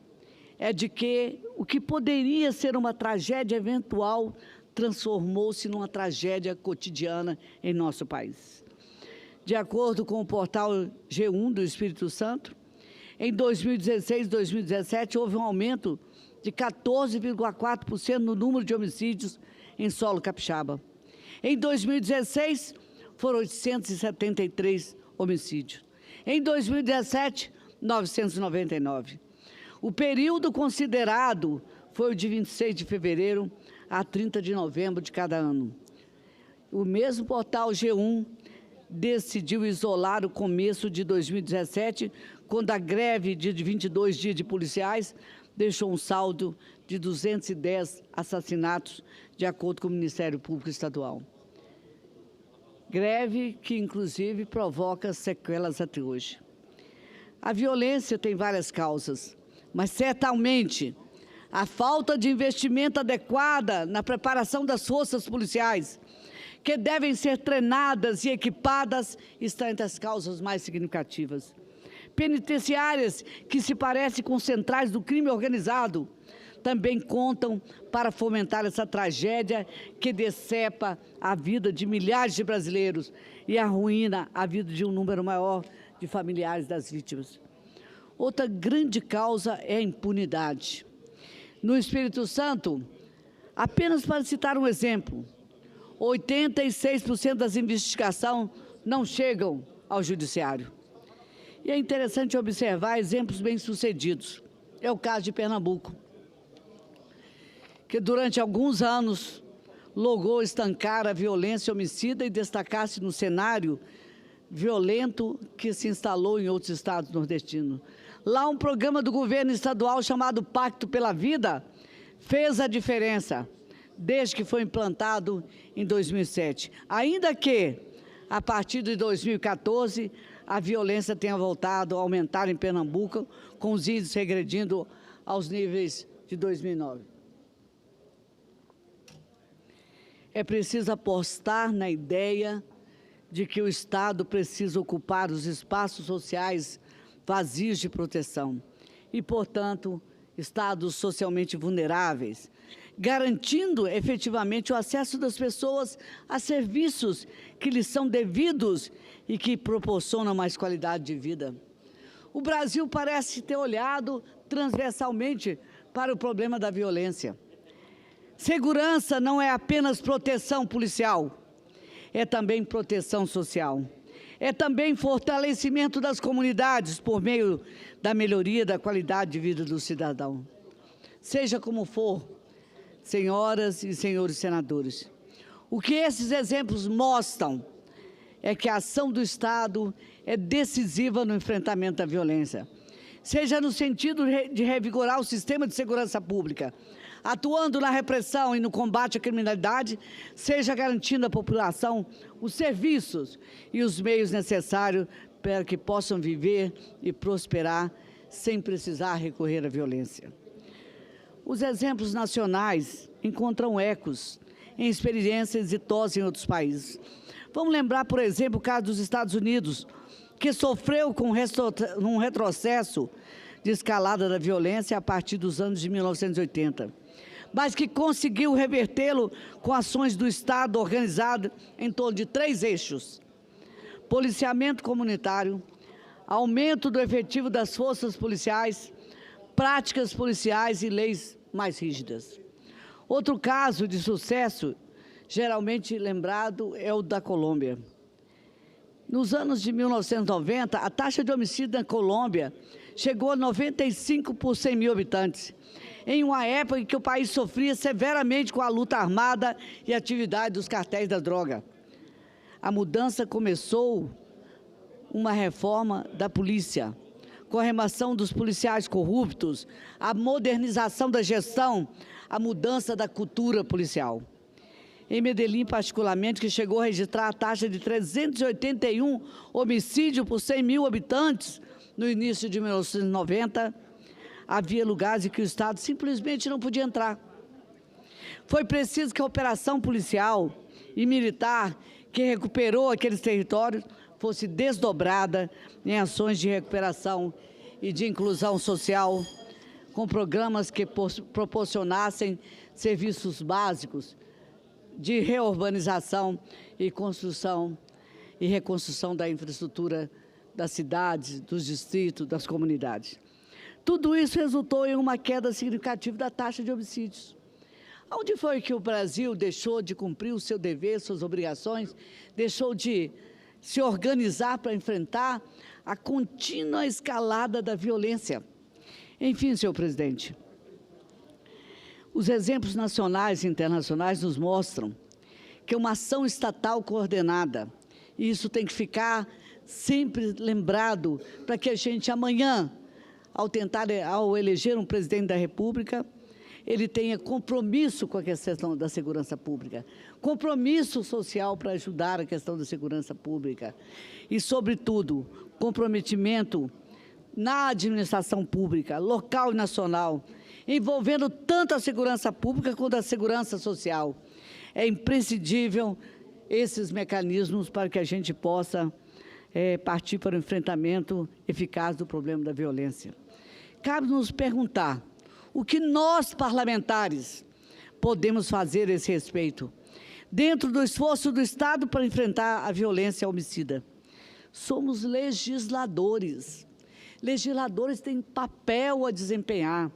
é de que o que poderia ser uma tragédia eventual transformou-se numa tragédia cotidiana em nosso país. De acordo com o portal G1 do Espírito Santo, em 2016 e 2017 houve um aumento de 14,4% no número de homicídios em solo capixaba. Em 2016, foram 873 homicídios. Em 2017, 999. O período considerado foi o de 26 de fevereiro a 30 de novembro de cada ano. O mesmo portal G1 decidiu isolar o começo de 2017, quando a greve de 22 dias de policiais deixou um saldo de 210 assassinatos, de acordo com o Ministério Público Estadual. greve que, inclusive, provoca sequelas até hoje. A violência tem várias causas, mas certamente a falta de investimento adequada na preparação das forças policiais, que devem ser treinadas e equipadas, está entre as causas mais significativas. Penitenciárias que se parecem com centrais do crime organizado também contam para fomentar essa tragédia que decepa a vida de milhares de brasileiros e arruína a vida de um número maior de familiares das vítimas. Outra grande causa é a impunidade. No Espírito Santo, apenas para citar um exemplo, 86% das investigações não chegam ao judiciário. E é interessante observar exemplos bem-sucedidos. É o caso de Pernambuco, que durante alguns anos logrou estancar a violência homicida e destacar-se no cenário violento que se instalou em outros estados nordestinos. Lá, um programa do governo estadual chamado Pacto pela Vida fez a diferença, desde que foi implantado em 2007. Ainda que, a partir de 2014, a violência tenha voltado a aumentar em Pernambuco, com os índices regredindo aos níveis de 2009. É preciso apostar na ideia de que o Estado precisa ocupar os espaços sociais vazios de proteção e, portanto, estados socialmente vulneráveis, garantindo efetivamente o acesso das pessoas a serviços que lhes são devidos e que proporcionam mais qualidade de vida. O Brasil parece ter olhado transversalmente para o problema da violência. Segurança não é apenas proteção policial, é também proteção social. É também fortalecimento das comunidades por meio da melhoria da qualidade de vida do cidadão. Seja como for, senhoras e senhores senadores, o que esses exemplos mostram é que a ação do Estado é decisiva no enfrentamento à violência, seja no sentido de revigorar o sistema de segurança pública, atuando na repressão e no combate à criminalidade, seja garantindo à população os serviços e os meios necessários para que possam viver e prosperar sem precisar recorrer à violência. Os exemplos nacionais encontram ecos em experiências exitosas em outros países. Vamos lembrar, por exemplo, o caso dos Estados Unidos, que sofreu com um retrocesso de escalada da violência a partir dos anos de 1980, mas que conseguiu revertê-lo com ações do Estado organizado em torno de 3 eixos: policiamento comunitário, aumento do efetivo das forças policiais, práticas policiais e leis mais rígidas. Outro caso de sucesso, geralmente lembrado, é o da Colômbia. Nos anos de 1990, a taxa de homicídio na Colômbia chegou a 95 por 100 mil habitantes, em uma época em que o país sofria severamente com a luta armada e a atividade dos cartéis da droga. A mudança começou uma reforma da polícia, com a remoção dos policiais corruptos, a modernização da gestão, a mudança da cultura policial. Em Medellín, particularmente, que chegou a registrar a taxa de 381 homicídios por 100 mil habitantes no início de 1990, havia lugares em que o Estado simplesmente não podia entrar. Foi preciso que a operação policial e militar que recuperou aqueles territórios fosse desdobrada em ações de recuperação e de inclusão social, com programas que proporcionassem serviços básicos de reurbanização e construção e reconstrução da infraestrutura das cidades, dos distritos, das comunidades. Tudo isso resultou em uma queda significativa da taxa de homicídios. Onde foi que o Brasil deixou de cumprir o seu dever, suas obrigações, deixou de se organizar para enfrentar a contínua escalada da violência? Enfim, senhor presidente, os exemplos nacionais e internacionais nos mostram que uma ação estatal coordenada, e isso tem que ficar sempre lembrado, para que a gente amanhã, ao eleger um presidente da República, ele tenha compromisso com a questão da segurança pública, compromisso social para ajudar a questão da segurança pública e, sobretudo, comprometimento na administração pública, local e nacional, envolvendo tanto a segurança pública quanto a segurança social. É imprescindível esses mecanismos para que a gente possa partir para o enfrentamento eficaz do problema da violência. Cabe nos perguntar o que nós, parlamentares, podemos fazer a esse respeito, dentro do esforço do Estado para enfrentar a violência homicida. Somos legisladores. Legisladores têm papel a desempenhar.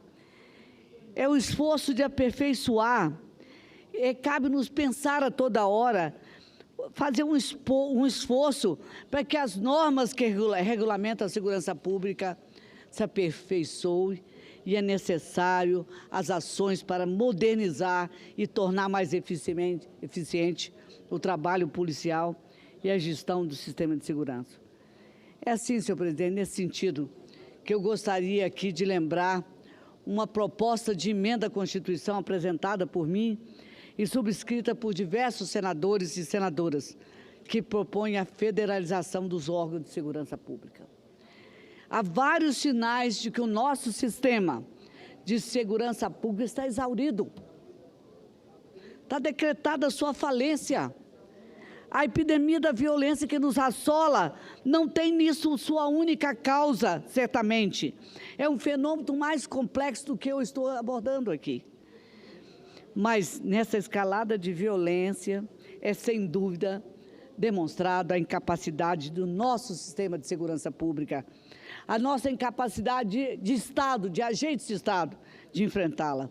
É o esforço de aperfeiçoar. Cabe-nos pensar a toda hora, fazer um esforço para que as normas que regulamentam a segurança pública se aperfeiçoem, e é necessário as ações para modernizar e tornar mais eficiente o trabalho policial e a gestão do sistema de segurança. É assim, senhor presidente, nesse sentido, que eu gostaria aqui de lembrar uma proposta de emenda à Constituição apresentada por mim e subscrita por diversos senadores e senadoras, que propõe a federalização dos órgãos de segurança pública. Há vários sinais de que o nosso sistema de segurança pública está exaurido. Está decretada a sua falência. A epidemia da violência que nos assola não tem nisso sua única causa, certamente. É um fenômeno mais complexo do que eu estou abordando aqui. Mas, nessa escalada de violência, é sem dúvida demonstrada a incapacidade do nosso sistema de segurança pública, a nossa incapacidade de Estado, de agentes de Estado, de enfrentá-la.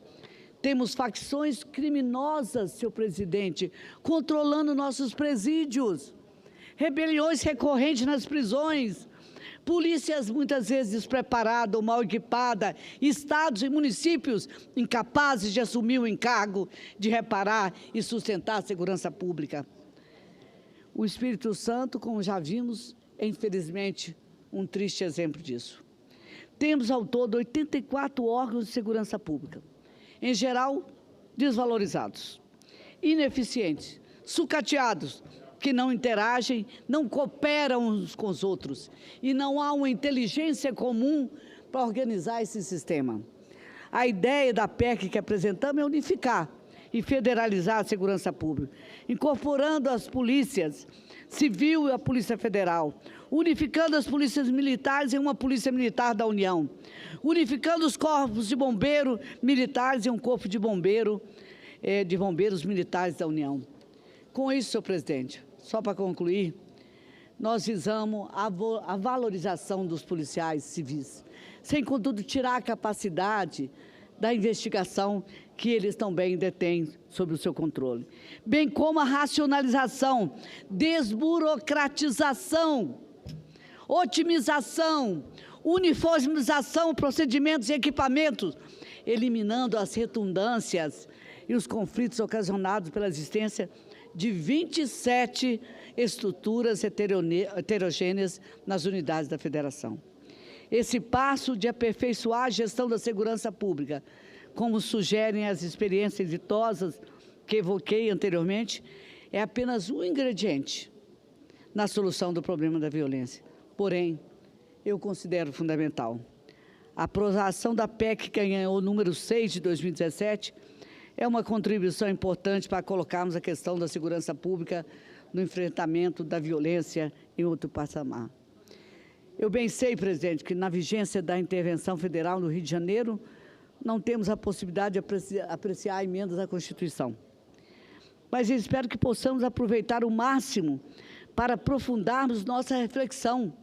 Temos facções criminosas, senhor presidente, controlando nossos presídios, rebeliões recorrentes nas prisões, polícias muitas vezes despreparadas ou mal equipadas, estados e municípios incapazes de assumir o encargo de reparar e sustentar a segurança pública. O Espírito Santo, como já vimos, é infelizmente um triste exemplo disso. Temos ao todo 84 órgãos de segurança pública, em geral desvalorizados, ineficientes, sucateados, que não interagem, não cooperam uns com os outros e não há uma inteligência comum para organizar esse sistema. A ideia da PEC que apresentamos é unificar e federalizar a segurança pública, incorporando as polícias civil e a Polícia Federal, unificando as polícias militares em uma Polícia Militar da União, unificando os corpos de bombeiros militares em um corpo de bombeiros militares da União. Com isso, senhor presidente, só para concluir, nós visamos a valorização dos policiais civis, sem, contudo, tirar a capacidade da investigação que eles também detêm sob o seu controle, bem como a racionalização, desburocratização, otimização, uniformização, procedimentos e equipamentos, eliminando as redundâncias e os conflitos ocasionados pela existência de 27 estruturas heterogêneas nas unidades da Federação. Esse passo de aperfeiçoar a gestão da segurança pública, como sugerem as experiências exitosas que evoquei anteriormente, é apenas um ingrediente na solução do problema da violência. Porém, eu considero fundamental. A aprovação da PEC, que ganhou o número 6 de 2017, é uma contribuição importante para colocarmos a questão da segurança pública no enfrentamento da violência em outro patamar. Eu bem sei, presidente, que na vigência da intervenção federal no Rio de Janeiro, não temos a possibilidade de apreciar emendas à Constituição. Mas eu espero que possamos aproveitar o máximo para aprofundarmos nossa reflexão,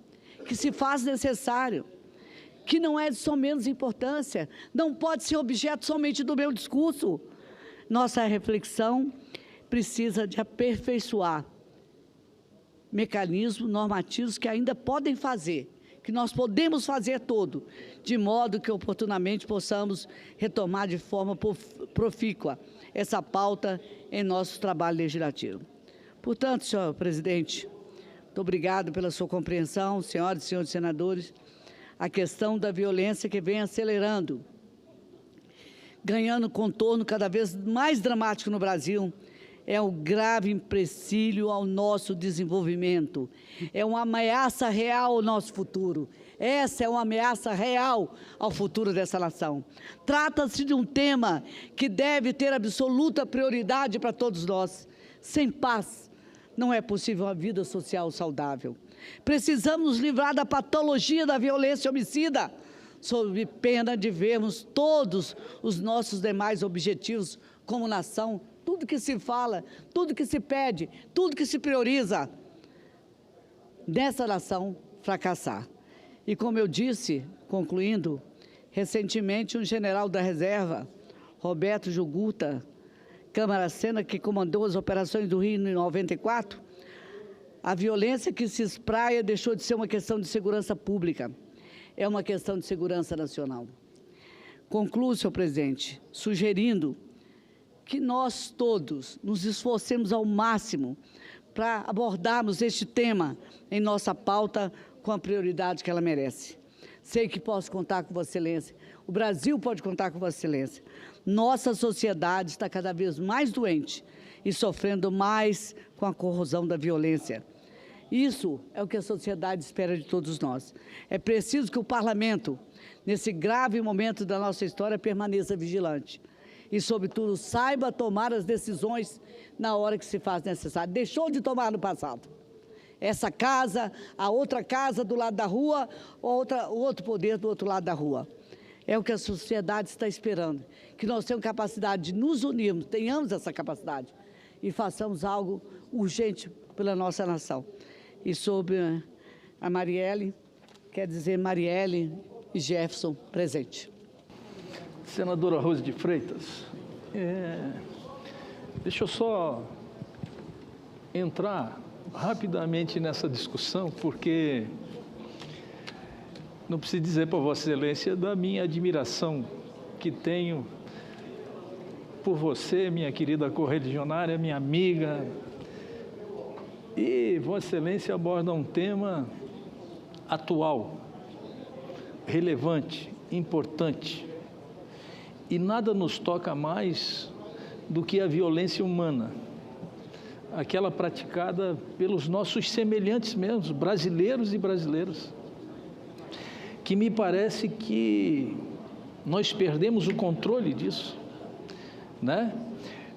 que se faz necessário, que não é de somenos importância, não pode ser objeto somente do meu discurso. Nossa reflexão precisa de aperfeiçoar mecanismos normativos que ainda podem fazer, que nós podemos fazer todo, de modo que oportunamente possamos retomar de forma profícua essa pauta em nosso trabalho legislativo. Portanto, senhor presidente, muito obrigado pela sua compreensão, senhoras e senhores senadores, a questão da violência que vem acelerando, ganhando contorno cada vez mais dramático no Brasil, é um grave empecilho ao nosso desenvolvimento. É uma ameaça real ao nosso futuro. Essa é uma ameaça real ao futuro dessa nação. Trata-se de um tema que deve ter absoluta prioridade para todos nós. Sem paz, não é possível uma vida social saudável. Precisamos nos livrar da patologia da violência homicida, sob pena de vermos todos os nossos demais objetivos como nação, tudo que se fala, tudo que se pede, tudo que se prioriza, nessa nação fracassar. E como eu disse, concluindo, recentemente um general da reserva, Roberto Juguta, Câmara-Sena, que comandou as operações do Rio em 94, a violência que se espraia deixou de ser uma questão de segurança pública, é uma questão de segurança nacional. Concluo, senhor presidente, sugerindo que nós todos nos esforcemos ao máximo para abordarmos este tema em nossa pauta com a prioridade que ela merece. Sei que posso contar com Vossa Excelência, o Brasil pode contar com Vossa Excelência. Nossa sociedade está cada vez mais doente e sofrendo mais com a corrosão da violência. Isso é o que a sociedade espera de todos nós. É preciso que o Parlamento, nesse grave momento da nossa história, permaneça vigilante e, sobretudo, saiba tomar as decisões na hora que se faz necessário. Deixou de tomar no passado. Essa casa, a outra casa do lado da rua, o outro poder do outro lado da rua. É o que a sociedade está esperando, que nós tenhamos capacidade de nos unirmos, tenhamos essa capacidade e façamos algo urgente pela nossa nação. E sobre a Marielle, quer dizer Marielle e Jefferson presente. Senadora Rose de Freitas, deixa eu só entrar rapidamente nessa discussão, porque não preciso dizer para Vossa Excelência da minha admiração que tenho por você, minha querida correligionária, minha amiga. E Vossa Excelência aborda um tema atual, relevante, importante. E nada nos toca mais do que a violência humana, aquela praticada pelos nossos semelhantes mesmos, brasileiros e brasileiras, que me parece que nós perdemos o controle disso, né?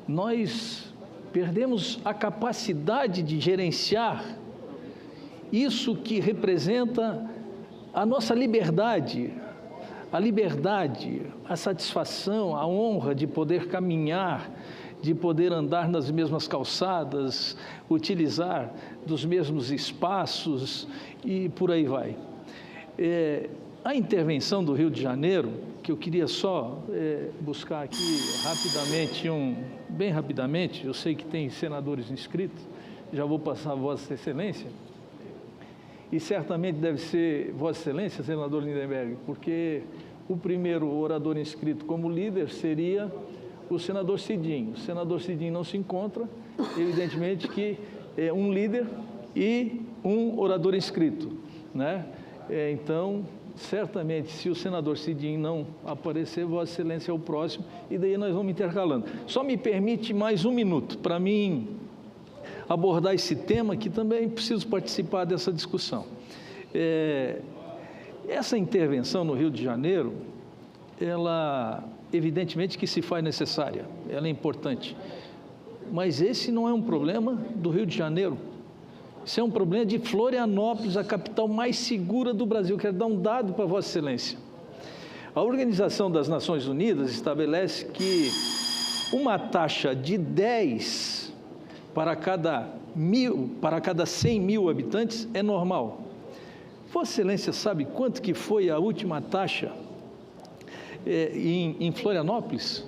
Nós perdemos a capacidade de gerenciar isso que representa a nossa liberdade, a satisfação, a honra de poder caminhar, de poder andar nas mesmas calçadas, utilizar dos mesmos espaços e por aí vai. A intervenção do Rio de Janeiro, que eu queria só buscar aqui rapidamente, bem rapidamente, eu sei que tem senadores inscritos, já vou passar a Vossa Excelência, e certamente deve ser Vossa Excelência, senador Lindenberg, porque o primeiro orador inscrito como líder seria o senador Cidinho. O senador Cidinho não se encontra, evidentemente que é um líder e um orador inscrito, né? Então, certamente, se o senador Cidinho não aparecer, Vossa Excelência é o próximo, e daí nós vamos intercalando. Só me permite mais um minuto para mim abordar esse tema, que também preciso participar dessa discussão. Essa intervenção no Rio de Janeiro, ela, evidentemente que se faz necessária, ela é importante, mas esse não é um problema do Rio de Janeiro. Isso é um problema de Florianópolis, a capital mais segura do Brasil. Quero dar um dado para Vossa Excelência. A Organização das Nações Unidas estabelece que uma taxa de 10 para cada 100 mil habitantes é normal. Vossa Excelência sabe quanto que foi a última taxa em Florianópolis?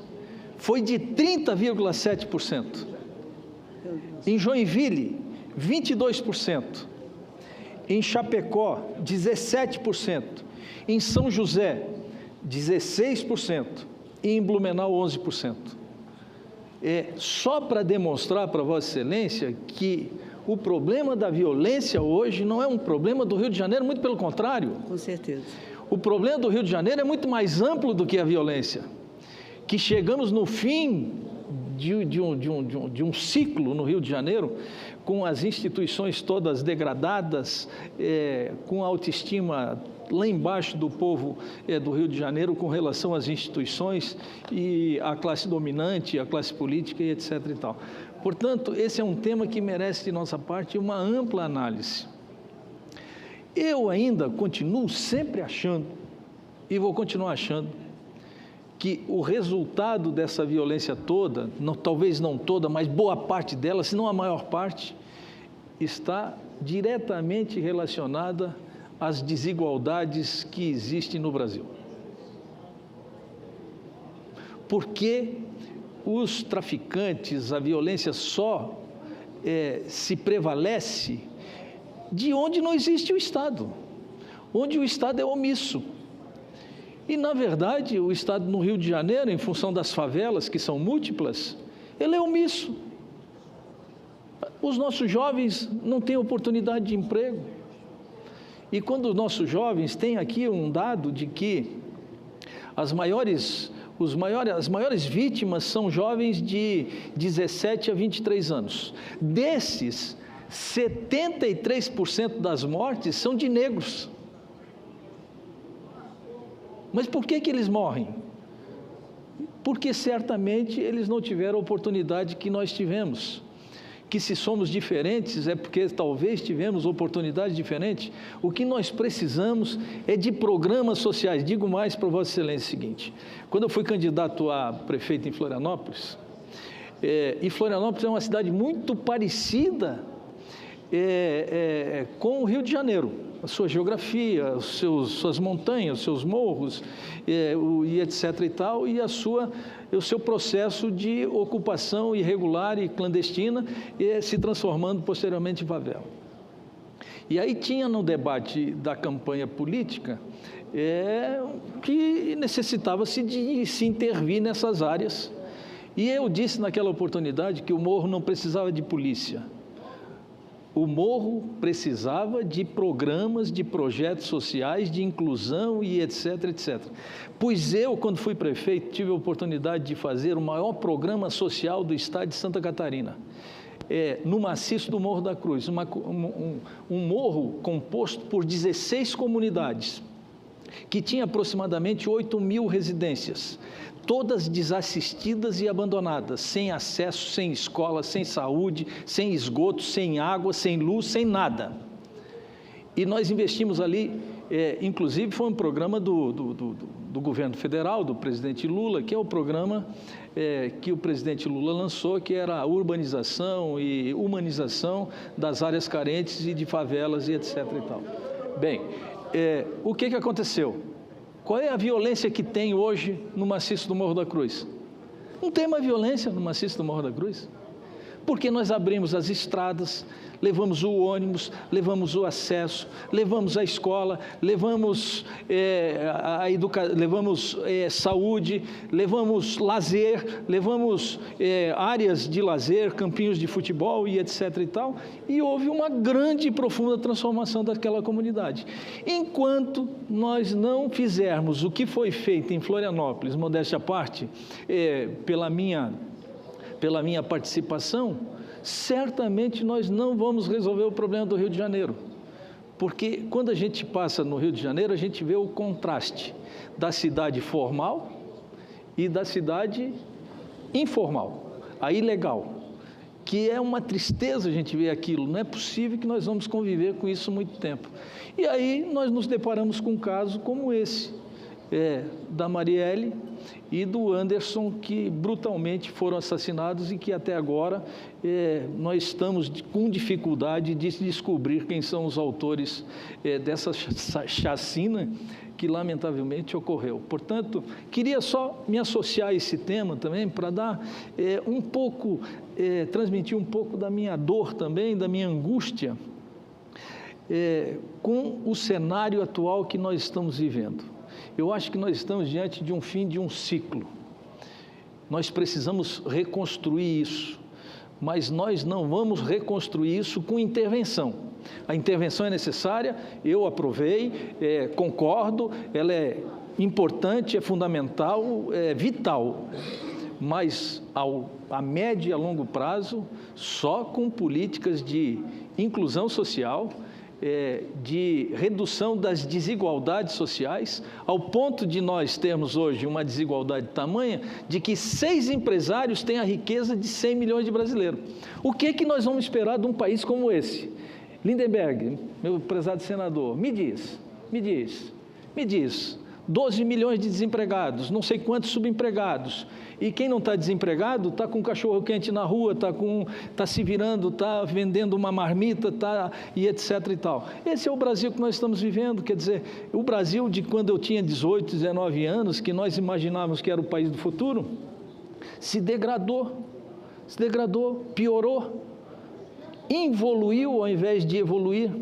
Foi de 30,7%. Em Joinville, 22%, em Chapecó, 17%, em São José, 16% e em Blumenau, 11%. Só para demonstrar para Vossa Excelência que o problema da violência hoje não é um problema do Rio de Janeiro, muito pelo contrário. Com certeza. O problema do Rio de Janeiro é muito mais amplo do que a violência. que chegamos no fim de um ciclo no Rio de Janeiro, com as instituições todas degradadas, com a autoestima lá embaixo do povo do Rio de Janeiro com relação às instituições e à classe dominante, à classe política e etc. e tal. Portanto, esse é um tema que merece de nossa parte uma ampla análise. Eu ainda continuo sempre achando, e vou continuar achando, que o resultado dessa violência toda, talvez não toda, mas boa parte dela, se não a maior parte, está diretamente relacionada às desigualdades que existem no Brasil. Porque os traficantes, a violência só se prevalece de onde não existe o Estado, onde o Estado é omisso. E, na verdade, o Estado no Rio de Janeiro, em função das favelas, que são múltiplas, ele é omisso. Os nossos jovens não têm oportunidade de emprego. E quando os nossos jovens têm aqui um dado de que as maiores vítimas são jovens de 17 a 23 anos. Desses, 73% das mortes são de negros. Mas por que eles morrem? Porque certamente eles não tiveram a oportunidade que nós tivemos. Que se somos diferentes é porque talvez tivemos oportunidades diferentes. O que nós precisamos é de programas sociais. Digo mais para Vossa Excelência o seguinte: quando eu fui candidato a prefeito em Florianópolis, e Florianópolis é uma cidade muito parecida com o Rio de Janeiro, a sua geografia, suas montanhas, os seus morros, e etc. e tal, e o seu processo de ocupação irregular e clandestina, se transformando posteriormente em favela. E aí tinha no debate da campanha política que necessitava-se de se intervir nessas áreas. E eu disse naquela oportunidade que o morro não precisava de polícia. O morro precisava de programas, de projetos sociais, de inclusão e etc, etc. Pois eu, quando fui prefeito, tive a oportunidade de fazer o maior programa social do estado de Santa Catarina, no maciço do Morro da Cruz, um morro composto por 16 comunidades, que tinha aproximadamente 8.000 residências, todas desassistidas e abandonadas, sem acesso, sem escola, sem saúde, sem esgoto, sem água, sem luz, sem nada. E nós investimos ali, inclusive foi um programa do governo federal, do presidente Lula, que é o programa que o presidente Lula lançou, que era a urbanização e humanização das áreas carentes e de favelas e etc. e tal. Bem, o que aconteceu? Qual é a violência que tem hoje no maciço do Morro da Cruz? Não tem mais violência no maciço do Morro da Cruz. Porque nós abrimos as estradas, levamos o ônibus, levamos o acesso, levamos a escola, levamos levamos saúde, levamos lazer, levamos áreas de lazer, campinhos de futebol e etc. e tal, e houve uma grande e profunda transformação daquela comunidade. Enquanto nós não fizermos o que foi feito em Florianópolis, modéstia à parte, pela minha participação, certamente nós não vamos resolver o problema do Rio de Janeiro. Porque quando a gente passa no Rio de Janeiro, a gente vê o contraste da cidade formal e da cidade informal, a ilegal, que é uma tristeza a gente ver aquilo. Não é possível que nós vamos conviver com isso muito tempo. E aí nós nos deparamos com um caso como esse, da Marielle e do Anderson, que brutalmente foram assassinados e que até agora nós estamos com dificuldade de descobrir quem são os autores dessa chacina que lamentavelmente ocorreu. Portanto, queria só me associar a esse tema também para dar um pouco, transmitir um pouco da minha dor também, da minha angústia com o cenário atual que nós estamos vivendo. Eu acho que nós estamos diante de um fim de um ciclo. Nós precisamos reconstruir isso, mas nós não vamos reconstruir isso com intervenção. A intervenção é necessária, eu aprovei, concordo, ela é importante, é fundamental, é vital, mas a médio e a longo prazo, só com políticas de inclusão social, de redução das desigualdades sociais, ao ponto de nós termos hoje uma desigualdade tamanha de que 6 empresários têm a riqueza de 100 milhões de brasileiros. O que é que nós vamos esperar de um país como esse? Lindenberg, meu prezado senador, me diz, 12 milhões de desempregados, não sei quantos subempregados, e quem não está desempregado está com cachorro quente na rua, está se virando, está vendendo uma marmita, e etc. e tal. Esse é o Brasil que nós estamos vivendo, quer dizer, o Brasil de quando eu tinha 18, 19 anos, que nós imaginávamos que era o país do futuro, se degradou, piorou, involuiu ao invés de evoluir.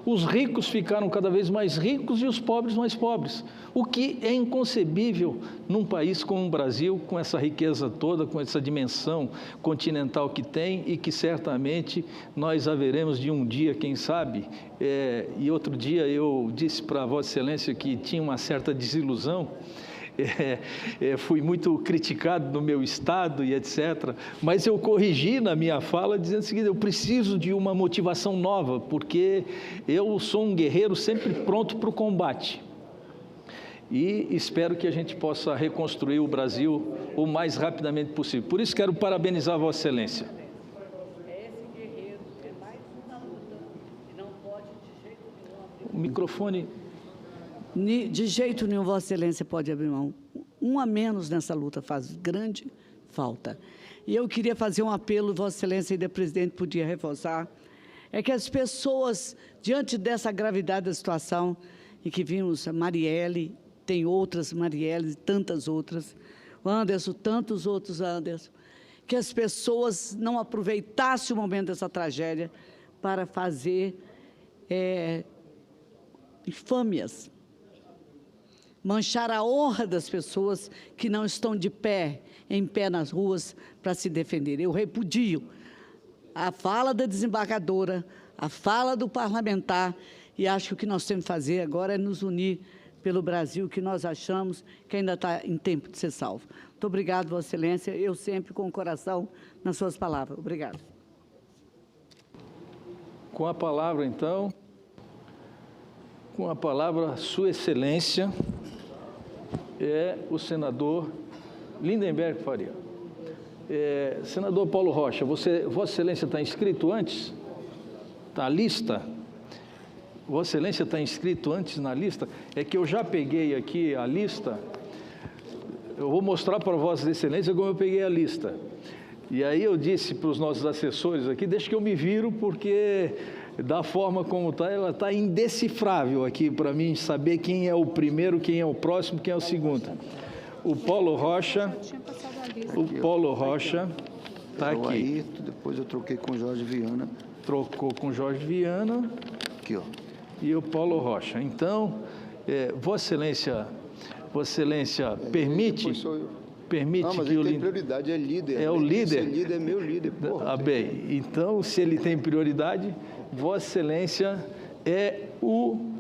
Os ricos ficaram cada vez mais ricos e os pobres mais pobres, o que é inconcebível num país como o Brasil, com essa riqueza toda, com essa dimensão continental que tem e que certamente nós haveremos de um dia, quem sabe, e outro dia eu disse para Vossa Excelência que tinha uma certa desilusão, fui muito criticado no meu estado e etc., mas eu corrigi na minha fala dizendo o seguinte: eu preciso de uma motivação nova, porque eu sou um guerreiro sempre pronto para o combate. E espero que a gente possa reconstruir o Brasil o mais rapidamente possível. Por isso quero parabenizar Vossa Excelência. O microfone... De jeito nenhum, Vossa Excelência pode abrir mão. Um a menos nessa luta faz grande falta. E eu queria fazer um apelo, Vossa Excelência, e o presidente podia reforçar, é que as pessoas, diante dessa gravidade da situação, e que vimos a Marielle, tem outras Marielles, tantas outras, o Anderson, tantos outros Anderson, que as pessoas não aproveitassem o momento dessa tragédia para fazer infâmias, manchar a honra das pessoas que não estão em pé nas ruas para se defender. Eu repudio a fala da desembargadora, a fala do parlamentar, e acho que o que nós temos que fazer agora é nos unir pelo Brasil, que nós achamos que ainda está em tempo de ser salvo. Muito obrigado, Vossa Excelência, eu sempre com o coração nas suas palavras. Obrigado. Com a palavra, então, Sua Excelência, é o senador Lindenberg Faria. Senador Paulo Rocha, Vossa Excelência está inscrito antes? Está a lista? Vossa Excelência está inscrito antes na lista? É que eu já peguei aqui a lista, eu vou mostrar para Vossa Excelência como eu peguei a lista. E aí eu disse para os nossos assessores aqui, deixa que eu me viro, porque da forma como está, ela está indecifrável aqui para mim saber quem é o primeiro, quem é o próximo, quem é o segundo. O Paulo Rocha está aqui. Aí, depois eu troquei com o Jorge Viana. Trocou com o Jorge Viana. Aqui, ó. E o Paulo Rocha. Então, Vossa Excelência permite... Não, mas ele tem prioridade, é líder. É o líder? Esse líder é meu líder. Porra, bem, então, se ele tem prioridade, Vossa Excelência é o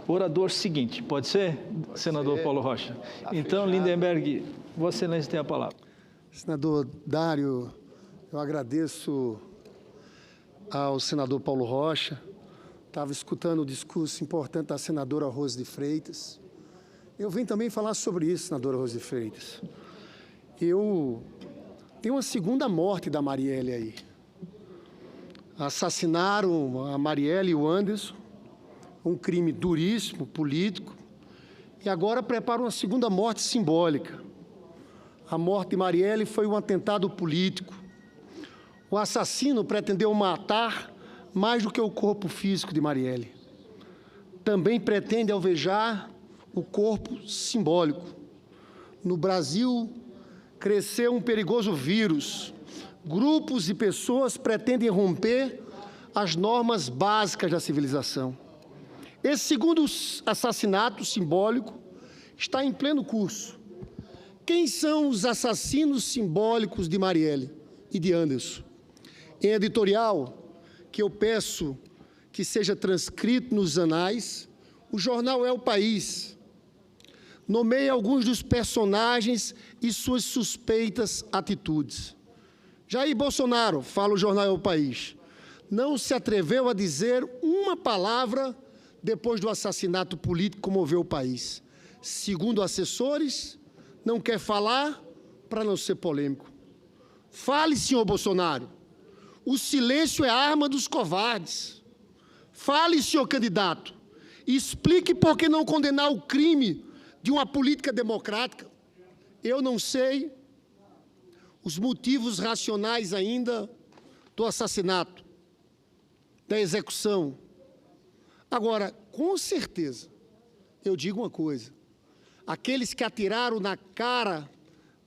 orador seguinte. Pode ser, senador Paulo Rocha? Então, Lindenberg, Vossa Excelência tem a palavra. Senador Dário, eu agradeço ao senador Paulo Rocha. Estava escutando o discurso importante da senadora Rose de Freitas. Eu vim também falar sobre isso, senadora Rose de Freitas. Tem uma segunda morte da Marielle aí. Assassinaram a Marielle e o Anderson, um crime duríssimo, político, e agora preparam uma segunda morte simbólica. A morte de Marielle foi um atentado político. O assassino pretendeu matar mais do que o corpo físico de Marielle. Também pretende alvejar o corpo simbólico. No Brasil, cresceu um perigoso vírus. Grupos e pessoas pretendem romper as normas básicas da civilização. Esse segundo assassinato simbólico está em pleno curso. Quem são os assassinos simbólicos de Marielle e de Anderson? Em editorial, que eu peço que seja transcrito nos anais, o jornal É o País, nomeia alguns dos personagens e suas suspeitas atitudes. Jair Bolsonaro, fala o jornal O País, não se atreveu a dizer uma palavra depois do assassinato político que comoveu o país. Segundo assessores, não quer falar para não ser polêmico. Fale, senhor Bolsonaro. O silêncio é a arma dos covardes. Fale, senhor candidato. Explique por que não condenar o crime de uma política democrática. Eu não sei os motivos racionais ainda do assassinato, da execução. Agora, com certeza, eu digo uma coisa. Aqueles que atiraram na cara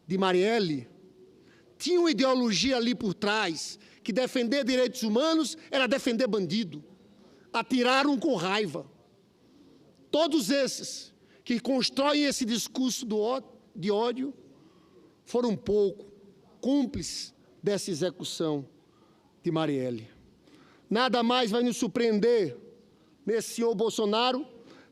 de Marielle tinham uma ideologia ali por trás, que defender direitos humanos era defender bandido. Atiraram com raiva. Todos esses que constroem esse discurso de ódio foram pouco cúmplices dessa execução de Marielle. Nada mais vai nos surpreender nesse senhor Bolsonaro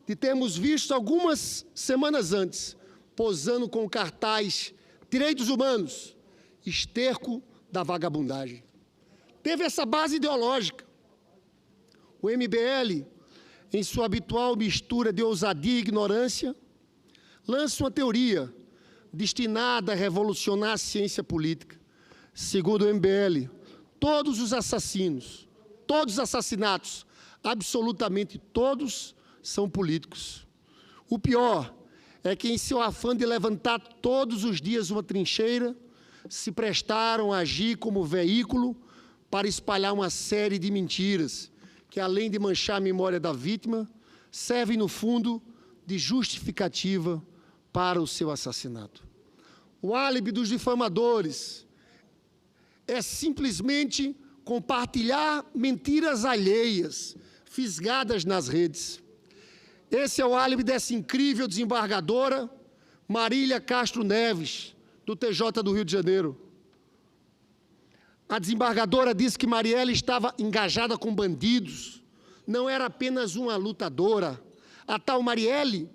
de termos visto algumas semanas antes, posando com o cartaz Direitos Humanos, esterco da vagabundagem. Teve essa base ideológica. O MBL, em sua habitual mistura de ousadia e ignorância, lança uma teoria destinada a revolucionar a ciência política. Segundo o MBL, todos os assassinos, todos os assassinatos, absolutamente todos, são políticos. O pior é que, em seu afã de levantar todos os dias uma trincheira, se prestaram a agir como veículo para espalhar uma série de mentiras que, além de manchar a memória da vítima, servem, no fundo, de justificativa para o seu assassinato. O álibi dos difamadores é simplesmente compartilhar mentiras alheias, fisgadas nas redes. Esse é o álibi dessa incrível desembargadora, Marília Castro Neves, do TJ do Rio de Janeiro. A desembargadora disse que Marielle estava engajada com bandidos, não era apenas uma lutadora. A tal Marielle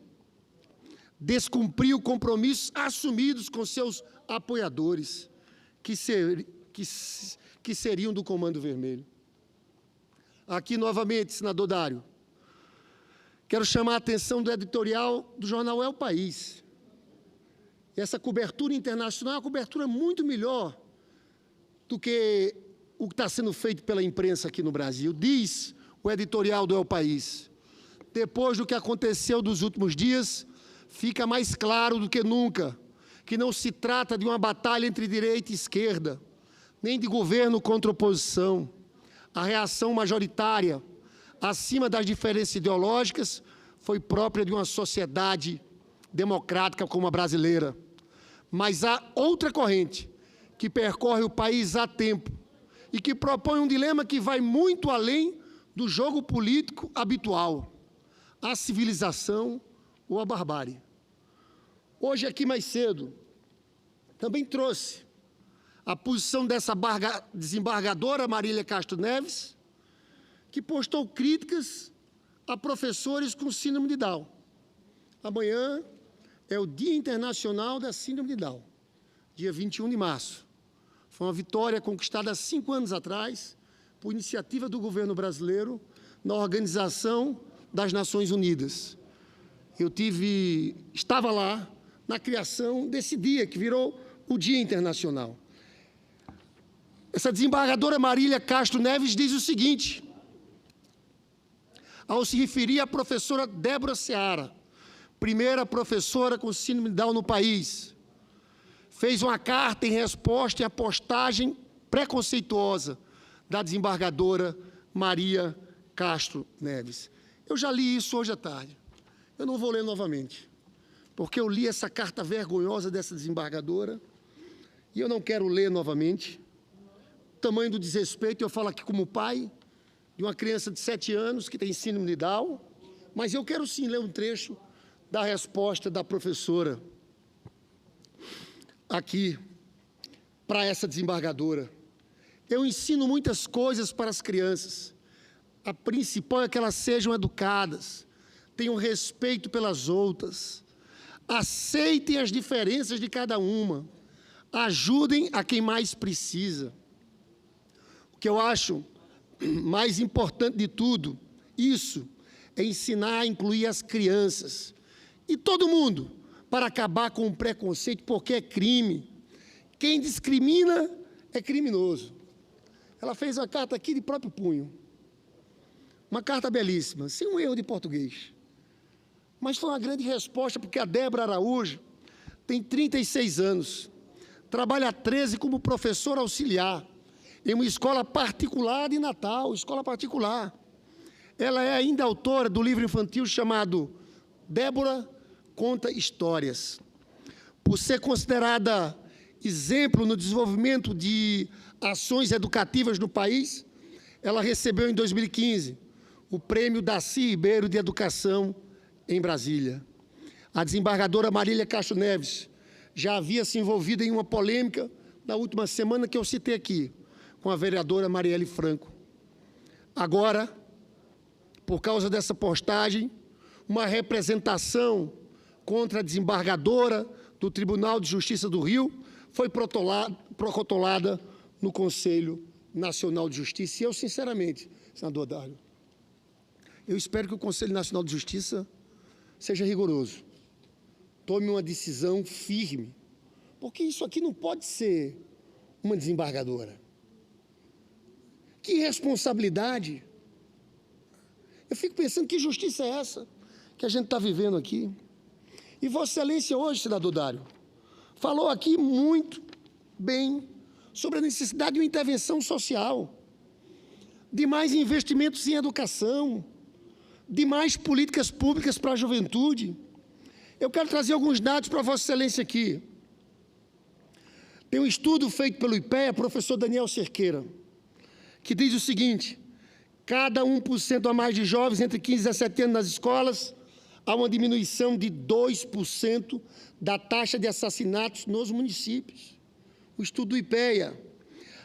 descumpriu compromissos assumidos com seus apoiadores, que seriam do Comando Vermelho. Aqui, novamente, senador Dário, quero chamar a atenção do editorial do jornal É o País. Essa cobertura internacional é uma cobertura muito melhor do que o que está sendo feito pela imprensa aqui no Brasil. Diz o editorial do É o País: depois do que aconteceu dos últimos dias, fica mais claro do que nunca que não se trata de uma batalha entre direita e esquerda, nem de governo contra oposição. A reação majoritária, acima das diferenças ideológicas, foi própria de uma sociedade democrática como a brasileira. Mas há outra corrente que percorre o país há tempo e que propõe um dilema que vai muito além do jogo político habitual: a civilização ou a barbárie. Hoje, aqui mais cedo, também trouxe a posição dessa desembargadora Marília Castro Neves, que postou críticas a professores com síndrome de Down. Amanhã é o Dia Internacional da Síndrome de Down, dia 21 de março. Foi uma vitória conquistada há 5 anos atrás, por iniciativa do governo brasileiro, na Organização das Nações Unidas. Estava lá na criação desse dia, que virou o Dia Internacional. Essa desembargadora Marília Castro Neves diz o seguinte, ao se referir à professora Débora Seara, primeira professora com síndrome de Down no país, fez uma carta em resposta à postagem preconceituosa da desembargadora Maria Castro Neves. Eu já li isso hoje à tarde. Eu não vou ler novamente, porque eu li essa carta vergonhosa dessa desembargadora e eu não quero ler novamente. O tamanho do desrespeito, eu falo aqui como pai de uma criança de 7 anos que tem síndrome de Down, mas eu quero sim ler um trecho da resposta da professora aqui para essa desembargadora. Eu ensino muitas coisas para as crianças. A principal é que elas sejam educadas, tenham respeito pelas outras. Aceitem as diferenças de cada uma. Ajudem a quem mais precisa. O que eu acho mais importante de tudo, isso, é ensinar a incluir as crianças e todo mundo para acabar com o preconceito, porque é crime. Quem discrimina é criminoso. Ela fez uma carta aqui de próprio punho. Uma carta belíssima, sem um erro de português. Mas foi uma grande resposta, porque a Débora Araújo tem 36 anos, trabalha há 13 como professora auxiliar em uma escola particular de Natal, escola particular. Ela é ainda autora do livro infantil chamado Débora Conta Histórias. Por ser considerada exemplo no desenvolvimento de ações educativas no país, ela recebeu em 2015 o Prêmio Darcy Ribeiro de Educação em Brasília. A desembargadora Marília Castro Neves já havia se envolvido em uma polêmica na última semana que eu citei aqui, com a vereadora Marielle Franco. Agora, por causa dessa postagem, uma representação contra a desembargadora do Tribunal de Justiça do Rio foi protocholada no Conselho Nacional de Justiça. E eu, sinceramente, senador Dário, eu espero que o Conselho Nacional de Justiça seja rigoroso, tome uma decisão firme, porque isso aqui não pode ser uma desembargadora. Que irresponsabilidade! Eu fico pensando, que justiça é essa que a gente está vivendo aqui? E Vossa Excelência hoje, senador Dário, falou aqui muito bem sobre a necessidade de uma intervenção social, de mais investimentos em educação, de mais políticas públicas para a juventude. Eu quero trazer alguns dados para Vossa Excelência aqui. Tem um estudo feito pelo IPEA, professor Daniel Cerqueira, que diz o seguinte: cada 1% a mais de jovens entre 15 e 17 anos nas escolas, há uma diminuição de 2% da taxa de assassinatos nos municípios. O estudo do IPEA.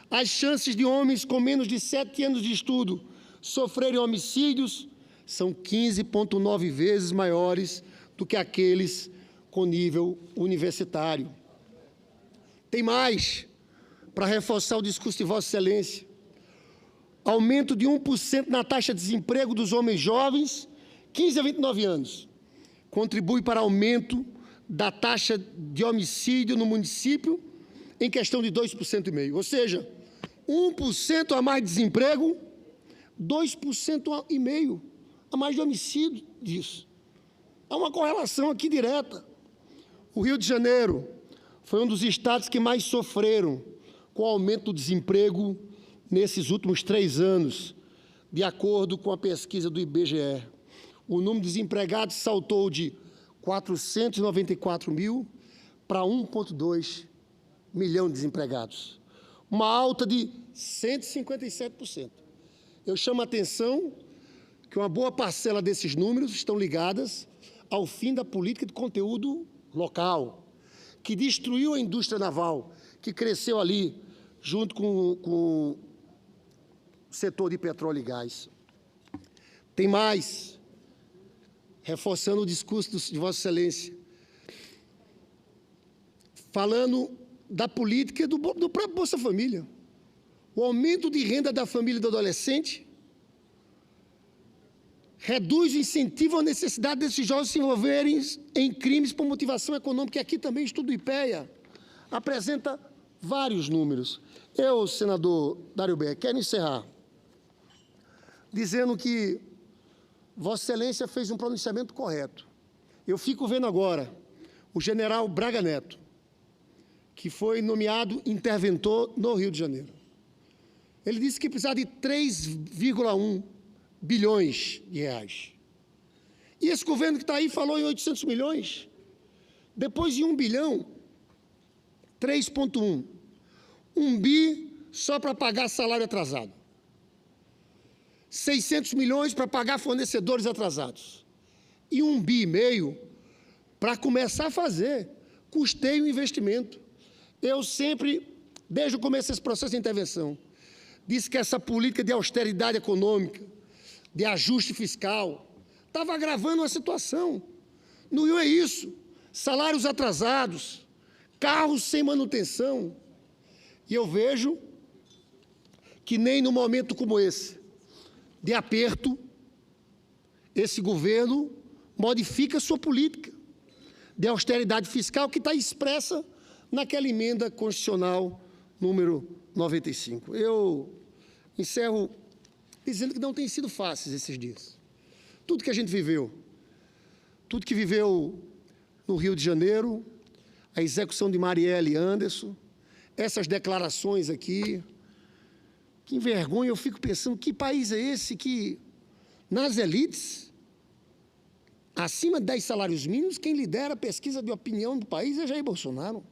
As chances de homens com menos de 7 anos de estudo sofrerem homicídios são 15,9 vezes maiores do que aqueles com nível universitário. Tem mais, para reforçar o discurso de Vossa Excelência: aumento de 1% na taxa de desemprego dos homens jovens, 15 a 29 anos, contribui para aumento da taxa de homicídio no município em questão de 2,5%. Ou seja, 1% a mais de desemprego, 2,5% a mais de homicídio disso. Há uma correlação aqui direta. O Rio de Janeiro foi um dos estados que mais sofreram com o aumento do desemprego nesses últimos 3 anos, de acordo com a pesquisa do IBGE. O número de desempregados saltou de 494 mil para 1,2 milhão de desempregados, uma alta de 157%. Eu chamo a atenção que uma boa parcela desses números estão ligadas ao fim da política de conteúdo local, que destruiu a indústria naval, que cresceu ali junto com o setor de petróleo e gás. Tem mais, reforçando o discurso de Vossa Excelência, falando da política do próprio Bolsa Família. O aumento de renda da família e do adolescente reduz o incentivo à necessidade desses jovens se envolverem em crimes por motivação econômica, e aqui também o estudo do IPEA apresenta vários números. Eu, senador Dário Bé, quero encerrar dizendo que Vossa Excelência fez um pronunciamento correto. Eu fico vendo agora o general Braga Neto, que foi nomeado interventor no Rio de Janeiro. Ele disse que precisava de 3,1 bilhões de reais. E esse governo que está aí falou em 800 milhões. Depois de 1 bilhão, 3,1. 1 bi só para pagar salário atrasado. 600 milhões para pagar fornecedores atrasados. E 1,5 bi para começar a fazer custeio e investimento. Eu sempre, desde o começo desse processo de intervenção, disse que essa política de austeridade econômica, de ajuste fiscal, estava agravando a situação. No Rio é isso. salários atrasados, carros sem manutenção. E eu vejo que nem no momento como esse, de aperto, esse governo modifica sua política de austeridade fiscal que está expressa naquela emenda constitucional número 95. Eu encerro dizendo que não tem sido fáceis esses dias. Tudo que a gente viveu, tudo que viveu no Rio de Janeiro, a execução de Marielle Anderson, essas declarações aqui, que envergonha, eu fico pensando, que país é esse que, nas elites, acima de 10 salários mínimos, quem lidera a pesquisa de opinião do país é Jair Bolsonaro.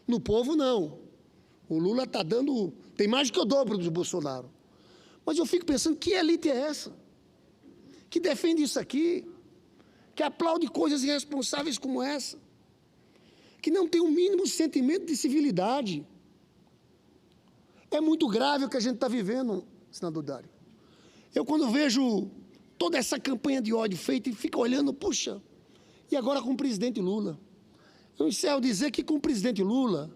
No povo, não. O Lula está dando, tem mais do que o dobro do Bolsonaro. Mas eu fico pensando, que elite é essa? Que defende isso aqui? Que aplaude coisas irresponsáveis como essa? Que não tem o mínimo sentimento de civilidade? É muito grave o que a gente está vivendo, senador Dário. Eu, quando vejo toda essa campanha de ódio feita e fico olhando, puxa, e agora com o presidente Lula? Eu encerro dizer que com o presidente Lula,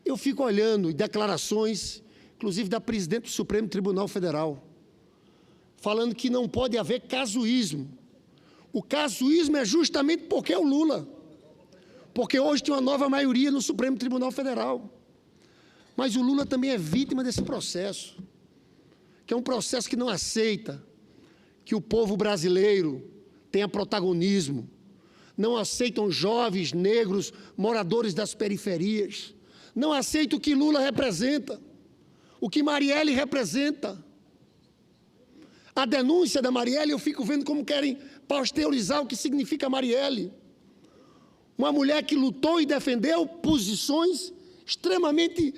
eu fico olhando declarações, inclusive da presidente do Supremo Tribunal Federal, falando que não pode haver casuísmo. O casuísmo é justamente porque é o Lula. Porque hoje tem uma nova maioria no Supremo Tribunal Federal. Mas o Lula também é vítima desse processo, que é um processo que não aceita que o povo brasileiro tenha protagonismo, não aceitam jovens negros moradores das periferias, não aceita o que Lula representa, o que Marielle representa. A denúncia da Marielle, eu fico vendo como querem pasteurizar o que significa Marielle. Uma mulher que lutou e defendeu posições extremamente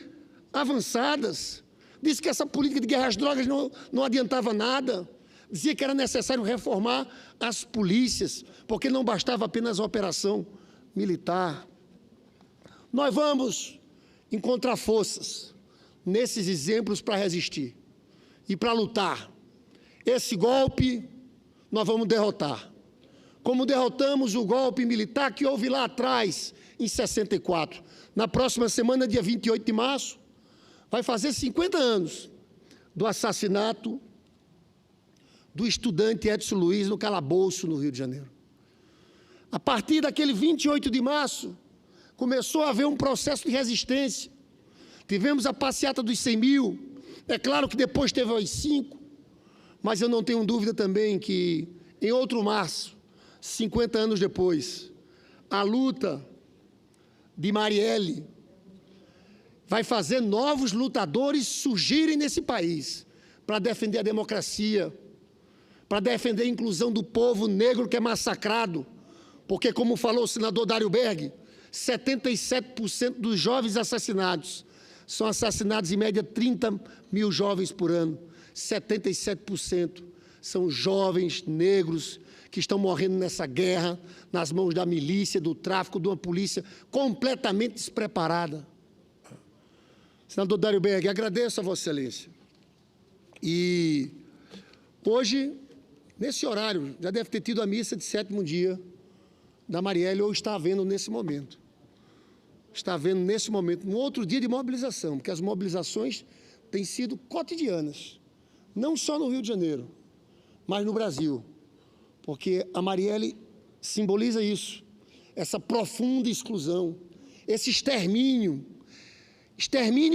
avançadas, disse que essa política de guerra às drogas não adiantava nada, dizia que era necessário reformar as polícias, porque não bastava apenas a operação militar. Nós vamos encontrar forças nesses exemplos para resistir e para lutar. Esse golpe nós vamos derrotar. Como derrotamos o golpe militar que houve lá atrás, em 64. Na próxima semana, dia 28 de março, vai fazer 50 anos do assassinato do estudante Edson Luiz no calabouço, no Rio de Janeiro. A partir daquele 28 de março, começou a haver um processo de resistência. Tivemos a passeata dos 100 mil, é claro que depois teve os 5, mas eu não tenho dúvida também que, em outro março, 50 anos depois, a luta de Marielle vai fazer novos lutadores surgirem nesse país para defender a democracia, para defender a inclusão do povo negro que é massacrado, porque, como falou o senador Dário Berg, 77% dos jovens assassinados são assassinados, em média, 30 mil jovens por ano. 77% são jovens negros que estão morrendo nessa guerra, nas mãos da milícia, do tráfico, de uma polícia completamente despreparada. Senador Dário Berg, agradeço a Vossa Excelência. E hoje, nesse horário, já deve ter tido a missa de 7º dia da Marielle, ou está havendo nesse momento. Está havendo nesse momento um outro dia de mobilização, porque as mobilizações têm sido cotidianas, não só no Rio de Janeiro, mas no Brasil, porque a Marielle simboliza isso, essa profunda exclusão, esse extermínio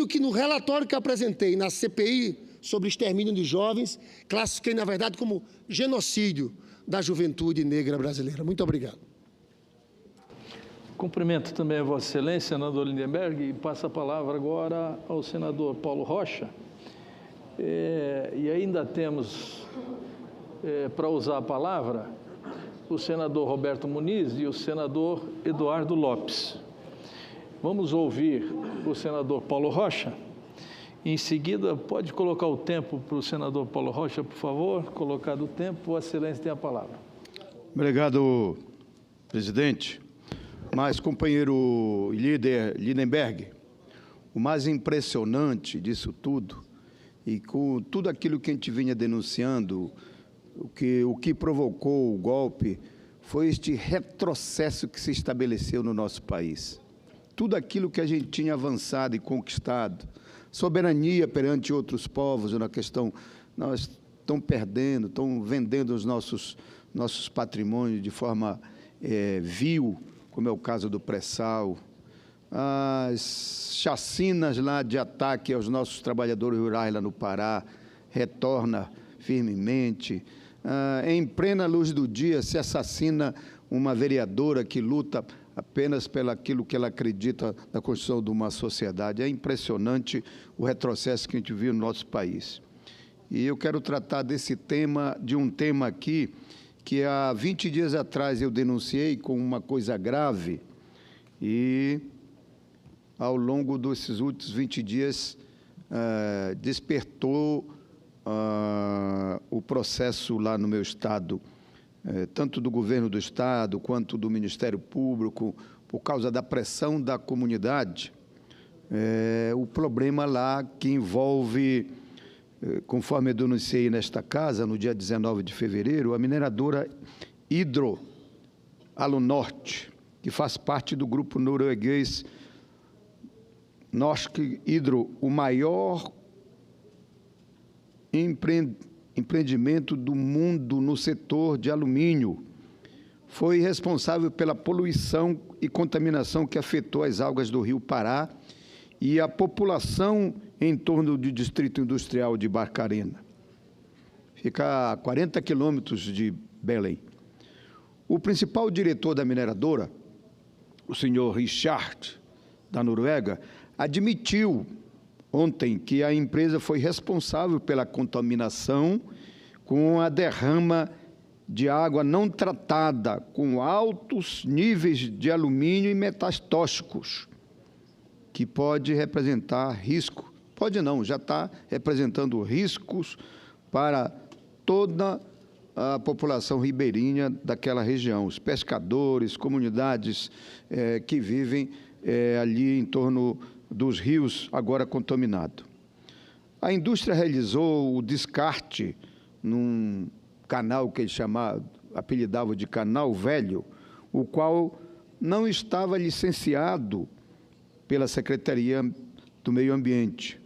que no relatório que apresentei na CPI sobre extermínio de jovens, classifiquei, na verdade, como genocídio da juventude negra brasileira. Muito obrigado. Cumprimento também a Vossa Excelência, senador Lindenberg, e passo a palavra agora ao senador Paulo Rocha. E ainda temos, para usar a palavra, o senador Roberto Muniz e o senador Eduardo Lopes. Vamos ouvir o senador Paulo Rocha. Em seguida, pode colocar o tempo para o senador Paulo Rocha, por favor? Colocado o tempo, Vossa Excelência tem a palavra. Obrigado, presidente. Mas, companheiro líder Lindenberg, o mais impressionante disso tudo, e com tudo aquilo que a gente vinha denunciando, o que provocou o golpe, foi este retrocesso que se estabeleceu no nosso país. Tudo aquilo que a gente tinha avançado e conquistado, soberania perante outros povos, na questão, nós estamos perdendo, estão vendendo os nossos patrimônios de forma vil, como é o caso do pré-sal, as chacinas lá de ataque aos nossos trabalhadores rurais lá no Pará, retorna firmemente. Em plena luz do dia, se assassina uma vereadora que luta apenas pelo aquilo que ela acredita na construção de uma sociedade. É impressionante o retrocesso que a gente viu no nosso país. E eu quero tratar de um tema aqui, que há 20 dias atrás eu denunciei como uma coisa grave e, ao longo desses últimos 20 dias, despertou o processo lá no meu estado, tanto do governo do estado quanto do Ministério Público, por causa da pressão da comunidade, o problema lá que envolve, conforme eu denunciei nesta casa, no dia 19 de fevereiro, a mineradora Hydro-Alunorte, que faz parte do grupo norueguês Norsk Hydro, o maior empreendimento do mundo no setor de alumínio, foi responsável pela poluição e contaminação que afetou as águas do rio Pará e a população em torno do distrito industrial de Barcarena. Fica a 40 quilômetros de Belém. O principal diretor da mineradora, o senhor Richard, da Noruega, admitiu ontem que a empresa foi responsável pela contaminação com a derrama de água não tratada, com altos níveis de alumínio e metais tóxicos, que pode representar risco. Pode não, já está representando riscos para toda a população ribeirinha daquela região, os pescadores, comunidades que vivem ali em torno dos rios agora contaminados. A indústria realizou o descarte num canal que ele apelidava de Canal Velho, o qual não estava licenciado pela Secretaria do Meio Ambiente.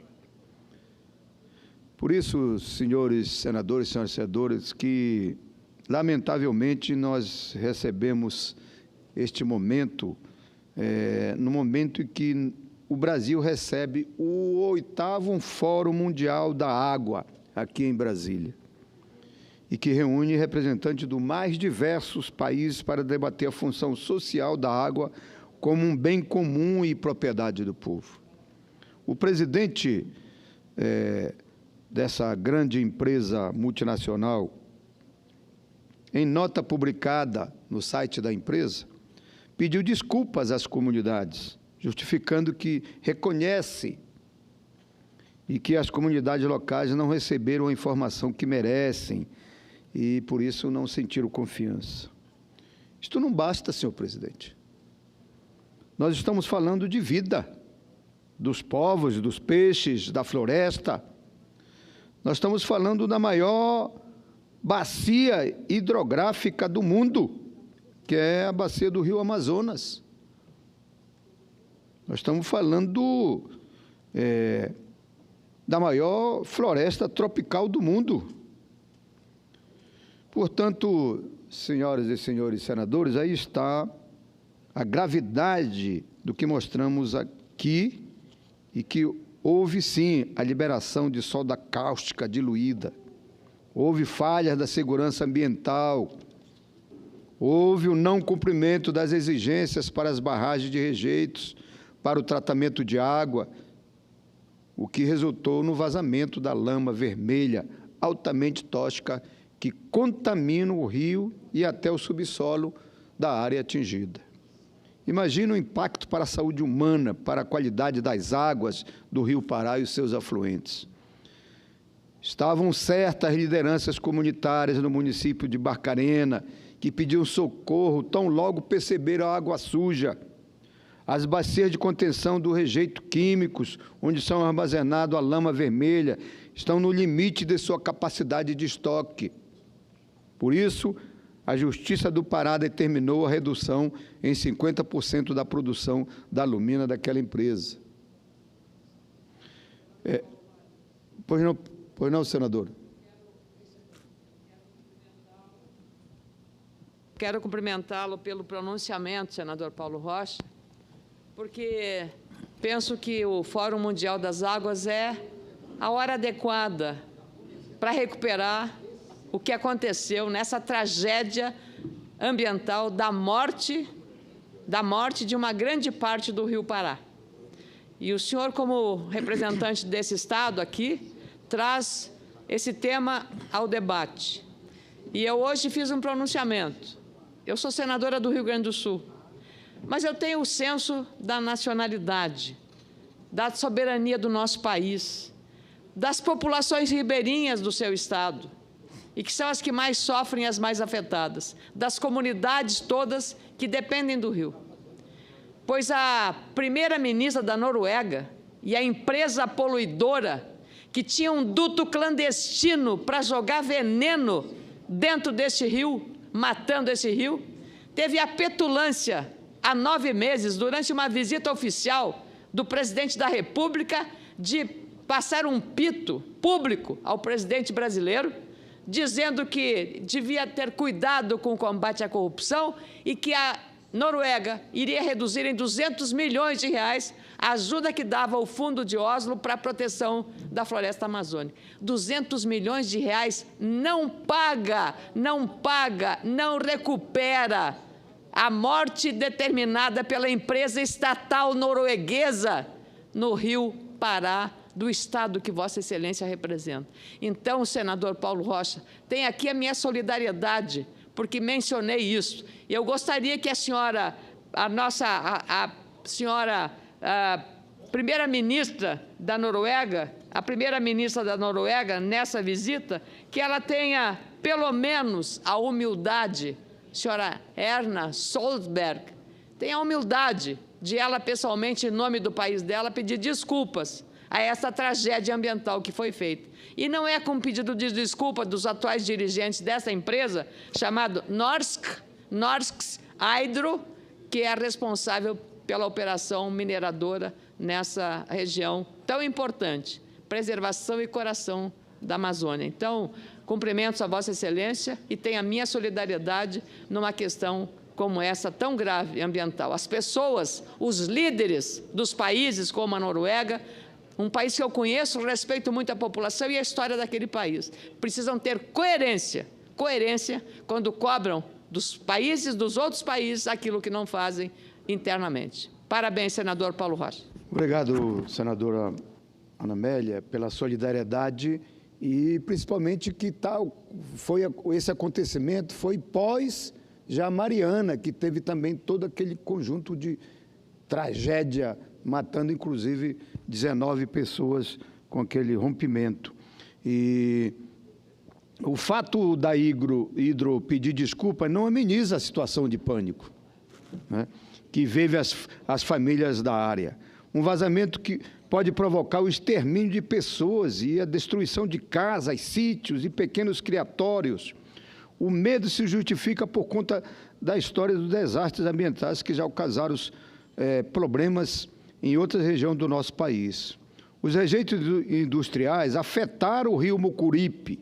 Por isso, senhores senadores, senhoras senadoras, que, lamentavelmente, nós recebemos este momento, no momento em que o Brasil recebe o 8º Fórum Mundial da Água, aqui em Brasília, e que reúne representantes dos mais diversos países para debater a função social da água como um bem comum e propriedade do povo. O presidente dessa grande empresa multinacional, em nota publicada no site da empresa, pediu desculpas às comunidades, justificando que reconhece e que as comunidades locais não receberam a informação que merecem e, por isso, não sentiram confiança. Isto não basta, senhor presidente. Nós estamos falando de vida, dos povos, dos peixes, da floresta. Nós estamos falando da maior bacia hidrográfica do mundo, que é a bacia do Rio Amazonas. Nós estamos falando da maior floresta tropical do mundo. Portanto, senhoras e senhores senadores, aí está a gravidade do que mostramos aqui e que houve, sim, a liberação de soda cáustica diluída, houve falhas da segurança ambiental, houve o não cumprimento das exigências para as barragens de rejeitos, para o tratamento de água, o que resultou no vazamento da lama vermelha altamente tóxica que contamina o rio e até o subsolo da área atingida. Imagina o impacto para a saúde humana, para a qualidade das águas do rio Pará e os seus afluentes. Estavam certas lideranças comunitárias no município de Barcarena, que pediam socorro tão logo perceberam a água suja. As bacias de contenção do rejeito químicos, onde são armazenados a lama vermelha, estão no limite de sua capacidade de estoque. Por isso, a Justiça do Pará determinou a redução em 50% da produção da alumina daquela empresa. Pois não, senador? Quero cumprimentá-lo pelo pronunciamento, senador Paulo Rocha, porque penso que o Fórum Mundial das Águas é a hora adequada para recuperar o que aconteceu nessa tragédia ambiental da morte de uma grande parte do Rio Pará. E o senhor, como representante desse Estado aqui, traz esse tema ao debate. E eu hoje fiz um pronunciamento. Eu sou senadora do Rio Grande do Sul, mas eu tenho o senso da nacionalidade, da soberania do nosso país, das populações ribeirinhas do seu Estado, e que são as que mais sofrem e as mais afetadas, das comunidades todas que dependem do rio. Pois a primeira-ministra da Noruega e a empresa poluidora, que tinha um duto clandestino para jogar veneno dentro desse rio, matando esse rio, teve a petulância, há 9 meses, durante uma visita oficial do presidente da República, de passar um pito público ao presidente brasileiro, dizendo que devia ter cuidado com o combate à corrupção e que a Noruega iria reduzir em 200 milhões de reais a ajuda que dava ao Fundo de Oslo para a proteção da floresta amazônica. 200 milhões de reais não paga, não recupera a morte determinada pela empresa estatal norueguesa no Rio Pará, do Estado que Vossa Excelência representa. Então, senador Paulo Rocha, tem aqui a minha solidariedade, porque mencionei isso. E eu gostaria que a senhora, a primeira-ministra da Noruega, nessa visita, que ela tenha, pelo menos, a humildade, senhora Erna Solberg, tenha a humildade de ela, pessoalmente, em nome do país dela, pedir desculpas a essa tragédia ambiental que foi feita. E não é com pedido de desculpa dos atuais dirigentes dessa empresa, chamado Norsks Hydro, que é responsável pela operação mineradora nessa região tão importante, preservação e coração da Amazônia. Então, cumprimentos a Vossa Excelência e tenho a minha solidariedade numa questão como essa, tão grave ambiental. As pessoas, os líderes dos países como a Noruega, um país que eu conheço, respeito muito a população e a história daquele país, precisam ter coerência quando cobram dos outros países, aquilo que não fazem internamente. Parabéns, senador Paulo Rocha. Obrigado, senadora Ana Amélia, pela solidariedade e, principalmente, que esse acontecimento foi pós já Mariana, que teve também todo aquele conjunto de tragédia, matando, inclusive, 19 pessoas com aquele rompimento. E o fato da Hidro pedir desculpa não ameniza a situação de pânico, né, que vive as famílias da área. Um vazamento que pode provocar o extermínio de pessoas e a destruição de casas, sítios e pequenos criatórios. O medo se justifica por conta da história dos desastres ambientais que já causaram problemas em outras regiões do nosso país. Os rejeitos industriais afetaram o rio Mucuripe,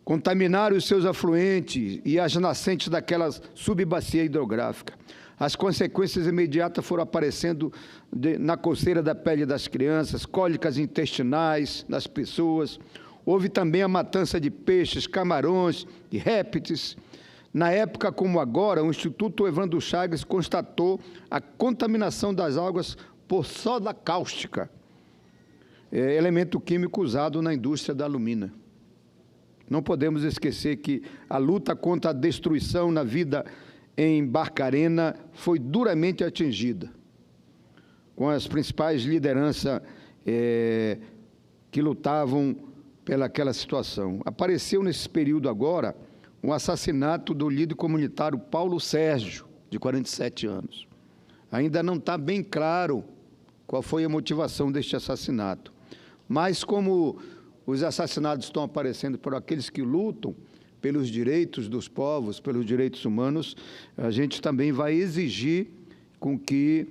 contaminaram os seus afluentes e as nascentes daquela subbacia hidrográfica. As consequências imediatas foram aparecendo na coceira da pele das crianças, cólicas intestinais das pessoas. Houve também a matança de peixes, camarões e répteis. Na época como agora, o Instituto Evandro Chagas constatou a contaminação das águas por soda cáustica, elemento químico usado na indústria da alumina. Não podemos esquecer que a luta contra a destruição na vida em Barcarena foi duramente atingida, com as principais lideranças que lutavam pelaquela situação. Apareceu nesse período agora o assassinato do líder comunitário Paulo Sérgio, de 47 anos. Ainda não está bem claro qual foi a motivação deste assassinato, mas como os assassinatos estão aparecendo por aqueles que lutam pelos direitos dos povos, pelos direitos humanos, a gente também vai exigir com que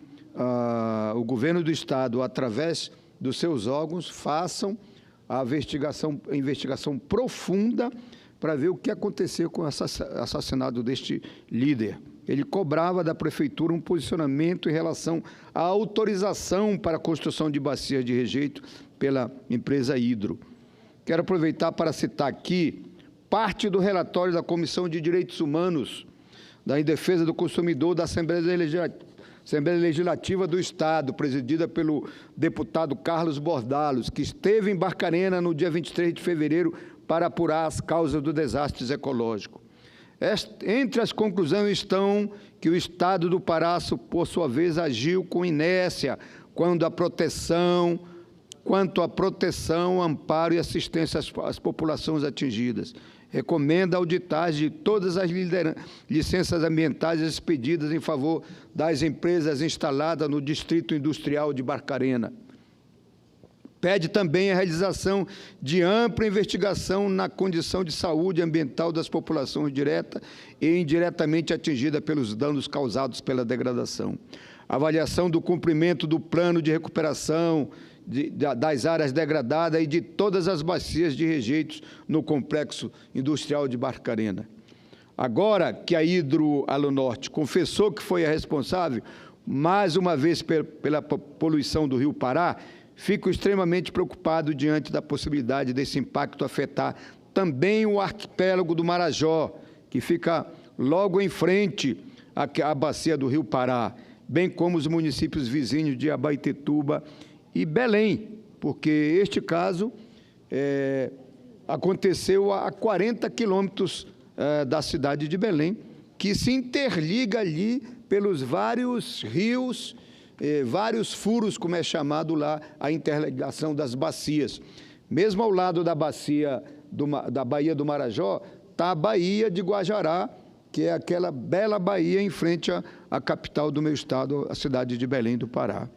o governo do Estado, através dos seus órgãos, façam a investigação profunda para ver o que aconteceu com o assassinato deste líder. Ele cobrava da prefeitura um posicionamento em relação à autorização para a construção de bacias de rejeito pela empresa Hidro. Quero aproveitar para citar aqui parte do relatório da Comissão de Direitos Humanos em defesa do consumidor da Assembleia Legislativa do Estado, presidida pelo deputado Carlos Bordalos, que esteve em Barcarena no dia 23 de fevereiro para apurar as causas do desastre ecológico. Entre as conclusões estão que o Estado do Pará, por sua vez, agiu com inércia quanto à proteção, amparo e assistência às populações atingidas. Recomenda a auditagem de todas as licenças ambientais expedidas em favor das empresas instaladas no Distrito Industrial de Barcarena. Pede também a realização de ampla investigação na condição de saúde ambiental das populações direta e indiretamente atingidas pelos danos causados pela degradação. Avaliação do cumprimento do plano de recuperação das áreas degradadas e de todas as bacias de rejeitos no complexo industrial de Barcarena. Agora que a Hidroalunorte confessou que foi a responsável, mais uma vez pela poluição do Rio Pará, fico extremamente preocupado diante da possibilidade desse impacto afetar também o arquipélago do Marajó, que fica logo em frente à bacia do Rio Pará, bem como os municípios vizinhos de Abaetetuba e Belém, porque este caso aconteceu a 40 quilômetros da cidade de Belém, que se interliga ali pelos vários rios, vários furos, como é chamado lá, a interligação das bacias. Mesmo ao lado da bacia da Baía do Marajó, está a Baía de Guajará, que é aquela bela baía em frente à capital do meu estado, a cidade de Belém do Pará.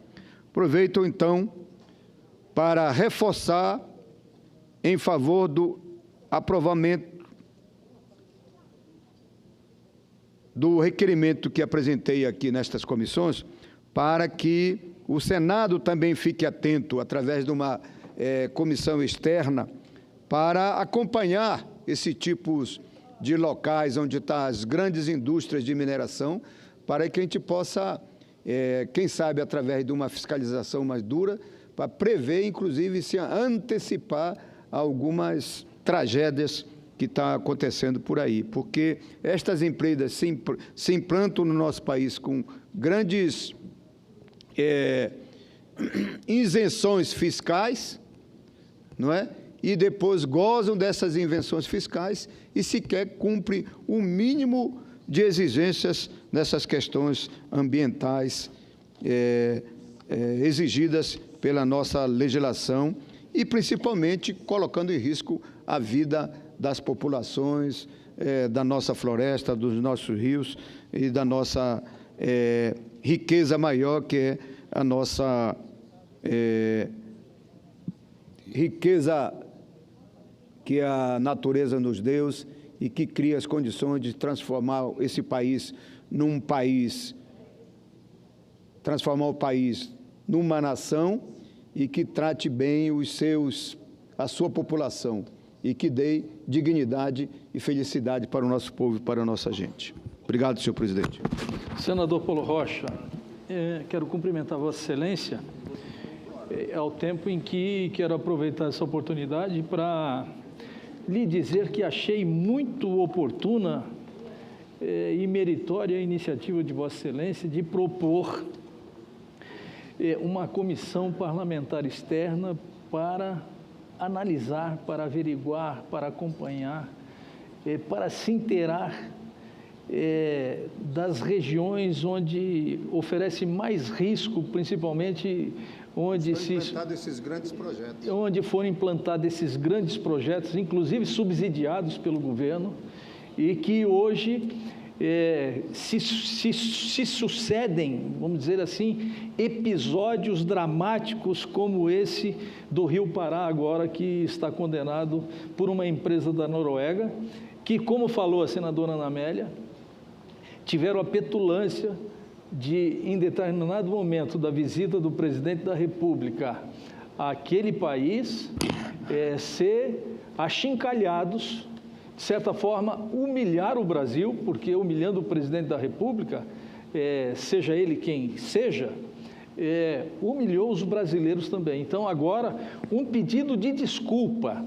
Aproveito, então, para reforçar em favor do aprovamento do requerimento que apresentei aqui nestas comissões, para que o Senado também fique atento, através de uma comissão externa, para acompanhar esse tipo de locais onde estão as grandes indústrias de mineração, para que a gente possa, quem sabe, através de uma fiscalização mais dura, para prever, inclusive, se antecipar algumas tragédias que estão acontecendo por aí. Porque estas empresas se implantam no nosso país com grandes isenções fiscais, não é? E depois gozam dessas isenções fiscais e sequer cumprem o mínimo de exigências nessas questões ambientais exigidas pela nossa legislação e, principalmente, colocando em risco a vida das populações, da nossa floresta, dos nossos rios e da nossa riqueza maior, que é a nossa riqueza que a natureza nos deu e que cria as condições de transformar esse país num país, transformar o país numa nação e que trate bem a sua população e que dê dignidade e felicidade para o nosso povo e para a nossa gente. Obrigado, senhor presidente. Senador Paulo Rocha, quero cumprimentar Vossa Excelência ao tempo em que quero aproveitar essa oportunidade para lhe dizer que achei muito oportuna e meritória a iniciativa de Vossa Excelência de propor uma comissão parlamentar externa para analisar, para averiguar, para acompanhar, para se inteirar das regiões onde oferece mais risco, principalmente onde foram implantados esses grandes projetos, inclusive subsidiados pelo governo, e que hoje se sucedem, vamos dizer assim, episódios dramáticos como esse do Rio Pará agora, que está condenado por uma empresa da Noruega, que, como falou a senadora Ana Amélia, tiveram a petulância de, em determinado momento da visita do presidente da República àquele país, ser achincalhados, de certa forma, humilhar o Brasil, porque humilhando o presidente da República, seja ele quem seja, humilhou os brasileiros também. Então, agora, um pedido de desculpa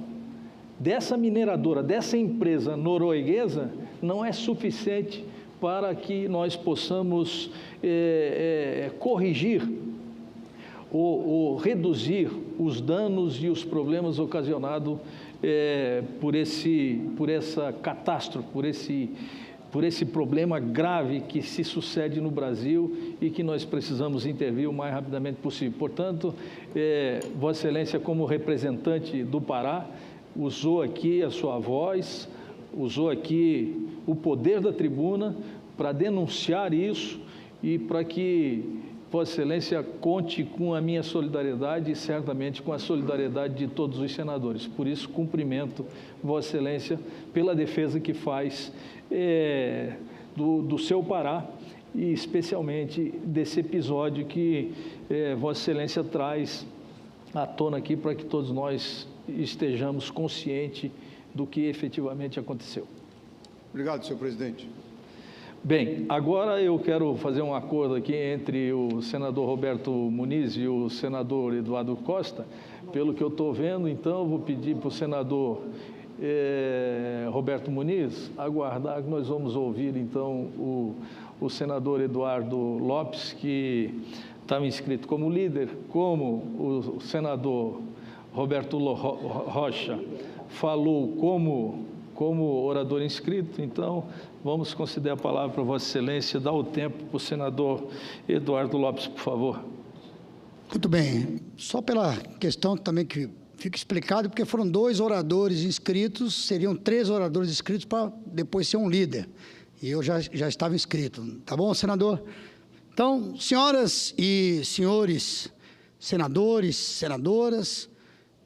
dessa mineradora, dessa empresa norueguesa, não é suficiente para que nós possamos corrigir ou reduzir os danos e os problemas ocasionados por essa catástrofe, por esse problema grave que se sucede no Brasil e que nós precisamos intervir o mais rapidamente possível. Portanto, Vossa Excelência, como representante do Pará, usou aqui a sua voz, usou aqui o poder da tribuna para denunciar isso e para que Vossa Excelência conte com a minha solidariedade e certamente com a solidariedade de todos os senadores. Por isso, cumprimento Vossa Excelência pela defesa que faz do seu Pará e especialmente desse episódio que Vossa Excelência traz à tona aqui para que todos nós estejamos conscientes do que efetivamente aconteceu. Obrigado, senhor presidente. Bem, agora eu quero fazer um acordo aqui entre o senador Roberto Muniz e o senador Eduardo Costa. Pelo que eu estou vendo, então, eu vou pedir para o senador Roberto Muniz aguardar que nós vamos ouvir, então, o senador Eduardo Lopes, que estava inscrito como líder, como o senador Roberto Rocha falou como orador inscrito. Então, vamos conceder a palavra para Vossa Excelência, dar o tempo para o senador Eduardo Lopes, por favor. Muito bem. Só pela questão também que fica explicado, porque foram 2 oradores inscritos, seriam 3 oradores inscritos para depois ser um líder. E eu já estava inscrito. Tá bom, senador? Então, senhoras e senhores senadores, senadoras,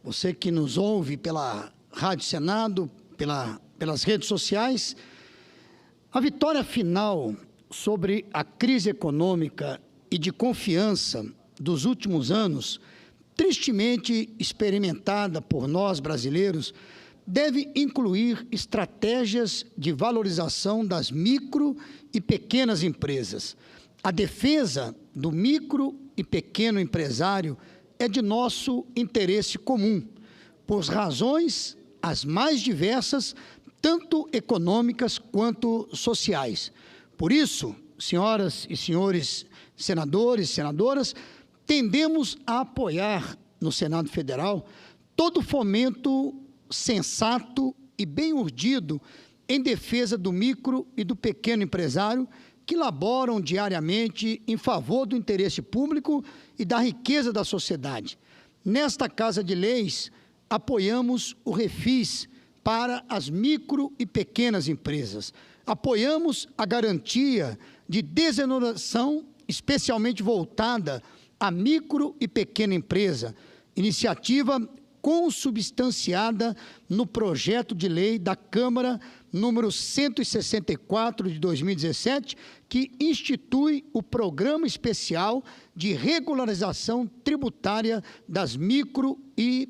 você que nos ouve pela Rádio Senado, pelas redes sociais, a vitória final sobre a crise econômica e de confiança dos últimos anos, tristemente experimentada por nós brasileiros, deve incluir estratégias de valorização das micro e pequenas empresas. A defesa do micro e pequeno empresário é de nosso interesse comum, por razões as mais diversas, tanto econômicas quanto sociais. Por isso, senhoras e senhores senadores e senadoras, tendemos a apoiar no Senado Federal todo fomento sensato e bem urdido em defesa do micro e do pequeno empresário que laboram diariamente em favor do interesse público e da riqueza da sociedade. Nesta Casa de Leis, apoiamos o refis para as micro e pequenas empresas. Apoiamos a garantia de desoneração, especialmente voltada à micro e pequena empresa, iniciativa consubstanciada no projeto de lei da Câmara número 164 de 2017, que institui o Programa Especial de Regularização Tributária das Micro e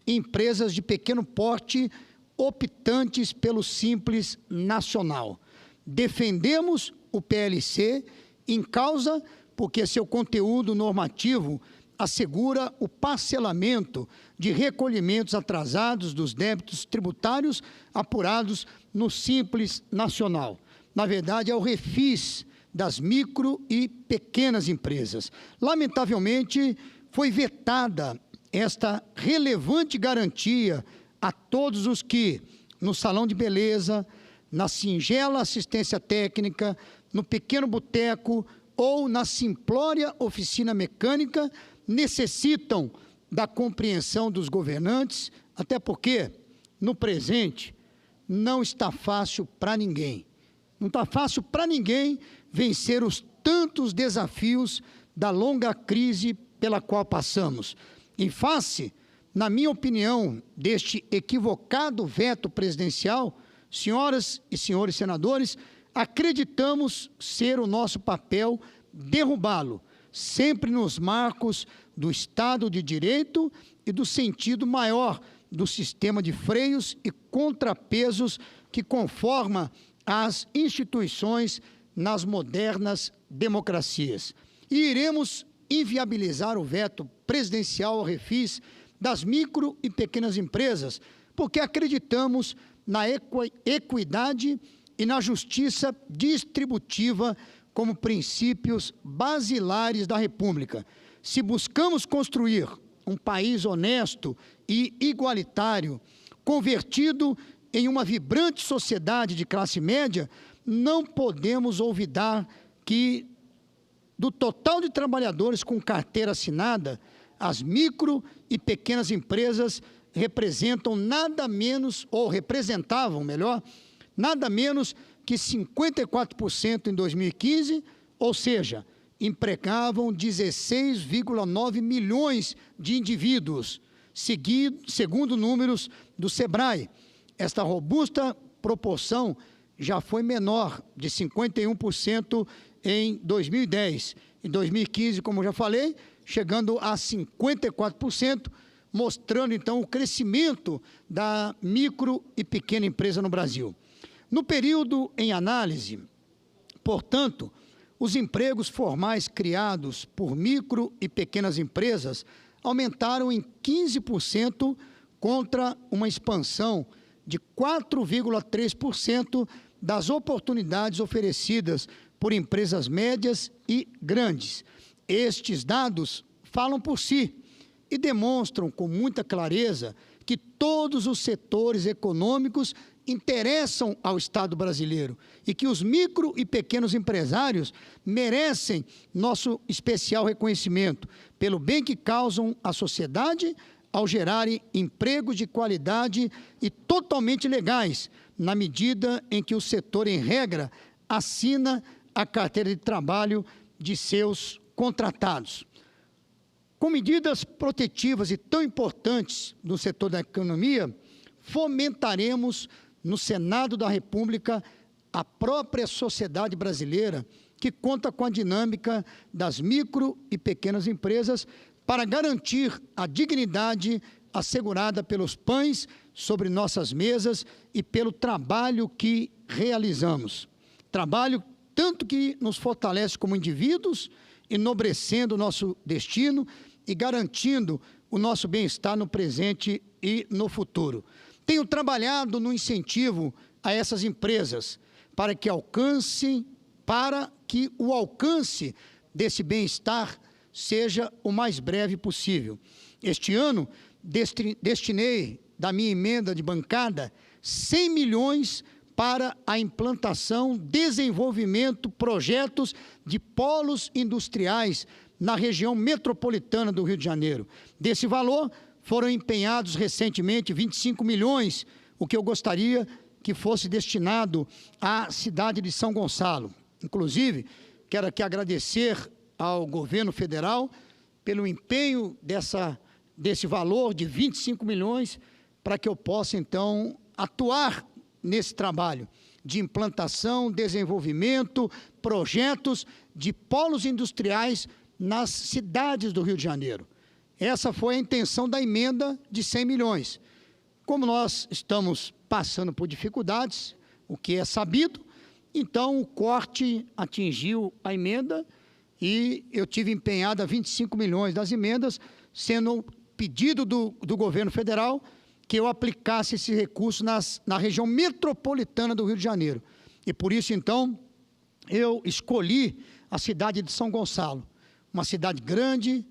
Empresas de Pequeno Porte optantes pelo Simples Nacional. Defendemos o PLC em causa porque seu conteúdo normativo assegura o parcelamento de recolhimentos atrasados dos débitos tributários apurados no Simples Nacional. Na verdade, é o refis das micro e pequenas empresas. Lamentavelmente, foi vetada esta relevante garantia a todos os que, no salão de beleza, na singela assistência técnica, no pequeno boteco ou na simplória oficina mecânica, necessitam da compreensão dos governantes, até porque, no presente, não está fácil para ninguém. Não está fácil para ninguém vencer os tantos desafios da longa crise pela qual passamos. Em face, na minha opinião, deste equivocado veto presidencial, senhoras e senhores senadores, acreditamos ser o nosso papel derrubá-lo, sempre nos marcos do Estado de Direito e do sentido maior do sistema de freios e contrapesos que conforma as instituições nas modernas democracias. E iremos inviabilizar o veto presidencial ao refis das micro e pequenas empresas, porque acreditamos na equidade e na justiça distributiva como princípios basilares da República. Se buscamos construir um país honesto e igualitário, convertido em uma vibrante sociedade de classe média, não podemos olvidar que, do total de trabalhadores com carteira assinada, as micro e pequenas empresas representam nada menos, ou representavam, melhor, nada menos que 54% em 2015, ou seja, empregavam 16,9 milhões de indivíduos, segundo números do SEBRAE. Esta robusta proporção já foi menor, de 51% em 2010. Em 2015, como já falei, chegando a 54%, mostrando, então, o crescimento da micro e pequena empresa no Brasil. No período em análise, portanto, os empregos formais criados por micro e pequenas empresas aumentaram em 15% contra uma expansão de 4,3% das oportunidades oferecidas por empresas médias e grandes. Estes dados falam por si e demonstram com muita clareza que todos os setores econômicos interessam ao Estado brasileiro e que os micro e pequenos empresários merecem nosso especial reconhecimento pelo bem que causam à sociedade ao gerarem empregos de qualidade e totalmente legais, na medida em que o setor, em regra, assina a carteira de trabalho de seus contratados. Com medidas protetivas e tão importantes no setor da economia, fomentaremos no Senado da República a própria sociedade brasileira, que conta com a dinâmica das micro e pequenas empresas para garantir a dignidade assegurada pelos pães sobre nossas mesas e pelo trabalho que realizamos. Trabalho tanto que nos fortalece como indivíduos, enobrecendo o nosso destino e garantindo o nosso bem-estar no presente e no futuro. Tenho trabalhado no incentivo a essas empresas para que o alcance desse bem-estar seja o mais breve possível. Este ano, destinei da minha emenda de bancada 100 milhões para a implantação, desenvolvimento, projetos de polos industriais na região metropolitana do Rio de Janeiro. Desse valor, foram empenhados recentemente 25 milhões, o que eu gostaria que fosse destinado à cidade de São Gonçalo. Inclusive, quero aqui agradecer ao governo federal pelo empenho desse valor de 25 milhões para que eu possa, então, atuar nesse trabalho de implantação, desenvolvimento, projetos de polos industriais nas cidades do Rio de Janeiro. Essa foi a intenção da emenda de 100 milhões. Como nós estamos passando por dificuldades, o que é sabido, então o corte atingiu a emenda e eu tive empenhada 25 milhões das emendas, sendo pedido do governo federal que eu aplicasse esse recurso na região metropolitana do Rio de Janeiro. E por isso, então, eu escolhi a cidade de São Gonçalo, uma cidade grande,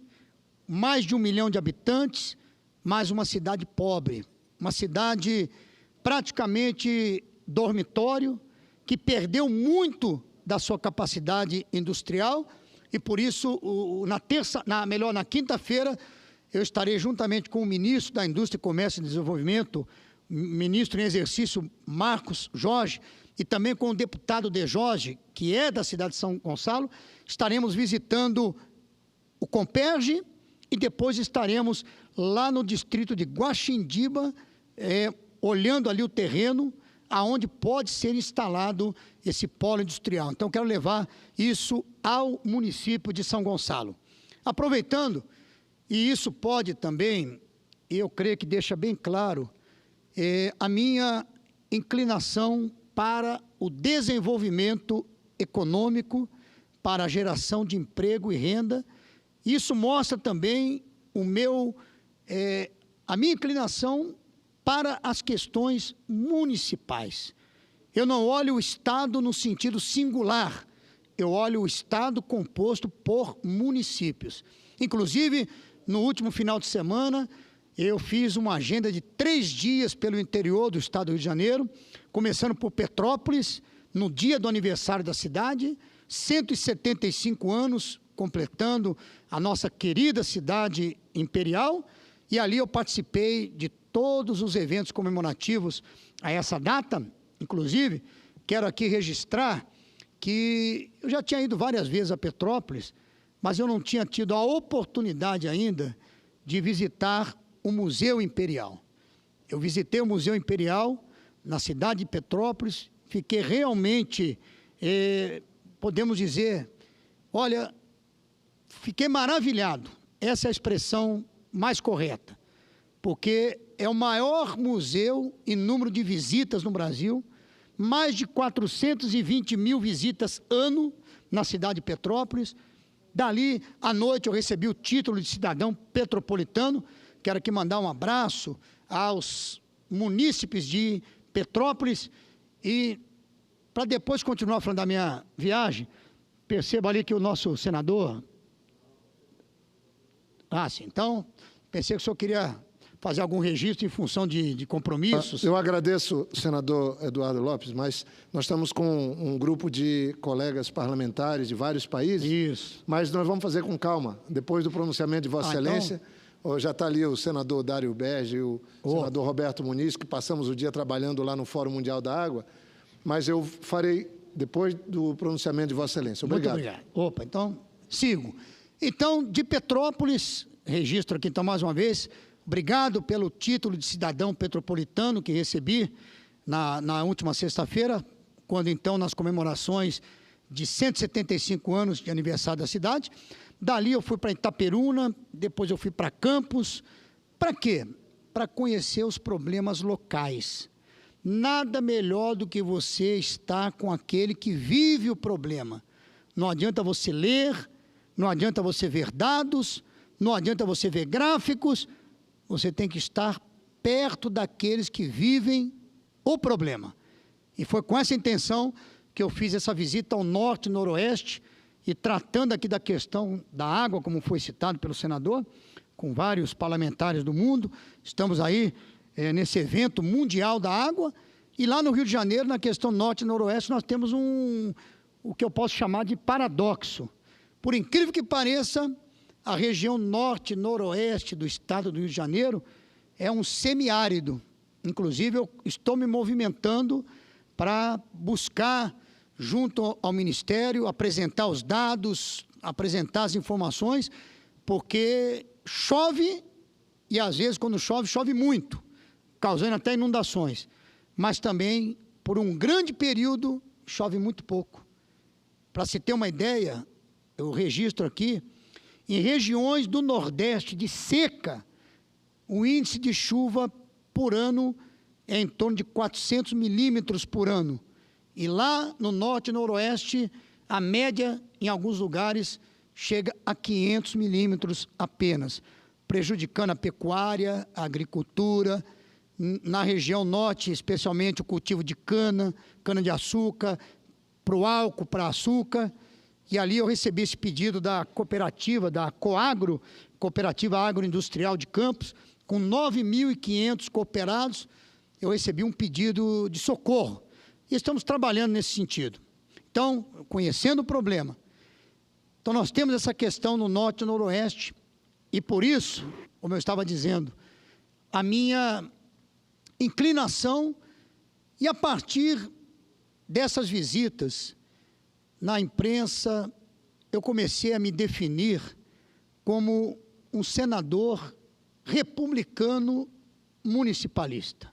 mais de 1 milhão de habitantes, mas uma cidade pobre, uma cidade praticamente dormitório, que perdeu muito da sua capacidade industrial, e por isso, na quinta-feira, eu estarei juntamente com o ministro da Indústria, Comércio e Desenvolvimento, ministro em exercício Marcos Jorge, e também com o deputado De Jorge, que é da cidade de São Gonçalo, estaremos visitando o Comperge e depois estaremos lá no distrito de Guaxindiba, olhando ali o terreno, aonde pode ser instalado esse polo industrial. Então, quero levar isso ao município de São Gonçalo. Aproveitando, e isso pode também, eu creio que deixa bem claro, a minha inclinação para o desenvolvimento econômico, para a geração de emprego e renda. Isso mostra também a minha inclinação para as questões municipais. Eu não olho o Estado no sentido singular, eu olho o Estado composto por municípios. Inclusive, no último final de semana, eu fiz uma agenda de 3 dias pelo interior do estado do Rio de Janeiro, começando por Petrópolis, no dia do aniversário da cidade, 175 anos, completando a nossa querida cidade imperial, e ali eu participei de todos os eventos comemorativos a essa data. Inclusive, quero aqui registrar que eu já tinha ido várias vezes a Petrópolis, mas eu não tinha tido a oportunidade ainda de visitar o Museu Imperial. Eu visitei o Museu Imperial na cidade de Petrópolis, fiquei realmente, podemos dizer, olha, fiquei maravilhado, essa é a expressão mais correta, porque é o maior museu em número de visitas no Brasil, mais de 420 mil visitas ano na cidade de Petrópolis. Dali, à noite, eu recebi o título de cidadão petropolitano. Quero aqui mandar um abraço aos munícipes de Petrópolis e, para depois continuar falando da minha viagem, perceba ali que o nosso senador... sim, então, pensei que o senhor queria fazer algum registro em função de compromissos. Eu agradeço, senador Eduardo Lopes, mas nós estamos com um grupo de colegas parlamentares de vários países. Isso. Mas nós vamos fazer com calma. Depois do pronunciamento de Vossa Excelência, já está ali o senador Dário Berge e o senador Roberto Muniz, que passamos o dia trabalhando lá no Fórum Mundial da Água, mas eu farei depois do pronunciamento de Vossa Excelência. Obrigado. Muito obrigado. Opa, então, sigo. Então, de Petrópolis, registro aqui então mais uma vez, obrigado pelo título de cidadão petropolitano que recebi na última sexta-feira, quando então nas comemorações de 175 anos de aniversário da cidade. Dali eu fui para Itaperuna, depois eu fui para Campos. Para quê? Para conhecer os problemas locais. Nada melhor do que você estar com aquele que vive o problema. Não adianta você ler, não adianta você ver dados, não adianta você ver gráficos, você tem que estar perto daqueles que vivem o problema. E foi com essa intenção que eu fiz essa visita ao norte e noroeste, e tratando aqui da questão da água, como foi citado pelo senador, com vários parlamentares do mundo. Estamos aí nesse evento mundial da água, e lá no Rio de Janeiro, na questão norte e noroeste, nós temos o que eu posso chamar de paradoxo. Por incrível que pareça, a região norte e noroeste do estado do Rio de Janeiro é um semiárido. Inclusive, eu estou me movimentando para buscar, junto ao Ministério, apresentar os dados, apresentar as informações, porque chove, e às vezes, quando chove, chove muito, causando até inundações. Mas também, por um grande período, chove muito pouco. Para se ter uma ideia, eu registro aqui, em regiões do Nordeste de seca, o índice de chuva por ano é em torno de 400 milímetros por ano. E lá no Norte e Noroeste, a média, em alguns lugares, chega a 500 milímetros apenas, prejudicando a pecuária, a agricultura. Na região Norte, especialmente o cultivo de cana-de-açúcar, para o álcool, para açúcar. E ali eu recebi esse pedido da cooperativa, da Coagro, Cooperativa Agroindustrial de Campos, com 9.500 cooperados, eu recebi um pedido de socorro. E estamos trabalhando nesse sentido. Então, conhecendo o problema. Então, nós temos essa questão no norte e no noroeste, e por isso, como eu estava dizendo, a minha inclinação, e a partir dessas visitas, na imprensa, eu comecei a me definir como um senador republicano municipalista.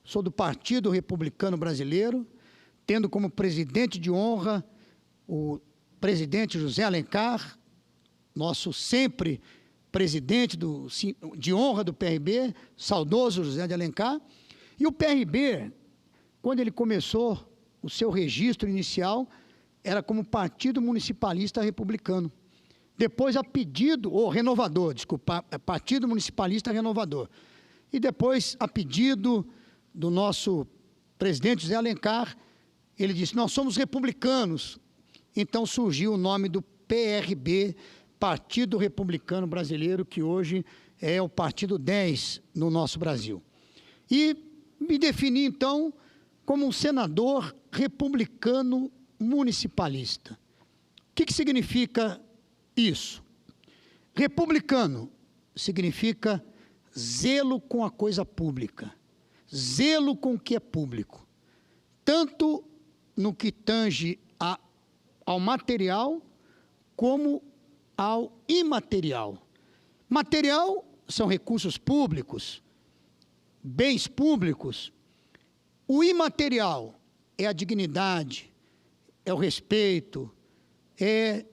Sou do Partido Republicano Brasileiro, tendo como presidente de honra o presidente José Alencar, nosso sempre presidente de honra do PRB, saudoso José de Alencar. E o PRB, quando ele começou o seu registro inicial, era como Partido Municipalista Republicano. Depois, a pedido, ou renovador, desculpa, Partido Municipalista Renovador. E depois, a pedido do nosso presidente José Alencar, ele disse, nós somos republicanos. Então surgiu o nome do PRB, Partido Republicano Brasileiro, que hoje é o Partido 10 no nosso Brasil. E me defini, então, como um senador republicano municipalista. O que significa isso? Republicano significa zelo com a coisa pública, zelo com o que é público, tanto no que tange ao material como ao imaterial. Material são recursos públicos, bens públicos. O imaterial é a dignidade, é o respeito, é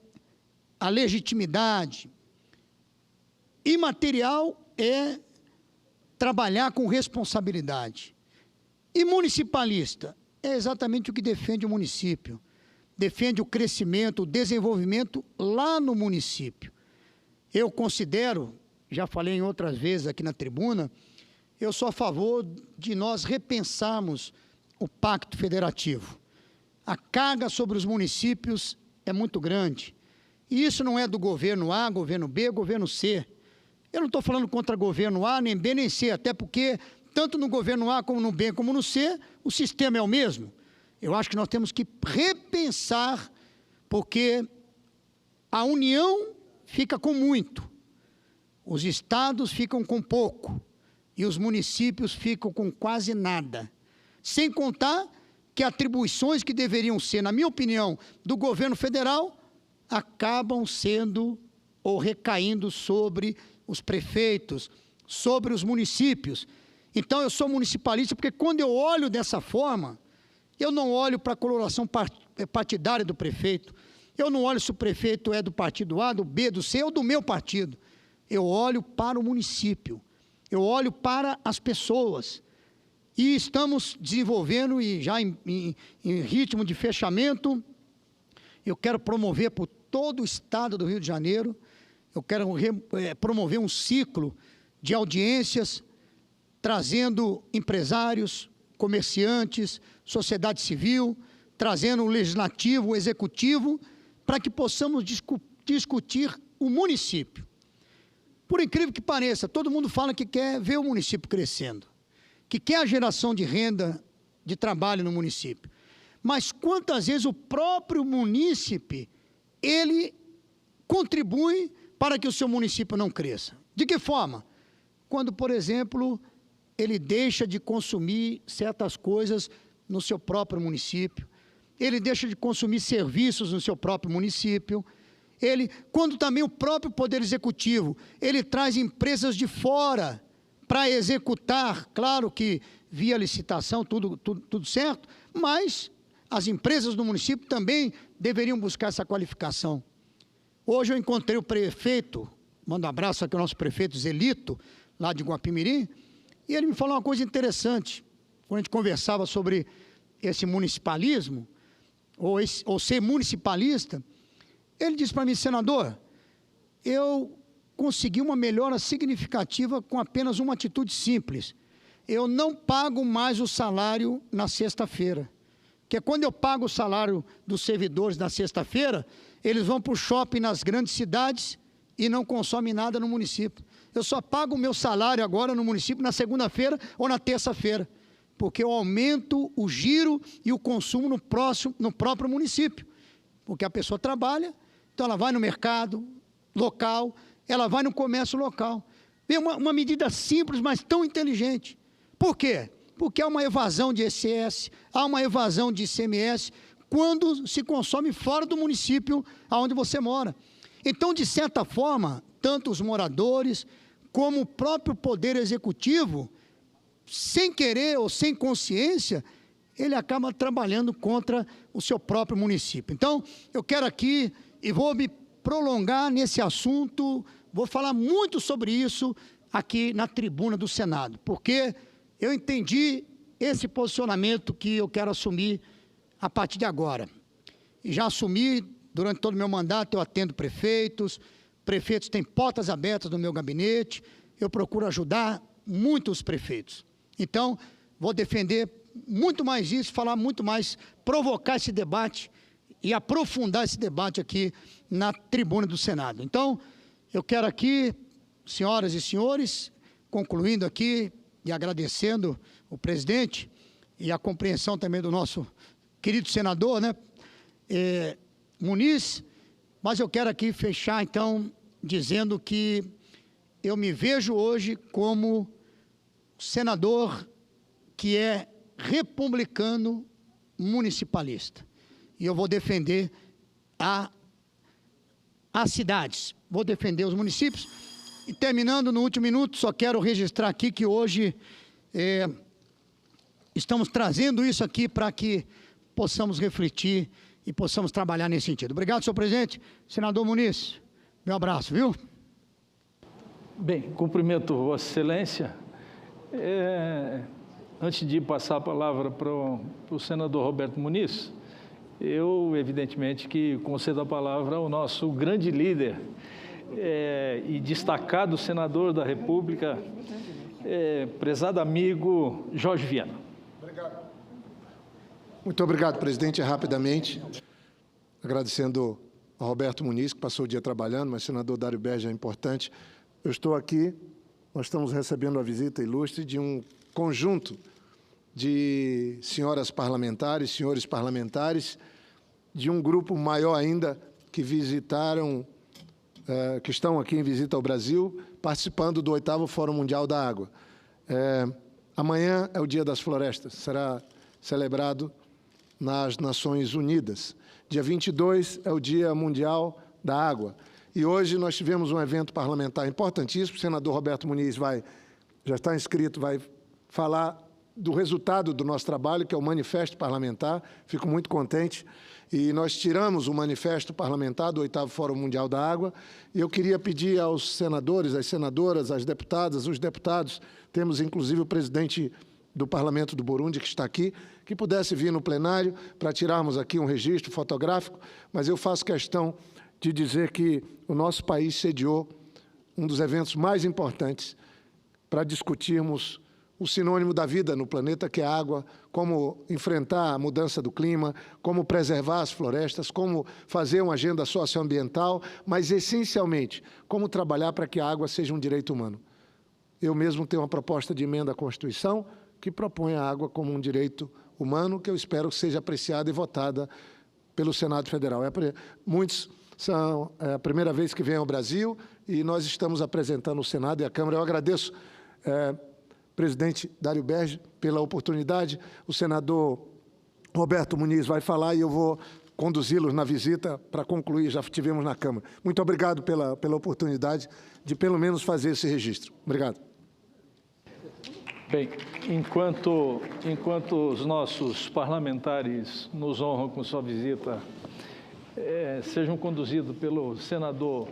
a legitimidade. Imaterial é trabalhar com responsabilidade. E municipalista é exatamente o que defende o município. Defende o crescimento, o desenvolvimento lá no município. Eu considero, já falei em outras vezes aqui na tribuna, eu sou a favor de nós repensarmos o Pacto Federativo. A carga sobre os municípios é muito grande. E isso não é do governo A, governo B, governo C. Eu não estou falando contra governo A, nem B, nem C, até porque, tanto no governo A, como no B, como no C, o sistema é o mesmo. Eu acho que nós temos que repensar, porque a União fica com muito, os estados ficam com pouco e os municípios ficam com quase nada. Sem contar que atribuições que deveriam ser, na minha opinião, do governo federal, acabam sendo ou recaindo sobre os prefeitos, sobre os municípios. Então, eu sou municipalista porque quando eu olho dessa forma, eu não olho para a coloração partidária do prefeito. Eu não olho se o prefeito é do partido A, do B, do C ou do meu partido. Eu olho para o município. Eu olho para as pessoas. E estamos desenvolvendo, e já em ritmo de fechamento, eu quero promover por todo o estado do Rio de Janeiro, eu quero promover um ciclo de audiências, trazendo empresários, comerciantes, sociedade civil, trazendo o legislativo, o executivo, para que possamos discutir o município. Por incrível que pareça, todo mundo fala que quer ver o município crescendo, que quer a geração de renda, de trabalho no município. Mas quantas vezes o próprio munícipe, ele contribui para que o seu município não cresça? De que forma? Quando, por exemplo, ele deixa de consumir certas coisas no seu próprio município, ele deixa de consumir serviços no seu próprio município, quando também o próprio Poder Executivo, ele traz empresas de fora para executar, claro que via licitação, tudo certo, mas as empresas do município também deveriam buscar essa qualificação. Hoje eu encontrei o prefeito, mando um abraço aqui ao nosso prefeito Zelito, lá de Guapimirim, e ele me falou uma coisa interessante, quando a gente conversava sobre esse municipalismo, ou ser municipalista, ele disse para mim, senador, eu consegui uma melhora significativa com apenas uma atitude simples. Eu não pago mais o salário na sexta-feira. Porque quando eu pago o salário dos servidores na sexta-feira, eles vão para o shopping nas grandes cidades e não consomem nada no município. Eu só pago o meu salário agora no município na segunda-feira ou na terça-feira, porque eu aumento o giro e o consumo no próprio município. Porque a pessoa trabalha, então ela vai no mercado local, ela vai no comércio local. É uma medida simples, mas tão inteligente. Por quê? porque há uma evasão de ICS, há uma evasão de ICMS, quando se consome fora do município onde você mora. Então, de certa forma, tanto os moradores como o próprio Poder Executivo, sem querer ou sem consciência, ele acaba trabalhando contra o seu próprio município. Então, eu quero aqui, e vou me prolongar nesse assunto, vou falar muito sobre isso aqui na tribuna do Senado, porque eu entendi esse posicionamento que eu quero assumir a partir de agora. E já assumi, durante todo o meu mandato, eu atendo prefeitos têm portas abertas no meu gabinete, eu procuro ajudar muitos prefeitos. Então, vou defender muito mais isso, falar muito mais, provocar esse debate e aprofundar esse debate aqui na tribuna do Senado. Então, eu quero aqui, senhoras e senhores, concluindo aqui e agradecendo o presidente e a compreensão também do nosso querido senador, né, Muniz, mas eu quero aqui fechar, então, dizendo que eu me vejo hoje como senador que é republicano municipalista. E eu vou defender as cidades, vou defender os municípios. E terminando no último minuto, só quero registrar aqui que hoje estamos trazendo isso aqui para que possamos refletir e possamos trabalhar nesse sentido. Obrigado, senhor presidente. Senador Muniz, meu abraço, viu? Bem, cumprimento Vossa Excelência. Antes de passar a palavra para o senador Roberto Muniz, eu, evidentemente, que concedo a palavra ao nosso grande líder e destacado senador da República, prezado amigo Jorge Viana. Obrigado. Muito obrigado, presidente. Rapidamente, agradecendo ao Roberto Muniz, que passou o dia trabalhando, mas o senador Dário Berge é importante. Eu estou aqui, nós estamos recebendo a visita ilustre de um conjunto de senhoras parlamentares, senhores parlamentares, de um grupo maior ainda que visitaram, que estão aqui em visita ao Brasil, participando do 8º Fórum Mundial da Água. Amanhã é o Dia das Florestas, será celebrado nas Nações Unidas. Dia 22 é o Dia Mundial da Água. E hoje nós tivemos um evento parlamentar importantíssimo, o senador Roberto Muniz já está inscrito, vai falar do resultado do nosso trabalho, que é o Manifesto Parlamentar. Fico muito contente. E nós tiramos o Manifesto Parlamentar do 8º Fórum Mundial da Água. E eu queria pedir aos senadores, às senadoras, às deputadas, os deputados, temos inclusive o presidente do Parlamento do Burundi, que está aqui, que pudesse vir no plenário para tirarmos aqui um registro fotográfico, mas eu faço questão de dizer que o nosso país sediou um dos eventos mais importantes para discutirmos o sinônimo da vida no planeta, que é a água, como enfrentar a mudança do clima, como preservar as florestas, como fazer uma agenda socioambiental, mas, essencialmente, como trabalhar para que a água seja um direito humano. Eu mesmo tenho uma proposta de emenda à Constituição que propõe a água como um direito humano, que eu espero que seja apreciada e votada pelo Senado Federal. Muitos são a primeira vez que vêm ao Brasil e nós estamos apresentando o Senado e a Câmara. Eu agradeço, presidente Dário Berge, pela oportunidade. O senador Roberto Muniz vai falar e eu vou conduzi-los na visita para concluir, já tivemos na Câmara. Muito obrigado pela oportunidade de, pelo menos, fazer esse registro. Obrigado. Bem, enquanto os nossos parlamentares nos honram com sua visita, sejam conduzidos pelo senador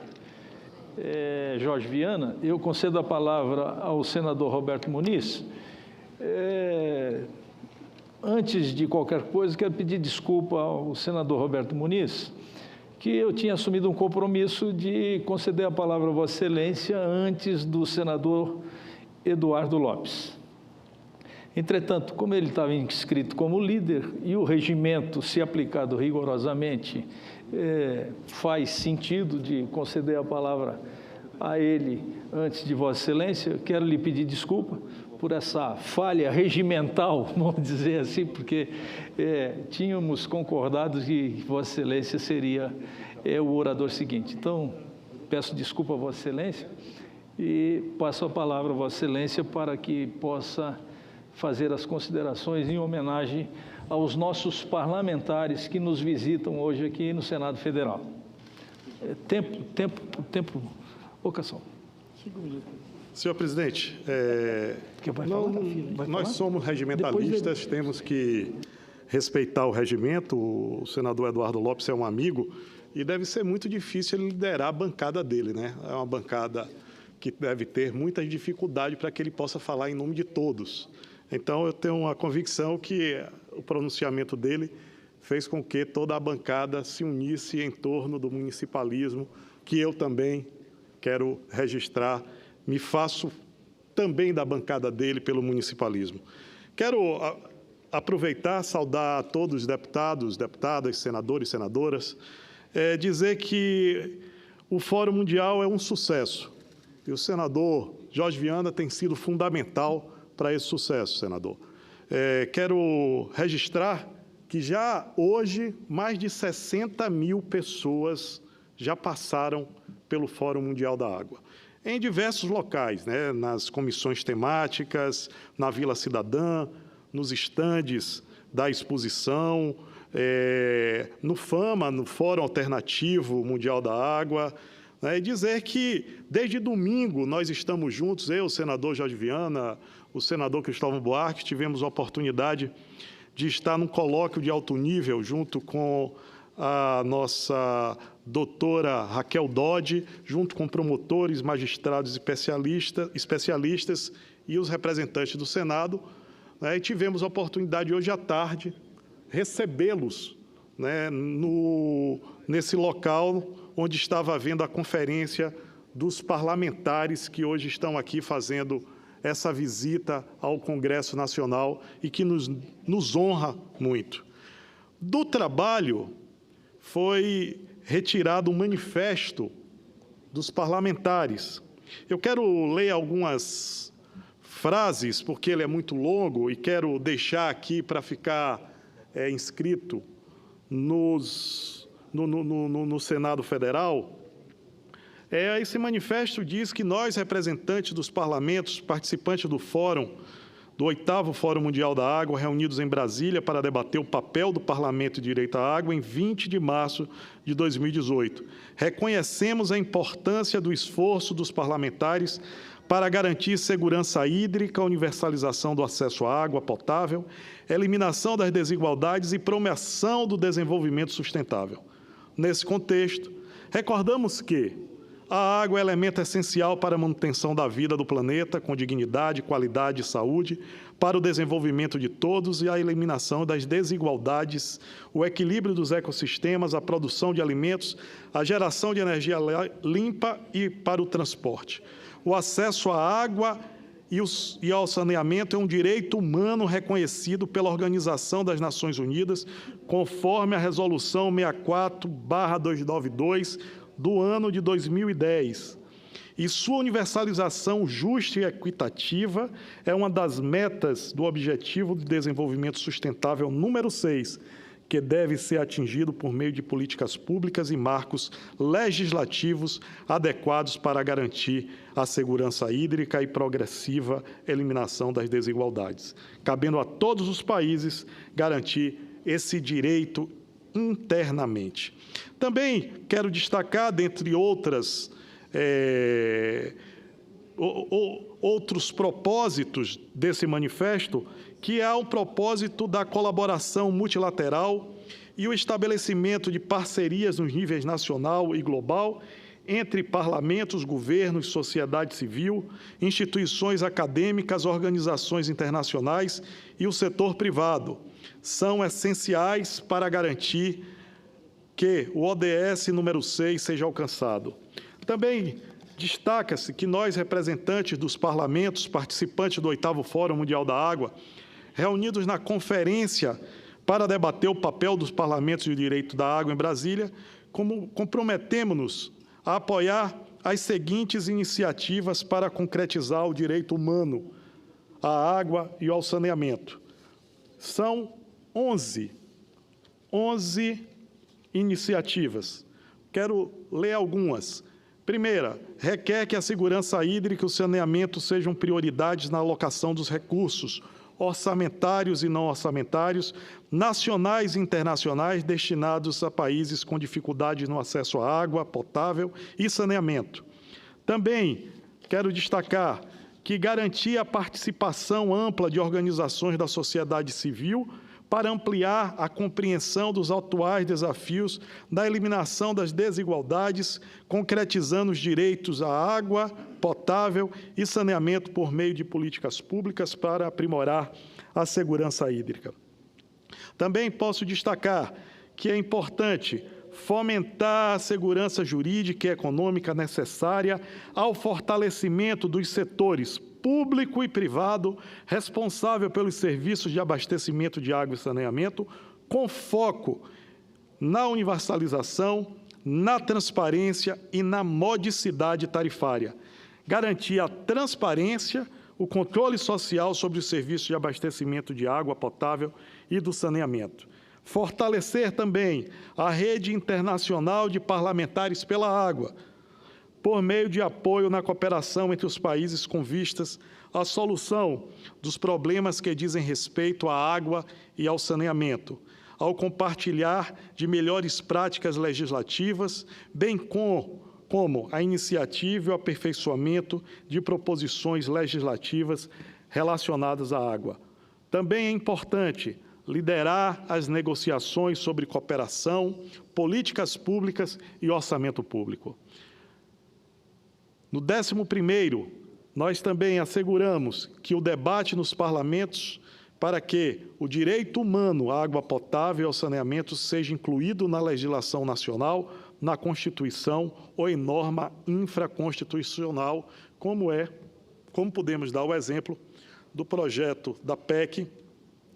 Jorge Viana, eu concedo a palavra ao senador Roberto Muniz. Antes de qualquer coisa, quero pedir desculpa ao senador Roberto Muniz, que eu tinha assumido um compromisso de conceder a palavra a Vossa Excelência antes do senador Eduardo Lopes. Entretanto, como ele estava inscrito como líder e o regimento, se aplicado rigorosamente, faz sentido de conceder a palavra a ele antes de Vossa Excelência, quero lhe pedir desculpa por essa falha regimental, vamos dizer assim, porque tínhamos concordado que Vossa Excelência seria o orador seguinte. Então, peço desculpa a Vossa Excelência e passo a palavra a Vossa Excelência para que possa fazer as considerações em homenagem aos nossos parlamentares que nos visitam hoje aqui no Senado Federal. Ocasião. Senhor presidente, nós somos regimentalistas, temos que respeitar o regimento. O senador Eduardo Lopes é um amigo e deve ser muito difícil ele liderar a bancada dele, né? É uma bancada que deve ter muita dificuldade para que ele possa falar em nome de todos. Então, eu tenho uma convicção que o pronunciamento dele fez com que toda a bancada se unisse em torno do municipalismo, que eu também quero registrar, me faço também da bancada dele pelo municipalismo. Quero aproveitar, saudar a todos os deputados, deputadas, senadores e senadoras, dizer que o Fórum Mundial é um sucesso. E o senador Jorge Viana tem sido fundamental para esse sucesso, senador. Quero registrar que já hoje mais de 60 mil pessoas já passaram pelo Fórum Mundial da Água, em diversos locais, né? Nas comissões temáticas, na Vila Cidadã, nos estandes da exposição, no FAMA, no Fórum Alternativo Mundial da Água, né? E dizer que, desde domingo, nós estamos juntos, eu, o senador Jorge Viana, o senador Cristóvão Buarque, tivemos a oportunidade de estar num colóquio de alto nível junto com a nossa doutora Raquel Dodge, junto com promotores, magistrados especialistas e os representantes do Senado, né? E tivemos a oportunidade hoje à tarde recebê-los, né, nesse local onde estava havendo a conferência dos parlamentares que hoje estão aqui fazendo essa visita ao Congresso Nacional e que nos honra muito. Do trabalho foi retirado um manifesto dos parlamentares. Eu quero ler algumas frases, porque ele é muito longo, e quero deixar aqui para ficar inscrito no Senado Federal. Esse manifesto diz que nós, representantes dos parlamentos, participantes do Fórum, do 8º Fórum Mundial da Água, reunidos em Brasília para debater o papel do Parlamento de Direito à Água em 20 de março de 2018. Reconhecemos a importância do esforço dos parlamentares para garantir segurança hídrica, universalização do acesso à água potável, eliminação das desigualdades e promoção do desenvolvimento sustentável. Nesse contexto, recordamos que a água é elemento essencial para a manutenção da vida do planeta, com dignidade, qualidade e saúde, para o desenvolvimento de todos e a eliminação das desigualdades, o equilíbrio dos ecossistemas, a produção de alimentos, a geração de energia limpa e para o transporte. O acesso à água e ao saneamento é um direito humano reconhecido pela Organização das Nações Unidas, conforme a Resolução 64/292, do ano de 2010, e sua universalização justa e equitativa é uma das metas do Objetivo de Desenvolvimento Sustentável número 6, que deve ser atingido por meio de políticas públicas e marcos legislativos adequados para garantir a segurança hídrica e progressiva eliminação das desigualdades, cabendo a todos os países garantir esse direito internamente. Também quero destacar, dentre outros propósitos desse manifesto, que há o propósito da colaboração multilateral e o estabelecimento de parcerias nos níveis nacional e global entre parlamentos, governos, sociedade civil, instituições acadêmicas, organizações internacionais e o setor privado. São essenciais para garantir que o ODS número 6 seja alcançado. Também destaca-se que nós, representantes dos parlamentos, participantes do 8º Fórum Mundial da Água, reunidos na conferência para debater o papel dos parlamentos de direito da água em Brasília, comprometemos-nos a apoiar as seguintes iniciativas para concretizar o direito humano à água e ao saneamento. São 11 iniciativas. Quero ler algumas. Primeira, requer que a segurança hídrica e o saneamento sejam prioridades na alocação dos recursos, orçamentários e não orçamentários, nacionais e internacionais, destinados a países com dificuldades no acesso à água potável e saneamento. Também quero destacar que garantir a participação ampla de organizações da sociedade civil para ampliar a compreensão dos atuais desafios da eliminação das desigualdades, concretizando os direitos à água potável e saneamento por meio de políticas públicas para aprimorar a segurança hídrica. Também posso destacar que é importante fomentar a segurança jurídica e econômica necessária ao fortalecimento dos setores público e privado responsável pelos serviços de abastecimento de água e saneamento, com foco na universalização, na transparência e na modicidade tarifária. Garantir a transparência, o controle social sobre os serviços de abastecimento de água potável e do saneamento. Fortalecer também a rede internacional de parlamentares pela água, por meio de apoio na cooperação entre os países com vistas à solução dos problemas que dizem respeito à água e ao saneamento, ao compartilhar de melhores práticas legislativas, bem como a iniciativa e o aperfeiçoamento de proposições legislativas relacionadas à água. Também é importante liderar as negociações sobre cooperação, políticas públicas e orçamento público. No 11º, nós também asseguramos que o debate nos parlamentos para que o direito humano à água potável e ao saneamento seja incluído na legislação nacional, na Constituição ou em norma infraconstitucional, como podemos dar o exemplo do projeto da PEC,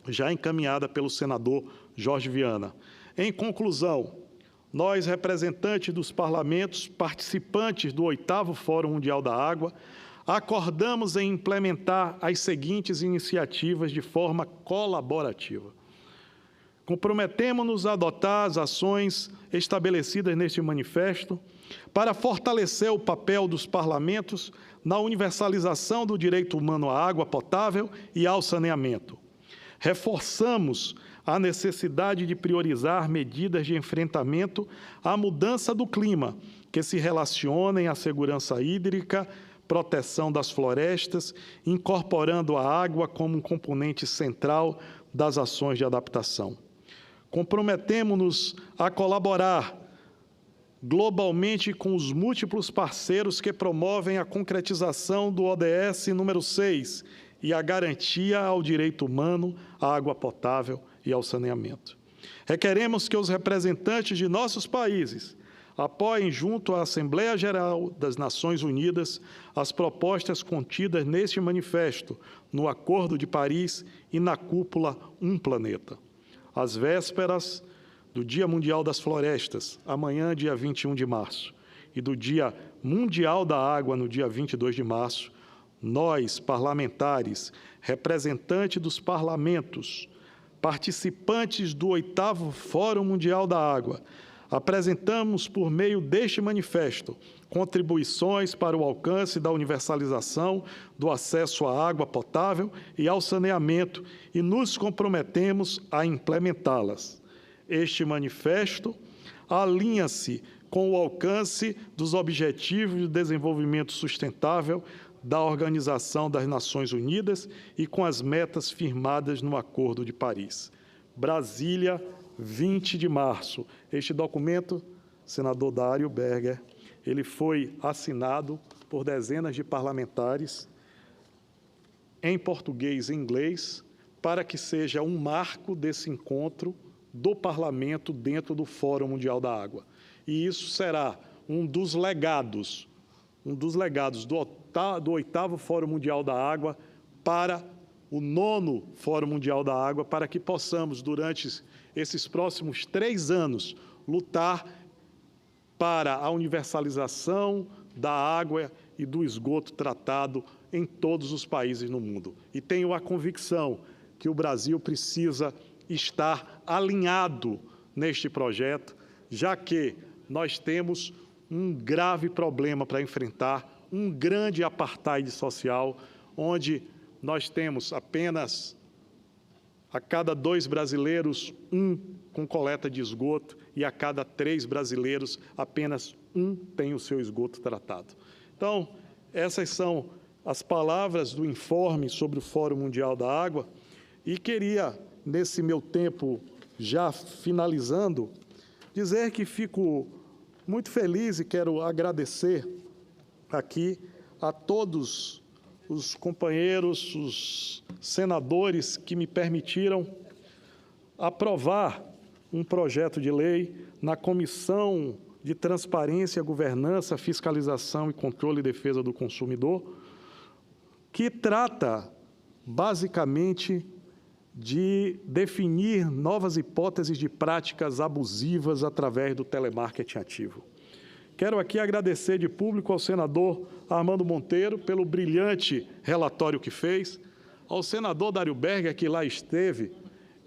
já encaminhada pelo senador Jorge Viana. Em conclusão, nós, representantes dos parlamentos, participantes do 8º Fórum Mundial da Água, acordamos em implementar as seguintes iniciativas de forma colaborativa. Comprometemos-nos a adotar as ações estabelecidas neste manifesto para fortalecer o papel dos parlamentos na universalização do direito humano à água potável e ao saneamento. Reforçamos a necessidade de priorizar medidas de enfrentamento à mudança do clima, que se relacionem à segurança hídrica, proteção das florestas, incorporando a água como um componente central das ações de adaptação. Comprometemo-nos a colaborar globalmente com os múltiplos parceiros que promovem a concretização do ODS número 6 e a garantia ao direito humano à água potável e ao saneamento. Requeremos que os representantes de nossos países apoiem junto à Assembleia Geral das Nações Unidas as propostas contidas neste manifesto, no Acordo de Paris e na cúpula Um Planeta. Às vésperas do Dia Mundial das Florestas, amanhã, dia 21 de março, e do Dia Mundial da Água, no dia 22 de março, nós, parlamentares, representantes dos parlamentos, participantes do 8º Fórum Mundial da Água, apresentamos, por meio deste manifesto, contribuições para o alcance da universalização do acesso à água potável e ao saneamento e nos comprometemos a implementá-las. Este manifesto alinha-se com o alcance dos Objetivos de Desenvolvimento Sustentável da Organização das Nações Unidas e com as metas firmadas no Acordo de Paris. Brasília, 20 de março. Este documento, senador Dário Berger, ele foi assinado por dezenas de parlamentares em português e inglês para que seja um marco desse encontro do parlamento dentro do Fórum Mundial da Água. E isso será um dos legados do 8º Fórum Mundial da Água para o 9º Fórum Mundial da Água, para que possamos, durante esses próximos 3 anos, lutar para a universalização da água e do esgoto tratado em todos os países no mundo. E tenho a convicção que o Brasil precisa estar alinhado neste projeto, já que nós temos um grave problema para enfrentar, um grande apartheid social, onde nós temos apenas a cada 2 brasileiros, 1 com coleta de esgoto, e a cada 3 brasileiros, apenas 1 tem o seu esgoto tratado. Então, essas são as palavras do informe sobre o Fórum Mundial da Água, e queria, nesse meu tempo já finalizando, dizer que fico muito feliz e quero agradecer aqui a todos os companheiros, os senadores que me permitiram aprovar um projeto de lei na Comissão de Transparência, Governança, Fiscalização e Controle e Defesa do Consumidor, que trata, basicamente, de definir novas hipóteses de práticas abusivas através do telemarketing ativo. Quero aqui agradecer de público ao senador Armando Monteiro pelo brilhante relatório que fez, ao senador Dário Berger, que lá esteve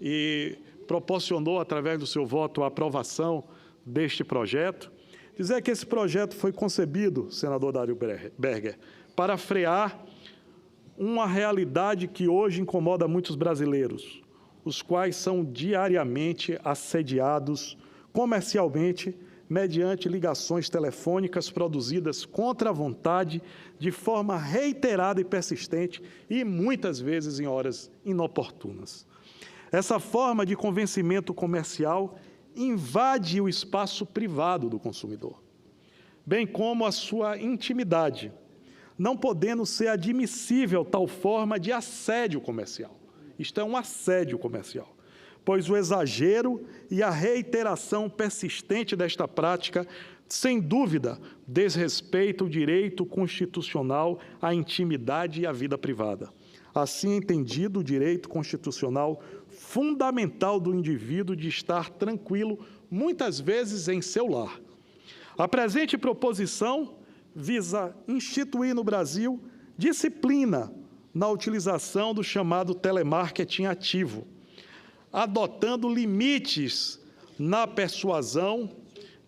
e proporcionou, através do seu voto, a aprovação deste projeto. Dizer que esse projeto foi concebido, senador Dário Berger, para frear uma realidade que hoje incomoda muitos brasileiros, os quais são diariamente assediados comercialmente mediante ligações telefônicas produzidas contra a vontade, de forma reiterada e persistente e muitas vezes em horas inoportunas. Essa forma de convencimento comercial invade o espaço privado do consumidor, bem como a sua intimidade, não podendo ser admissível tal forma de assédio comercial. Isto é um assédio comercial, pois o exagero e a reiteração persistente desta prática, sem dúvida, desrespeita o direito constitucional à intimidade e à vida privada. Assim entendido, o direito constitucional fundamental do indivíduo de estar tranquilo, muitas vezes em seu lar. A presente proposição visa instituir no Brasil disciplina na utilização do chamado telemarketing ativo, adotando limites na persuasão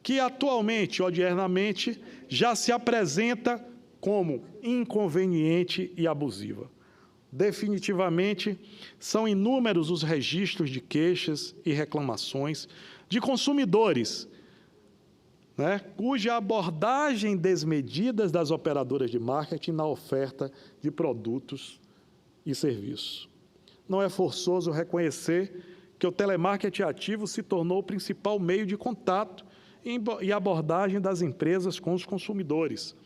que atualmente, odiernamente, já se apresenta como inconveniente e abusiva. Definitivamente, são inúmeros os registros de queixas e reclamações de consumidores, cuja abordagem desmedida das operadoras de marketing na oferta de produtos e serviços. Não é forçoso reconhecer que o telemarketing ativo se tornou o principal meio de contato e abordagem das empresas com os consumidores.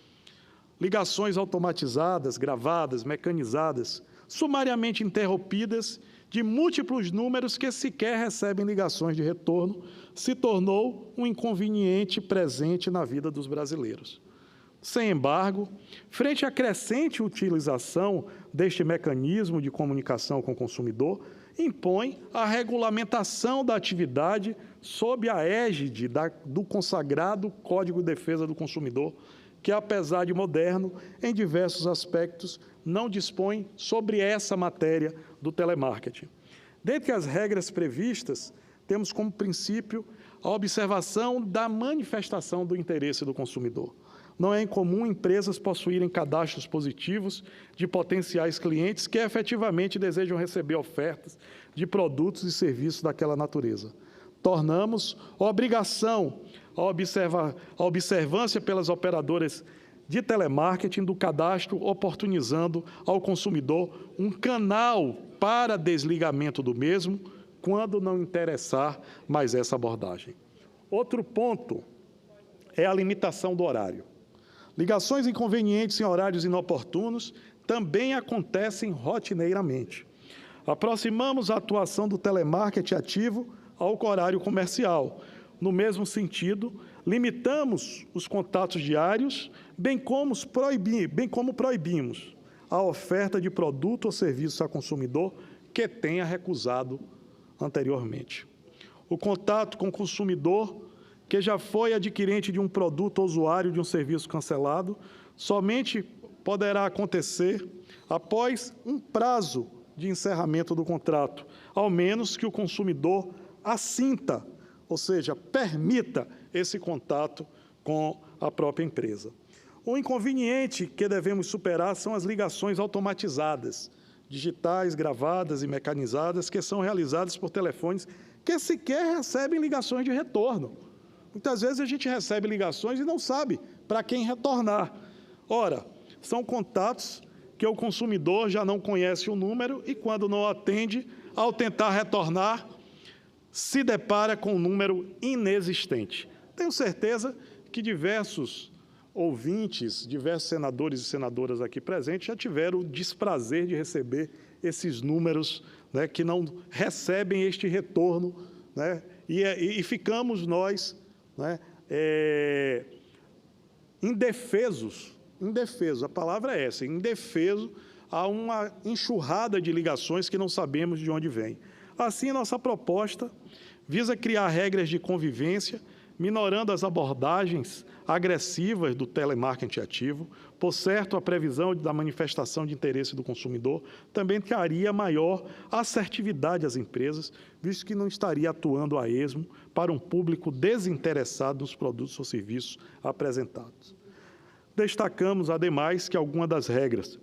Ligações automatizadas, gravadas, mecanizadas, sumariamente interrompidas, de múltiplos números que sequer recebem ligações de retorno, se tornou um inconveniente presente na vida dos brasileiros. Sem embargo, frente à crescente utilização deste mecanismo de comunicação com o consumidor, impõe a regulamentação da atividade sob a égide do consagrado Código de Defesa do Consumidor, que, apesar de moderno, em diversos aspectos, não dispõe sobre essa matéria do telemarketing. Dentre as regras previstas, temos como princípio a observação da manifestação do interesse do consumidor. Não é incomum empresas possuírem cadastros positivos de potenciais clientes que efetivamente desejam receber ofertas de produtos e serviços daquela natureza. Tornamos obrigação a observância pelas operadoras de telemarketing do cadastro, oportunizando ao consumidor um canal para desligamento do mesmo, quando não interessar mais essa abordagem. Outro ponto é a limitação do horário. Ligações inconvenientes em horários inoportunos também acontecem rotineiramente. Aproximamos a atuação do telemarketing ativo ao horário comercial. No mesmo sentido, limitamos os contatos diários, bem como proibimos a oferta de produto ou serviço a consumidor que tenha recusado anteriormente. O contato com o consumidor que já foi adquirente de um produto ou usuário de um serviço cancelado somente poderá acontecer após um prazo de encerramento do contrato, ao menos que o consumidor assinta, ou seja, permita esse contato com a própria empresa. O inconveniente que devemos superar são as ligações automatizadas, digitais, gravadas e mecanizadas, que são realizadas por telefones que sequer recebem ligações de retorno. Muitas vezes a gente recebe ligações e não sabe para quem retornar. Ora, são contatos que o consumidor já não conhece o número e, quando não atende, ao tentar retornar, se depara com um número inexistente. Tenho certeza que diversos ouvintes, diversos senadores e senadoras aqui presentes já tiveram o desprazer de receber esses números, né, que não recebem este retorno, né, e ficamos nós, né, indefesos, a palavra é essa, indefeso a uma enxurrada de ligações que não sabemos de onde vem. Assim, nossa proposta visa criar regras de convivência, minorando as abordagens agressivas do telemarketing ativo. Por certo, a previsão da manifestação de interesse do consumidor também traria maior assertividade às empresas, visto que não estaria atuando a esmo para um público desinteressado nos produtos ou serviços apresentados. Destacamos, ademais, que algumas das regras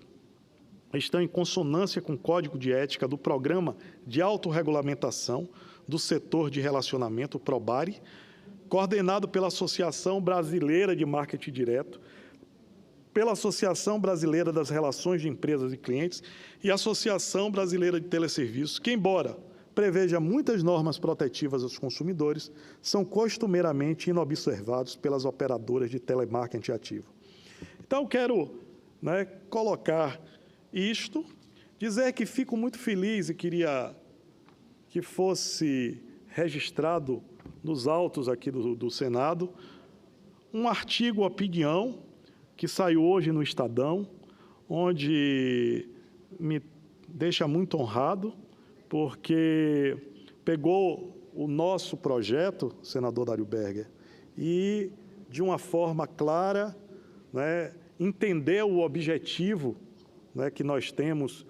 estão em consonância com o Código de Ética do Programa de Autorregulamentação do Setor de Relacionamento, o PROBARE, coordenado pela Associação Brasileira de Marketing Direto, pela Associação Brasileira das Relações de Empresas e Clientes e a Associação Brasileira de Teleserviços, que, embora preveja muitas normas protetivas aos consumidores, são costumeiramente inobservados pelas operadoras de telemarketing ativo. Então, quero, né, colocar isto, dizer que fico muito feliz e queria que fosse registrado nos autos aqui do Senado um artigo opinião que saiu hoje no Estadão, onde me deixa muito honrado, porque pegou o nosso projeto, senador Dário Berger, e, de uma forma clara, né, entendeu o objetivo, né, que nós temos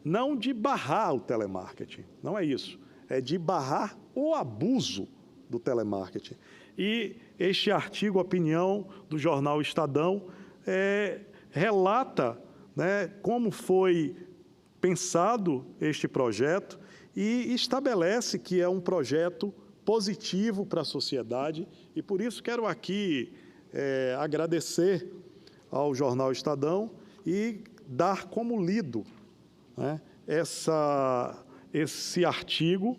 não de barrar o telemarketing, não é isso, é de barrar o abuso do telemarketing. E este artigo, opinião do jornal Estadão, relata, né, como foi pensado este projeto e estabelece que é um projeto positivo para a sociedade, e por isso quero aqui agradecer ao jornal Estadão e dar como lido, né, esse artigo,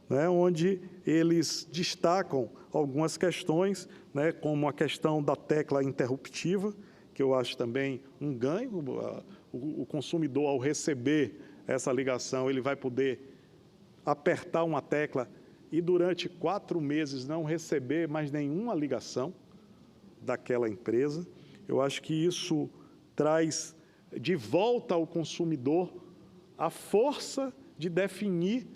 né, onde eles destacam algumas questões, né, como a questão da tecla interruptiva, que eu acho também um ganho. O consumidor, ao receber essa ligação, ele vai poder apertar uma tecla e, durante 4 meses, não receber mais nenhuma ligação daquela empresa. Eu acho que isso traz de volta ao consumidor a força de definir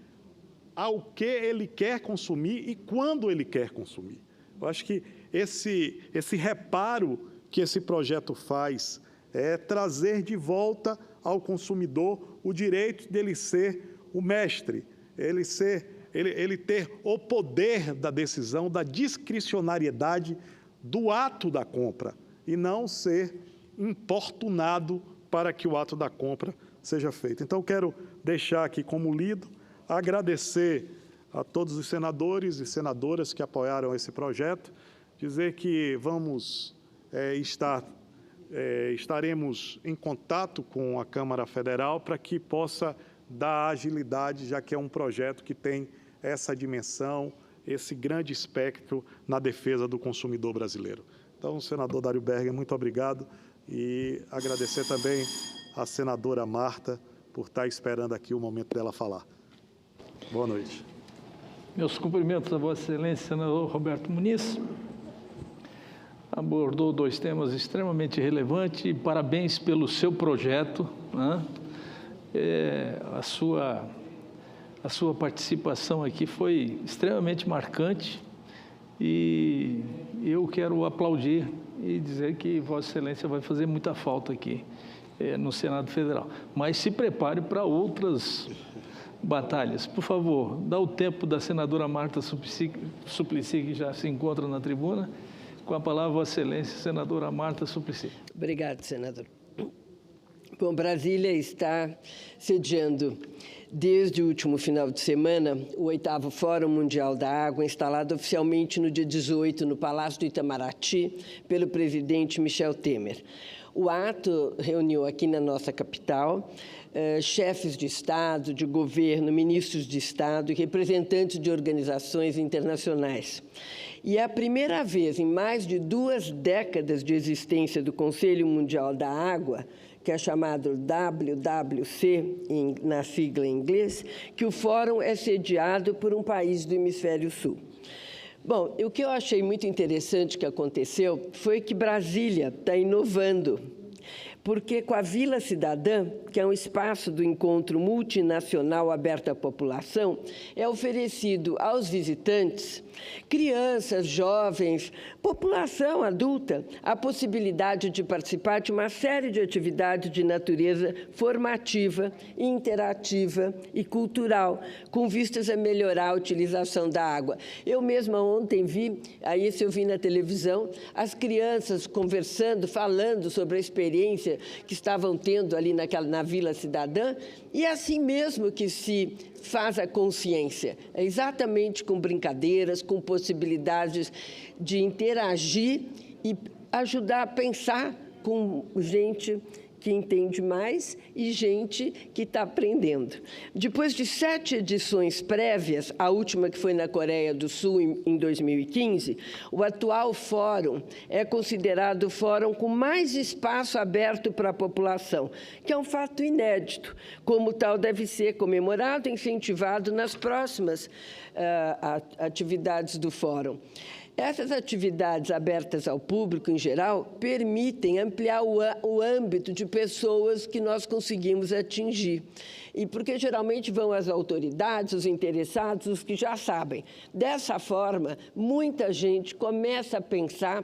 ao que ele quer consumir e quando ele quer consumir. Eu acho que esse reparo que esse projeto faz é trazer de volta ao consumidor o direito dele ser o mestre, ele ter o poder da decisão, da discricionariedade do ato da compra e não ser importunado para que o ato da compra seja feito. Então, quero deixar aqui como lido, agradecer a todos os senadores e senadoras que apoiaram esse projeto, dizer que estaremos em contato com a Câmara Federal para que possa dar agilidade, já que é um projeto que tem essa dimensão, esse grande espectro na defesa do consumidor brasileiro. Então, senador Dário Berger, muito obrigado e agradecer também à senadora Marta por estar esperando aqui o momento dela falar. Boa noite. Meus cumprimentos a Vossa Excelência, senador Roberto Muniz. Abordou 2 temas extremamente relevantes e parabéns pelo seu projeto, né? A sua participação aqui foi extremamente marcante e eu quero aplaudir e dizer que Vossa Excelência vai fazer muita falta aqui no Senado Federal. Mas se prepare para outras batalhas. Por favor, dá o tempo da senadora Marta Suplicy, que já se encontra na tribuna. Com a palavra, Vossa Excelência, senadora Marta Suplicy. Obrigado, senador. Bom, Brasília está sediando, desde o último final de semana, o 8º Fórum Mundial da Água, instalado oficialmente no dia 18, no Palácio do Itamaraty, pelo presidente Michel Temer. O ato reuniu aqui na nossa capital chefes de Estado, de governo, ministros de Estado e representantes de organizações internacionais. E é a primeira vez em mais de 2 décadas de existência do Conselho Mundial da Água, que é chamado WWC, na sigla em inglês, que o fórum é sediado por um país do Hemisfério Sul. Bom, o que eu achei muito interessante que aconteceu foi que Brasília está inovando, porque com a Vila Cidadã, que é um espaço do encontro multinacional aberto à população, é oferecido aos visitantes, crianças, jovens, população adulta, a possibilidade de participar de uma série de atividades de natureza formativa, interativa e cultural, com vistas a melhorar a utilização da água. Eu mesma ontem vi, aí isso eu vi na televisão, as crianças conversando, falando sobre a experiência que estavam tendo ali na Vila Cidadã, e é assim mesmo que se faz a consciência, exatamente com brincadeiras, com possibilidades de interagir e ajudar a pensar com gente que entende mais e gente que está aprendendo. Depois de 7 edições prévias, a última que foi na Coreia do Sul em 2015, o atual fórum é considerado o fórum com mais espaço aberto para a população, que é um fato inédito. Como tal, deve ser comemorado e incentivado nas próximas atividades do fórum. Essas atividades abertas ao público, em geral, permitem ampliar o âmbito de pessoas que nós conseguimos atingir. E porque geralmente vão as autoridades, os interessados, os que já sabem. Dessa forma, muita gente começa a pensar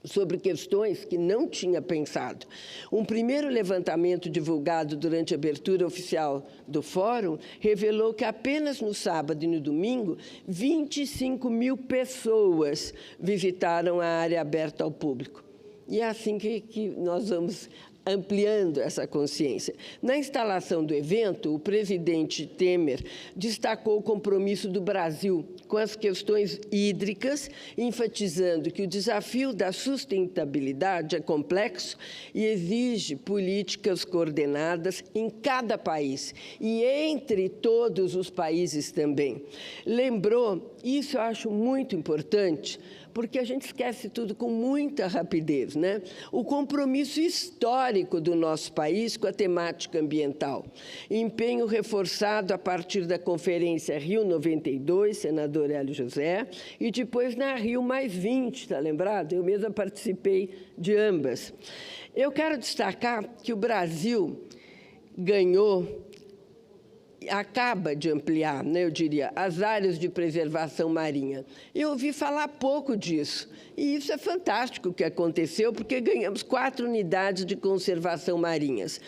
sobre questões que não tinha pensado. Um primeiro levantamento divulgado durante a abertura oficial do fórum revelou que apenas no sábado e no domingo, 25 mil pessoas visitaram a área aberta ao público. E é assim que nós vamos ampliando essa consciência. Na instalação do evento, o presidente Temer destacou o compromisso do Brasil com as questões hídricas, enfatizando que o desafio da sustentabilidade é complexo e exige políticas coordenadas em cada país e entre todos os países também. Lembrou, isso eu acho muito importante, porque a gente esquece tudo com muita rapidez, né? O compromisso histórico do nosso país com a temática ambiental. Empenho reforçado a partir da Conferência Rio 92, senador Hélio José, e depois na Rio +20, está lembrado? Eu mesma participei de ambas. Eu quero destacar que o Brasil acaba de ampliar, né, eu diria, as áreas de preservação marinha. Eu ouvi falar pouco disso, e isso é fantástico o que aconteceu, porque ganhamos 4 unidades de conservação marinhas.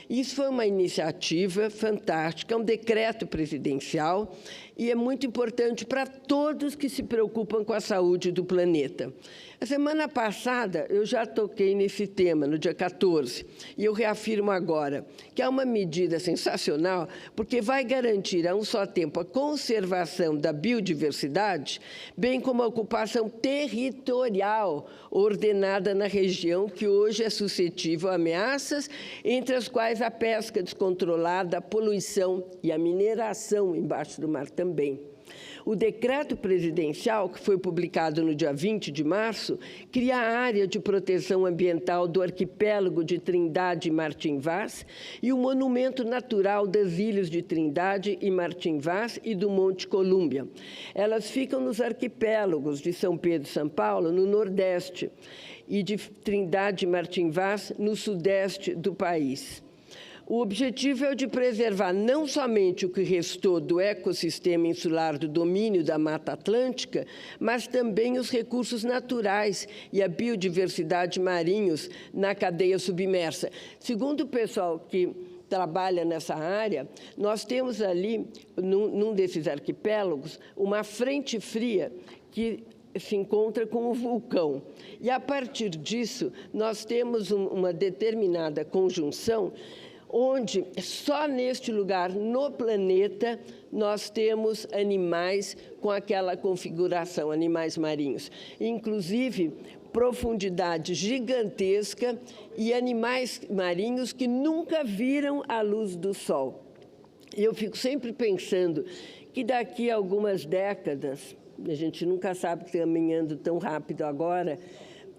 Isso foi uma iniciativa fantástica, é um decreto presidencial, e é muito importante para todos que se preocupam com a saúde do planeta. A semana passada, eu já toquei nesse tema, no dia 14, e eu reafirmo agora, que é uma medida sensacional, porque vai garantir, a um só tempo, a conservação da biodiversidade, bem como a ocupação territorial ordenada na região, que hoje é suscetível a ameaças, entre as quais a pesca descontrolada, a poluição e a mineração embaixo do mar também. O decreto presidencial, que foi publicado no dia 20 de março, cria a área de proteção ambiental do arquipélago de Trindade e Martim Vaz e o monumento natural das ilhas de Trindade e Martim Vaz e do Monte Colúmbia. Elas ficam nos arquipélagos de São Pedro e São Paulo, no Nordeste, e de Trindade e Martim Vaz, no Sudeste do país. O objetivo é o de preservar não somente o que restou do ecossistema insular do domínio da Mata Atlântica, mas também os recursos naturais e a biodiversidade marinhos na cadeia submersa. Segundo o pessoal que trabalha nessa área, nós temos ali, num desses arquipélagos, uma frente fria que se encontra com o vulcão. E, a partir disso, nós temos uma determinada conjunção onde, só neste lugar, no planeta, nós temos animais com aquela configuração, animais marinhos. Inclusive, profundidade gigantesca e animais marinhos que nunca viram a luz do sol. E eu fico sempre pensando que daqui a algumas décadas, a gente nunca sabe que caminhando tão rápido agora,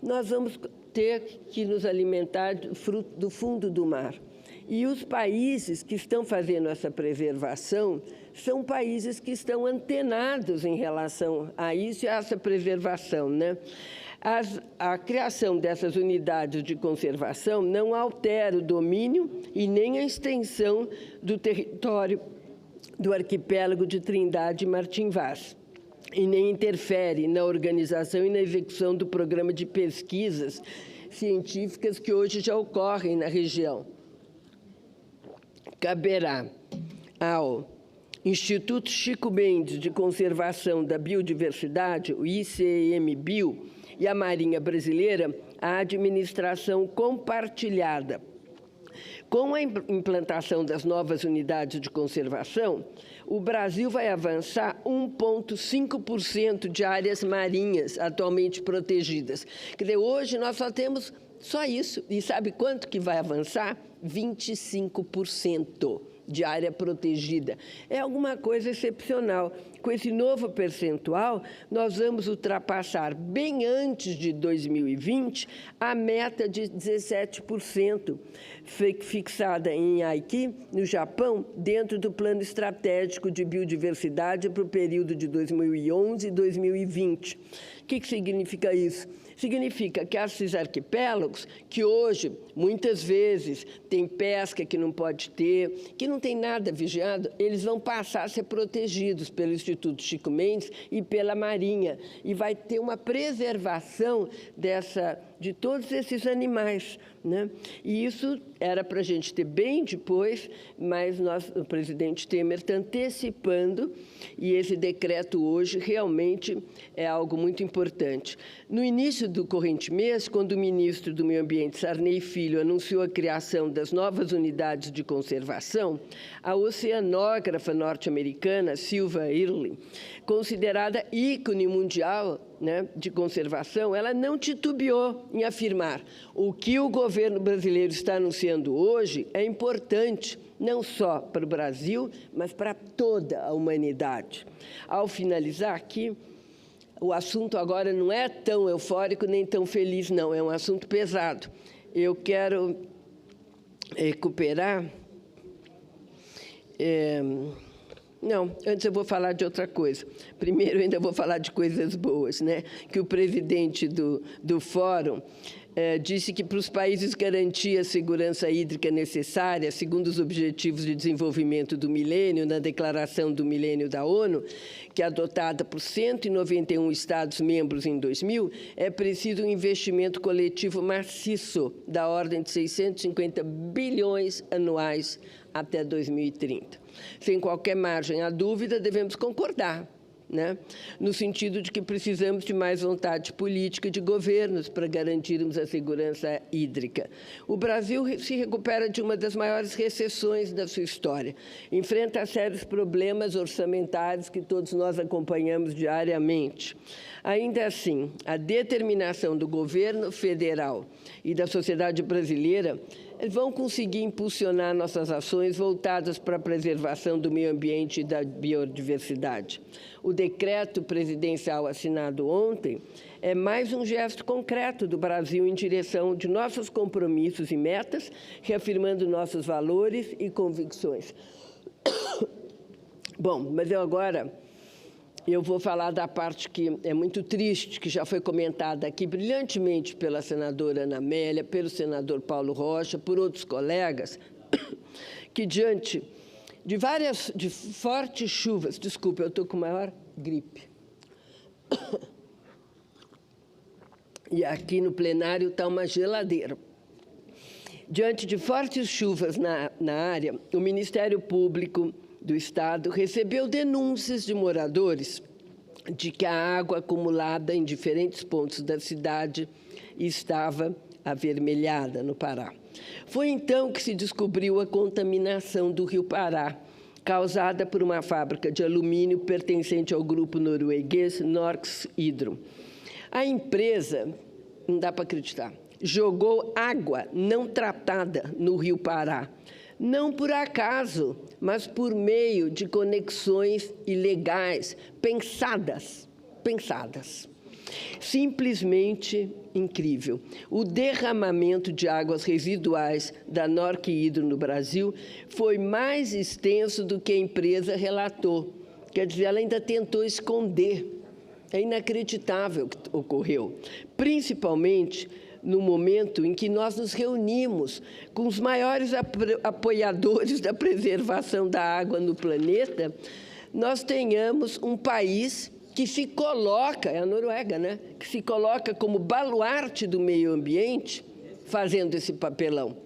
nós vamos ter que nos alimentar do fundo do mar. E os países que estão fazendo essa preservação são países que estão antenados em relação a isso e a essa preservação, né? A criação dessas unidades de conservação não altera o domínio e nem a extensão do território do arquipélago de Trindade e Martim Vaz, e nem interfere na organização e na execução do programa de pesquisas científicas que hoje já ocorrem na região. Caberá ao Instituto Chico Mendes de Conservação da Biodiversidade, o ICMBio, e a Marinha Brasileira, a administração compartilhada. Com a implantação das novas unidades de conservação, o Brasil vai avançar 1,5% de áreas marinhas atualmente protegidas. Quer dizer, hoje nós só temos só isso. E sabe quanto que vai avançar? 25% de área protegida. É alguma coisa excepcional. Com esse novo percentual, nós vamos ultrapassar, bem antes de 2020, a meta de 17%, fixada em Aichi, no Japão, dentro do Plano Estratégico de Biodiversidade para o período de 2011 e 2020. O que significa isso? Significa que esses arquipélagos, que hoje, muitas vezes, tem pesca que não pode ter, que não tem nada vigiado, eles vão passar a ser protegidos pelo Instituto Chico Mendes e pela Marinha. E vai ter uma preservação de todos esses animais, né? E isso era para a gente ter bem depois, mas o presidente Temer está antecipando, e esse decreto hoje realmente é algo muito importante. No início do corrente mês, quando o ministro do Meio Ambiente, Sarney Filho, anunciou a criação das novas unidades de conservação, a oceanógrafa norte-americana Silva Earle, considerada ícone mundial, né, de conservação, ela não titubeou em afirmar: o que o governo brasileiro está anunciando hoje é importante, não só para o Brasil, mas para toda a humanidade. Ao finalizar aqui, o assunto agora não é tão eufórico nem tão feliz, não, é um assunto pesado. Eu quero recuperar... Não, antes eu vou falar de outra coisa. Primeiro, eu ainda vou falar de coisas boas, né? Que o presidente do Fórum disse que, para os países garantir a segurança hídrica necessária, segundo os Objetivos de Desenvolvimento do Milênio, na Declaração do Milênio da ONU, que é adotada por 191 Estados-membros em 2000, é preciso um investimento coletivo maciço, da ordem de 650 bilhões anuais até 2030. Sem qualquer margem à dúvida, devemos concordar, né? No sentido de que precisamos de mais vontade política de governos para garantirmos a segurança hídrica. O Brasil se recupera de uma das maiores recessões da sua história. Enfrenta sérios problemas orçamentários que todos nós acompanhamos diariamente. Ainda assim, a determinação do governo federal e da sociedade brasileira vão conseguir impulsionar nossas ações voltadas para a preservação do meio ambiente e da biodiversidade. O decreto presidencial assinado ontem é mais um gesto concreto do Brasil em direção de nossos compromissos e metas, reafirmando nossos valores e convicções. Bom, mas eu vou falar da parte que é muito triste, que já foi comentada aqui brilhantemente pela senadora Ana Amélia, pelo senador Paulo Rocha, por outros colegas, que diante de fortes chuvas, desculpe, eu estou com maior gripe, e aqui no plenário está uma geladeira. Diante de fortes chuvas na área, o Ministério Público do Estado recebeu denúncias de moradores de que a água acumulada em diferentes pontos da cidade estava avermelhada no Pará. Foi então que se descobriu a contaminação do Rio Pará, causada por uma fábrica de alumínio pertencente ao grupo norueguês Norsk Hydro. A empresa, não dá para acreditar, jogou água não tratada no Rio Pará, não por acaso, mas por meio de conexões ilegais, pensadas. Simplesmente incrível. O derramamento de águas residuais da Norsk Hydro no Brasil foi mais extenso do que a empresa relatou. Quer dizer, ela ainda tentou esconder. É inacreditável o que ocorreu, principalmente no momento em que nós nos reunimos com os maiores apoiadores da preservação da água no planeta, nós tenhamos um país que se coloca, é a Noruega, né? Que se coloca como baluarte do meio ambiente, fazendo esse papelão.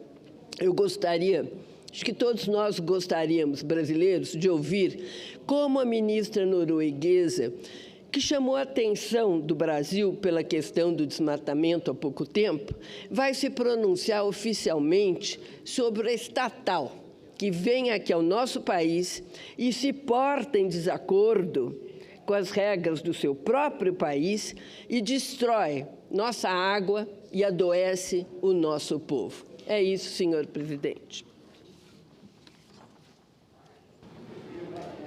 Eu gostaria, acho que todos nós gostaríamos, brasileiros, de ouvir como a ministra norueguesa, que chamou a atenção do Brasil pela questão do desmatamento há pouco tempo, vai se pronunciar oficialmente sobre a estatal que vem aqui ao nosso país e se porta em desacordo com as regras do seu próprio país e destrói nossa água e adoece o nosso povo. É isso, senhor presidente.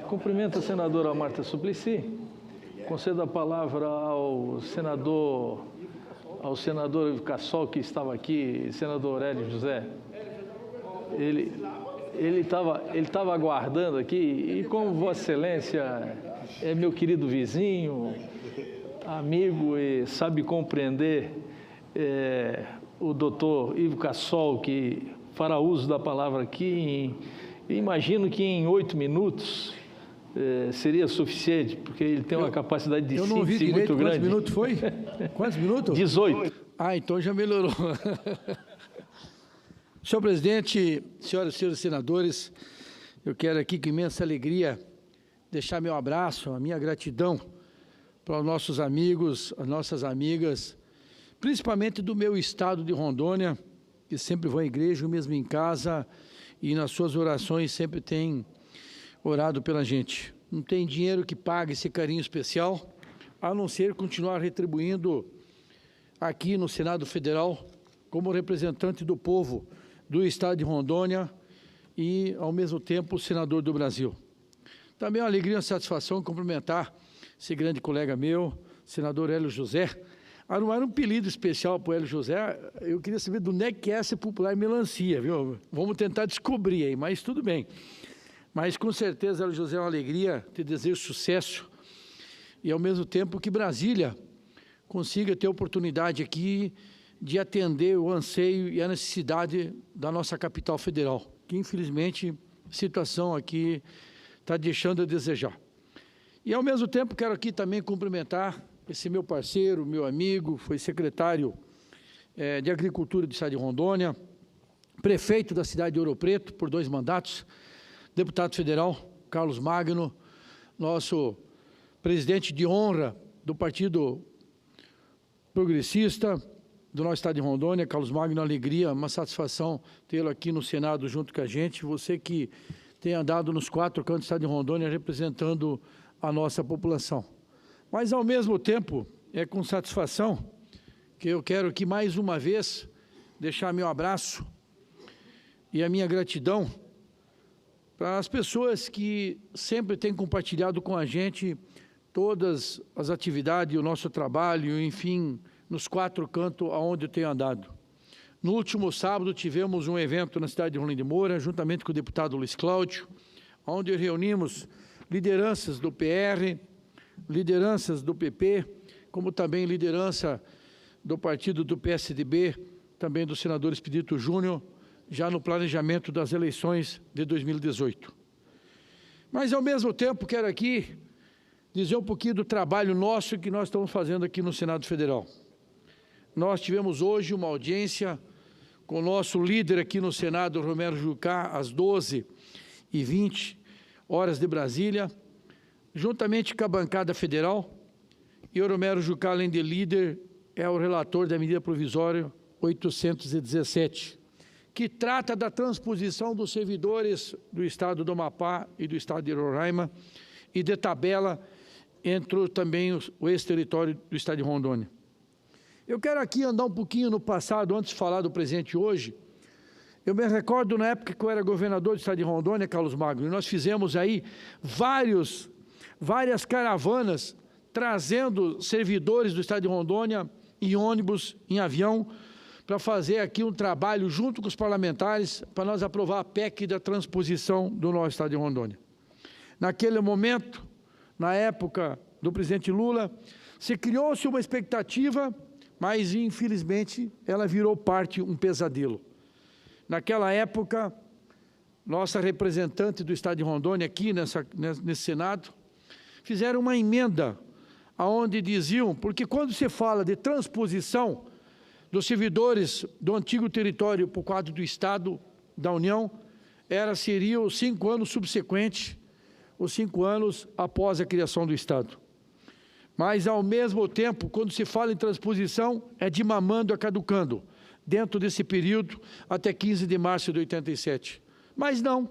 Cumprimento a senadora Marta Suplicy. Concedo a palavra ao senador Ivo Cassol, que estava aqui, senador Hélio José. Ele estava aguardando aqui, e como Vossa Excelência é meu querido vizinho, amigo e sabe compreender o doutor Ivo Cassol, que fará uso da palavra aqui, imagino que em 8 minutos seria suficiente, porque ele tem uma capacidade de síntese muito grande. Quantos minutos foi? Quantos minutos? 18. Ah, então já melhorou. Senhor presidente, senhoras e senhores senadores, eu quero aqui com imensa alegria deixar meu abraço, a minha gratidão para os nossos amigos, as nossas amigas, principalmente do meu estado de Rondônia, que sempre vão à igreja, mesmo em casa, e nas suas orações sempre tem orado pela gente. Não tem dinheiro que pague esse carinho especial, a não ser continuar retribuindo aqui no Senado Federal, como representante do povo do estado de Rondônia e, ao mesmo tempo, senador do Brasil. Também é uma alegria e uma satisfação cumprimentar esse grande colega meu, senador Hélio José. Não era um apelido especial para o Hélio José, eu queria saber de onde é que é essa popular melancia, viu? Vamos tentar descobrir aí, mas tudo bem. Mas, com certeza, Hélio José, é uma alegria, te desejo sucesso e, ao mesmo tempo, que Brasília consiga ter oportunidade aqui de atender o anseio e a necessidade da nossa capital federal, que, infelizmente, a situação aqui está deixando a desejar. E, ao mesmo tempo, quero aqui também cumprimentar esse meu parceiro, meu amigo, foi secretário de Agricultura do estado de Rondônia, prefeito da cidade de Ouro Preto por 2 mandatos, deputado federal, Carlos Magno, nosso presidente de honra do Partido Progressista do nosso estado de Rondônia, Carlos Magno, uma alegria, uma satisfação tê-lo aqui no Senado junto com a gente, você que tem andado nos 4 cantos do estado de Rondônia representando a nossa população. Mas, ao mesmo tempo, é com satisfação que eu quero aqui, mais uma vez, deixar meu abraço e a minha gratidão para as pessoas que sempre têm compartilhado com a gente todas as atividades, o nosso trabalho, enfim, nos 4 cantos aonde eu tenho andado. No último sábado, tivemos um evento na cidade de Rolim de Moura, juntamente com o deputado Luiz Cláudio, onde reunimos lideranças do PR, lideranças do PP, como também liderança do partido do PSDB, também do senador Expedito Júnior, já no planejamento das eleições de 2018. Mas, ao mesmo tempo, quero aqui dizer um pouquinho do trabalho nosso que nós estamos fazendo aqui no Senado Federal. Nós tivemos hoje uma audiência com o nosso líder aqui no Senado, Romero Jucá, às 12h20 de Brasília, juntamente com a bancada federal, E o Romero Jucá, além de líder, é o relator da medida provisória 817, que trata da transposição dos servidores do Estado do Amapá e do Estado de Roraima e de tabela entre também o ex-território do Estado de Rondônia. Eu quero aqui andar um pouquinho no passado, antes de falar do presente hoje. Eu me recordo na época que eu era governador do Estado de Rondônia, Carlos Magno, e nós fizemos aí várias caravanas trazendo servidores do Estado de Rondônia em ônibus, em avião, para fazer aqui um trabalho junto com os parlamentares para nós aprovar a PEC da transposição do nosso Estado de Rondônia. Naquele momento, na época do presidente Lula, se criou-se uma expectativa, mas infelizmente ela virou um pesadelo. Naquela época, nossa representante do Estado de Rondônia aqui nesse Senado, fizeram uma emenda onde diziam, porque quando se fala de transposição dos servidores do antigo território para o quadro do Estado da União, seria os 5 anos subsequentes, os 5 anos após a criação do Estado. Mas, ao mesmo tempo, quando se fala em transposição, é de mamando a caducando, dentro desse período, até 15 de março de 87. Mas não,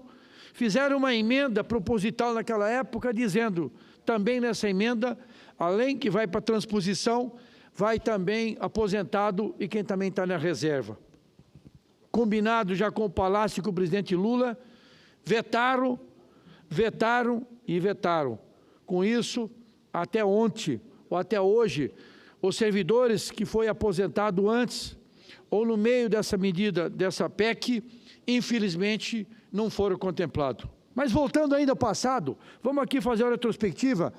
fizeram uma emenda proposital naquela época, dizendo, também nessa emenda, além que vai para a transposição, vai também aposentado e quem também está na reserva. Combinado já com o Palácio e com o presidente Lula, vetaram. Com isso, até ontem, ou até hoje, os servidores que foi aposentado antes, ou no meio dessa medida, dessa PEC, infelizmente, não foram contemplados. Mas voltando ainda ao passado, vamos aqui fazer uma retrospectiva.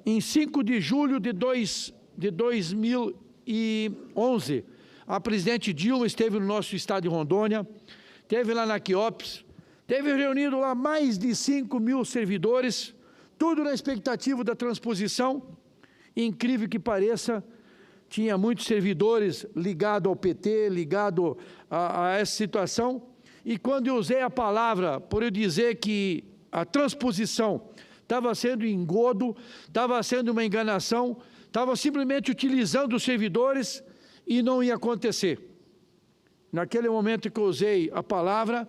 Em 5 de julho de 2011, a presidente Dilma esteve no nosso estado de Rondônia, esteve lá na Quiopes, teve reunido lá mais de 5.000 servidores, tudo na expectativa da transposição. Incrível que pareça, tinha muitos servidores ligados ao PT, ligados a essa situação, e quando eu usei a palavra, por eu dizer que a transposição estava sendo engodo, estava sendo uma enganação, estava simplesmente utilizando os servidores e não ia acontecer. Naquele momento que eu usei a palavra,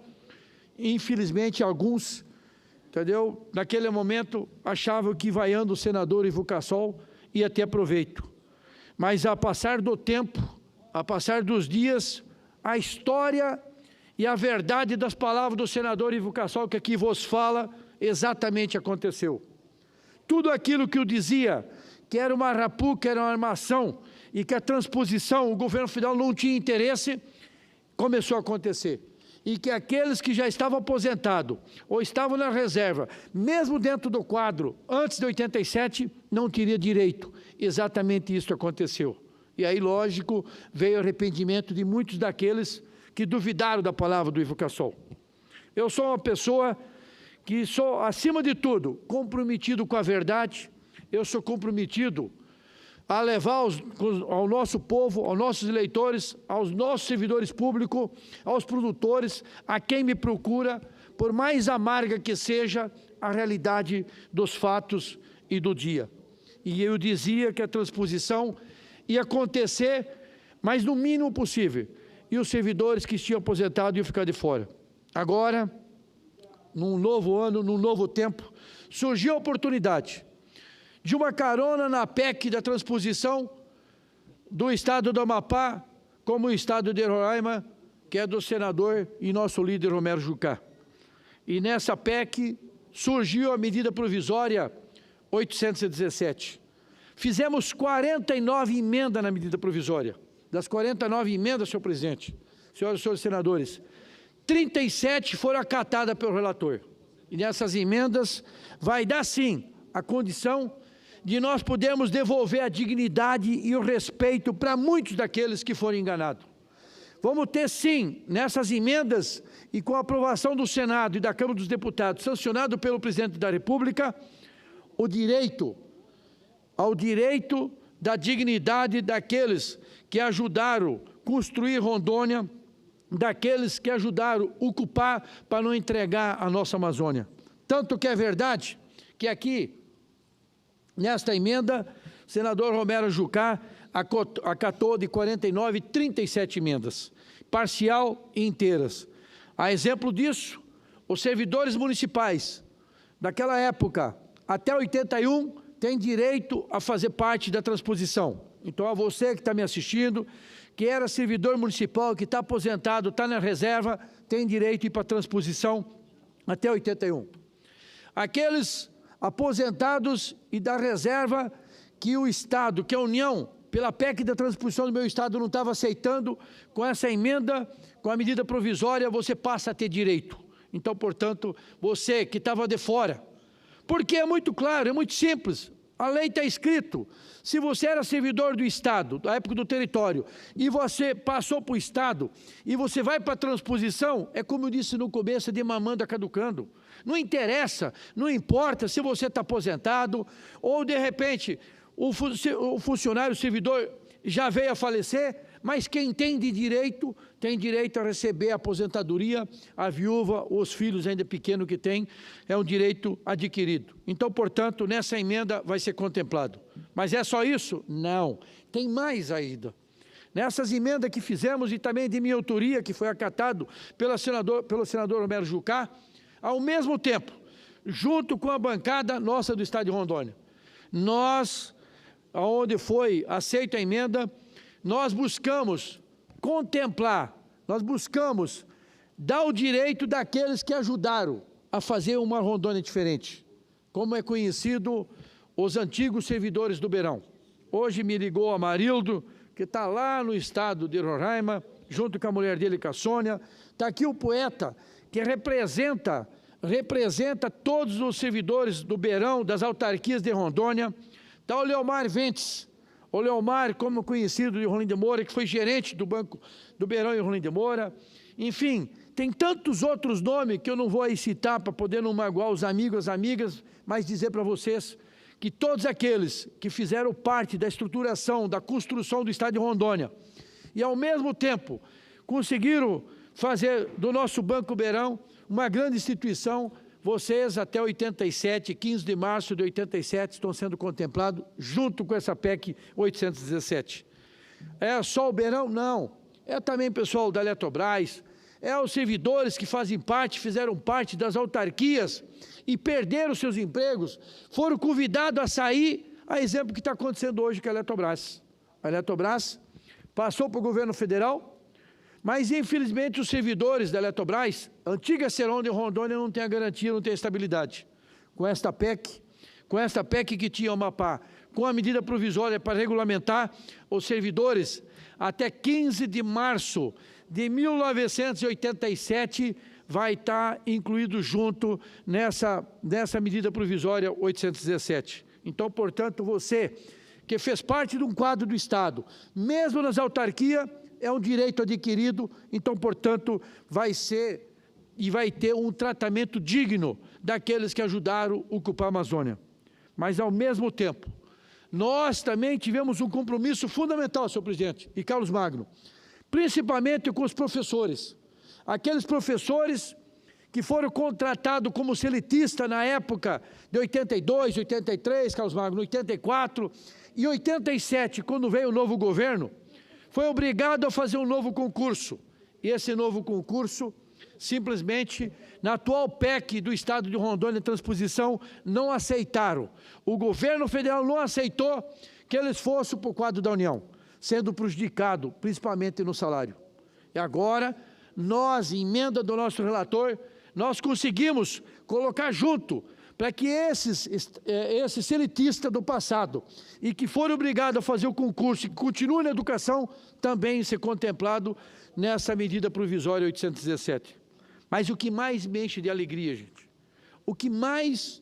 infelizmente alguns, entendeu? Naquele momento achavam que vaiando o senador Ivo Cassol ia ter proveito. Mas a passar do tempo, a passar dos dias, a história e a verdade das palavras do senador Ivo Cassol, que aqui vos fala, exatamente aconteceu. Tudo aquilo que eu dizia, que era uma arapuca, que era uma armação, e que a transposição, o governo federal não tinha interesse, começou a acontecer. E que aqueles que já estavam aposentados, ou estavam na reserva, mesmo dentro do quadro, antes de 87, não teria direito. Exatamente isso aconteceu. E aí, lógico, veio o arrependimento de muitos daqueles que duvidaram da palavra do Ivo Cassol. Eu sou uma pessoa que sou, acima de tudo, comprometido com a verdade. Eu sou comprometido a levar ao nosso povo, aos nossos eleitores, aos nossos servidores públicos, aos produtores, a quem me procura, por mais amarga que seja a realidade dos fatos e do dia. E eu dizia que a transposição ia acontecer, mas no mínimo possível, e os servidores que tinham aposentado iam ficar de fora. Agora, num novo ano, num novo tempo, surgiu a oportunidade de uma carona na PEC da transposição do Estado do Amapá como o Estado de Roraima, que é do senador e nosso líder Romero Jucá. E nessa PEC surgiu a medida provisória 817. Fizemos 49 emendas na medida provisória. Das 49 emendas, senhor presidente, senhoras e senhores senadores, 37 foram acatadas pelo relator. E nessas emendas vai dar, sim, a condição de nós podermos devolver a dignidade e o respeito para muitos daqueles que foram enganados. Vamos ter, sim, nessas emendas e com a aprovação do Senado e da Câmara dos Deputados, sancionado pelo Presidente da República, o direito ao direito da dignidade daqueles que ajudaram a construir Rondônia, daqueles que ajudaram a ocupar para não entregar a nossa Amazônia. Tanto que é verdade que aqui, nesta emenda, o senador Romero Jucá acatou de 49, 37 emendas, parcial e inteiras. A exemplo disso, os servidores municipais daquela época, até 81, têm direito a fazer parte da transposição. Então, a você que está me assistindo, que era servidor municipal, que está aposentado, está na reserva, tem direito a ir para a transposição até 81. Aqueles aposentados e da reserva que o Estado, que a União, pela PEC da transposição do meu Estado, não estava aceitando, com essa emenda, com a medida provisória, você passa a ter direito. Então, portanto, você que estava de fora, porque é muito claro, é muito simples, a lei está escrito, se você era servidor do Estado, da época do território, e você passou para o Estado, e você vai para a transposição, é como eu disse no começo, de mamando a caducando. Não interessa, não importa se você está aposentado, ou de repente o funcionário, o servidor já veio a falecer, mas quem tem direito a receber a aposentadoria, a viúva, os filhos ainda pequenos que tem, é um direito adquirido. Então, portanto, nessa emenda vai ser contemplado. Mas é só isso? Não, tem mais ainda. Nessas emendas que fizemos e também de minha autoria, que foi acatado pelo senador Romero Jucá, ao mesmo tempo, junto com a bancada nossa do Estado de Rondônia, nós, onde foi aceita a emenda, nós buscamos contemplar, nós buscamos dar o direito daqueles que ajudaram a fazer uma Rondônia diferente, como é conhecido os antigos servidores do Beirão. Hoje me ligou a Marildo, que está lá no estado de Roraima, junto com a mulher dele, com a Sônia. Está aqui o poeta, que representa todos os servidores do Beirão, das autarquias de Rondônia. Está o Leomar Ventes, o Leomar, como conhecido de Rolim de Moura, que foi gerente do Banco do Beirão e Rolim de Moura. Enfim, tem tantos outros nomes que eu não vou aí citar para poder não magoar os amigos, as amigas, mas dizer para vocês que todos aqueles que fizeram parte da estruturação, da construção do Estado de Rondônia e, ao mesmo tempo, conseguiram fazer do nosso Banco Beirão uma grande instituição, vocês, até 87, 15 de março de 87, estão sendo contemplados junto com essa PEC 817. É só o Beirão? Não. É também pessoal da Eletrobras, é os servidores que fazem parte, fizeram parte das autarquias e perderam seus empregos, foram convidados a sair, a exemplo que está acontecendo hoje com a Eletrobras. A Eletrobras passou para o governo federal, mas, infelizmente, os servidores da Eletrobras, antiga Ceron de Rondônia, não tem a garantia, não tem a estabilidade. Com esta PEC que tinha uma pá, com a medida provisória para regulamentar os servidores, até 15 de março de 1987, vai estar incluído junto nessa medida provisória 817. Então, portanto, você que fez parte de um quadro do Estado, mesmo nas autarquias, é um direito adquirido, então, portanto, vai ser e vai ter um tratamento digno daqueles que ajudaram a ocupar a Amazônia. Mas, ao mesmo tempo, nós também tivemos um compromisso fundamental, senhor presidente, e Carlos Magno, principalmente com os professores. Aqueles professores que foram contratados como seletista na época de 82, 83, Carlos Magno, 84 e 87, quando veio o novo governo, foi obrigado a fazer um novo concurso. E esse novo concurso, simplesmente, na atual PEC do Estado de Rondônia, transposição, não aceitaram. O governo federal não aceitou que eles fossem para o quadro da União, sendo prejudicado, principalmente no salário. E agora, nós, emenda do nosso relator, nós conseguimos colocar junto, para que esses seletistas do passado e que foram obrigados a fazer o concurso e que continuam na educação, também ser contemplado nessa medida provisória 817. Mas o que mais me enche de alegria, gente, o que mais,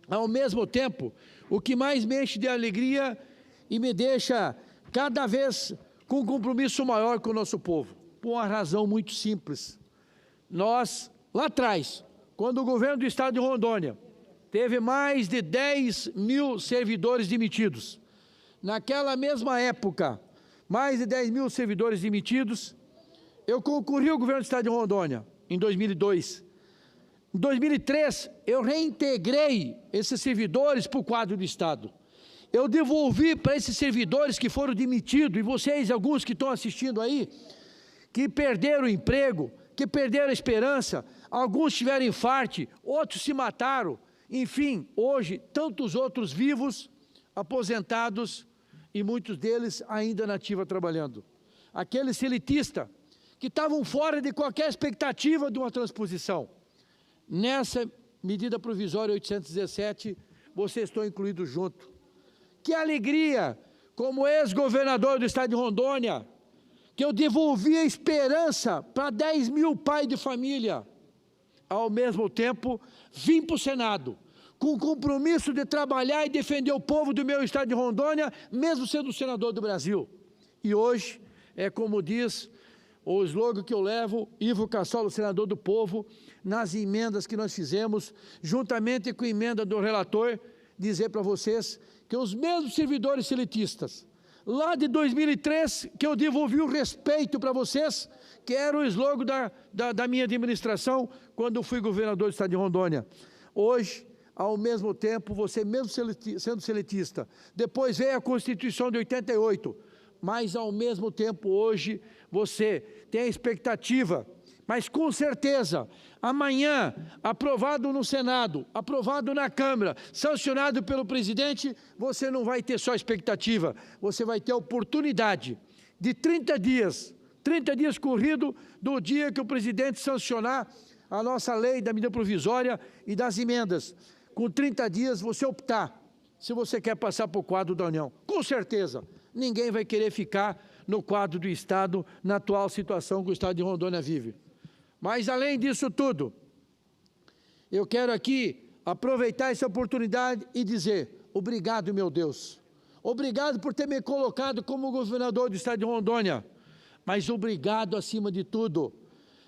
ao mesmo tempo, o que mais me enche de alegria e me deixa cada vez com um compromisso maior com o nosso povo, por uma razão muito simples. Nós, lá atrás, quando o governo do Estado de Rondônia teve mais de 10 mil servidores demitidos, naquela mesma época, mais de 10 mil servidores demitidos, eu concorri ao governo do Estado de Rondônia, em 2002. Em 2003, eu reintegrei esses servidores para o quadro do Estado. eu devolvi para esses servidores que foram demitidos, e vocês, alguns que estão assistindo aí, que perderam o emprego, que perderam a esperança, alguns tiveram infarte, outros se mataram, enfim, hoje, tantos outros vivos, aposentados, e muitos deles ainda na ativa trabalhando. Aqueles elitistas que estavam fora de qualquer expectativa de uma transposição. Nessa medida provisória 817, vocês estão incluídos junto. Que alegria, como ex-governador do estado de Rondônia, que eu devolvi a esperança para 10 mil pais de família. Ao mesmo tempo, vim para o Senado, com o compromisso de trabalhar e defender o povo do meu estado de Rondônia, mesmo sendo senador do Brasil. E hoje, é como diz o slogan que eu levo, Ivo Cassolo, senador do povo, nas emendas que nós fizemos, juntamente com a emenda do relator, dizer para vocês que os mesmos servidores seletistas, lá de 2003, que eu devolvi o respeito para vocês, que era o slogan da minha administração, quando eu fui governador do estado de Rondônia. Hoje, ao mesmo tempo, você mesmo sendo seletista, depois veio a Constituição de 88, mas ao mesmo tempo hoje você tem a expectativa, mas com certeza, amanhã, aprovado no Senado, aprovado na Câmara, sancionado pelo presidente, você não vai ter só expectativa, você vai ter a oportunidade de 30 dias corrido do dia que o presidente sancionar a nossa lei da medida provisória e das emendas. Com 30 dias você optar se você quer passar para o quadro da União. Com certeza, ninguém vai querer ficar no quadro do Estado, na atual situação que o Estado de Rondônia vive. Mas, além disso tudo, eu quero aqui aproveitar essa oportunidade e dizer, obrigado, meu Deus. Obrigado por ter me colocado como governador do Estado de Rondônia. Mas obrigado, acima de tudo,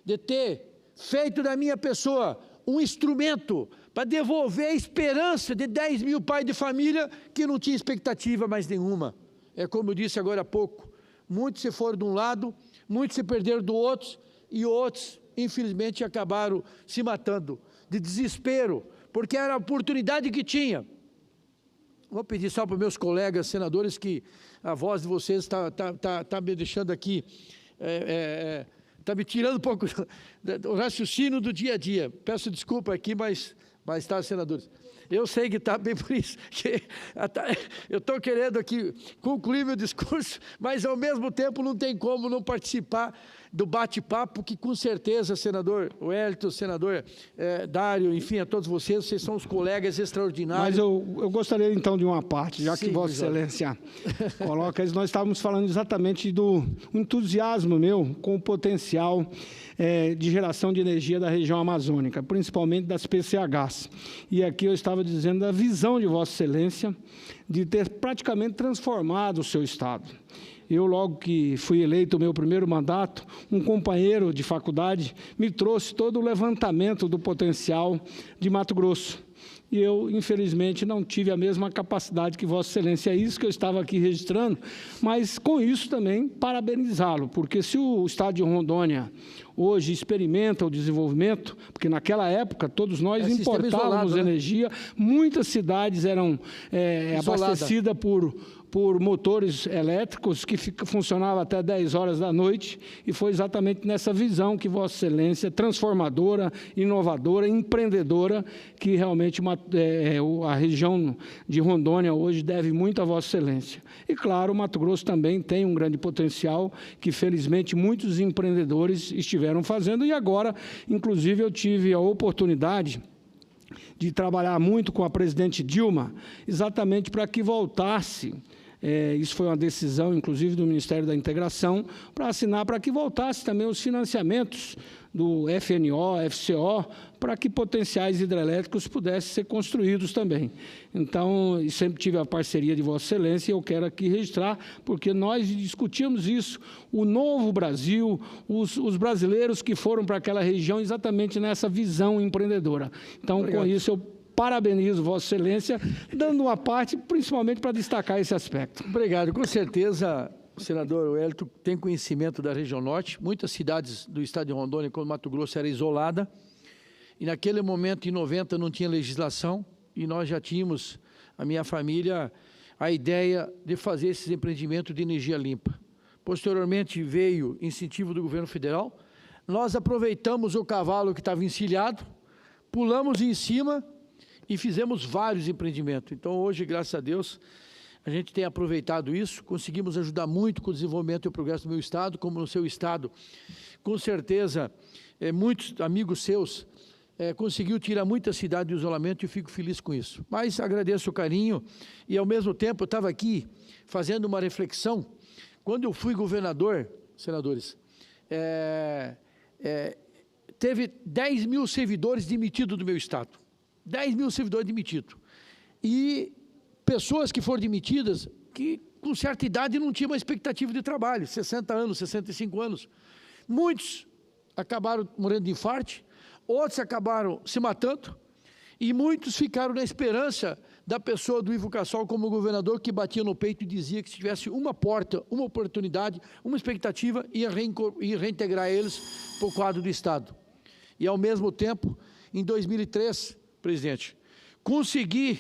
de ter feito da minha pessoa um instrumento para devolver a esperança de 10 mil pais de família que não tinha expectativa mais nenhuma. É como eu disse agora há pouco, muitos se foram de um lado, muitos se perderam do outro, e outros, infelizmente, acabaram se matando, de desespero, porque era a oportunidade que tinha. Vou pedir só para os meus colegas senadores que a voz de vocês está me deixando aqui, está me tirando um pouco do raciocínio do dia a dia. Peço desculpa aqui, mas tá, senadores. Eu sei que está bem por isso, que eu estou querendo aqui concluir meu discurso, mas ao mesmo tempo não tem como não participar do bate-papo, que com certeza, senador Wellington, senador Dário, enfim, a todos vocês são os colegas extraordinários. Mas eu gostaria então de uma parte, já que Vossa Excelência coloca, nós estávamos falando exatamente do entusiasmo meu com o potencial de geração de energia da região amazônica, principalmente das PCHs. E aqui eu estava dizendo da visão de Vossa Excelência de ter praticamente transformado o seu Estado. Eu, logo que fui eleito o meu primeiro mandato, um companheiro de faculdade me trouxe todo o levantamento do potencial de Mato Grosso. E eu, infelizmente, não tive a mesma capacidade que Vossa Excelência. É isso que eu estava aqui registrando, mas com isso também parabenizá-lo, porque se o Estado de Rondônia hoje experimenta o desenvolvimento, porque naquela época todos nós importávamos energia, muitas cidades eram abastecidas por motores elétricos que funcionavam até 10 horas da noite, e foi exatamente nessa visão que Vossa Excelência, transformadora, inovadora, empreendedora, que realmente a região de Rondônia hoje deve muito a Vossa Excelência. E, claro, o Mato Grosso também tem um grande potencial, que felizmente muitos empreendedores estiveram fazendo, e agora, inclusive, eu tive a oportunidade de trabalhar muito com a presidente Dilma, exatamente para que voltasse, isso foi uma decisão, inclusive, do Ministério da Integração, para assinar, para que voltasse também os financiamentos do FNO, FCO, para que potenciais hidrelétricos pudessem ser construídos também. Então, sempre tive a parceria de Vossa Excelência, e eu quero aqui registrar, porque nós discutimos isso, o novo Brasil, os brasileiros que foram para aquela região exatamente nessa visão empreendedora. Então, obrigado. Com isso, eu parabenizo Vossa Excelência, dando uma parte, principalmente para destacar esse aspecto. Obrigado. Com certeza, o senador Wellington tem conhecimento da região norte. Muitas cidades do estado de Rondônia, como Mato Grosso, era isolada. E naquele momento, em 90, não tinha legislação. E nós já tínhamos, a minha família, a ideia de fazer esses empreendimentos de energia limpa. Posteriormente veio incentivo do governo federal, nós aproveitamos o cavalo que estava encilhado, pulamos em cima e fizemos vários empreendimentos. Então hoje, graças a Deus, a gente tem aproveitado isso, conseguimos ajudar muito com o desenvolvimento e o progresso do meu estado, como no seu estado, com certeza, muitos amigos seus conseguiu tirar muita cidade do isolamento e eu fico feliz com isso. Mas agradeço o carinho e, ao mesmo tempo, eu estava aqui fazendo uma reflexão. Quando eu fui governador, senadores, teve 10 mil servidores demitidos do meu estado. 10 mil servidores demitidos. E pessoas que foram demitidas que, com certa idade, não tinham uma expectativa de trabalho, 60 anos, 65 anos. Muitos acabaram morrendo de infarte, outros acabaram se matando e muitos ficaram na esperança da pessoa do Ivo Cassol como governador, que batia no peito e dizia que se tivesse uma porta, uma oportunidade, uma expectativa, ia reintegrar eles para o quadro do Estado. E, ao mesmo tempo, em 2003, presidente, consegui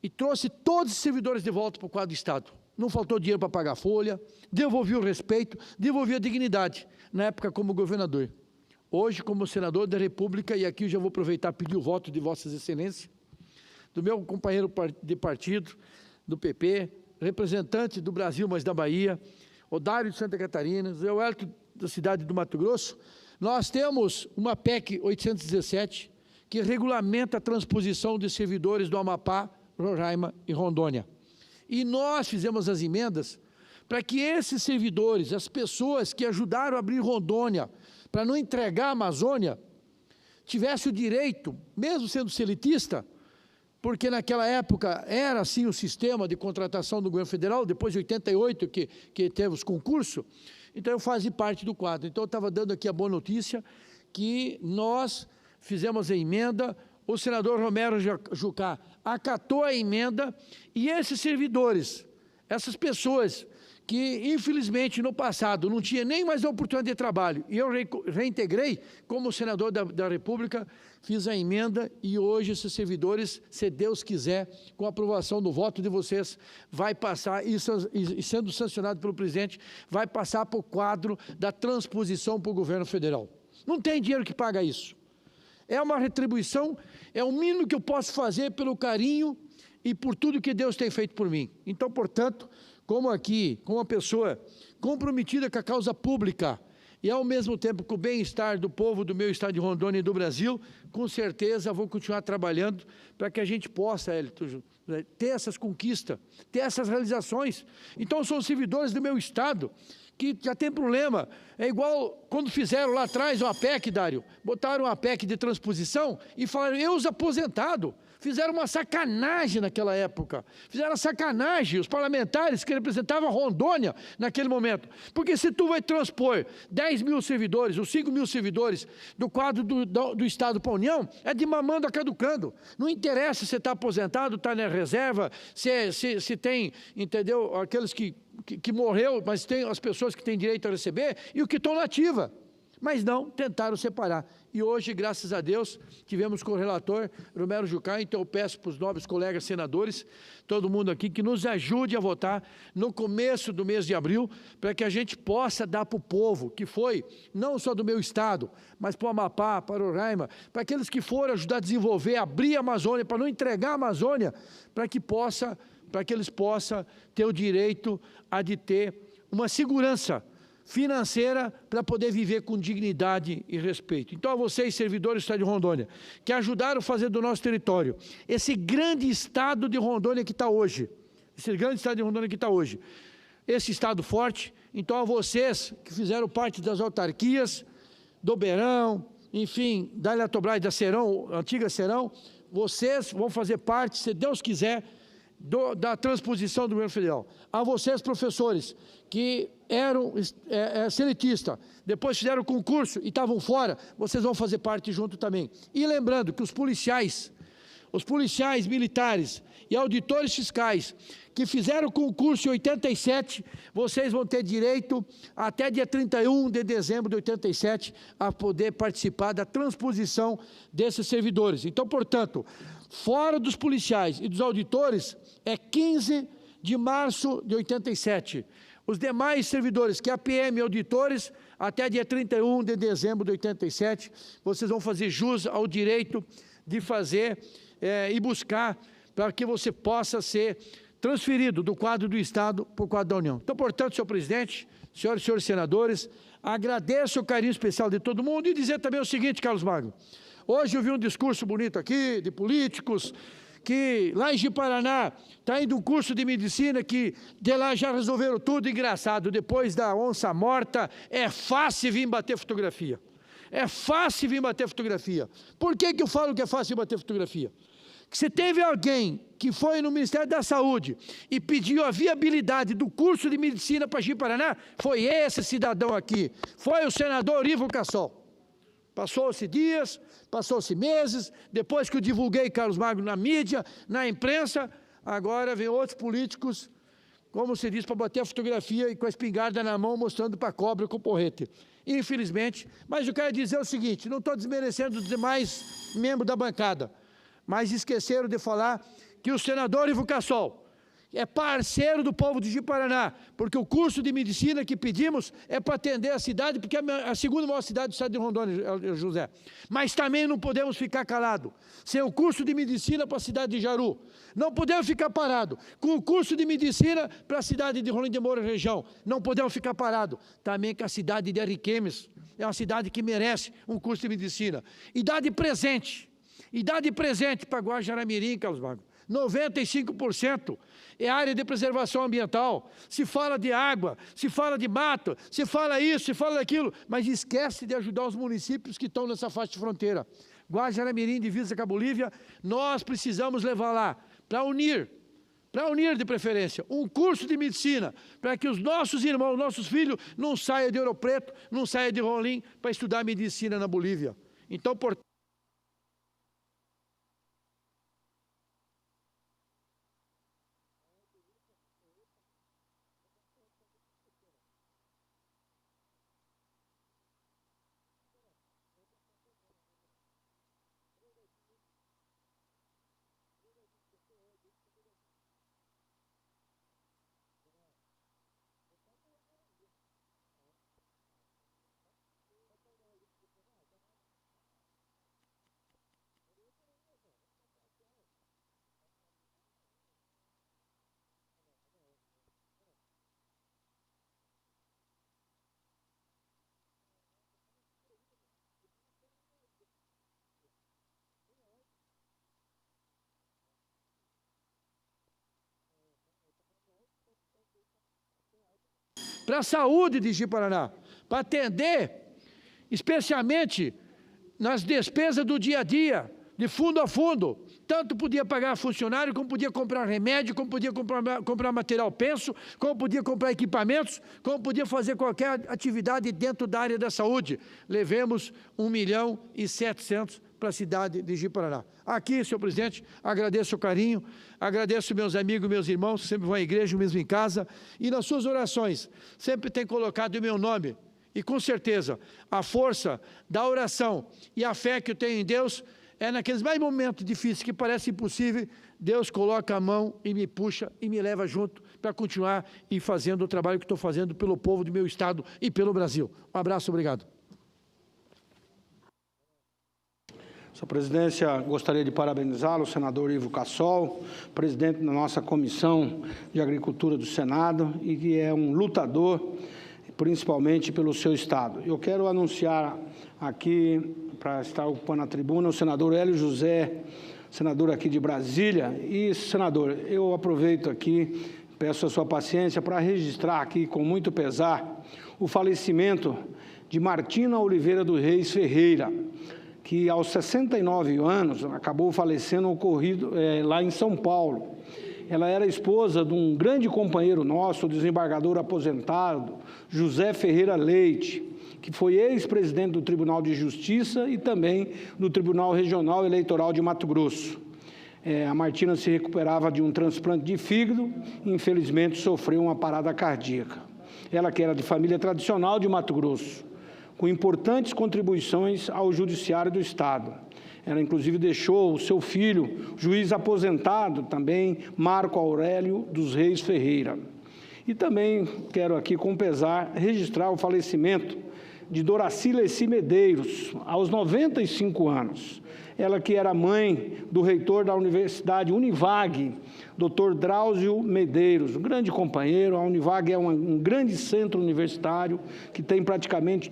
e trouxe todos os servidores de volta para o quadro do Estado. Não faltou dinheiro para pagar a folha, devolvi o respeito, devolvi a dignidade, na época como governador. Hoje, como senador da República, e aqui eu já vou aproveitar e pedir o voto de Vossas Excelências, do meu companheiro de partido, do PP, representante do Brasil, mas da Bahia, Odário de Santa Catarina, Zé Wellington da cidade do Mato Grosso, nós temos uma PEC 817, que regulamenta a transposição de servidores do Amapá, Roraima e Rondônia. E nós fizemos as emendas para que esses servidores, as pessoas que ajudaram a abrir Rondônia, para não entregar a Amazônia, tivessem o direito, mesmo sendo selitista, porque naquela época era assim o sistema de contratação do governo federal, depois de 88 que teve os concursos, então eu fazia parte do quadro. Então eu estava dando aqui a boa notícia que nós fizemos a emenda, o senador Romero Jucá acatou a emenda e esses servidores, essas pessoas que infelizmente no passado não tinha nem mais a oportunidade de trabalho, e eu reintegrei como senador da República, fiz a emenda e hoje esses servidores, se Deus quiser, com a aprovação do voto de vocês, vai passar, e sendo sancionado pelo presidente, vai passar para o quadro da transposição para o governo federal. Não tem dinheiro que paga isso. É uma retribuição, é o mínimo que eu posso fazer pelo carinho e por tudo que Deus tem feito por mim. Então, portanto, como aqui, como uma pessoa comprometida com a causa pública e, ao mesmo tempo, com o bem-estar do povo do meu estado de Rondônia e do Brasil, com certeza vou continuar trabalhando para que a gente possa, Hélito, ter essas conquistas, ter essas realizações. Então, são servidores do meu estado que já tem problema. É igual quando fizeram lá atrás uma PEC, Dário, botaram uma PEC de transposição e falaram, eu os aposentado. Fizeram uma sacanagem naquela época. Fizeram sacanagem os parlamentares que representavam Rondônia naquele momento. Porque se tu vai transpor 10 mil servidores ou 5 mil servidores do quadro do Estado para a União, é de mamando a caducando. Não interessa se você está aposentado, está na reserva, se tem, entendeu, aqueles que morreu, mas tem as pessoas que têm direito a receber e o que estão na ativa. Mas não, tentaram separar. E hoje, graças a Deus, tivemos com o relator Romero Jucá, então eu peço para os nobres colegas senadores, todo mundo aqui, que nos ajude a votar no começo do mês de abril, para que a gente possa dar para o povo, que foi não só do meu estado, mas para o Amapá, para o Roraima, para aqueles que foram ajudar a desenvolver, abrir a Amazônia, para não entregar a Amazônia, para que eles possam ter o direito a de ter uma segurança financeira para poder viver com dignidade e respeito. Então, a vocês, servidores do Estado de Rondônia, que ajudaram a fazer do nosso território esse grande estado de Rondônia que está hoje, esse estado forte, então a vocês que fizeram parte das autarquias, do Beirão, enfim, da Eletrobras, da Serão, antiga Serão, vocês vão fazer parte, se Deus quiser, da transposição do governo federal. A vocês, professores, que eram seletistas, depois fizeram concurso e estavam fora, vocês vão fazer parte junto também. E lembrando que os policiais os policiais militares e auditores fiscais que fizeram concurso em 87, vocês vão ter direito, até dia 31 de dezembro de 87, a poder participar da transposição desses servidores. Então, portanto, fora dos policiais e dos auditores, é 15 de março de 87. Os demais servidores, que é a PM e auditores, até dia 31 de dezembro de 87, vocês vão fazer jus ao direito de fazer e buscar para que você possa ser transferido do quadro do Estado para o quadro da União. Então, portanto, senhor presidente, senhoras e senhores senadores, agradeço o carinho especial de todo mundo e dizer também o seguinte, Carlos Magno. Hoje eu vi um discurso bonito aqui, de políticos, que lá em Ji-Paraná está indo um curso de medicina que de lá já resolveram tudo. Engraçado, depois da onça morta, é fácil vir bater fotografia. É fácil vir bater fotografia. Por que eu falo que é fácil bater fotografia? Que se teve alguém que foi no Ministério da Saúde e pediu a viabilidade do curso de medicina para Ji-Paraná, foi esse cidadão aqui, foi o senador Ivo Cassol. Passou-se dias, passou-se meses, depois que eu divulguei Carlos Magno na mídia, na imprensa, agora vem outros políticos, como se diz, para bater a fotografia e com a espingarda na mão, mostrando para a cobra com o porrete. Infelizmente, mas eu quero dizer o seguinte, não estou desmerecendo os demais membros da bancada, mas esqueceram de falar que o senador Ivo Cassol é parceiro do povo de Ji-Paraná, porque o curso de medicina que pedimos é para atender a cidade, porque é a segunda maior cidade do estado de Rondônia, José. Mas também não podemos ficar calados. Sem o curso de medicina para a cidade de Jaru, não podemos ficar parados. Com o curso de medicina para a cidade de Rolim de Moura região, não podemos ficar parados. Também com a cidade de Ariquemes, é uma cidade que merece um curso de medicina. Idade presente para Guajará-Mirim, Carlos Magno. 95% é área de preservação ambiental. Se fala de água, se fala de mato, se fala isso, se fala daquilo, mas esquece de ajudar os municípios que estão nessa faixa de fronteira. Guajará-Mirim, divisa com a Bolívia, nós precisamos levar lá, para unir de preferência, um curso de medicina, para que os nossos irmãos, nossos filhos, não saiam de Ouro Preto, não saiam de Rolim, para estudar medicina na Bolívia. Então, portanto, para a saúde de Ji-Paraná, para atender, especialmente nas despesas do dia a dia, de fundo a fundo. Tanto podia pagar funcionário, como podia comprar remédio, como podia comprar material penso, como podia comprar equipamentos, como podia fazer qualquer atividade dentro da área da saúde. Levemos 1.700.000 para a cidade de Ji-Paraná. Aqui, senhor presidente, agradeço o carinho, agradeço meus amigos, meus irmãos, que sempre vão à igreja, mesmo em casa, e nas suas orações, sempre tem colocado o meu nome, e com certeza, a força da oração e a fé que eu tenho em Deus, é naqueles mais momentos difíceis que parece impossível, Deus coloca a mão e me puxa e me leva junto para continuar e fazendo o trabalho que estou fazendo pelo povo do meu estado e pelo Brasil. Um abraço, obrigado. Sua Presidência, gostaria de parabenizá-lo, o senador Ivo Cassol, presidente da nossa Comissão de Agricultura do Senado e que é um lutador, principalmente pelo seu estado. Eu quero anunciar aqui, para estar ocupando a tribuna, o senador Hélio José, senador aqui de Brasília. E, senador, eu aproveito aqui, peço a sua paciência para registrar aqui, com muito pesar, o falecimento de Martina Oliveira dos Reis Ferreira, que aos 69 anos acabou falecendo ocorrido lá em São Paulo. Ela era esposa de um grande companheiro nosso, o desembargador aposentado, José Ferreira Leite, que foi ex-presidente do Tribunal de Justiça e também do Tribunal Regional Eleitoral de Mato Grosso. A Martina se recuperava de um transplante de fígado e, infelizmente, sofreu uma parada cardíaca. Ela que era de família tradicional de Mato Grosso, com importantes contribuições ao Judiciário do Estado. Ela, inclusive, deixou o seu filho, juiz aposentado também, Marco Aurélio dos Reis Ferreira. E também quero aqui, com pesar, registrar o falecimento de Doraci Leci Medeiros, aos 95 anos. Ela que era mãe do reitor da Universidade Univag, Dr. Drauzio Medeiros, um grande companheiro. A Univag é um grande centro universitário que tem praticamente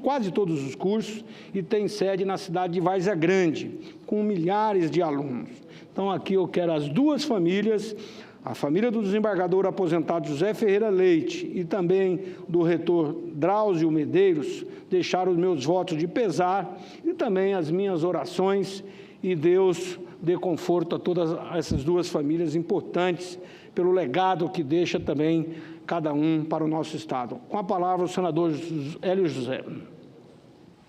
quase todos os cursos e tem sede na cidade de Várzea Grande, com milhares de alunos. Então, aqui eu quero as duas famílias, a família do desembargador aposentado José Ferreira Leite e também do reitor Drauzio Medeiros, deixar os meus votos de pesar e também as minhas orações, e Deus dê conforto a todas essas duas famílias importantes pelo legado que deixa também cada um para o nosso Estado. Com a palavra, o senador Hélio José.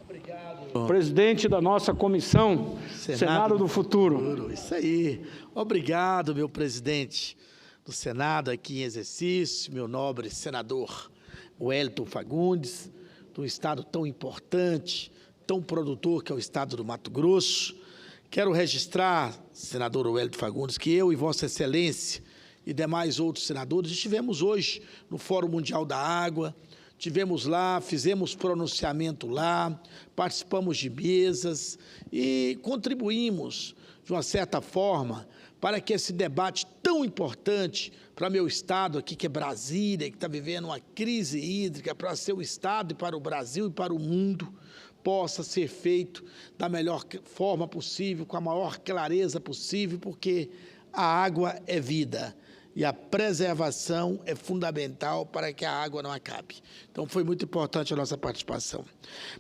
Obrigado. Presidente da nossa comissão, Senado do Futuro. Isso aí. Obrigado, meu presidente do Senado aqui em exercício, meu nobre senador Wellington Fagundes, de um estado tão importante, tão produtor que é o estado do Mato Grosso. Quero registrar, senador Wellington Fagundes, que eu e Vossa Excelência e demais outros senadores estivemos hoje no Fórum Mundial da Água, tivemos lá, fizemos pronunciamento lá, participamos de mesas e contribuímos, de uma certa forma, para que esse debate tão importante para meu estado aqui, que é Brasília, que está vivendo uma crise hídrica, para seu estado e para o Brasil e para o mundo, possa ser feito da melhor forma possível, com a maior clareza possível, porque a água é vida e a preservação é fundamental para que a água não acabe. Então, foi muito importante a nossa participação.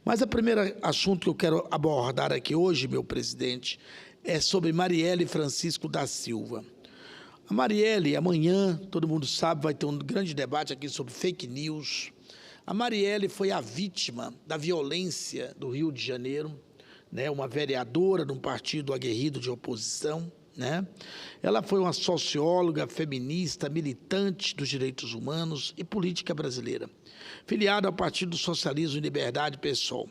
Mas o primeiro assunto que eu quero abordar aqui hoje, meu presidente, é sobre Marielle Francisco da Silva. A Marielle, amanhã, todo mundo sabe, vai ter um grande debate aqui sobre fake news. A Marielle foi a vítima da violência do Rio de Janeiro, né, uma vereadora de um partido aguerrido de oposição, né? Ela foi uma socióloga, feminista, militante dos direitos humanos e política brasileira, filiada ao Partido Socialismo e Liberdade, PSOL.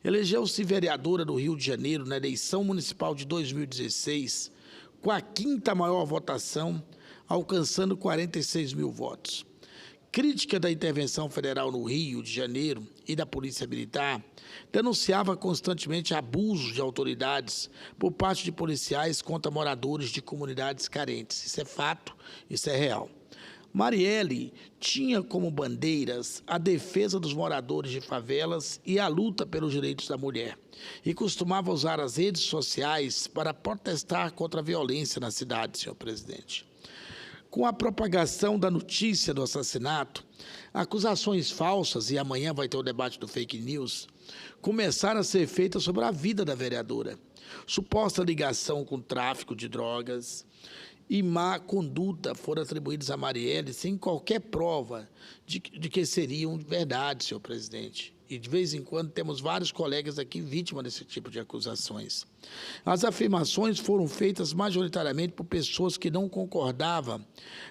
Elegeu-se vereadora do Rio de Janeiro na eleição municipal de 2016, com a quinta maior votação, alcançando 46 mil votos. Crítica da intervenção federal no Rio de Janeiro e da Polícia Militar, denunciava constantemente abusos de autoridades por parte de policiais contra moradores de comunidades carentes. Isso é fato, isso é real. Marielle tinha como bandeiras a defesa dos moradores de favelas e a luta pelos direitos da mulher, e costumava usar as redes sociais para protestar contra a violência na cidade, senhor presidente. Com a propagação da notícia do assassinato, acusações falsas, e amanhã vai ter o debate do fake news, começaram a ser feitas sobre a vida da vereadora. Suposta ligação com tráfico de drogas e má conduta foram atribuídos a Marielle sem qualquer prova de que seriam verdade, senhor presidente. E, de vez em quando, temos vários colegas aqui vítimas desse tipo de acusações. As afirmações foram feitas majoritariamente por pessoas que não concordavam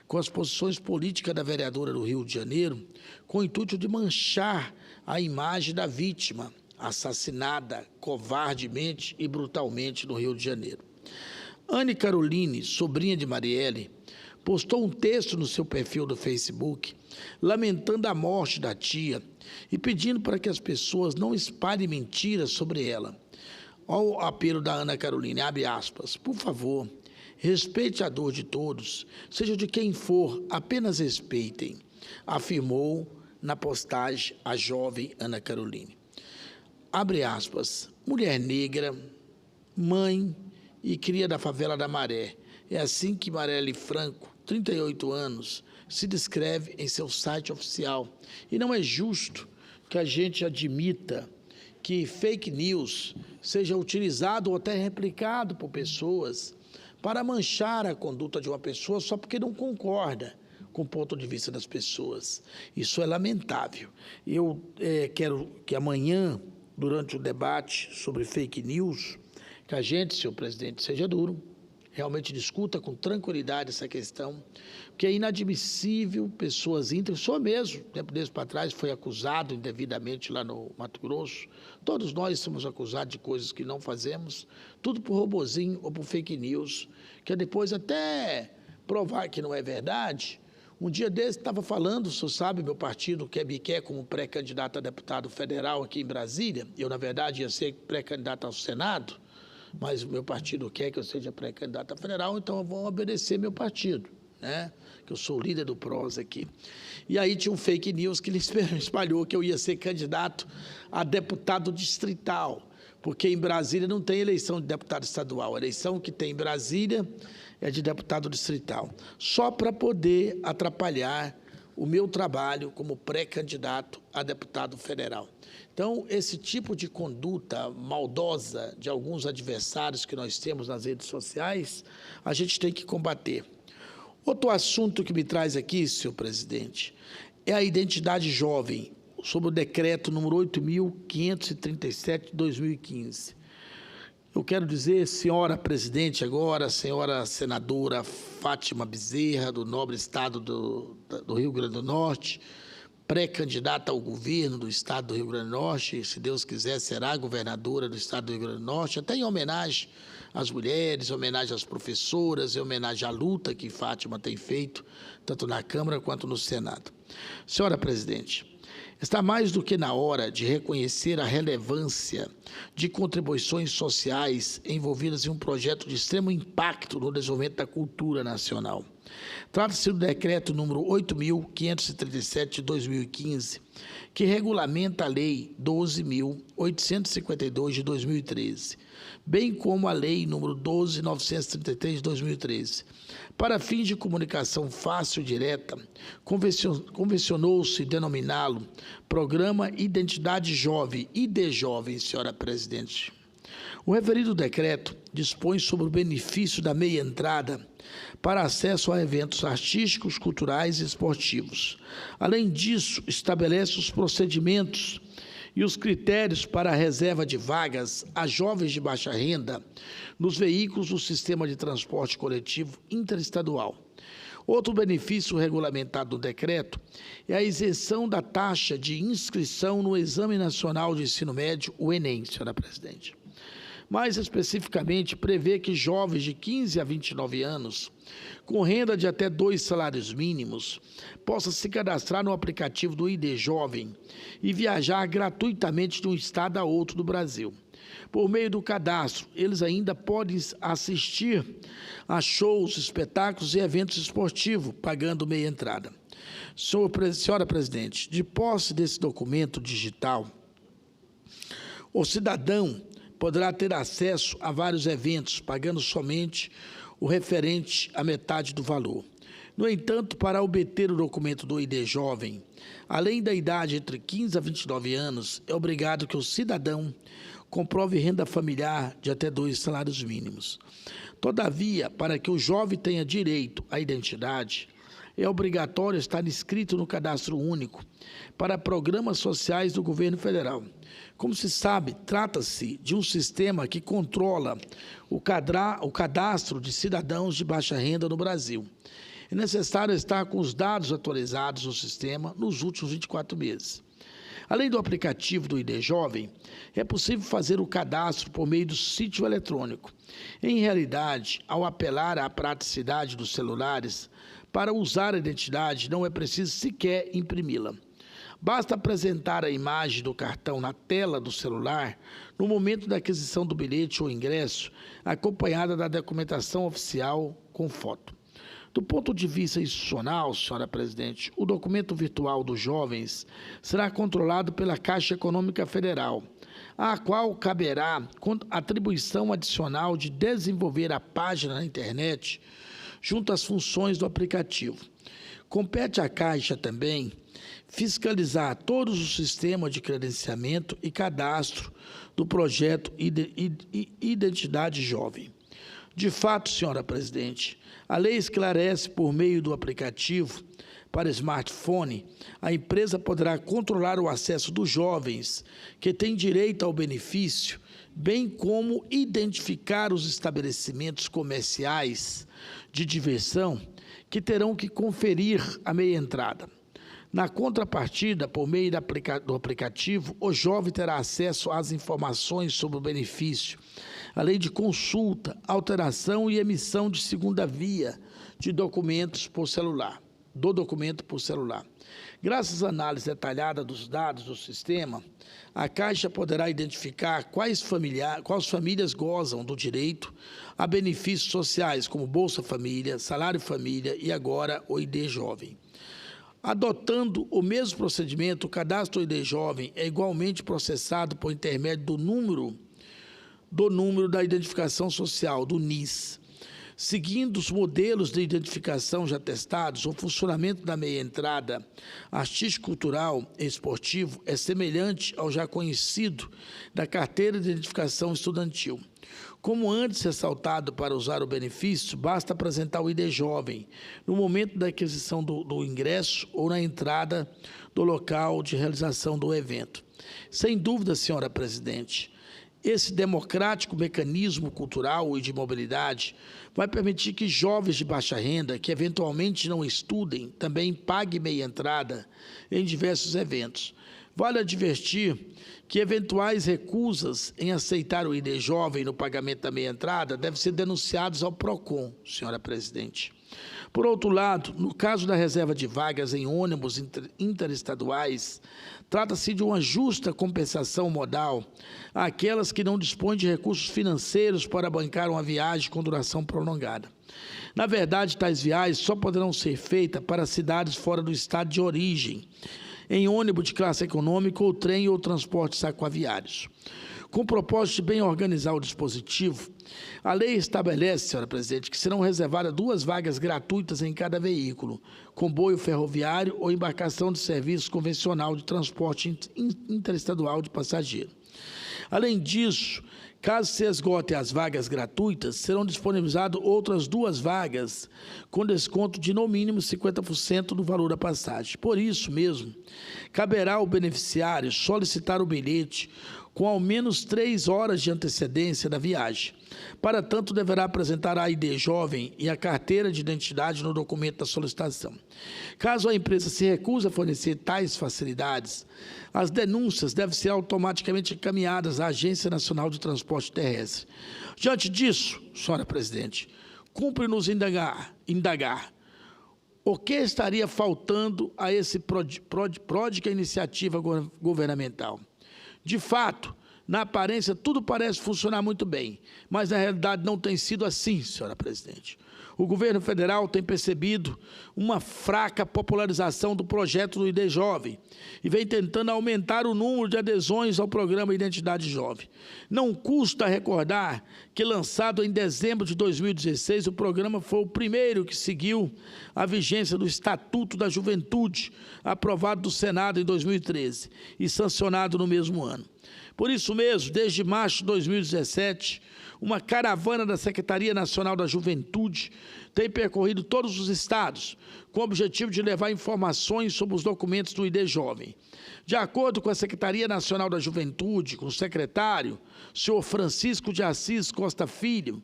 com as posições políticas da vereadora do Rio de Janeiro, com o intuito de manchar a imagem da vítima, assassinada covardemente e brutalmente no Rio de Janeiro. Anne Caroline, sobrinha de Marielle, postou um texto no seu perfil do Facebook, lamentando a morte da tia e pedindo para que as pessoas não espalhem mentiras sobre ela. Ao apelo da Ana Caroline, abre aspas, por favor, respeite a dor de todos, seja de quem for, apenas respeitem, afirmou na postagem a jovem Ana Caroline. Abre aspas, mulher negra, mãe e cria da favela da Maré. É assim que Marielle Franco, 38 anos, se descreve em seu site oficial. E não é justo que a gente admita que fake news seja utilizado ou até replicado por pessoas para manchar a conduta de uma pessoa só porque não concorda com o ponto de vista das pessoas. Isso é lamentável. Eu quero que amanhã, durante o debate sobre fake news, que a gente, senhor presidente, seja duro, realmente discuta com tranquilidade essa questão, porque é inadmissível pessoas íntegras, só mesmo, tempo desse para trás, foi acusado indevidamente lá no Mato Grosso. Todos nós somos acusados de coisas que não fazemos, tudo por robozinho ou por fake news, que depois até provar que não é verdade. Um dia desse estava falando, o senhor sabe, meu partido quer me quer como pré-candidato a deputado federal aqui em Brasília. Eu, na verdade, ia ser pré-candidato ao Senado, mas o meu partido quer que eu seja pré-candidato a federal, então eu vou obedecer meu partido, né? Que eu sou o líder do PROS aqui. E aí tinha um fake news que ele espalhou que eu ia ser candidato a deputado distrital, porque em Brasília não tem eleição de deputado estadual. A eleição que tem em Brasília é de deputado distrital, só para poder atrapalhar o meu trabalho como pré-candidato a deputado federal. Então, esse tipo de conduta maldosa de alguns adversários que nós temos nas redes sociais, a gente tem que combater. Outro assunto que me traz aqui, senhor presidente, é a identidade jovem, sobre o decreto número 8.537 de 2015. Eu quero dizer, senhora presidente agora, senhora senadora Fátima Bezerra, do nobre estado do Rio Grande do Norte, pré-candidata ao governo do estado do Rio Grande do Norte, se Deus quiser, será governadora do estado do Rio Grande do Norte, até em homenagem às mulheres, em homenagem às professoras, em homenagem à luta que Fátima tem feito, tanto na Câmara quanto no Senado. Senhora presidente, está mais do que na hora de reconhecer a relevância de contribuições sociais envolvidas em um projeto de extremo impacto no desenvolvimento da cultura nacional. Trata-se do decreto número 8.537 de 2015, que regulamenta a Lei 12.852 de 2013, bem como a Lei número 12.933 de 2013. Para fins de comunicação fácil e direta, convencionou-se denominá-lo Programa Identidade Jovem, ID Jovem, senhora presidente. O referido decreto dispõe sobre o benefício da meia entrada para acesso a eventos artísticos, culturais e esportivos. Além disso, estabelece os procedimentos e os critérios para a reserva de vagas a jovens de baixa renda nos veículos do sistema de transporte coletivo interestadual. Outro benefício regulamentado no decreto é a isenção da taxa de inscrição no Exame Nacional de Ensino Médio, o Enem, senhora presidente. Mais especificamente, prevê que jovens de 15 a 29 anos, com renda de até 2 salários mínimos, possam se cadastrar no aplicativo do ID Jovem e viajar gratuitamente de um estado a outro do Brasil. Por meio do cadastro, eles ainda podem assistir a shows, espetáculos e eventos esportivos, pagando meia entrada. Senhora presidente, de posse desse documento digital, o cidadão poderá ter acesso a vários eventos, pagando somente o referente à metade do valor. No entanto, para obter o documento do ID Jovem, além da idade entre 15 a 29 anos, é obrigado que o cidadão comprove renda familiar de até 2 salários mínimos. Todavia, para que o jovem tenha direito à identidade, é obrigatório estar inscrito no Cadastro Único para programas sociais do governo federal. Como se sabe, trata-se de um sistema que controla o cadastro de cidadãos de baixa renda no Brasil. É necessário estar com os dados atualizados no sistema nos últimos 24 meses. Além do aplicativo do ID Jovem, é possível fazer o cadastro por meio do sítio eletrônico. Em realidade, ao apelar à praticidade dos celulares, para usar a identidade não é preciso sequer imprimi-la. Basta apresentar a imagem do cartão na tela do celular no momento da aquisição do bilhete ou ingresso, acompanhada da documentação oficial com foto. Do ponto de vista institucional, senhora presidente, o documento virtual dos jovens será controlado pela Caixa Econômica Federal, à qual caberá atribuição adicional de desenvolver a página na internet junto às funções do aplicativo. Compete à Caixa também fiscalizar todos os sistemas de credenciamento e cadastro do projeto Identidade Jovem. De fato, senhora presidente, a lei esclarece por meio do aplicativo para smartphone, a empresa poderá controlar o acesso dos jovens que têm direito ao benefício bem como identificar os estabelecimentos comerciais de diversão que terão que conferir a meia entrada. Na contrapartida, por meio do aplicativo, o jovem terá acesso às informações sobre o benefício, além de consulta, alteração e emissão de segunda via de documentos por celular, Graças à análise detalhada dos dados do sistema, a Caixa poderá identificar quais famílias gozam do direito a benefícios sociais, como Bolsa Família, Salário Família e agora o ID Jovem. Adotando o mesmo procedimento, o cadastro ID Jovem é igualmente processado por intermédio do número da identificação social, do NIS. Seguindo os modelos de identificação já testados, o funcionamento da meia-entrada artístico-cultural e esportivo é semelhante ao já conhecido da carteira de identificação estudantil. Como antes ressaltado, para usar o benefício, basta apresentar o ID Jovem no momento da aquisição do ingresso ou na entrada do local de realização do evento. Sem dúvida, senhora presidente, esse democrático mecanismo cultural e de mobilidade vai permitir que jovens de baixa renda, que eventualmente não estudem, também paguem meia entrada em diversos eventos. Vale advertir que eventuais recusas em aceitar o ID Jovem no pagamento da meia entrada devem ser denunciados ao PROCON, senhora presidente. Por outro lado, no caso da reserva de vagas em ônibus interestaduais, trata-se de uma justa compensação modal àquelas que não dispõem de recursos financeiros para bancar uma viagem com duração prolongada. Na verdade, tais viagens só poderão ser feitas para cidades fora do estado de origem, em ônibus de classe econômica ou trem ou transportes aquaviários. Com o propósito de bem organizar o dispositivo, a lei estabelece, senhora presidente, que serão reservadas 2 vagas gratuitas em cada veículo, comboio ferroviário ou embarcação de serviço convencional de transporte interestadual de passageiro. Além disso, caso se esgotem as vagas gratuitas, serão disponibilizadas outras 2 vagas com desconto de no mínimo 50% do valor da passagem. Por isso mesmo, caberá ao beneficiário solicitar o bilhete com ao menos 3 horas de antecedência da viagem. Para tanto, deverá apresentar a ID Jovem e a carteira de identidade no documento da solicitação. Caso a empresa se recuse a fornecer tais facilidades, as denúncias devem ser automaticamente encaminhadas à Agência Nacional de Transporte Terrestre. Diante disso, senhora presidente, cumpre-nos indagar o que estaria faltando a esse pródiga iniciativa governamental. De fato, na aparência, tudo parece funcionar muito bem, mas na realidade não tem sido assim, senhora presidente. O governo federal tem percebido uma fraca popularização do projeto do ID Jovem e vem tentando aumentar o número de adesões ao programa Identidade Jovem. Não custa recordar que, lançado em dezembro de 2016, o programa foi o primeiro que seguiu a vigência do Estatuto da Juventude, aprovado do Senado em 2013 e sancionado no mesmo ano. Por isso mesmo, desde março de 2017, uma caravana da Secretaria Nacional da Juventude tem percorrido todos os estados, com o objetivo de levar informações sobre os documentos do ID Jovem. De acordo com a Secretaria Nacional da Juventude, com o secretário, senhor Francisco de Assis Costa Filho,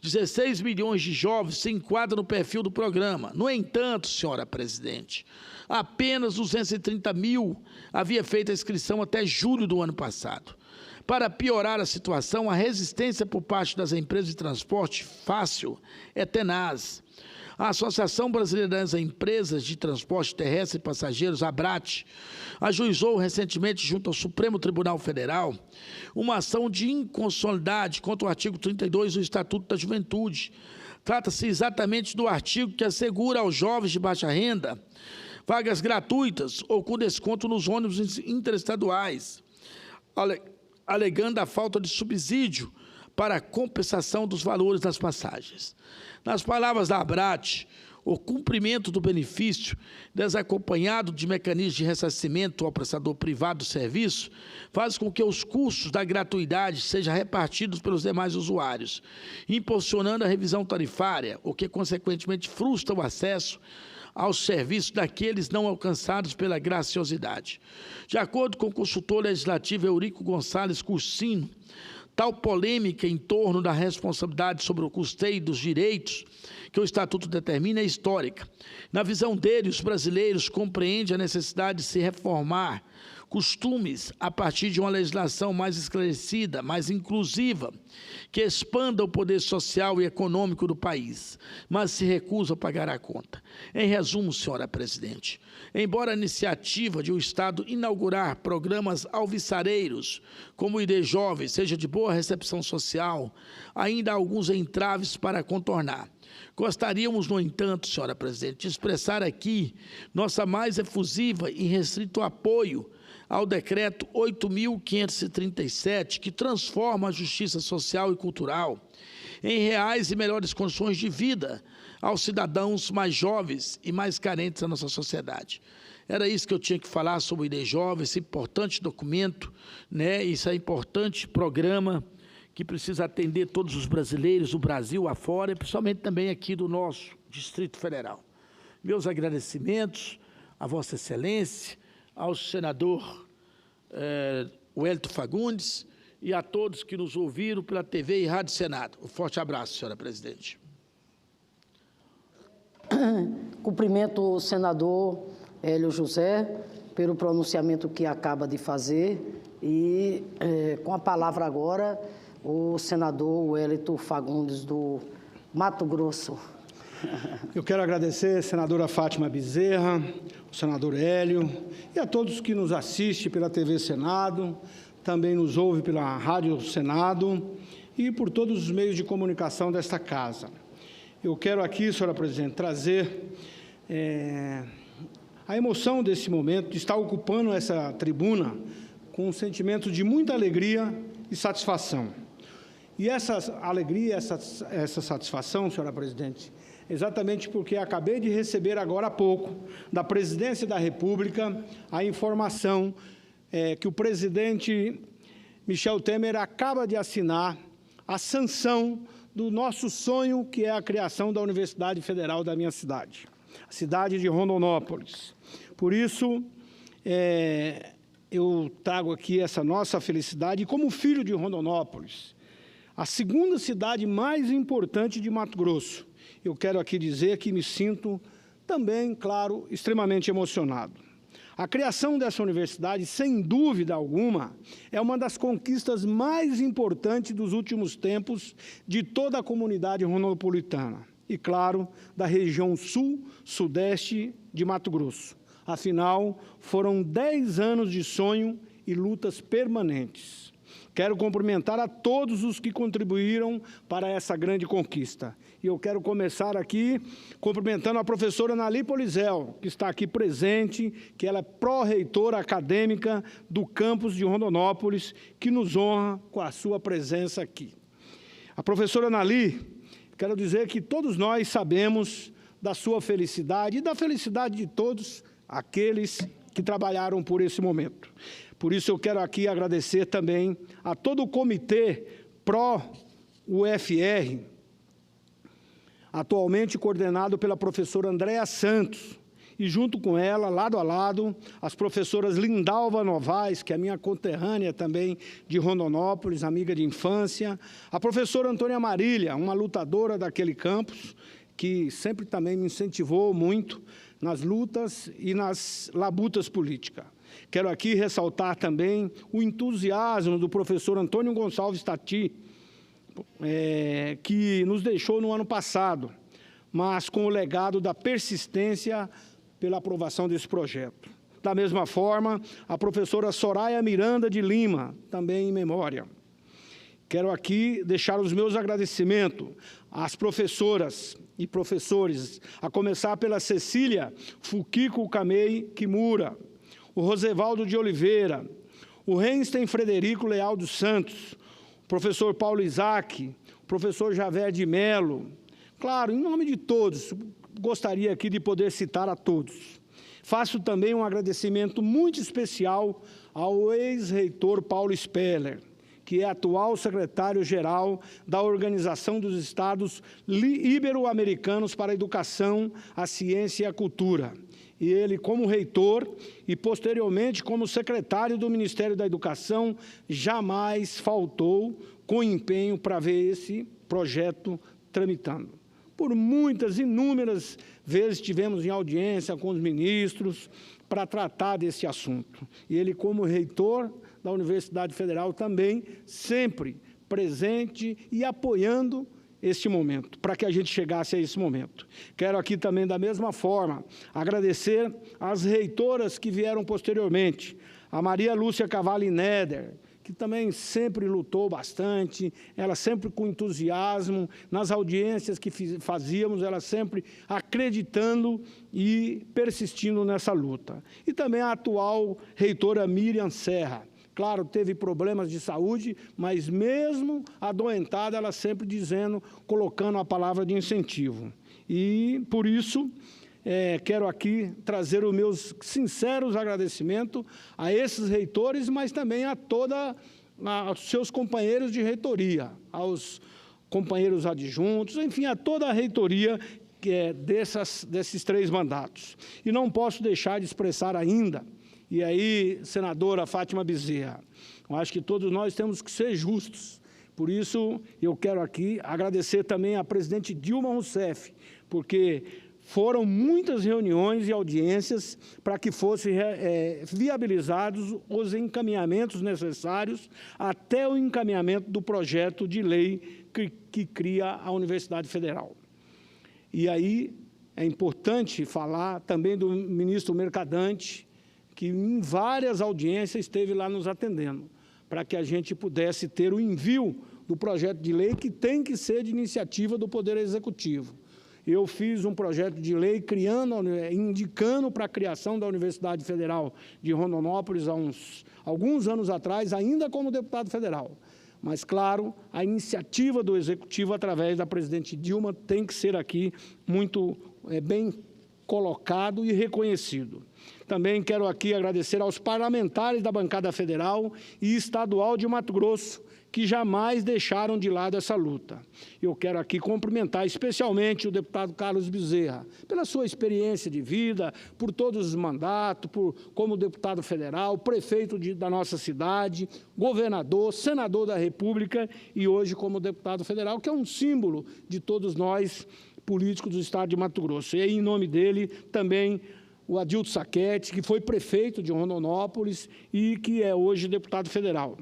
16 milhões de jovens se enquadram no perfil do programa. No entanto, senhora presidente, apenas 230 mil havia feito a inscrição até julho do ano passado. Para piorar a situação, a resistência por parte das empresas de transporte fácil é tenaz. A Associação Brasileira das Empresas de Transporte Terrestre e Passageiros, ABRAT, ajuizou recentemente, junto ao Supremo Tribunal Federal, uma ação de inconstitucionalidade contra o artigo 32 do Estatuto da Juventude. Trata-se exatamente do artigo que assegura aos jovens de baixa renda vagas gratuitas ou com desconto nos ônibus interestaduais, alegando a falta de subsídio para a compensação dos valores das passagens. Nas palavras da ABRAT, o cumprimento do benefício, desacompanhado de mecanismos de ressarcimento ao prestador privado do serviço, faz com que os custos da gratuidade sejam repartidos pelos demais usuários, impulsionando a revisão tarifária, o que, consequentemente, frustra o acesso aos serviços daqueles não alcançados pela graciosidade. De acordo com o consultor legislativo Eurico Gonçalves Cursino, tal polêmica em torno da responsabilidade sobre o custeio dos direitos que o Estatuto determina é histórica. Na visão dele, os brasileiros compreendem a necessidade de se reformar costumes a partir de uma legislação mais esclarecida, mais inclusiva, que expanda o poder social e econômico do país, mas se recusa a pagar a conta. Em resumo, senhora presidente, embora a iniciativa de o Estado inaugurar programas alvissareiros, como o ID Jovem, seja de boa recepção social, ainda há alguns entraves para contornar. Gostaríamos, no entanto, senhora presidente, de expressar aqui nossa mais efusiva e restrito apoio ao decreto 8.537, que transforma a justiça social e cultural em reais e melhores condições de vida aos cidadãos mais jovens e mais carentes da nossa sociedade. Era isso que eu tinha que falar sobre o ID Jovem, esse importante documento, né? Esse importante programa que precisa atender todos os brasileiros do Brasil afora, e principalmente também aqui do nosso Distrito Federal. Meus agradecimentos a Vossa Excelência, ao senador Wellington Fagundes e a todos que nos ouviram pela TV e Rádio Senado. Um forte abraço, senhora presidente. Cumprimento o senador Hélio José pelo pronunciamento que acaba de fazer e, com a palavra agora, o senador Wellington Fagundes, do Mato Grosso. Eu quero agradecer a senadora Fátima Bezerra, o senador Hélio e a todos que nos assistem pela TV Senado, também nos ouve pela Rádio Senado e por todos os meios de comunicação desta casa. Eu quero aqui, senhora presidente, trazer a emoção desse momento, de estar ocupando essa tribuna com um sentimento de muita alegria e satisfação. E essa alegria, essa satisfação, senhora presidente, exatamente porque acabei de receber agora há pouco, da Presidência da República, a informação que o presidente Michel Temer acaba de assinar a sanção do nosso sonho, que é a criação da Universidade Federal da minha cidade, a cidade de Rondonópolis. Por isso, eu trago aqui essa nossa felicidade, e como filho de Rondonópolis, a segunda cidade mais importante de Mato Grosso, eu quero aqui dizer que me sinto também, claro, extremamente emocionado. A criação dessa universidade, sem dúvida alguma, é uma das conquistas mais importantes dos últimos tempos de toda a comunidade rondopolitana e, claro, da região sul, sudeste de Mato Grosso. Afinal, foram 10 anos de sonho e lutas permanentes. Quero cumprimentar a todos os que contribuíram para essa grande conquista. E eu quero começar aqui cumprimentando a professora Nali Polizel, que está aqui presente, que ela é pró-reitora acadêmica do campus de Rondonópolis, que nos honra com a sua presença aqui. A professora Nali, quero dizer que todos nós sabemos da sua felicidade e da felicidade de todos aqueles que trabalharam por esse momento. Por isso eu quero aqui agradecer também a todo o comitê pró-UFR, atualmente coordenado pela professora Andréa Santos, e junto com ela, lado a lado, as professoras Lindalva Novaes, que é minha conterrânea também de Rondonópolis, amiga de infância, a professora Antônia Marília, uma lutadora daquele campus, que sempre também me incentivou muito nas lutas e nas labutas políticas. Quero aqui ressaltar também o entusiasmo do professor Antônio Gonçalves Tati, que nos deixou no ano passado, mas com o legado da persistência pela aprovação desse projeto. Da mesma forma, a professora Soraya Miranda de Lima, também em memória. Quero aqui deixar os meus agradecimentos às professoras e professores, a começar pela Cecília Fukiko Kamei Kimura, o Rosevaldo de Oliveira, o Reinstein Frederico Leal dos Santos, o professor Paulo Isaac, o professor Javé de Melo. Claro, em nome de todos, gostaria aqui de poder citar a todos. Faço também um agradecimento muito especial ao ex-reitor Paulo Speller, que é atual secretário-geral da Organização dos Estados Ibero-Americanos para a Educação, a Ciência e a Cultura. E ele, como reitor e posteriormente como secretário do Ministério da Educação, jamais faltou com empenho para ver esse projeto tramitando. Por muitas, inúmeras vezes tivemos em audiência com os ministros para tratar desse assunto. E ele, como reitor da Universidade Federal, também sempre presente e apoiando este momento, para que a gente chegasse a esse momento. Quero aqui também, da mesma forma, agradecer às reitoras que vieram posteriormente, a Maria Lúcia Cavalli Neder, que também sempre lutou bastante, ela sempre com entusiasmo, nas audiências que fazíamos, ela sempre acreditando e persistindo nessa luta. E também a atual reitora Miriam Serra. Claro, teve problemas de saúde, mas mesmo adoentada, ela sempre dizendo, colocando a palavra de incentivo. E, por isso, quero aqui trazer os meus sinceros agradecimentos a esses reitores, mas também aos seus companheiros de reitoria, aos companheiros adjuntos, enfim, a toda a reitoria desses 3 mandatos. E não posso deixar de expressar ainda, e aí, senadora Fátima Bezerra, eu acho que todos nós temos que ser justos. Por isso, eu quero aqui agradecer também à presidente Dilma Rousseff, porque foram muitas reuniões e audiências para que fossem viabilizados os encaminhamentos necessários até o encaminhamento do projeto de lei que cria a Universidade Federal. E aí é importante falar também do ministro Mercadante, que em várias audiências esteve lá nos atendendo, para que a gente pudesse ter o envio do projeto de lei, que tem que ser de iniciativa do Poder Executivo. Eu fiz um projeto de lei indicando para a criação da Universidade Federal de Rondonópolis há alguns anos atrás, ainda como deputado federal. Mas, claro, a iniciativa do Executivo, através da presidente Dilma, tem que ser aqui muito bem colocado e reconhecido. Também quero aqui agradecer aos parlamentares da bancada federal e estadual de Mato Grosso, que jamais deixaram de lado essa luta. Eu quero aqui cumprimentar especialmente o deputado Carlos Bezerra, pela sua experiência de vida, por todos os mandatos, como deputado federal, prefeito da nossa cidade, governador, senador da República e hoje como deputado federal, que é um símbolo de todos nós, políticos do estado de Mato Grosso. E aí, em nome dele, também o Adilto Saquete, que foi prefeito de Rondonópolis e que é hoje deputado federal,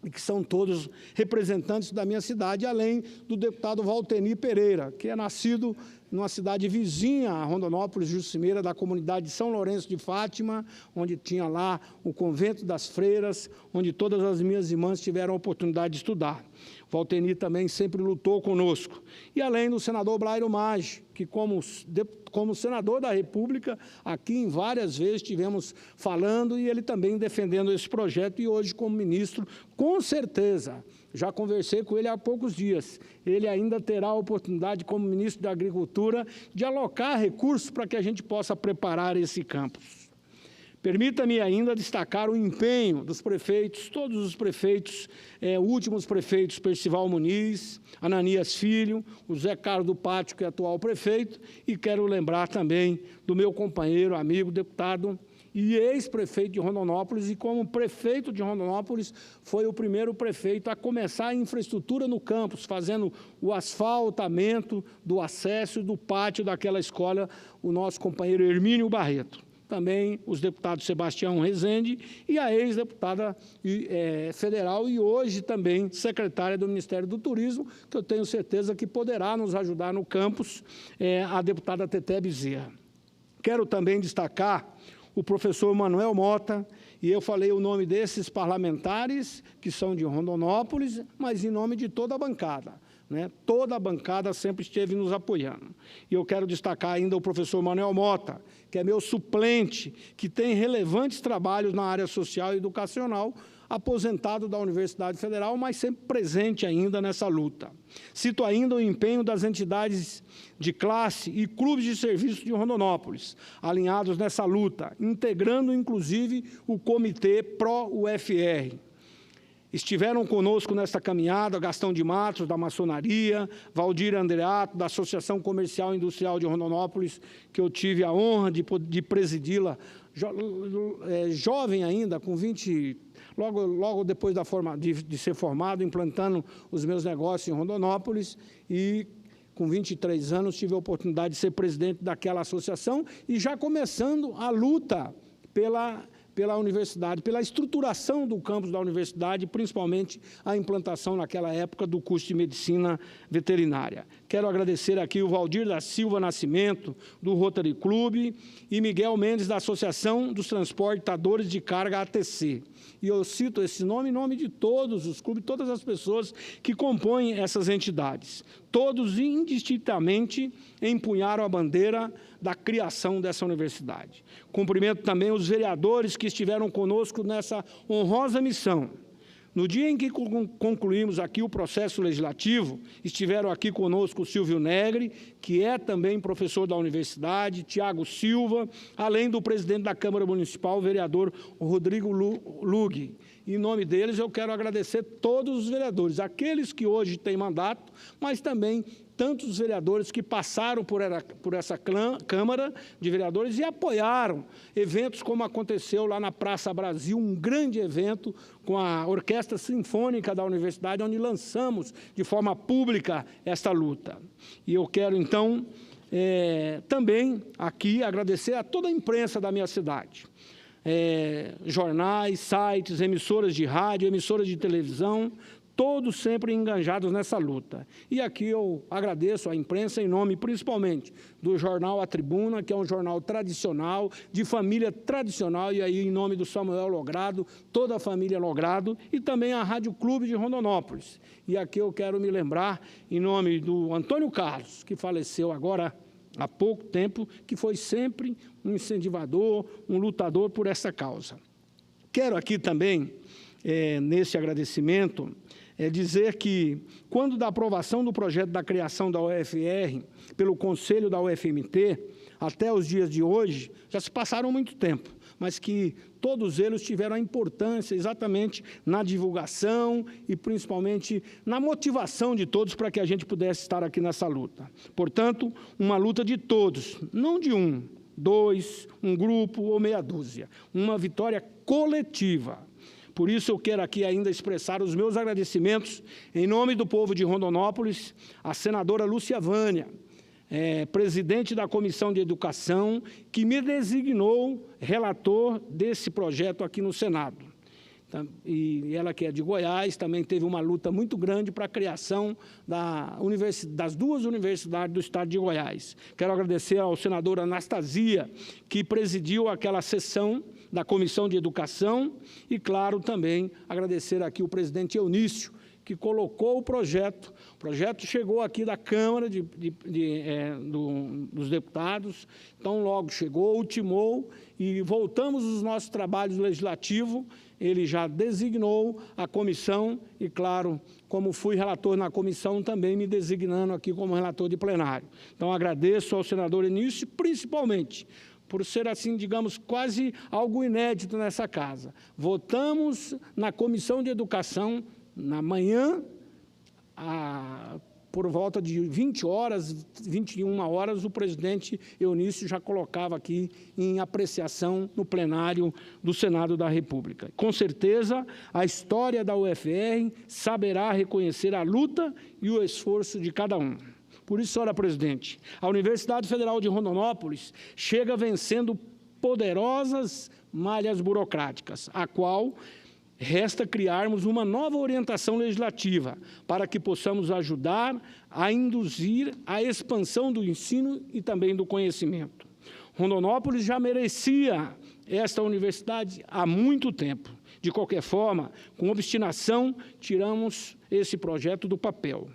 e que são todos representantes da minha cidade, além do deputado Valtenir Pereira, que é nascido numa cidade vizinha a Rondonópolis, Jucimeira, da comunidade de São Lourenço de Fátima, onde tinha lá o Convento das Freiras, onde todas as minhas irmãs tiveram a oportunidade de estudar. Valtenir também sempre lutou conosco. E além do senador Blairo Maggi, que como senador da República, aqui em várias vezes estivemos falando e ele também defendendo esse projeto e hoje como ministro, com certeza, já conversei com ele há poucos dias, ele ainda terá a oportunidade como ministro da Agricultura de alocar recursos para que a gente possa preparar esse campus. Permita-me ainda destacar o empenho dos prefeitos, todos os prefeitos, últimos prefeitos, Percival Muniz, Ananias Filho, o Zé Carlos do Pátio, que é atual prefeito, e quero lembrar também do meu companheiro, amigo, deputado e ex-prefeito de Rondonópolis, e como prefeito de Rondonópolis, foi o primeiro prefeito a começar a infraestrutura no campus, fazendo o asfaltamento do acesso e do pátio daquela escola, o nosso companheiro Hermínio Barreto. Também os deputados Sebastião Rezende e a ex-deputada federal e hoje também secretária do Ministério do Turismo, que eu tenho certeza que poderá nos ajudar no campus, a deputada Teté Bezerra. Quero também destacar o professor Manuel Mota, e eu falei o nome desses parlamentares, que são de Rondonópolis, mas em nome de toda a bancada. Toda a bancada sempre esteve nos apoiando. E eu quero destacar ainda o professor Manuel Mota, que é meu suplente, que tem relevantes trabalhos na área social e educacional, aposentado da Universidade Federal, mas sempre presente ainda nessa luta. Cito ainda o empenho das entidades de classe e clubes de serviço de Rondonópolis, alinhados nessa luta, integrando, inclusive, o Comitê Pro-UFR. Estiveram conosco nesta caminhada Gastão de Matos, da Maçonaria, Valdir Andreato, da Associação Comercial e Industrial de Rondonópolis, que eu tive a honra de presidi-la, jovem ainda, com logo depois de ser formado, implantando os meus negócios em Rondonópolis e, com 23 anos, tive a oportunidade de ser presidente daquela associação e já começando a luta pela universidade, pela estruturação do campus da universidade, principalmente a implantação naquela época do curso de medicina veterinária. Quero agradecer aqui o Valdir da Silva Nascimento, do Rotary Club, e Miguel Mendes, da Associação dos Transportadores de Carga ATC. E eu cito esse nome em nome de todos os clubes, todas as pessoas que compõem essas entidades. Todos indistintamente empunharam a bandeira da criação dessa universidade. Cumprimento também os vereadores que estiveram conosco nessa honrosa missão. No dia em que concluímos aqui o processo legislativo, estiveram aqui conosco o Silvio Negri, que é também professor da universidade, Tiago Silva, além do presidente da Câmara Municipal, o vereador Rodrigo Lug. Em nome deles, eu quero agradecer todos os vereadores, aqueles que hoje têm mandato, mas também tantos vereadores que passaram por essa Câmara de Vereadores e apoiaram eventos como aconteceu lá na Praça Brasil, um grande evento com a Orquestra Sinfônica da Universidade, onde lançamos de forma pública esta luta. E eu quero, então, também aqui agradecer a toda a imprensa da minha cidade. Jornais, sites, emissoras de rádio, emissoras de televisão, todos sempre engajados nessa luta. E aqui eu agradeço à imprensa em nome, principalmente, do jornal A Tribuna, que é um jornal tradicional, de família tradicional, e aí em nome do Samuel Logrado, toda a família Logrado, e também a Rádio Clube de Rondonópolis. E aqui eu quero me lembrar, em nome do Antônio Carlos, que faleceu agora há pouco tempo, que foi sempre um incentivador, um lutador por essa causa. Quero aqui também, nesse agradecimento, dizer que, quando da aprovação do projeto da criação da UFR pelo Conselho da UFMT, até os dias de hoje, já se passaram muito tempo, mas que todos eles tiveram a importância exatamente na divulgação e, principalmente, na motivação de todos para que a gente pudesse estar aqui nessa luta. Portanto, uma luta de todos, não de um, dois, um grupo ou meia dúzia, uma vitória coletiva. Por isso, eu quero aqui ainda expressar os meus agradecimentos, em nome do povo de Rondonópolis, à senadora Lúcia Vânia, presidente da Comissão de Educação, que me designou relator desse projeto aqui no Senado. E ela, que é de Goiás, também teve uma luta muito grande para a criação das duas universidades do estado de Goiás. Quero agradecer ao senador Anastasia, que presidiu aquela sessão da Comissão de Educação, e, claro, também agradecer aqui o presidente Eunício, que colocou o projeto. O projeto chegou aqui da Câmara dos Deputados, então logo chegou, ultimou, e voltamos aos nossos trabalhos legislativos. Ele já designou a comissão e, claro, como fui relator na comissão, também me designando aqui como relator de plenário. Então, agradeço ao senador Eunício, principalmente, por ser, assim, digamos, quase algo inédito nessa casa. Votamos na Comissão de Educação, na manhã, por volta de 20 horas, 21 horas, o presidente Eunício já colocava aqui em apreciação no plenário do Senado da República. Com certeza, a história da UFR saberá reconhecer a luta e o esforço de cada um. Por isso, senhora presidente, a Universidade Federal de Rondonópolis chega vencendo poderosas malhas burocráticas, a qual resta criarmos uma nova orientação legislativa para que possamos ajudar a induzir a expansão do ensino e também do conhecimento. Rondonópolis já merecia esta universidade há muito tempo. De qualquer forma, com obstinação, tiramos esse projeto do papel.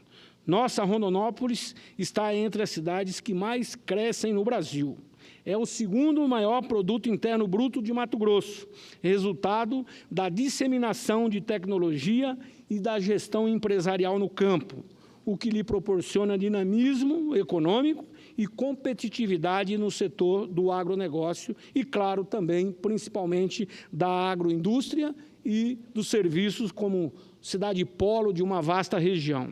Nossa Rondonópolis está entre as cidades que mais crescem no Brasil. É o segundo maior produto interno bruto de Mato Grosso, resultado da disseminação de tecnologia e da gestão empresarial no campo, o que lhe proporciona dinamismo econômico e competitividade no setor do agronegócio e, claro, também, principalmente, da agroindústria e dos serviços como cidade polo de uma vasta região.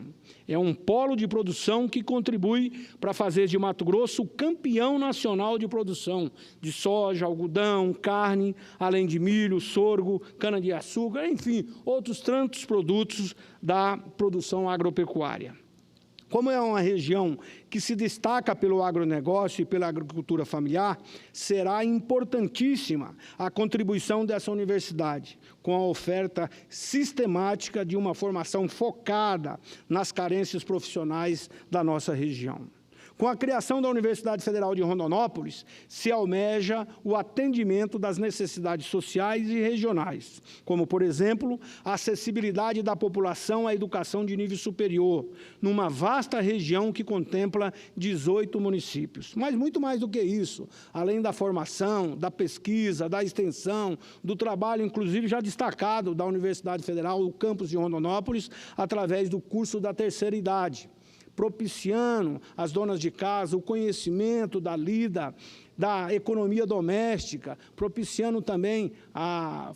É um polo de produção que contribui para fazer de Mato Grosso o campeão nacional de produção de soja, algodão, carne, além de milho, sorgo, cana-de-açúcar, enfim, outros tantos produtos da produção agropecuária. Como é uma região que se destaca pelo agronegócio e pela agricultura familiar, será importantíssima a contribuição dessa universidade, com a oferta sistemática de uma formação focada nas carências profissionais da nossa região. Com a criação da Universidade Federal de Rondonópolis, se almeja o atendimento das necessidades sociais e regionais, como, por exemplo, a acessibilidade da população à educação de nível superior, numa vasta região que contempla 18 municípios. Mas muito mais do que isso, além da formação, da pesquisa, da extensão, do trabalho, inclusive, já destacado da Universidade Federal, o campus de Rondonópolis, através do curso da terceira idade, propiciando às donas de casa o conhecimento da lida, da economia doméstica, propiciando também a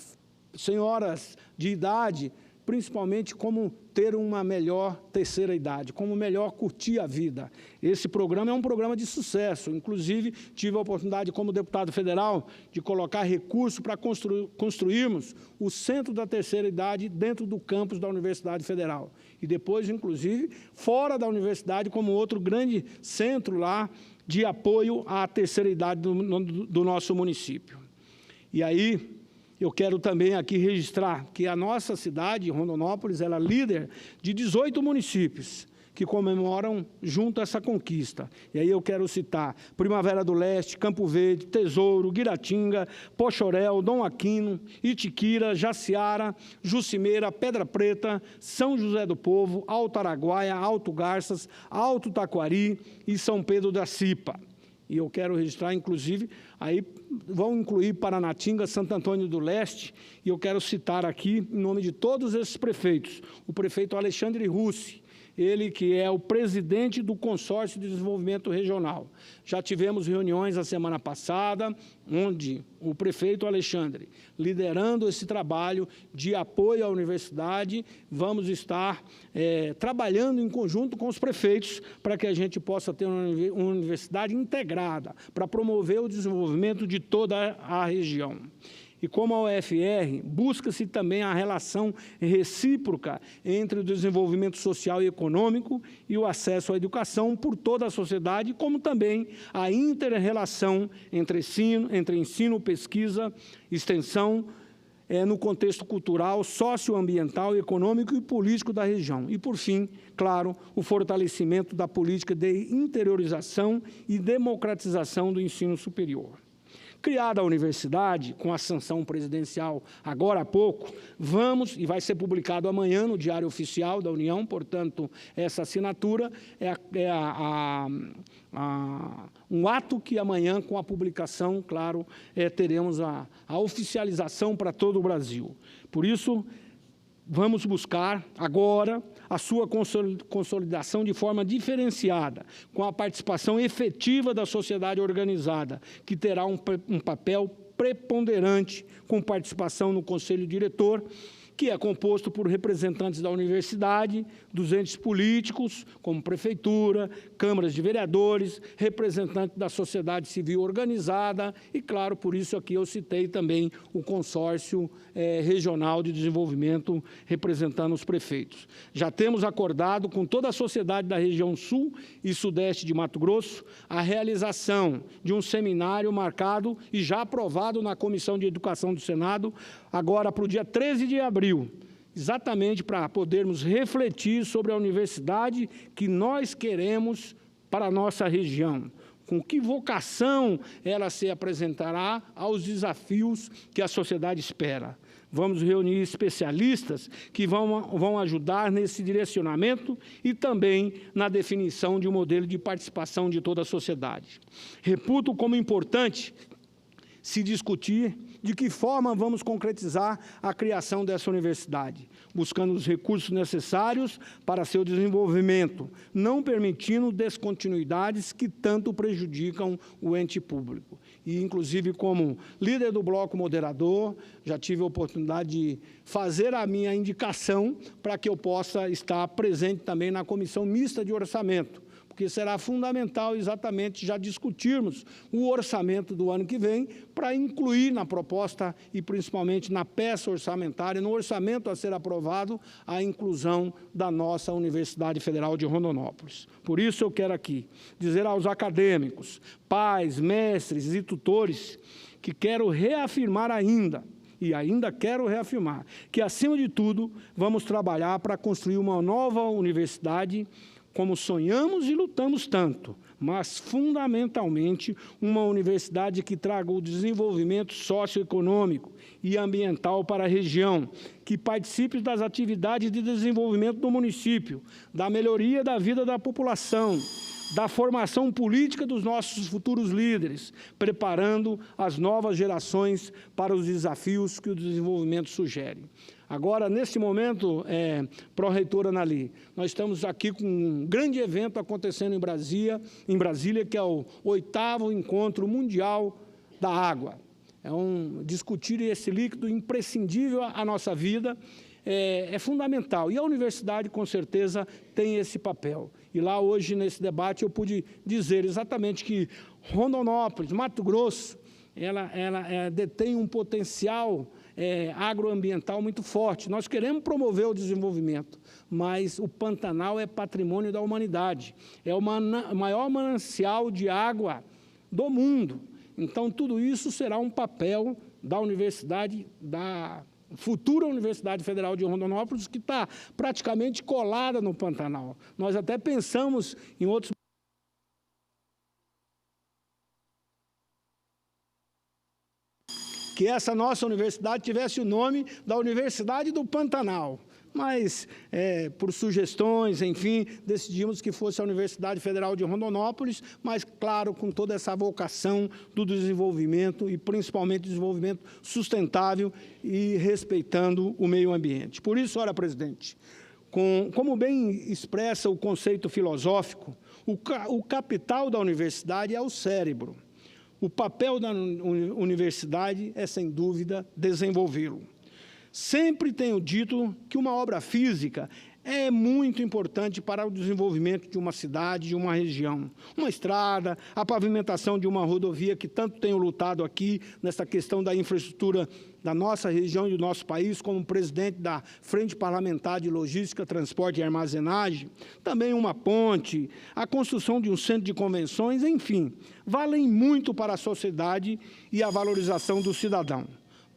senhoras de idade, principalmente como ter uma melhor terceira idade, como melhor curtir a vida. Esse programa é um programa de sucesso. Inclusive, tive a oportunidade, como deputado federal, de colocar recursos para construirmos o Centro da Terceira Idade dentro do campus da Universidade Federal. E depois, inclusive, fora da universidade, como outro grande centro lá de apoio à terceira idade do nosso município. E aí, eu quero também aqui registrar que a nossa cidade, Rondonópolis, ela é líder de 18 municípios que comemoram junto essa conquista. E aí eu quero citar Primavera do Leste, Campo Verde, Tesouro, Guiratinga, Poxorel, Dom Aquino, Itiquira, Jaciara, Jucimeira, Pedra Preta, São José do Povo, Alto Araguaia, Alto Garças, Alto Taquari e São Pedro da Cipa. E eu quero registrar, inclusive, aí vão incluir Paranatinga, Santo Antônio do Leste, e eu quero citar aqui, em nome de todos esses prefeitos, o prefeito Alexandre Russi, ele que é o presidente do Consórcio de Desenvolvimento Regional. Já tivemos reuniões a semana passada, onde o prefeito Alexandre, liderando esse trabalho de apoio à universidade, vamos estar trabalhando em conjunto com os prefeitos para que a gente possa ter uma universidade integrada, para promover o desenvolvimento de toda a região. E como a UFR, busca-se também a relação recíproca entre o desenvolvimento social e econômico e o acesso à educação por toda a sociedade, como também a inter-relação entre ensino, pesquisa, extensão, no contexto cultural, socioambiental, econômico e político da região. E, por fim, claro, o fortalecimento da política de interiorização e democratização do ensino superior. Criada a universidade, com a sanção presidencial agora há pouco, e vai ser publicado amanhã no Diário Oficial da União, portanto, essa assinatura um ato que amanhã, com a publicação, claro, teremos a oficialização para todo o Brasil. Por isso, vamos buscar agora a sua consolidação de forma diferenciada, com a participação efetiva da sociedade organizada, que terá um papel preponderante com participação no Conselho Diretor, que é composto por representantes da universidade, dos entes políticos, como prefeitura, câmaras de vereadores, representantes da sociedade civil organizada e, claro, por isso aqui eu citei também o consórcio regional de desenvolvimento representando os prefeitos. Já temos acordado com toda a sociedade da região sul e sudeste de Mato Grosso a realização de um seminário marcado e já aprovado na Comissão de Educação do Senado, agora para o dia 13 de abril, exatamente para podermos refletir sobre a universidade que nós queremos para a nossa região, com que vocação ela se apresentará aos desafios que a sociedade espera. Vamos reunir especialistas que vão ajudar nesse direcionamento e também na definição de um modelo de participação de toda a sociedade. Reputo como importante se discutir de que forma vamos concretizar a criação dessa universidade, buscando os recursos necessários para seu desenvolvimento, não permitindo descontinuidades que tanto prejudicam o ente público. E, inclusive, como líder do bloco moderador, já tive a oportunidade de fazer a minha indicação para que eu possa estar presente também na comissão mista de orçamento, porque será fundamental exatamente já discutirmos o orçamento do ano que vem para incluir na proposta e principalmente na peça orçamentária, no orçamento a ser aprovado, a inclusão da nossa Universidade Federal de Rondonópolis. Por isso eu quero aqui dizer aos acadêmicos, pais, mestres e tutores que quero reafirmar ainda quero reafirmar, que acima de tudo vamos trabalhar para construir uma nova universidade como sonhamos e lutamos tanto, mas fundamentalmente uma universidade que traga o desenvolvimento socioeconômico e ambiental para a região, que participe das atividades de desenvolvimento do município, da melhoria da vida da população, da formação política dos nossos futuros líderes, preparando as novas gerações para os desafios que o desenvolvimento sugere. Agora, neste momento, pró-reitora Anali, nós estamos aqui com um grande evento acontecendo em Brasília, que é o 8º Encontro Mundial da Água. Discutir esse líquido imprescindível à nossa vida é fundamental. E a universidade, com certeza, tem esse papel. E lá, hoje, nesse debate, eu pude dizer exatamente que Rondonópolis, Mato Grosso, ela detém um potencial agroambiental muito forte. Nós queremos promover o desenvolvimento, mas o Pantanal é patrimônio da humanidade. É o maior manancial de água do mundo. Então, tudo isso será um papel da universidade, da futura Universidade Federal de Rondonópolis, que está praticamente colada no Pantanal. Nós até pensamos em outros que essa nossa universidade tivesse o nome da Universidade do Pantanal. Mas, por sugestões, enfim, decidimos que fosse a Universidade Federal de Rondonópolis, mas, claro, com toda essa vocação do desenvolvimento e, principalmente, desenvolvimento sustentável e respeitando o meio ambiente. Por isso, senhora presidente, como bem expressa o conceito filosófico, o capital da universidade é o cérebro. O papel da universidade é, sem dúvida, desenvolvê-lo. Sempre tenho dito que uma obra física é muito importante para o desenvolvimento de uma cidade, de uma região. Uma estrada, a pavimentação de uma rodovia, que tanto tenho lutado aqui nessa questão da infraestrutura da nossa região e do nosso país, como presidente da Frente Parlamentar de Logística, Transporte e Armazenagem, também uma ponte, a construção de um centro de convenções, enfim, valem muito para a sociedade e a valorização do cidadão.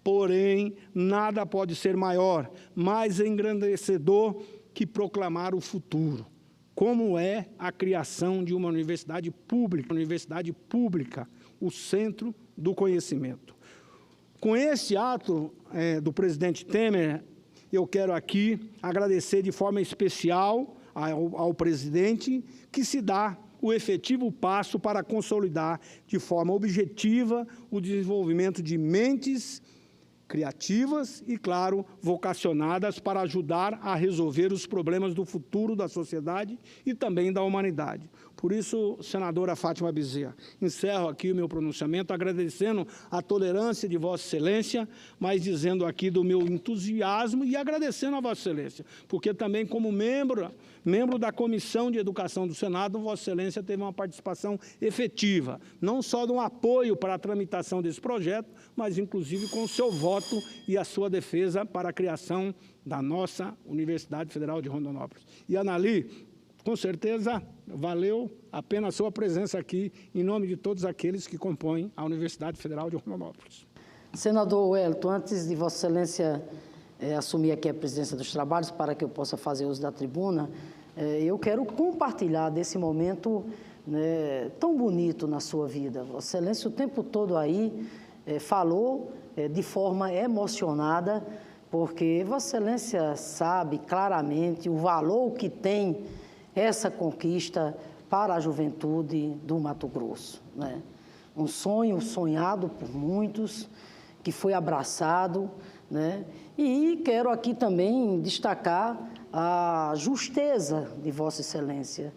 Porém, nada pode ser maior, mais engrandecedor que proclamar o futuro, como é a criação de uma universidade pública, o centro do conhecimento. Com esse ato do presidente Temer, eu quero aqui agradecer de forma especial ao presidente que se dá o efetivo passo para consolidar de forma objetiva o desenvolvimento de mentes criativas e, claro, vocacionadas para ajudar a resolver os problemas do futuro da sociedade e também da humanidade. Por isso, senadora Fátima Bezerra, encerro aqui o meu pronunciamento agradecendo a tolerância de Vossa Excelência, mas dizendo aqui do meu entusiasmo e agradecendo a Vossa Excelência, porque também como membro da Comissão de Educação do Senado, Vossa Excelência teve uma participação efetiva, não só no apoio para a tramitação desse projeto, mas inclusive com o seu voto e a sua defesa para a criação da nossa Universidade Federal de Rondonópolis. E, Anali, com certeza, valeu a pena a sua presença aqui, em nome de todos aqueles que compõem a Universidade Federal de Rondonópolis. Senador Wellington, antes de Vossa Excelência assumir aqui a presidência dos trabalhos, para que eu possa fazer uso da tribuna, eu quero compartilhar desse momento tão bonito na sua vida. Vossa Excelência, o tempo todo aí, falou de forma emocionada, porque Vossa Excelência sabe claramente o valor que tem essa conquista para a juventude do Mato Grosso, né? um sonho sonhado por muitos, que foi abraçado, né? E quero aqui também destacar a justeza de Vossa Excelência.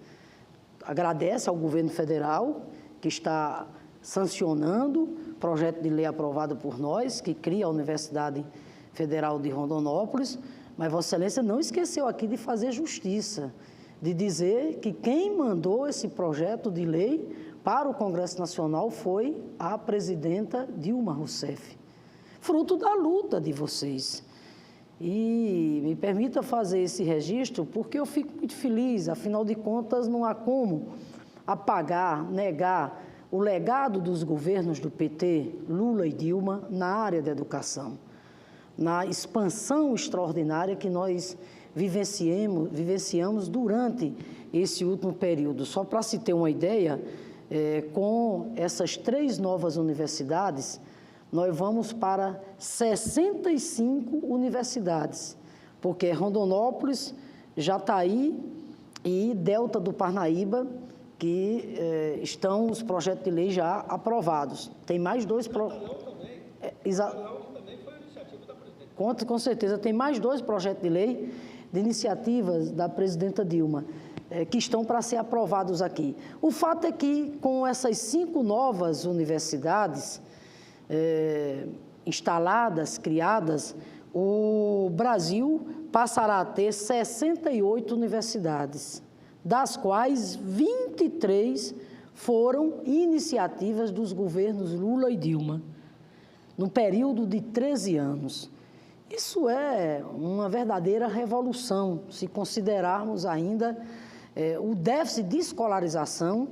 Agradece ao governo federal, que está sancionando o projeto de lei aprovado por nós, que cria a Universidade Federal de Rondonópolis, mas Vossa Excelência não esqueceu aqui de fazer justiça, de dizer que quem mandou esse projeto de lei para o Congresso Nacional foi a presidenta Dilma Rousseff, fruto da luta de vocês. E me permita fazer esse registro, porque eu fico muito feliz, afinal de contas não há como apagar, negar o legado dos governos do PT, Lula e Dilma, na área da educação, na expansão extraordinária que nós vivenciamos durante esse último período. Só para se ter uma ideia, com essas 3 novas universidades, nós vamos para 65 universidades, porque Rondonópolis, Jataí e Delta do Parnaíba, que estão os projetos de lei já aprovados. Tem mais 2... Com certeza, tem mais 2 projetos de lei de iniciativas da presidenta Dilma, que estão para ser aprovados aqui. O fato é que, com essas 5 novas universidades instaladas, criadas, o Brasil passará a ter 68 universidades, das quais 23 foram iniciativas dos governos Lula e Dilma, num período de 13 anos. Isso é uma verdadeira revolução, se considerarmos ainda o déficit de escolarização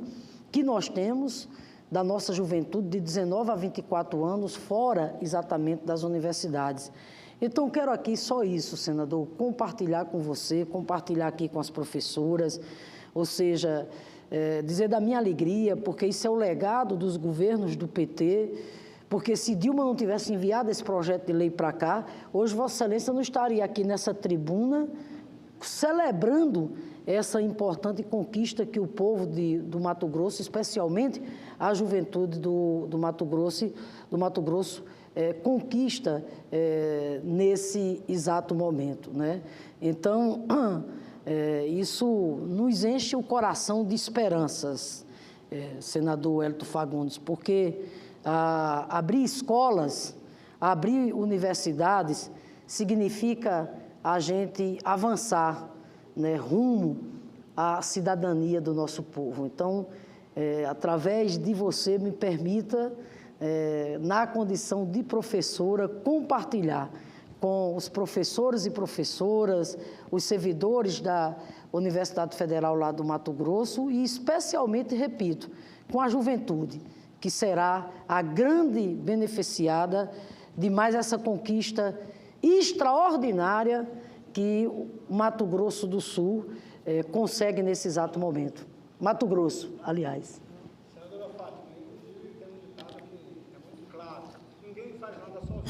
que nós temos da nossa juventude de 19 a 24 anos, fora exatamente das universidades. Então, quero aqui só isso, senador, compartilhar com você, compartilhar aqui com as professoras, ou seja, dizer da minha alegria, porque isso é o legado dos governos do PT, porque se Dilma não tivesse enviado esse projeto de lei para cá, hoje Vossa Excelência não estaria aqui nessa tribuna celebrando essa importante conquista que o povo do Mato Grosso, especialmente a juventude do Mato Grosso, conquista nesse exato momento, né? Então, isso nos enche o coração de esperanças, senador Wellington Fagundes, porque abrir escolas, abrir universidades, significa a gente avançar, né, rumo à cidadania do nosso povo. Então, através de você, me permita, na condição de professora, compartilhar com os professores e professoras, os servidores da Universidade Federal lá do Mato Grosso e, especialmente, repito, com a juventude, que será a grande beneficiada de mais essa conquista extraordinária que o Mato Grosso do Sul consegue nesse exato momento. Mato Grosso, aliás. Senadora Fátima, inclusive tem um ditado que é muito claro: ninguém faz nada sozinho.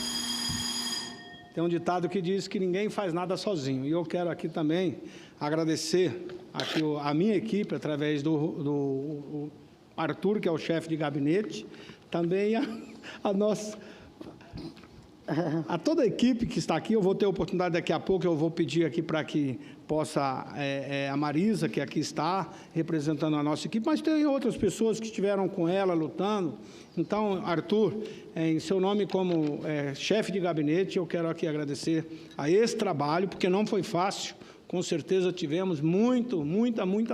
Tem um ditado que diz que ninguém faz nada sozinho. E eu quero aqui também agradecer aqui a minha equipe, através do Arthur, que é o chefe de gabinete, também a toda a equipe que está aqui. Eu vou ter a oportunidade daqui a pouco, eu vou pedir aqui para que possa a Marisa, que aqui está, representando a nossa equipe, mas tem outras pessoas que estiveram com ela, lutando. Então, Arthur, em seu nome como chefe de gabinete, eu quero aqui agradecer a esse trabalho, porque não foi fácil. Com certeza tivemos muita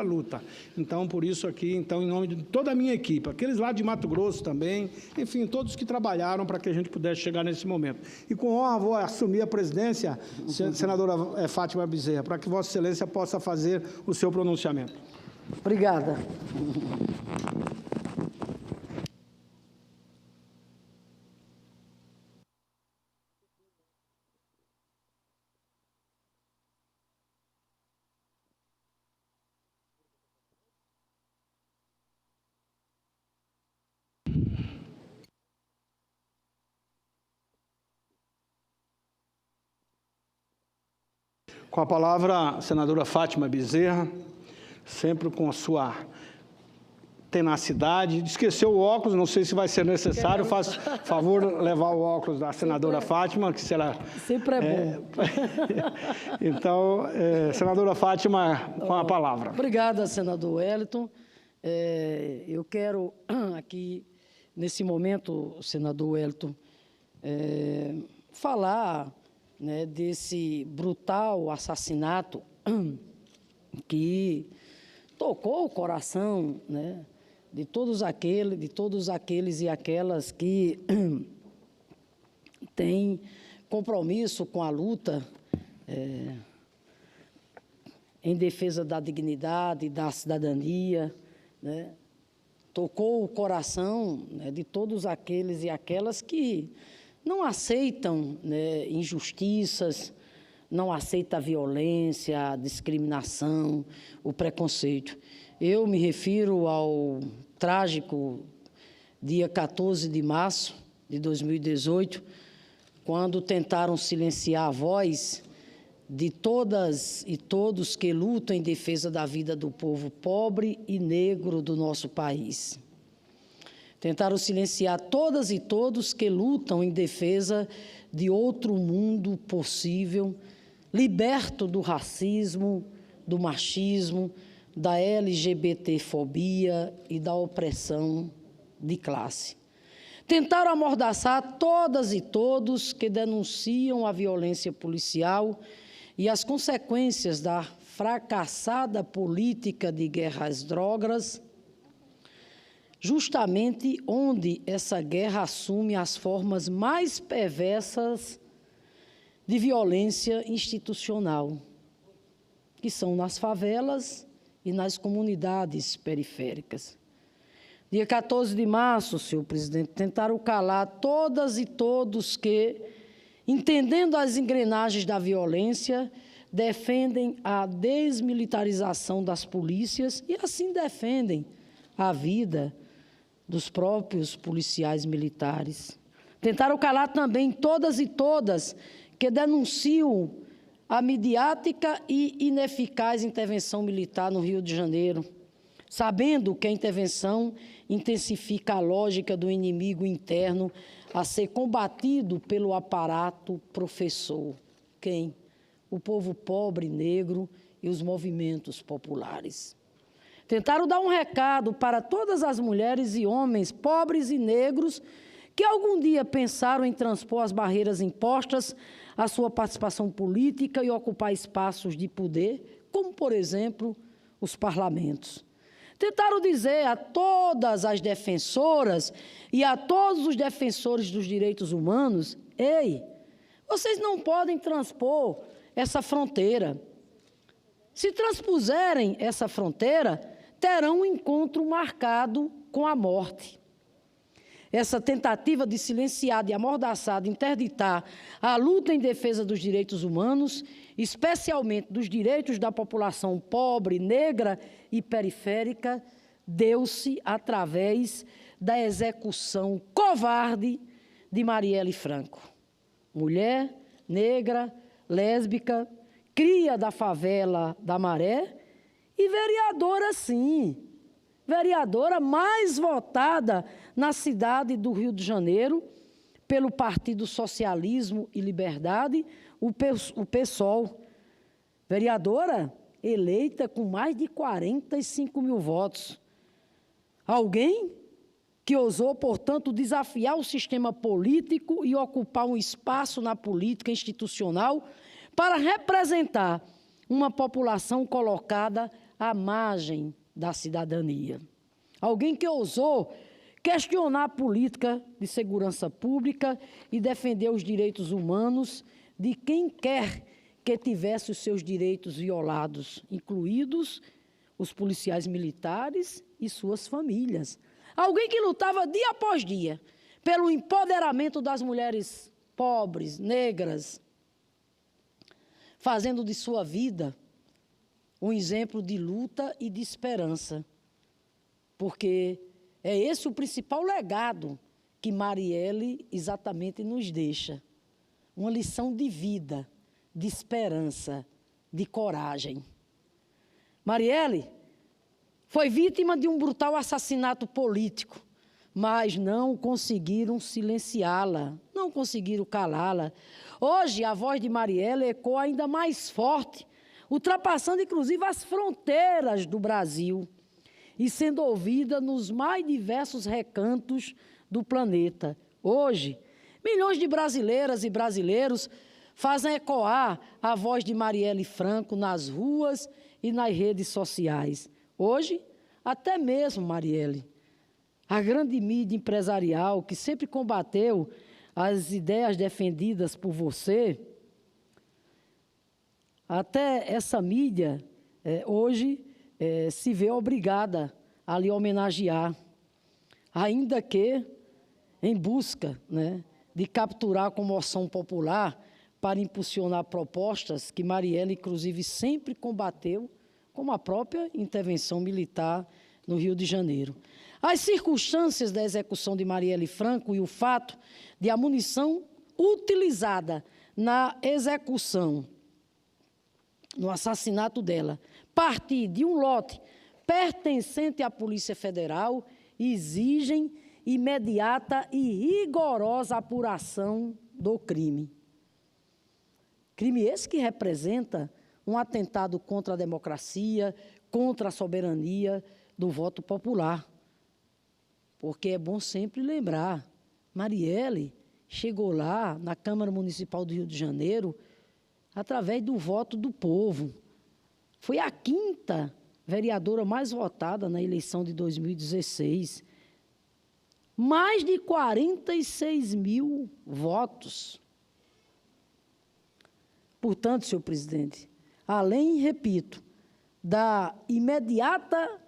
luta. Então, por isso aqui, então, em nome de toda a minha equipe, aqueles lá de Mato Grosso também, enfim, todos que trabalharam para que a gente pudesse chegar nesse momento. E com honra vou assumir a presidência, senadora Fátima Bezerra, para que Vossa Excelência possa fazer o seu pronunciamento. Obrigada. Com a palavra, a senadora Fátima Bezerra, sempre com a sua tenacidade. Esqueceu o óculos, não sei se vai ser necessário. Faz favor levar o óculos da senadora Fátima, que será... Sempre é bom. Então, senadora Fátima, com a palavra. Obrigada, senador Wellington. Eu quero aqui, nesse momento, senador Wellington, falar, né, desse brutal assassinato que tocou o coração, né, de todos aqueles e aquelas que têm compromisso com a luta em defesa da dignidade, da cidadania, né? Tocou o coração, né, de todos aqueles e aquelas que não aceitam, né, injustiças, não aceitam a violência, a discriminação, o preconceito. Eu me refiro ao trágico dia 14 de março de 2018, quando tentaram silenciar a voz de todas e todos que lutam em defesa da vida do povo pobre e negro do nosso país. Tentaram silenciar todas e todos que lutam em defesa de outro mundo possível, liberto do racismo, do machismo, da LGBTfobia e da opressão de classe. Tentaram amordaçar todas e todos que denunciam a violência policial e as consequências da fracassada política de guerra às drogas, justamente onde essa guerra assume as formas mais perversas de violência institucional, que são nas favelas e nas comunidades periféricas. Dia 14 de março, senhor presidente, tentaram calar todas e todos que, entendendo as engrenagens da violência, defendem a desmilitarização das polícias e assim defendem a vida dos próprios policiais militares. Tentaram calar também todas e todas que denunciam a midiática e ineficaz intervenção militar no Rio de Janeiro, sabendo que a intervenção intensifica a lógica do inimigo interno a ser combatido pelo aparato professor. Quem? O povo pobre, negro e os movimentos populares. Tentaram dar um recado para todas as mulheres e homens pobres e negros que algum dia pensaram em transpor as barreiras impostas à sua participação política e ocupar espaços de poder, como, por exemplo, os parlamentos. Tentaram dizer a todas as defensoras e a todos os defensores dos direitos humanos: ei, vocês não podem transpor essa fronteira. Se transpuserem essa fronteira, terão um encontro marcado com a morte. Essa tentativa de silenciar, de amordaçar, de interditar a luta em defesa dos direitos humanos, especialmente dos direitos da população pobre, negra e periférica, deu-se através da execução covarde de Marielle Franco. Mulher, negra, lésbica, cria da favela da Maré e vereadora, sim, vereadora mais votada na cidade do Rio de Janeiro pelo Partido Socialismo e Liberdade, o PSOL. Vereadora eleita com mais de 45 mil votos. Alguém que ousou, portanto, desafiar o sistema político e ocupar um espaço na política institucional para representar uma população colocada à margem da cidadania. Alguém que ousou questionar a política de segurança pública e defender os direitos humanos de quem quer que tivesse os seus direitos violados, incluídos os policiais militares e suas famílias. Alguém que lutava dia após dia pelo empoderamento das mulheres pobres, negras, fazendo de sua vida um exemplo de luta e de esperança, porque é esse o principal legado que Marielle exatamente nos deixa, uma lição de vida, de esperança, de coragem. Marielle Foi vítima de um brutal assassinato político, mas não conseguiram silenciá-la, não conseguiram calá-la. Hoje, a voz de Marielle ecoa ainda mais forte, ultrapassando, inclusive, as fronteiras do Brasil e sendo ouvida nos mais diversos recantos do planeta. Hoje, milhões de brasileiras e brasileiros fazem ecoar a voz de Marielle Franco nas ruas e nas redes sociais. Hoje, até mesmo, Marielle, a grande mídia empresarial que sempre combateu as ideias defendidas por você, até essa mídia, hoje, se vê obrigada a lhe homenagear, ainda que em busca, né, de capturar a comoção popular para impulsionar propostas que Marielle, inclusive, sempre combateu, como a própria intervenção militar no Rio de Janeiro. As circunstâncias da execução de Marielle Franco e o fato de a munição utilizada na execução, no assassinato dela, partir de um lote pertencente à Polícia Federal, exigem imediata e rigorosa apuração do crime. Crime esse que representa um atentado contra a democracia, contra a soberania do voto popular. Porque é bom sempre lembrar, Marielle chegou lá na Câmara Municipal do Rio de Janeiro através do voto do povo. Foi a 5ª vereadora mais votada na eleição de 2016. Mais de 46 mil votos. Portanto, senhor presidente, além, repito, da imediata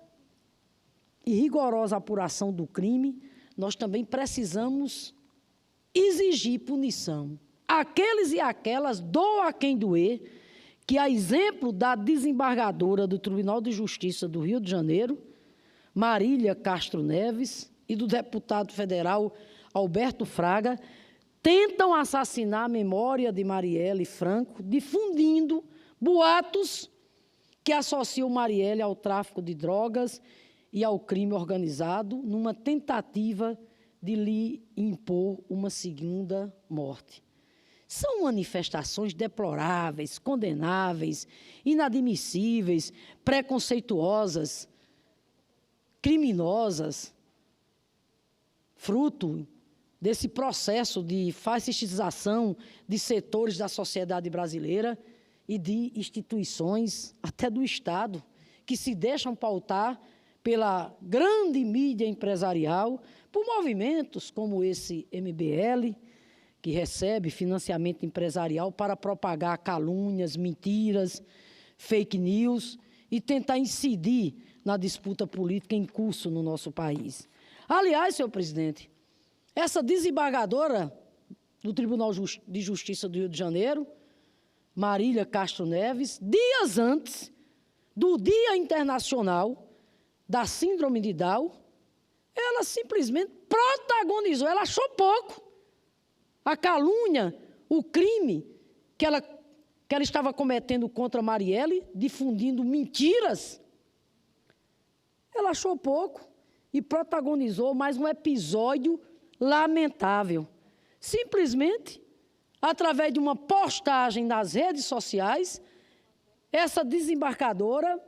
e rigorosa apuração do crime, nós também precisamos exigir punição. Aqueles e aquelas, doa quem doer, que, a exemplo da desembargadora do Tribunal de Justiça do Rio de Janeiro, Marília Castro Neves, e do deputado federal Alberto Fraga, tentam assassinar a memória de Marielle Franco, difundindo boatos que associam Marielle ao tráfico de drogas e ao crime organizado, numa tentativa de lhe impor uma segunda morte. São manifestações deploráveis, condenáveis, inadmissíveis, preconceituosas, criminosas, fruto desse processo de fascistização de setores da sociedade brasileira e de instituições, até do Estado, que se deixam pautar pela grande mídia empresarial, por movimentos como esse MBL, que recebe financiamento empresarial para propagar calúnias, mentiras, fake news e tentar incidir na disputa política em curso no nosso país. Aliás, senhor presidente, essa desembargadora do Tribunal de Justiça do Rio de Janeiro, Marília Castro Neves, dias antes do Dia Internacional da Síndrome de Down, ela simplesmente protagonizou, ela achou pouco a calúnia, o crime que ela estava cometendo contra Marielle, difundindo mentiras. Ela achou pouco e protagonizou mais um episódio lamentável. Simplesmente, através de uma postagem nas redes sociais, essa desembargadora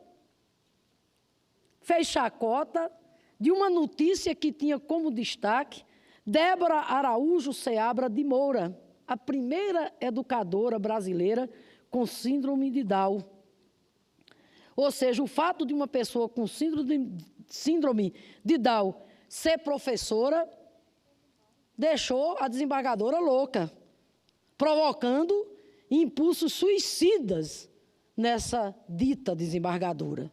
fez chacota de uma notícia que tinha como destaque Débora Araújo Seabra de Moura, a primeira educadora brasileira com síndrome de Down. Ou seja, o fato de uma pessoa com síndrome de Down ser professora deixou a desembargadora louca, provocando impulsos suicidas nessa dita desembargadora.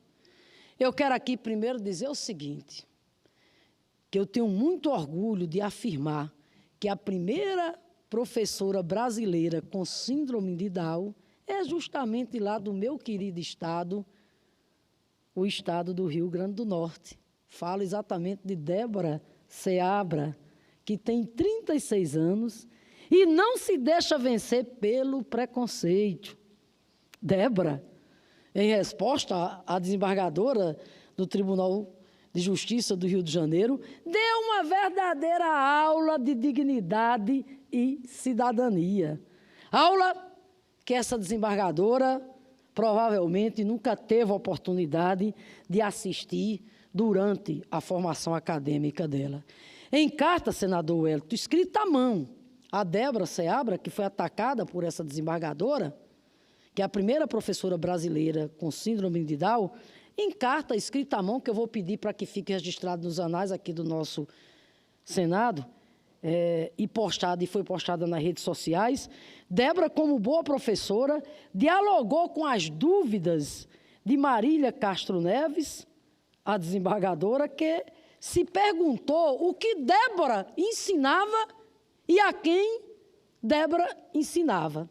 Eu quero aqui primeiro dizer o seguinte, que eu tenho muito orgulho de afirmar que a primeira professora brasileira com síndrome de Down é justamente lá do meu querido estado, o estado do Rio Grande do Norte. Falo exatamente de Débora Seabra, que tem 36 anos e não se deixa vencer pelo preconceito. Débora, em resposta à desembargadora do Tribunal de Justiça do Rio de Janeiro, deu uma verdadeira aula de dignidade e cidadania. Aula que essa desembargadora provavelmente nunca teve a oportunidade de assistir durante a formação acadêmica dela. Em carta, senador Wellington, escrita à mão, a Débora Seabra, que foi atacada por essa desembargadora, que é a primeira professora brasileira com síndrome de Down, em carta escrita à mão, que eu vou pedir para que fique registrado nos anais aqui do nosso Senado, e foi postada nas redes sociais, Débora, como boa professora, dialogou com as dúvidas de Marília Castro Neves, a desembargadora, que se perguntou o que Débora ensinava e a quem Débora ensinava.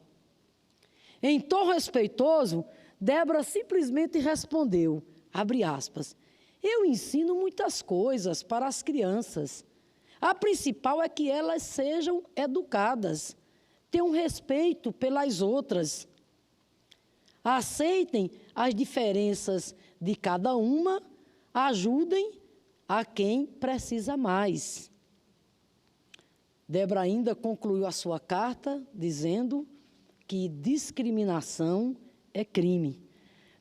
Em tom respeitoso, Débora simplesmente respondeu, abre aspas, eu ensino muitas coisas para as crianças. A principal é que elas sejam educadas, tenham respeito pelas outras, aceitem as diferenças de cada uma, ajudem a quem precisa mais. Débora ainda concluiu a sua carta dizendo que discriminação é crime.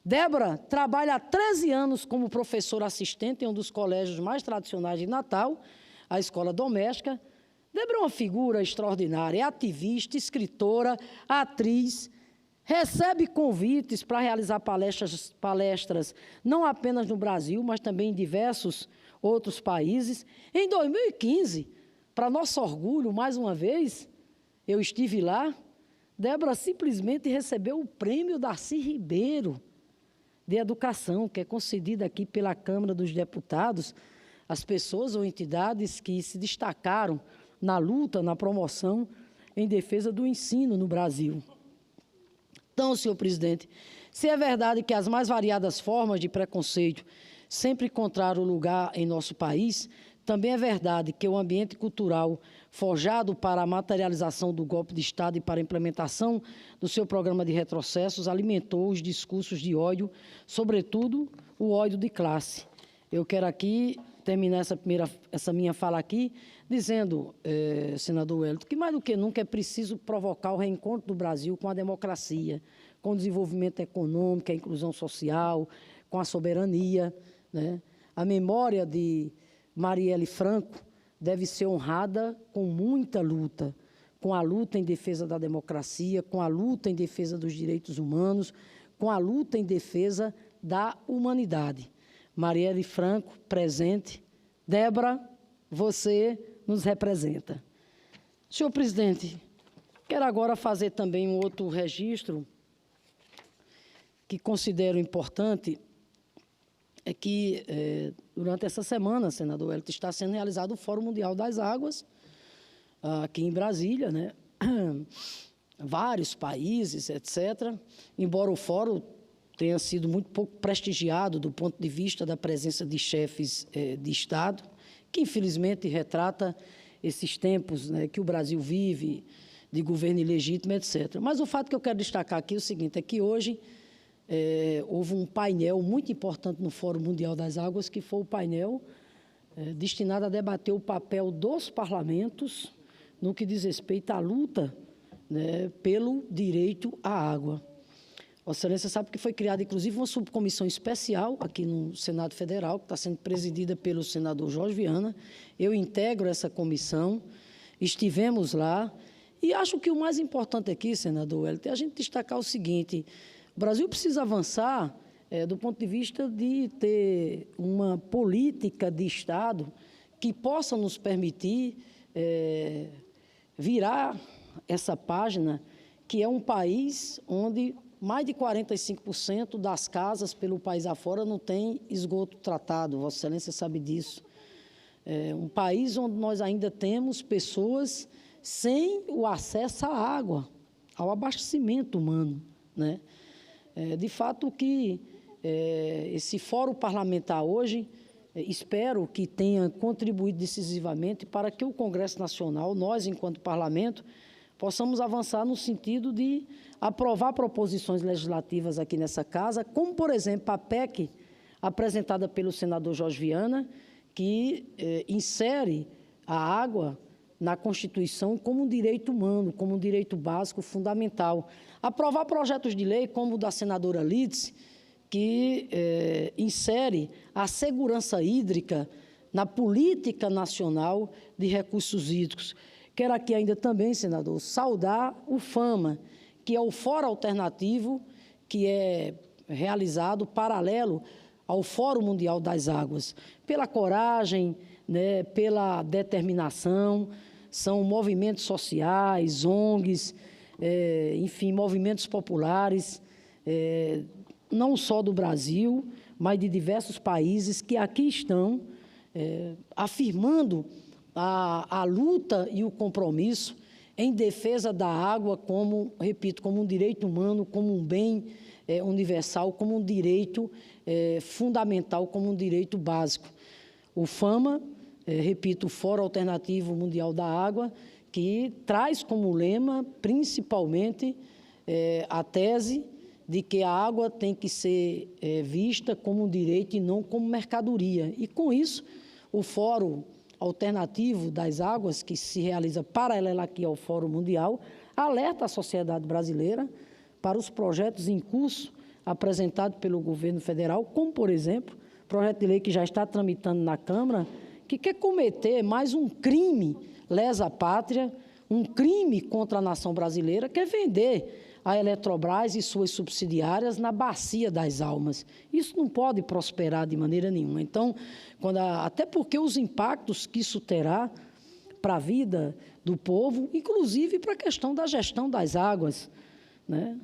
Débora trabalha há 13 anos como professora assistente em um dos colégios mais tradicionais de Natal, a Escola Doméstica. Débora é uma figura extraordinária, é ativista, escritora, atriz, recebe convites para realizar palestras não apenas no Brasil, mas também em diversos outros países. Em 2015, para nosso orgulho, mais uma vez, eu estive lá, Débora simplesmente recebeu o prêmio Darcy Ribeiro de Educação, que é concedido aqui pela Câmara dos Deputados, às pessoas ou entidades que se destacaram na luta, na promoção, em defesa do ensino no Brasil. Então, senhor presidente, se é verdade que as mais variadas formas de preconceito sempre encontraram lugar em nosso país, também é verdade que o ambiente cultural forjado para a materialização do golpe de Estado e para a implementação do seu programa de retrocessos alimentou os discursos de ódio, sobretudo o ódio de classe. Eu quero aqui terminar essa minha fala aqui dizendo, senador Wellington, que mais do que nunca é preciso provocar o reencontro do Brasil com a democracia, com o desenvolvimento econômico, a inclusão social, com a soberania, né? A memória de Marielle Franco deve ser honrada com muita luta, com a luta em defesa da democracia, com a luta em defesa dos direitos humanos, com a luta em defesa da humanidade. Marielle Franco, presente. Débora, você nos representa. Senhor presidente, quero agora fazer também um outro registro que considero importante, é que durante essa semana, senador Wellington, está sendo realizado o Fórum Mundial das Águas, aqui em Brasília, né? Vários países, etc. Embora o fórum tenha sido muito pouco prestigiado do ponto de vista da presença de chefes de Estado, que infelizmente retrata esses tempos, né, que o Brasil vive, de governo ilegítimo, etc. Mas o fato que eu quero destacar aqui é o seguinte, é que hoje houve um painel muito importante no Fórum Mundial das Águas, que foi o painel destinado a debater o papel dos parlamentos no que diz respeito à luta, né, pelo direito à água. Vossa Excelência sabe que foi criada, inclusive, uma subcomissão especial aqui no Senado Federal, que está sendo presidida pelo senador Jorge Viana. Eu integro essa comissão, estivemos lá, e acho que o mais importante aqui, senador Wellington, é a gente destacar o seguinte: o Brasil precisa avançar do ponto de vista de ter uma política de Estado que possa nos permitir virar essa página, que é um país onde mais de 45% das casas pelo país afora não tem esgoto tratado. Vossa Excelência sabe disso. É um país onde nós ainda temos pessoas sem o acesso à água, ao abastecimento humano, né? De fato que esse fórum parlamentar hoje, espero que tenha contribuído decisivamente para que o Congresso Nacional, nós, enquanto parlamento, possamos avançar no sentido de aprovar proposições legislativas aqui nessa casa, como, por exemplo, a PEC apresentada pelo senador Jorge Viana, que insere a água na Constituição como um direito humano, como um direito básico fundamental. Aprovar projetos de lei como o da senadora Lídice, que insere a segurança hídrica na política nacional de recursos hídricos. Quero aqui ainda também, senador, saudar o FAMA, que é o Fórum Alternativo, que é realizado paralelo ao Fórum Mundial das Águas, pela coragem, né, pela determinação. São movimentos sociais, ONGs, enfim, movimentos populares, não só do Brasil, mas de diversos países que aqui estão afirmando a luta e o compromisso em defesa da água como, repito, como um direito humano, como um bem universal, como um direito fundamental, como um direito básico. O FAMA, repito, o Fórum Alternativo Mundial da Água, que traz como lema, principalmente, a tese de que a água tem que ser vista como um direito e não como mercadoria. E, com isso, o Fórum Alternativo das Águas, que se realiza paralelo aqui ao Fórum Mundial, alerta a sociedade brasileira para os projetos em curso apresentados pelo governo federal, como, por exemplo, o projeto de lei que já está tramitando na Câmara, que quer cometer mais um crime lesa pátria, um crime contra a nação brasileira, que é vender a Eletrobras e suas subsidiárias na bacia das almas. Isso não pode prosperar de maneira nenhuma. Então, até porque os impactos que isso terá para a vida do povo, inclusive para a questão da gestão das águas, né?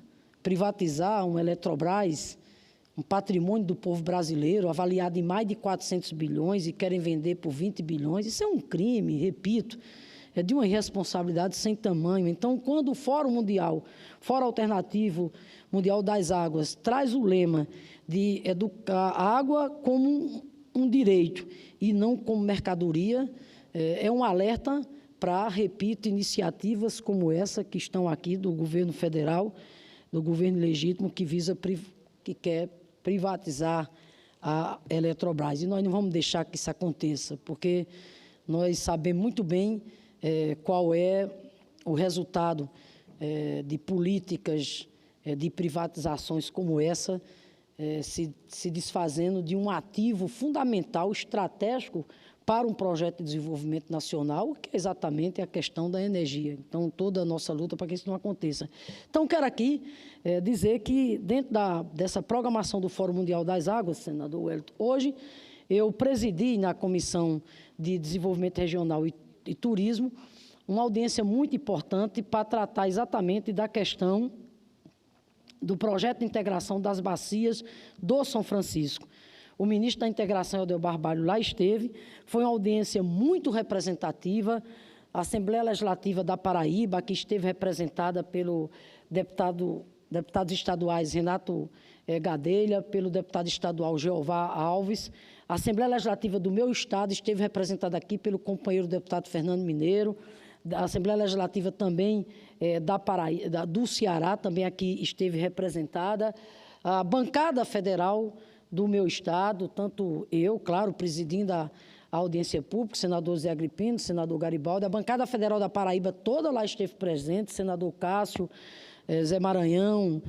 Privatizar uma Eletrobras, um patrimônio do povo brasileiro, avaliado em mais de 400 bilhões e querem vender por 20 bilhões, isso é um crime, repito, é de uma irresponsabilidade sem tamanho. Então, quando o Fórum Mundial, Fórum Alternativo Mundial das Águas, traz o lema de educar a água como um direito e não como mercadoria, é um alerta para, repito, iniciativas como essa que estão aqui do governo federal, do governo legítimo, que quer privatizar a Eletrobras. E nós não vamos deixar que isso aconteça, porque nós sabemos muito bem qual é o resultado de políticas de privatizações como essa, se desfazendo de um ativo fundamental, estratégico, para um projeto de desenvolvimento nacional, que é exatamente a questão da energia. Então, toda a nossa luta para que isso não aconteça. Então, quero aqui dizer que, dentro dessa programação do Fórum Mundial das Águas, senador Wellington, hoje eu presidi na Comissão de Desenvolvimento Regional e Turismo uma audiência muito importante para tratar exatamente da questão do projeto de integração das bacias do São Francisco. O ministro da Integração, Helder Barbalho, lá esteve. Foi uma audiência muito representativa. A Assembleia Legislativa da Paraíba, que esteve representada pelo deputados estaduais Renato Gadelha, pelo deputado estadual Jeová Alves. A Assembleia Legislativa do meu estado esteve representada aqui pelo companheiro deputado Fernando Mineiro. A Assembleia Legislativa também do Ceará, também aqui esteve representada. A bancada federal do meu estado, tanto eu, claro, presidindo a audiência pública, o senador Zé Agripino, o senador Garibaldi, a bancada federal da Paraíba toda lá esteve presente, o senador Cássio, Zé Maranhão,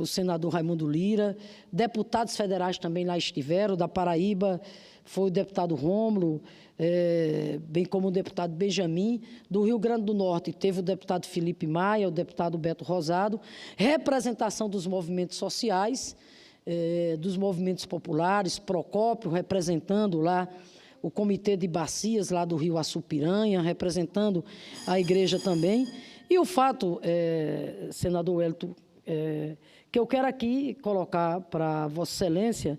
o senador Raimundo Lira, deputados federais também lá estiveram, da Paraíba foi o deputado Rômulo, bem como o deputado Benjamin. Do Rio Grande do Norte teve o deputado Felipe Maia, o deputado Beto Rosado, representação dos movimentos sociais, dos movimentos populares, Procópio, representando lá o Comitê de Bacias lá do Rio Açupiranha, representando a igreja também. E o fato, senador Wellington, que eu quero aqui colocar para Vossa Excelência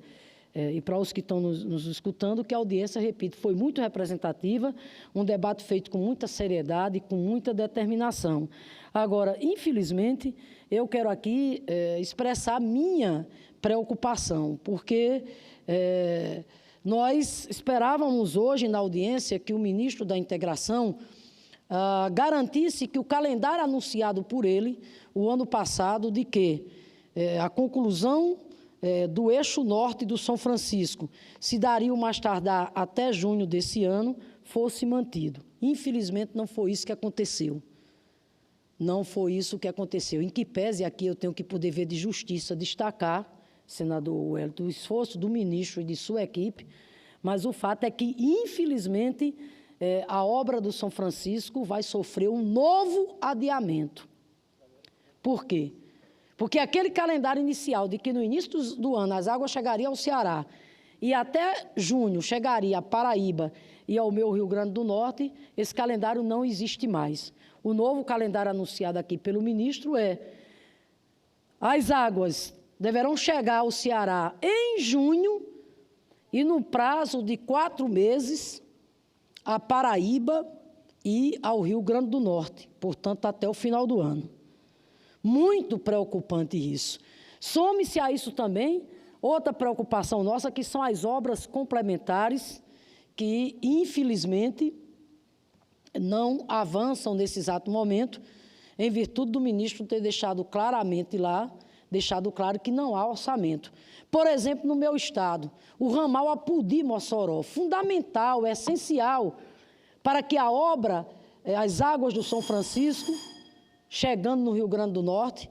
e para os que estão nos escutando, que a audiência, repito, foi muito representativa, um debate feito com muita seriedade, com muita determinação. Agora, infelizmente, eu quero aqui expressar minha preocupação, porque nós esperávamos hoje na audiência que o ministro da Integração garantisse que o calendário anunciado por ele o ano passado, de que a conclusão do eixo norte do São Francisco se daria o mais tardar até junho desse ano, fosse mantido. Infelizmente, não foi isso que aconteceu. Não foi isso que aconteceu. Em que pese aqui eu tenho que, por dever de justiça, destacar, senador Wellington, o esforço do ministro e de sua equipe, mas o fato é que, infelizmente, a obra do São Francisco vai sofrer um novo adiamento. Por quê? Porque aquele calendário inicial de que no início do ano as águas chegariam ao Ceará e até junho chegaria a Paraíba e ao meu Rio Grande do Norte, esse calendário não existe mais. O novo calendário anunciado aqui pelo ministro é: as águas deverão chegar ao Ceará em junho e no prazo de 4 meses a Paraíba e ao Rio Grande do Norte, portanto, até o final do ano. Muito preocupante isso. Some-se a isso também outra preocupação nossa, que são as obras complementares, que, infelizmente, não avançam nesse exato momento, em virtude do ministro ter deixado claramente lá, deixado claro que não há orçamento. Por exemplo, no meu estado, o ramal Apodi-Mossoró, fundamental, essencial, para que a obra, as águas do São Francisco, chegando no Rio Grande do Norte,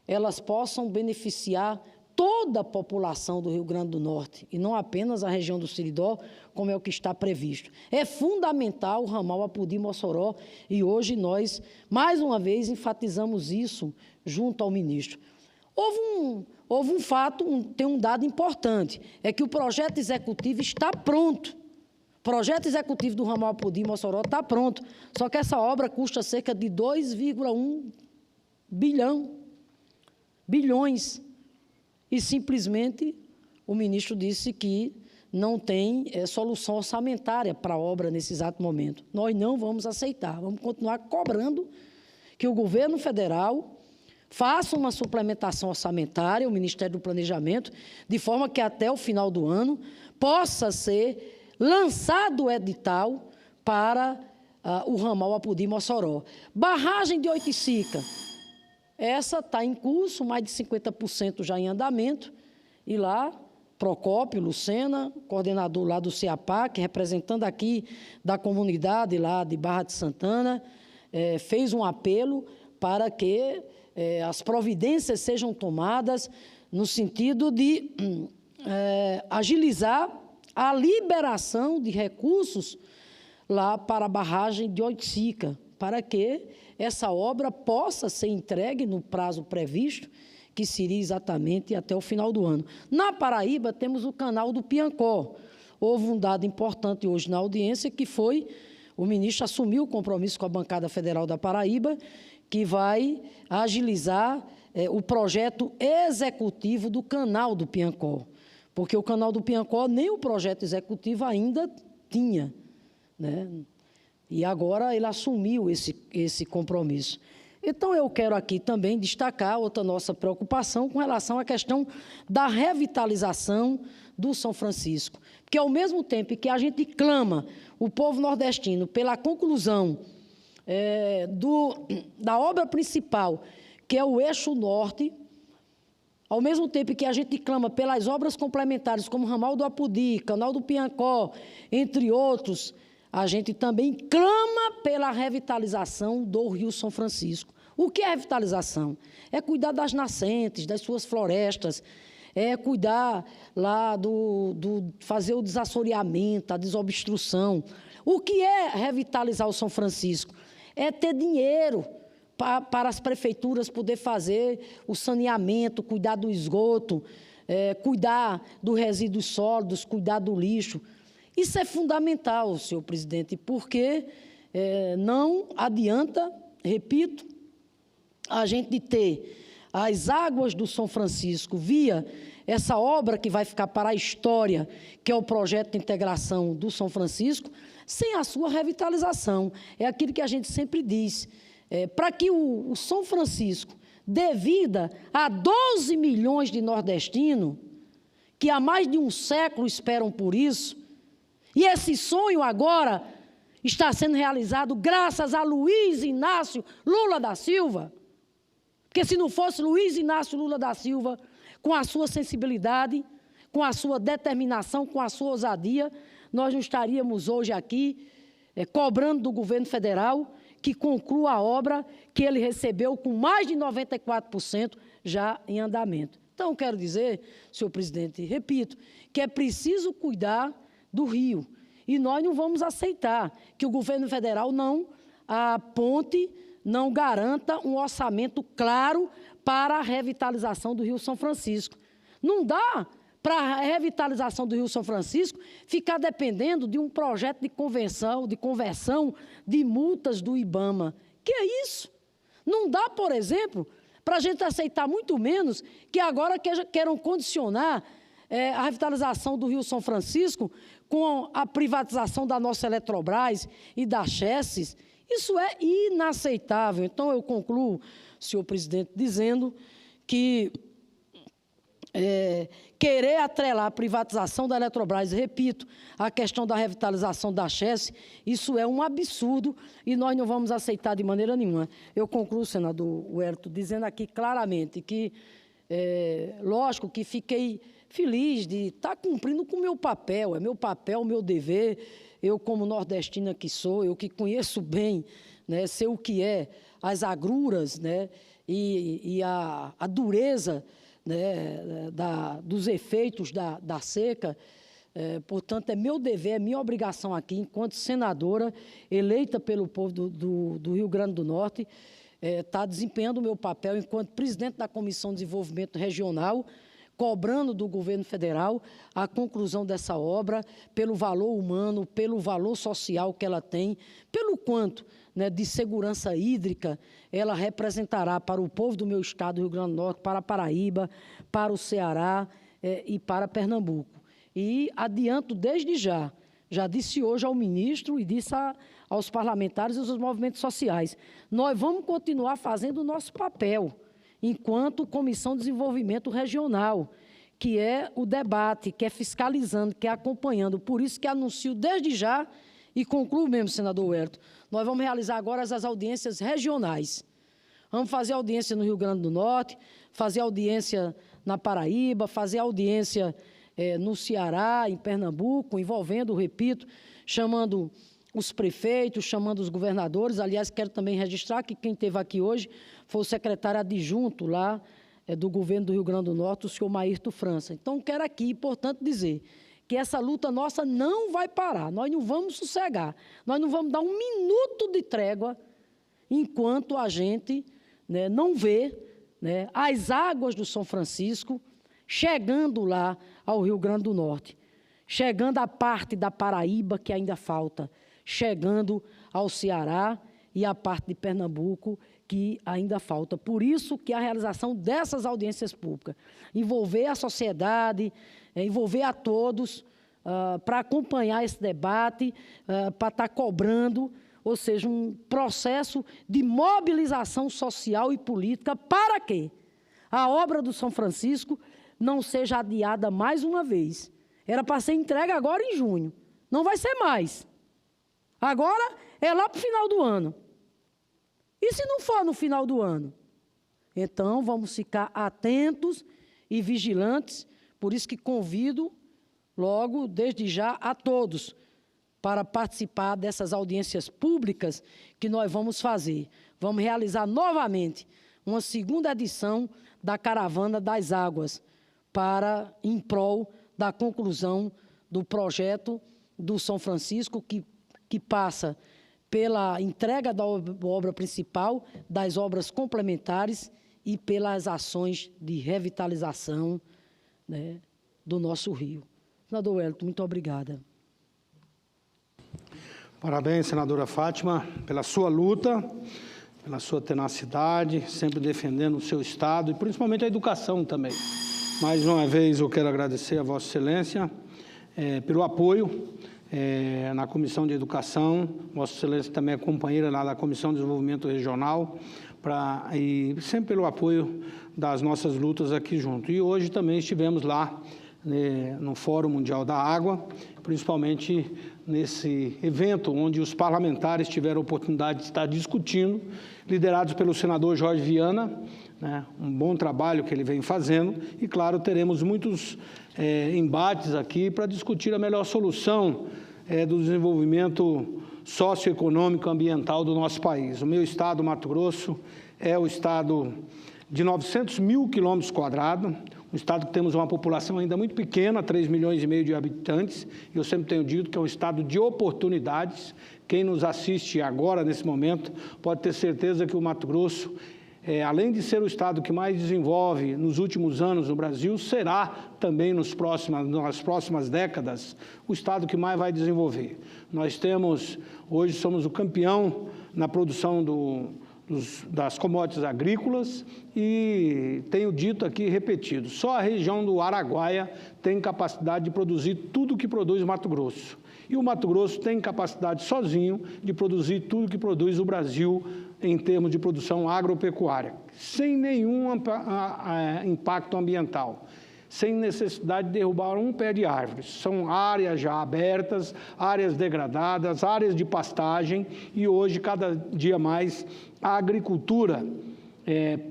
elas possam beneficiar toda a população do Rio Grande do Norte, e não apenas a região do Seridó, como é o que está previsto. É fundamental o ramal Apodi-Mossoró, e hoje nós, mais uma vez, enfatizamos isso junto ao ministro. Houve um fato, tem um dado importante, é que o projeto executivo está pronto. O projeto executivo do ramal Apodi-Mossoró está pronto, só que essa obra custa cerca de 2,1 bilhões, e simplesmente o ministro disse que não tem solução orçamentária para a obra nesse exato momento. Nós não vamos aceitar, vamos continuar cobrando que o governo federal faça uma suplementação orçamentária, o Ministério do Planejamento, de forma que até o final do ano possa ser lançado o edital para o ramal Apodi-Mossoró. Barragem de Oiticica, essa está em curso, mais de 50% já em andamento, e lá, Procópio Lucena, coordenador lá do CEAPAC, representando aqui da comunidade lá de Barra de Santana, fez um apelo para que as providências sejam tomadas no sentido de agilizar a liberação de recursos lá para a barragem de Oiticica, para que essa obra possa ser entregue no prazo previsto, que seria exatamente até o final do ano. Na Paraíba, temos o canal do Piancó. Houve um dado importante hoje na audiência, que foi o ministro assumiu o compromisso com a bancada federal da Paraíba, que vai agilizar o projeto executivo do canal do Piancó, porque o canal do Piancó nem o projeto executivo ainda tinha, né? E agora ele assumiu esse compromisso. Então, eu quero aqui também destacar outra nossa preocupação com relação à questão da revitalização do São Francisco, porque, ao mesmo tempo que a gente clama, o povo nordestino, pela conclusão da obra principal, que é o eixo norte, ao mesmo tempo que a gente clama pelas obras complementares, como o ramal do Apodi, canal do Piancó, entre outros, a gente também clama pela revitalização do Rio São Francisco. O que é revitalização? É cuidar das nascentes, das suas florestas, é cuidar lá fazer o desassoreamento, a desobstrução. O que é revitalizar o São Francisco? É ter dinheiro para as prefeituras poder fazer o saneamento, cuidar do esgoto, cuidar dos resíduos sólidos, cuidar do lixo. Isso é fundamental, senhor presidente, porque não adianta, repito, a gente ter as águas do São Francisco via essa obra que vai ficar para a história, que é o projeto de integração do São Francisco, sem a sua revitalização. É aquilo que a gente sempre diz. Para que o São Francisco dê vida a 12 milhões de nordestinos, que há mais de um século esperam por isso, e esse sonho agora está sendo realizado graças a Luiz Inácio Lula da Silva. Porque se não fosse Luiz Inácio Lula da Silva, com a sua sensibilidade, com a sua determinação, com a sua ousadia, nós não estaríamos hoje aqui cobrando do governo federal que conclua a obra que ele recebeu com mais de 94% já em andamento. Então, quero dizer, senhor presidente, repito, que é preciso cuidar do Rio. E nós não vamos aceitar que o governo federal não aponte, não garanta um orçamento claro para a revitalização do Rio São Francisco. Não dá para a revitalização do Rio São Francisco ficar dependendo de um projeto de conversão de multas do IBAMA. Que é isso? Não dá, por exemplo, para a gente aceitar muito menos que agora queiram condicionar a revitalização do Rio São Francisco com a privatização da nossa Eletrobras e da Chesses. Isso é inaceitável. Então, eu concluo, senhor presidente, dizendo que querer atrelar a privatização da Eletrobras, repito, a questão da revitalização da Chesses, isso é um absurdo e nós não vamos aceitar de maneira nenhuma. Eu concluo, senador Wellington, dizendo aqui claramente que, lógico que fiquei feliz de estar cumprindo com o meu papel, é meu papel, meu dever, eu como nordestina que sou, eu que conheço bem, né, sei o que é as agruras, né, e a dureza, né, dos efeitos da seca. Portanto, é meu dever, é minha obrigação aqui, enquanto senadora eleita pelo povo do Rio Grande do Norte, estar desempenhando o meu papel enquanto presidente da Comissão de Desenvolvimento Regional, cobrando do governo federal a conclusão dessa obra, pelo valor humano, pelo valor social que ela tem, pelo quanto, né, de segurança hídrica ela representará para o povo do meu estado, do Rio Grande do Norte, para a Paraíba, para o Ceará e para Pernambuco. E adianto desde já disse hoje ao ministro e disse aos parlamentares e aos movimentos sociais, nós vamos continuar fazendo o nosso papel, enquanto Comissão de Desenvolvimento Regional, que é o debate, que é fiscalizando, que é acompanhando. Por isso que anuncio desde já, e concluo mesmo, senador Wellington, nós vamos realizar agora as audiências regionais. Vamos fazer audiência no Rio Grande do Norte, fazer audiência na Paraíba, fazer audiência no Ceará, em Pernambuco, envolvendo, repito, chamando os prefeitos, chamando os governadores. Aliás, quero também registrar que quem esteve aqui hoje foi o secretário adjunto lá do governo do Rio Grande do Norte, o senhor Maírto França. Então, quero aqui, portanto, dizer que essa luta nossa não vai parar, nós não vamos sossegar, nós não vamos dar um minuto de trégua enquanto a gente, né, não vê, né, as águas do São Francisco chegando lá ao Rio Grande do Norte, chegando à parte da Paraíba que ainda falta, chegando ao Ceará e à parte de Pernambuco que ainda falta. Por isso que a realização dessas audiências públicas, envolver a sociedade, envolver a todos, para acompanhar esse debate, para estar cobrando, ou seja, um processo de mobilização social e política para que a obra do São Francisco não seja adiada mais uma vez. Era para ser entregue agora em junho, não vai ser mais. Agora é lá para o final do ano. E se não for no final do ano? Então, vamos ficar atentos e vigilantes. Por isso que convido logo, desde já, a todos para participar dessas audiências públicas que nós vamos fazer. Vamos realizar novamente uma segunda edição da Caravana das Águas em prol da conclusão do projeto do São Francisco, que passa pela entrega da obra principal, das obras complementares e pelas ações de revitalização, né, do nosso rio. Senador Wellington, muito obrigada. Parabéns, senadora Fátima, pela sua luta, pela sua tenacidade, sempre defendendo o seu Estado e principalmente a educação também. Mais uma vez eu quero agradecer a Vossa Excelência pelo apoio na Comissão de Educação. Vossa Excelência também é companheira lá da Comissão de Desenvolvimento Regional, e sempre pelo apoio das nossas lutas aqui junto. E hoje também estivemos lá no Fórum Mundial da Água, principalmente nesse evento onde os parlamentares tiveram a oportunidade de estar discutindo, liderados pelo senador Jorge Viana, né, um bom trabalho que ele vem fazendo, e, claro, teremos muitos embates aqui para discutir a melhor solução do desenvolvimento socioeconômico e ambiental do nosso país. O meu estado, Mato Grosso, é o estado de 900 mil quilômetros quadrados, um estado que temos uma população ainda muito pequena, 3,5 milhões de habitantes, e eu sempre tenho dito que é um estado de oportunidades. Quem nos assiste agora, nesse momento, pode ter certeza que o Mato Grosso, além de ser o estado que mais desenvolve nos últimos anos no Brasil, será também nas próximas décadas o estado que mais vai desenvolver. Nós temos, hoje somos o campeão na produção das commodities agrícolas e tenho dito aqui e repetido, só a região do Araguaia tem capacidade de produzir tudo o que produz Mato Grosso. E o Mato Grosso tem capacidade sozinho de produzir tudo o que produz o Brasil em termos de produção agropecuária, sem nenhum impacto ambiental, sem necessidade de derrubar um pé de árvore. São áreas já abertas, áreas degradadas, áreas de pastagem, e hoje, cada dia mais, a agricultura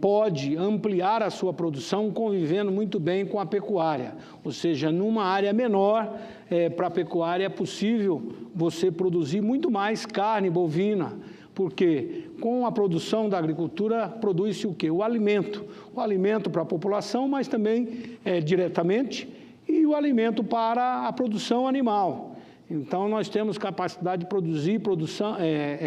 pode ampliar a sua produção convivendo muito bem com a pecuária, ou seja, numa área menor, para a pecuária é possível você produzir muito mais carne bovina, porque com a produção da agricultura produz-se o quê? O alimento para a população, mas também diretamente, e o alimento para a produção animal. Então, nós temos capacidade de produzir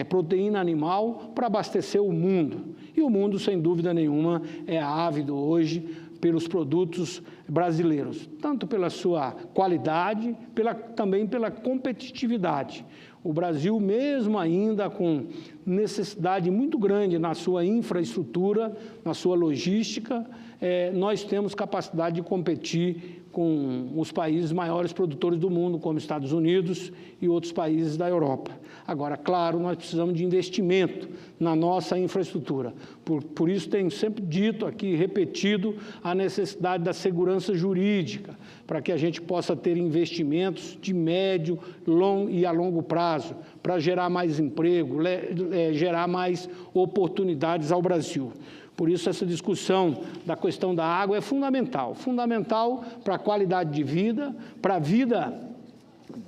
proteína animal para abastecer o mundo. E o mundo, sem dúvida nenhuma, é ávido hoje pelos produtos brasileiros, tanto pela sua qualidade, também pela competitividade. O Brasil, mesmo ainda com necessidade muito grande na sua infraestrutura, na sua logística, nós temos capacidade de competir com os países maiores produtores do mundo, como Estados Unidos e outros países da Europa. Agora, claro, nós precisamos de investimento na nossa infraestrutura. Por isso, tenho sempre dito aqui, repetido, a necessidade da segurança jurídica, para que a gente possa ter investimentos de médio e a longo prazo, para gerar mais emprego, gerar mais oportunidades ao Brasil. Por isso, essa discussão da questão da água é fundamental para a qualidade de vida, para a vida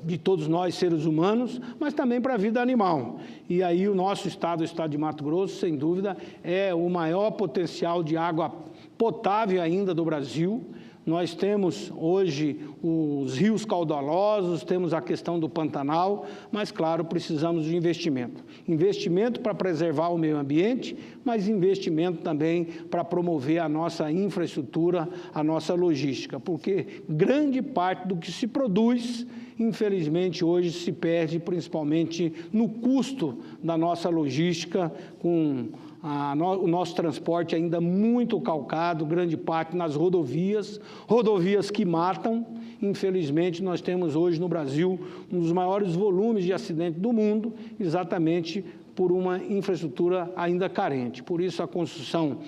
de todos nós, seres humanos, mas também para a vida animal. E aí o nosso estado, o estado de Mato Grosso, sem dúvida, é o maior potencial de água potável ainda do Brasil. Nós temos hoje os rios caudalosos, temos a questão do Pantanal, mas, claro, precisamos de investimento. Investimento para preservar o meio ambiente, mas investimento também para promover a nossa infraestrutura, a nossa logística, porque grande parte do que se produz, infelizmente, hoje se perde, principalmente no custo da nossa logística, com o nosso transporte ainda muito calcado, grande parte nas rodovias que matam. Infelizmente, nós temos hoje no Brasil um dos maiores volumes de acidentes do mundo, exatamente por uma infraestrutura ainda carente. Por isso, a construção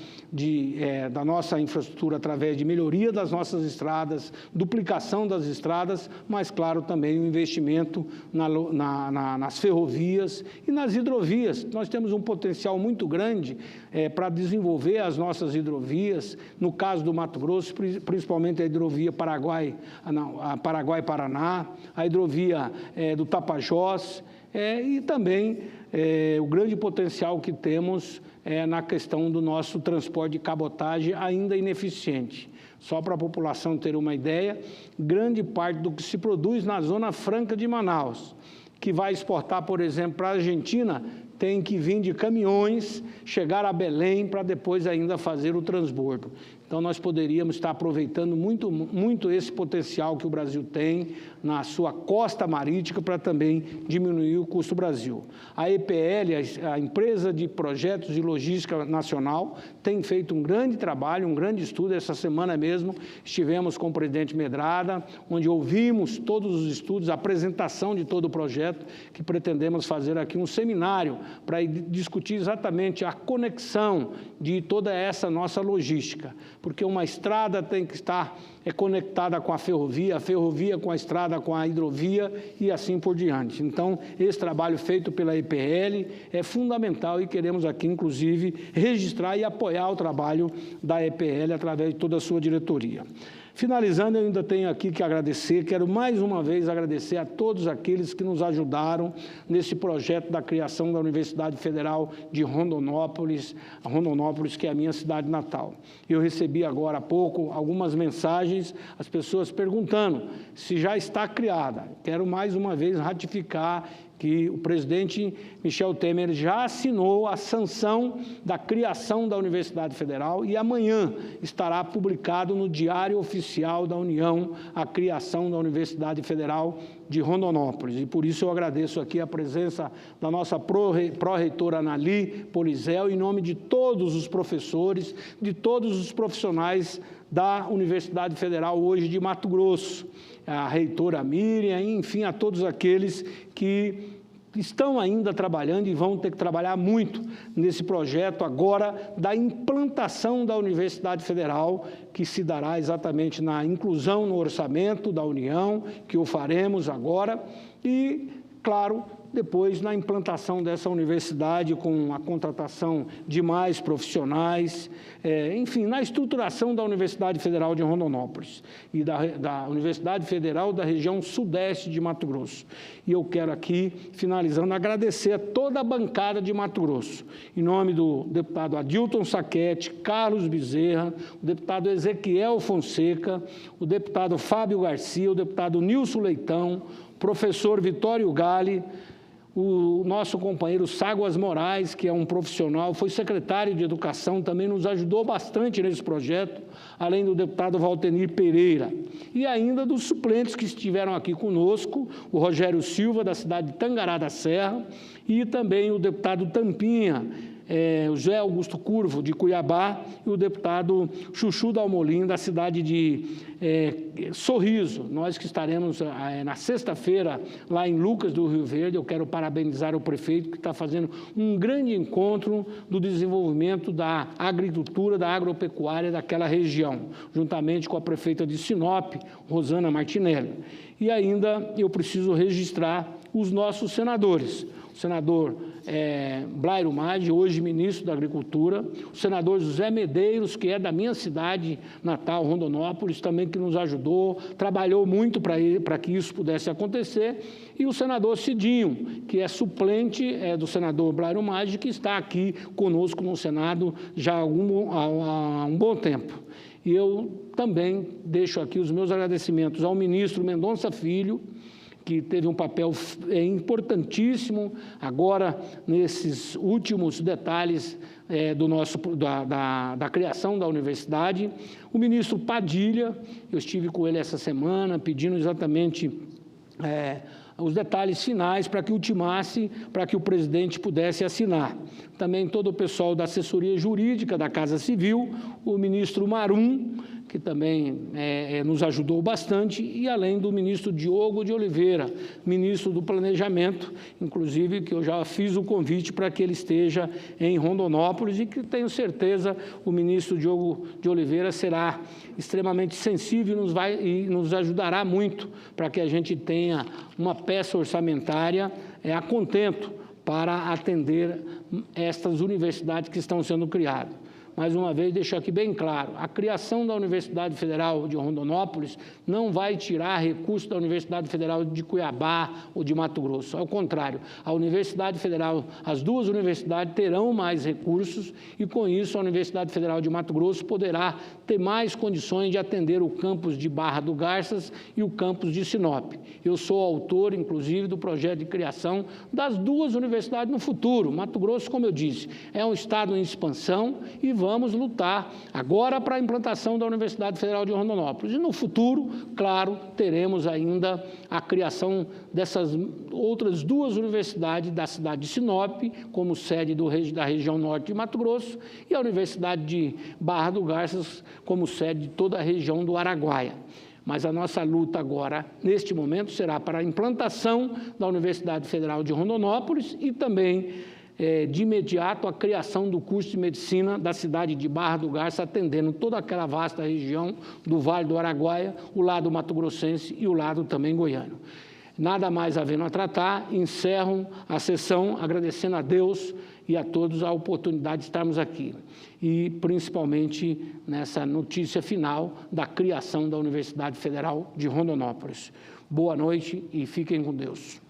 da nossa infraestrutura através de melhoria das nossas estradas, duplicação das estradas, mas, claro, também o investimento nas ferrovias e nas hidrovias. Nós temos um potencial muito grande para desenvolver as nossas hidrovias, no caso do Mato Grosso, principalmente a hidrovia Paraguai-Paraná, a hidrovia do Tapajós, e também o grande potencial que temos na questão do nosso transporte de cabotagem ainda ineficiente. Só para a população ter uma ideia, grande parte do que se produz na Zona Franca de Manaus, que vai exportar, por exemplo, para a Argentina, tem que vir de caminhões, chegar a Belém para depois ainda fazer o transbordo. Então, nós poderíamos estar aproveitando muito esse potencial que o Brasil tem na sua costa marítima para também diminuir o custo do Brasil. A EPL, a Empresa de Projetos de Logística Nacional, tem feito um grande trabalho, um grande estudo. Essa semana mesmo estivemos com o presidente Medrada, onde ouvimos todos os estudos, a apresentação de todo o projeto, que pretendemos fazer aqui um seminário para discutir exatamente a conexão de toda essa nossa logística, porque uma estrada tem que estar conectada com a ferrovia com a estrada, com a hidrovia e assim por diante. Então, esse trabalho feito pela EPL é fundamental e queremos aqui, inclusive, registrar e apoiar o trabalho da EPL através de toda a sua diretoria. Finalizando, eu ainda tenho aqui que agradecer, quero mais uma vez agradecer a todos aqueles que nos ajudaram nesse projeto da criação da Universidade Federal de Rondonópolis, que é a minha cidade natal. Eu recebi agora há pouco algumas mensagens, as pessoas perguntando se já está criada. Quero mais uma vez ratificar que o presidente Michel Temer já assinou a sanção da criação da Universidade Federal e amanhã estará publicado no Diário Oficial da União a criação da Universidade Federal de Rondonópolis. E por isso eu agradeço aqui a presença da nossa pró-reitora Anali Polizel, em nome de todos os professores, de todos os profissionais da Universidade Federal hoje de Mato Grosso, a reitora Miriam, enfim, a todos aqueles que estão ainda trabalhando e vão ter que trabalhar muito nesse projeto agora da implantação da Universidade Federal, que se dará exatamente na inclusão no orçamento da União, que o faremos agora, e, claro, depois na implantação dessa universidade com a contratação de mais profissionais, enfim, na estruturação da Universidade Federal de Rondonópolis e da Universidade Federal da região sudeste de Mato Grosso. E eu quero aqui, finalizando, agradecer a toda a bancada de Mato Grosso, em nome do deputado Adilton Saquete, Carlos Bezerra, o deputado Ezequiel Fonseca, o deputado Fábio Garcia, o deputado Nilson Leitão, o professor Vitório Galli, o nosso companheiro Ságuas Moraes, que é um profissional, foi secretário de Educação, também nos ajudou bastante nesse projeto, além do deputado Valtenir Pereira. E ainda dos suplentes que estiveram aqui conosco, o Rogério Silva, da cidade de Tangará da Serra, e também o deputado Tampinha, o José Augusto Curvo, de Cuiabá, e o deputado Chuchu Dalmolin, da cidade de Sorriso. Nós que estaremos na sexta-feira lá em Lucas do Rio Verde. Eu quero parabenizar o prefeito, que está fazendo um grande encontro do desenvolvimento da agricultura, da agropecuária daquela região, juntamente com a prefeita de Sinop, Rosana Martinelli. E ainda eu preciso registrar os nossos senadores. O senador Blairo Maggi, hoje ministro da Agricultura, o senador José Medeiros, que é da minha cidade natal, Rondonópolis, também que nos ajudou, trabalhou muito para que isso pudesse acontecer, e o senador Cidinho, que é suplente do senador Blairo Maggi, que está aqui conosco no Senado já há um bom tempo. E eu também deixo aqui os meus agradecimentos ao ministro Mendonça Filho, que teve um papel importantíssimo agora nesses últimos detalhes da criação da universidade. O ministro Padilha, eu estive com ele essa semana pedindo exatamente os detalhes finais para que ultimasse, para que o presidente pudesse assinar. Também todo o pessoal da assessoria jurídica da Casa Civil, o ministro Marum, que também nos ajudou bastante, e além do ministro Diogo de Oliveira, ministro do Planejamento, inclusive que eu já fiz o convite para que ele esteja em Rondonópolis e que tenho certeza o ministro Diogo de Oliveira será extremamente sensível e nos ajudará muito para que a gente tenha uma peça orçamentária a contento para atender estas universidades que estão sendo criadas. Mais uma vez, deixo aqui bem claro, a criação da Universidade Federal de Rondonópolis não vai tirar recursos da Universidade Federal de Cuiabá ou de Mato Grosso. Ao contrário, a Universidade Federal, as duas universidades terão mais recursos e, com isso, a Universidade Federal de Mato Grosso poderá ter mais condições de atender o campus de Barra do Garças e o campus de Sinop. Eu sou autor, inclusive, do projeto de criação das duas universidades no futuro. Mato Grosso, como eu disse, é um estado em expansão e vamos lutar agora para a implantação da Universidade Federal de Rondonópolis. E no futuro, claro, teremos ainda a criação dessas outras duas universidades da cidade de Sinop, como sede da região norte de Mato Grosso, e a Universidade de Barra do Garças, como sede de toda a região do Araguaia. Mas a nossa luta agora, neste momento, será para a implantação da Universidade Federal de Rondonópolis e também de imediato a criação do curso de medicina da cidade de Barra do Garça, atendendo toda aquela vasta região do Vale do Araguaia, o lado mato-grossense e o lado também goiano. Nada mais havendo a tratar, encerro a sessão agradecendo a Deus e a todos a oportunidade de estarmos aqui. E principalmente nessa notícia final da criação da Universidade Federal de Rondonópolis. Boa noite e fiquem com Deus.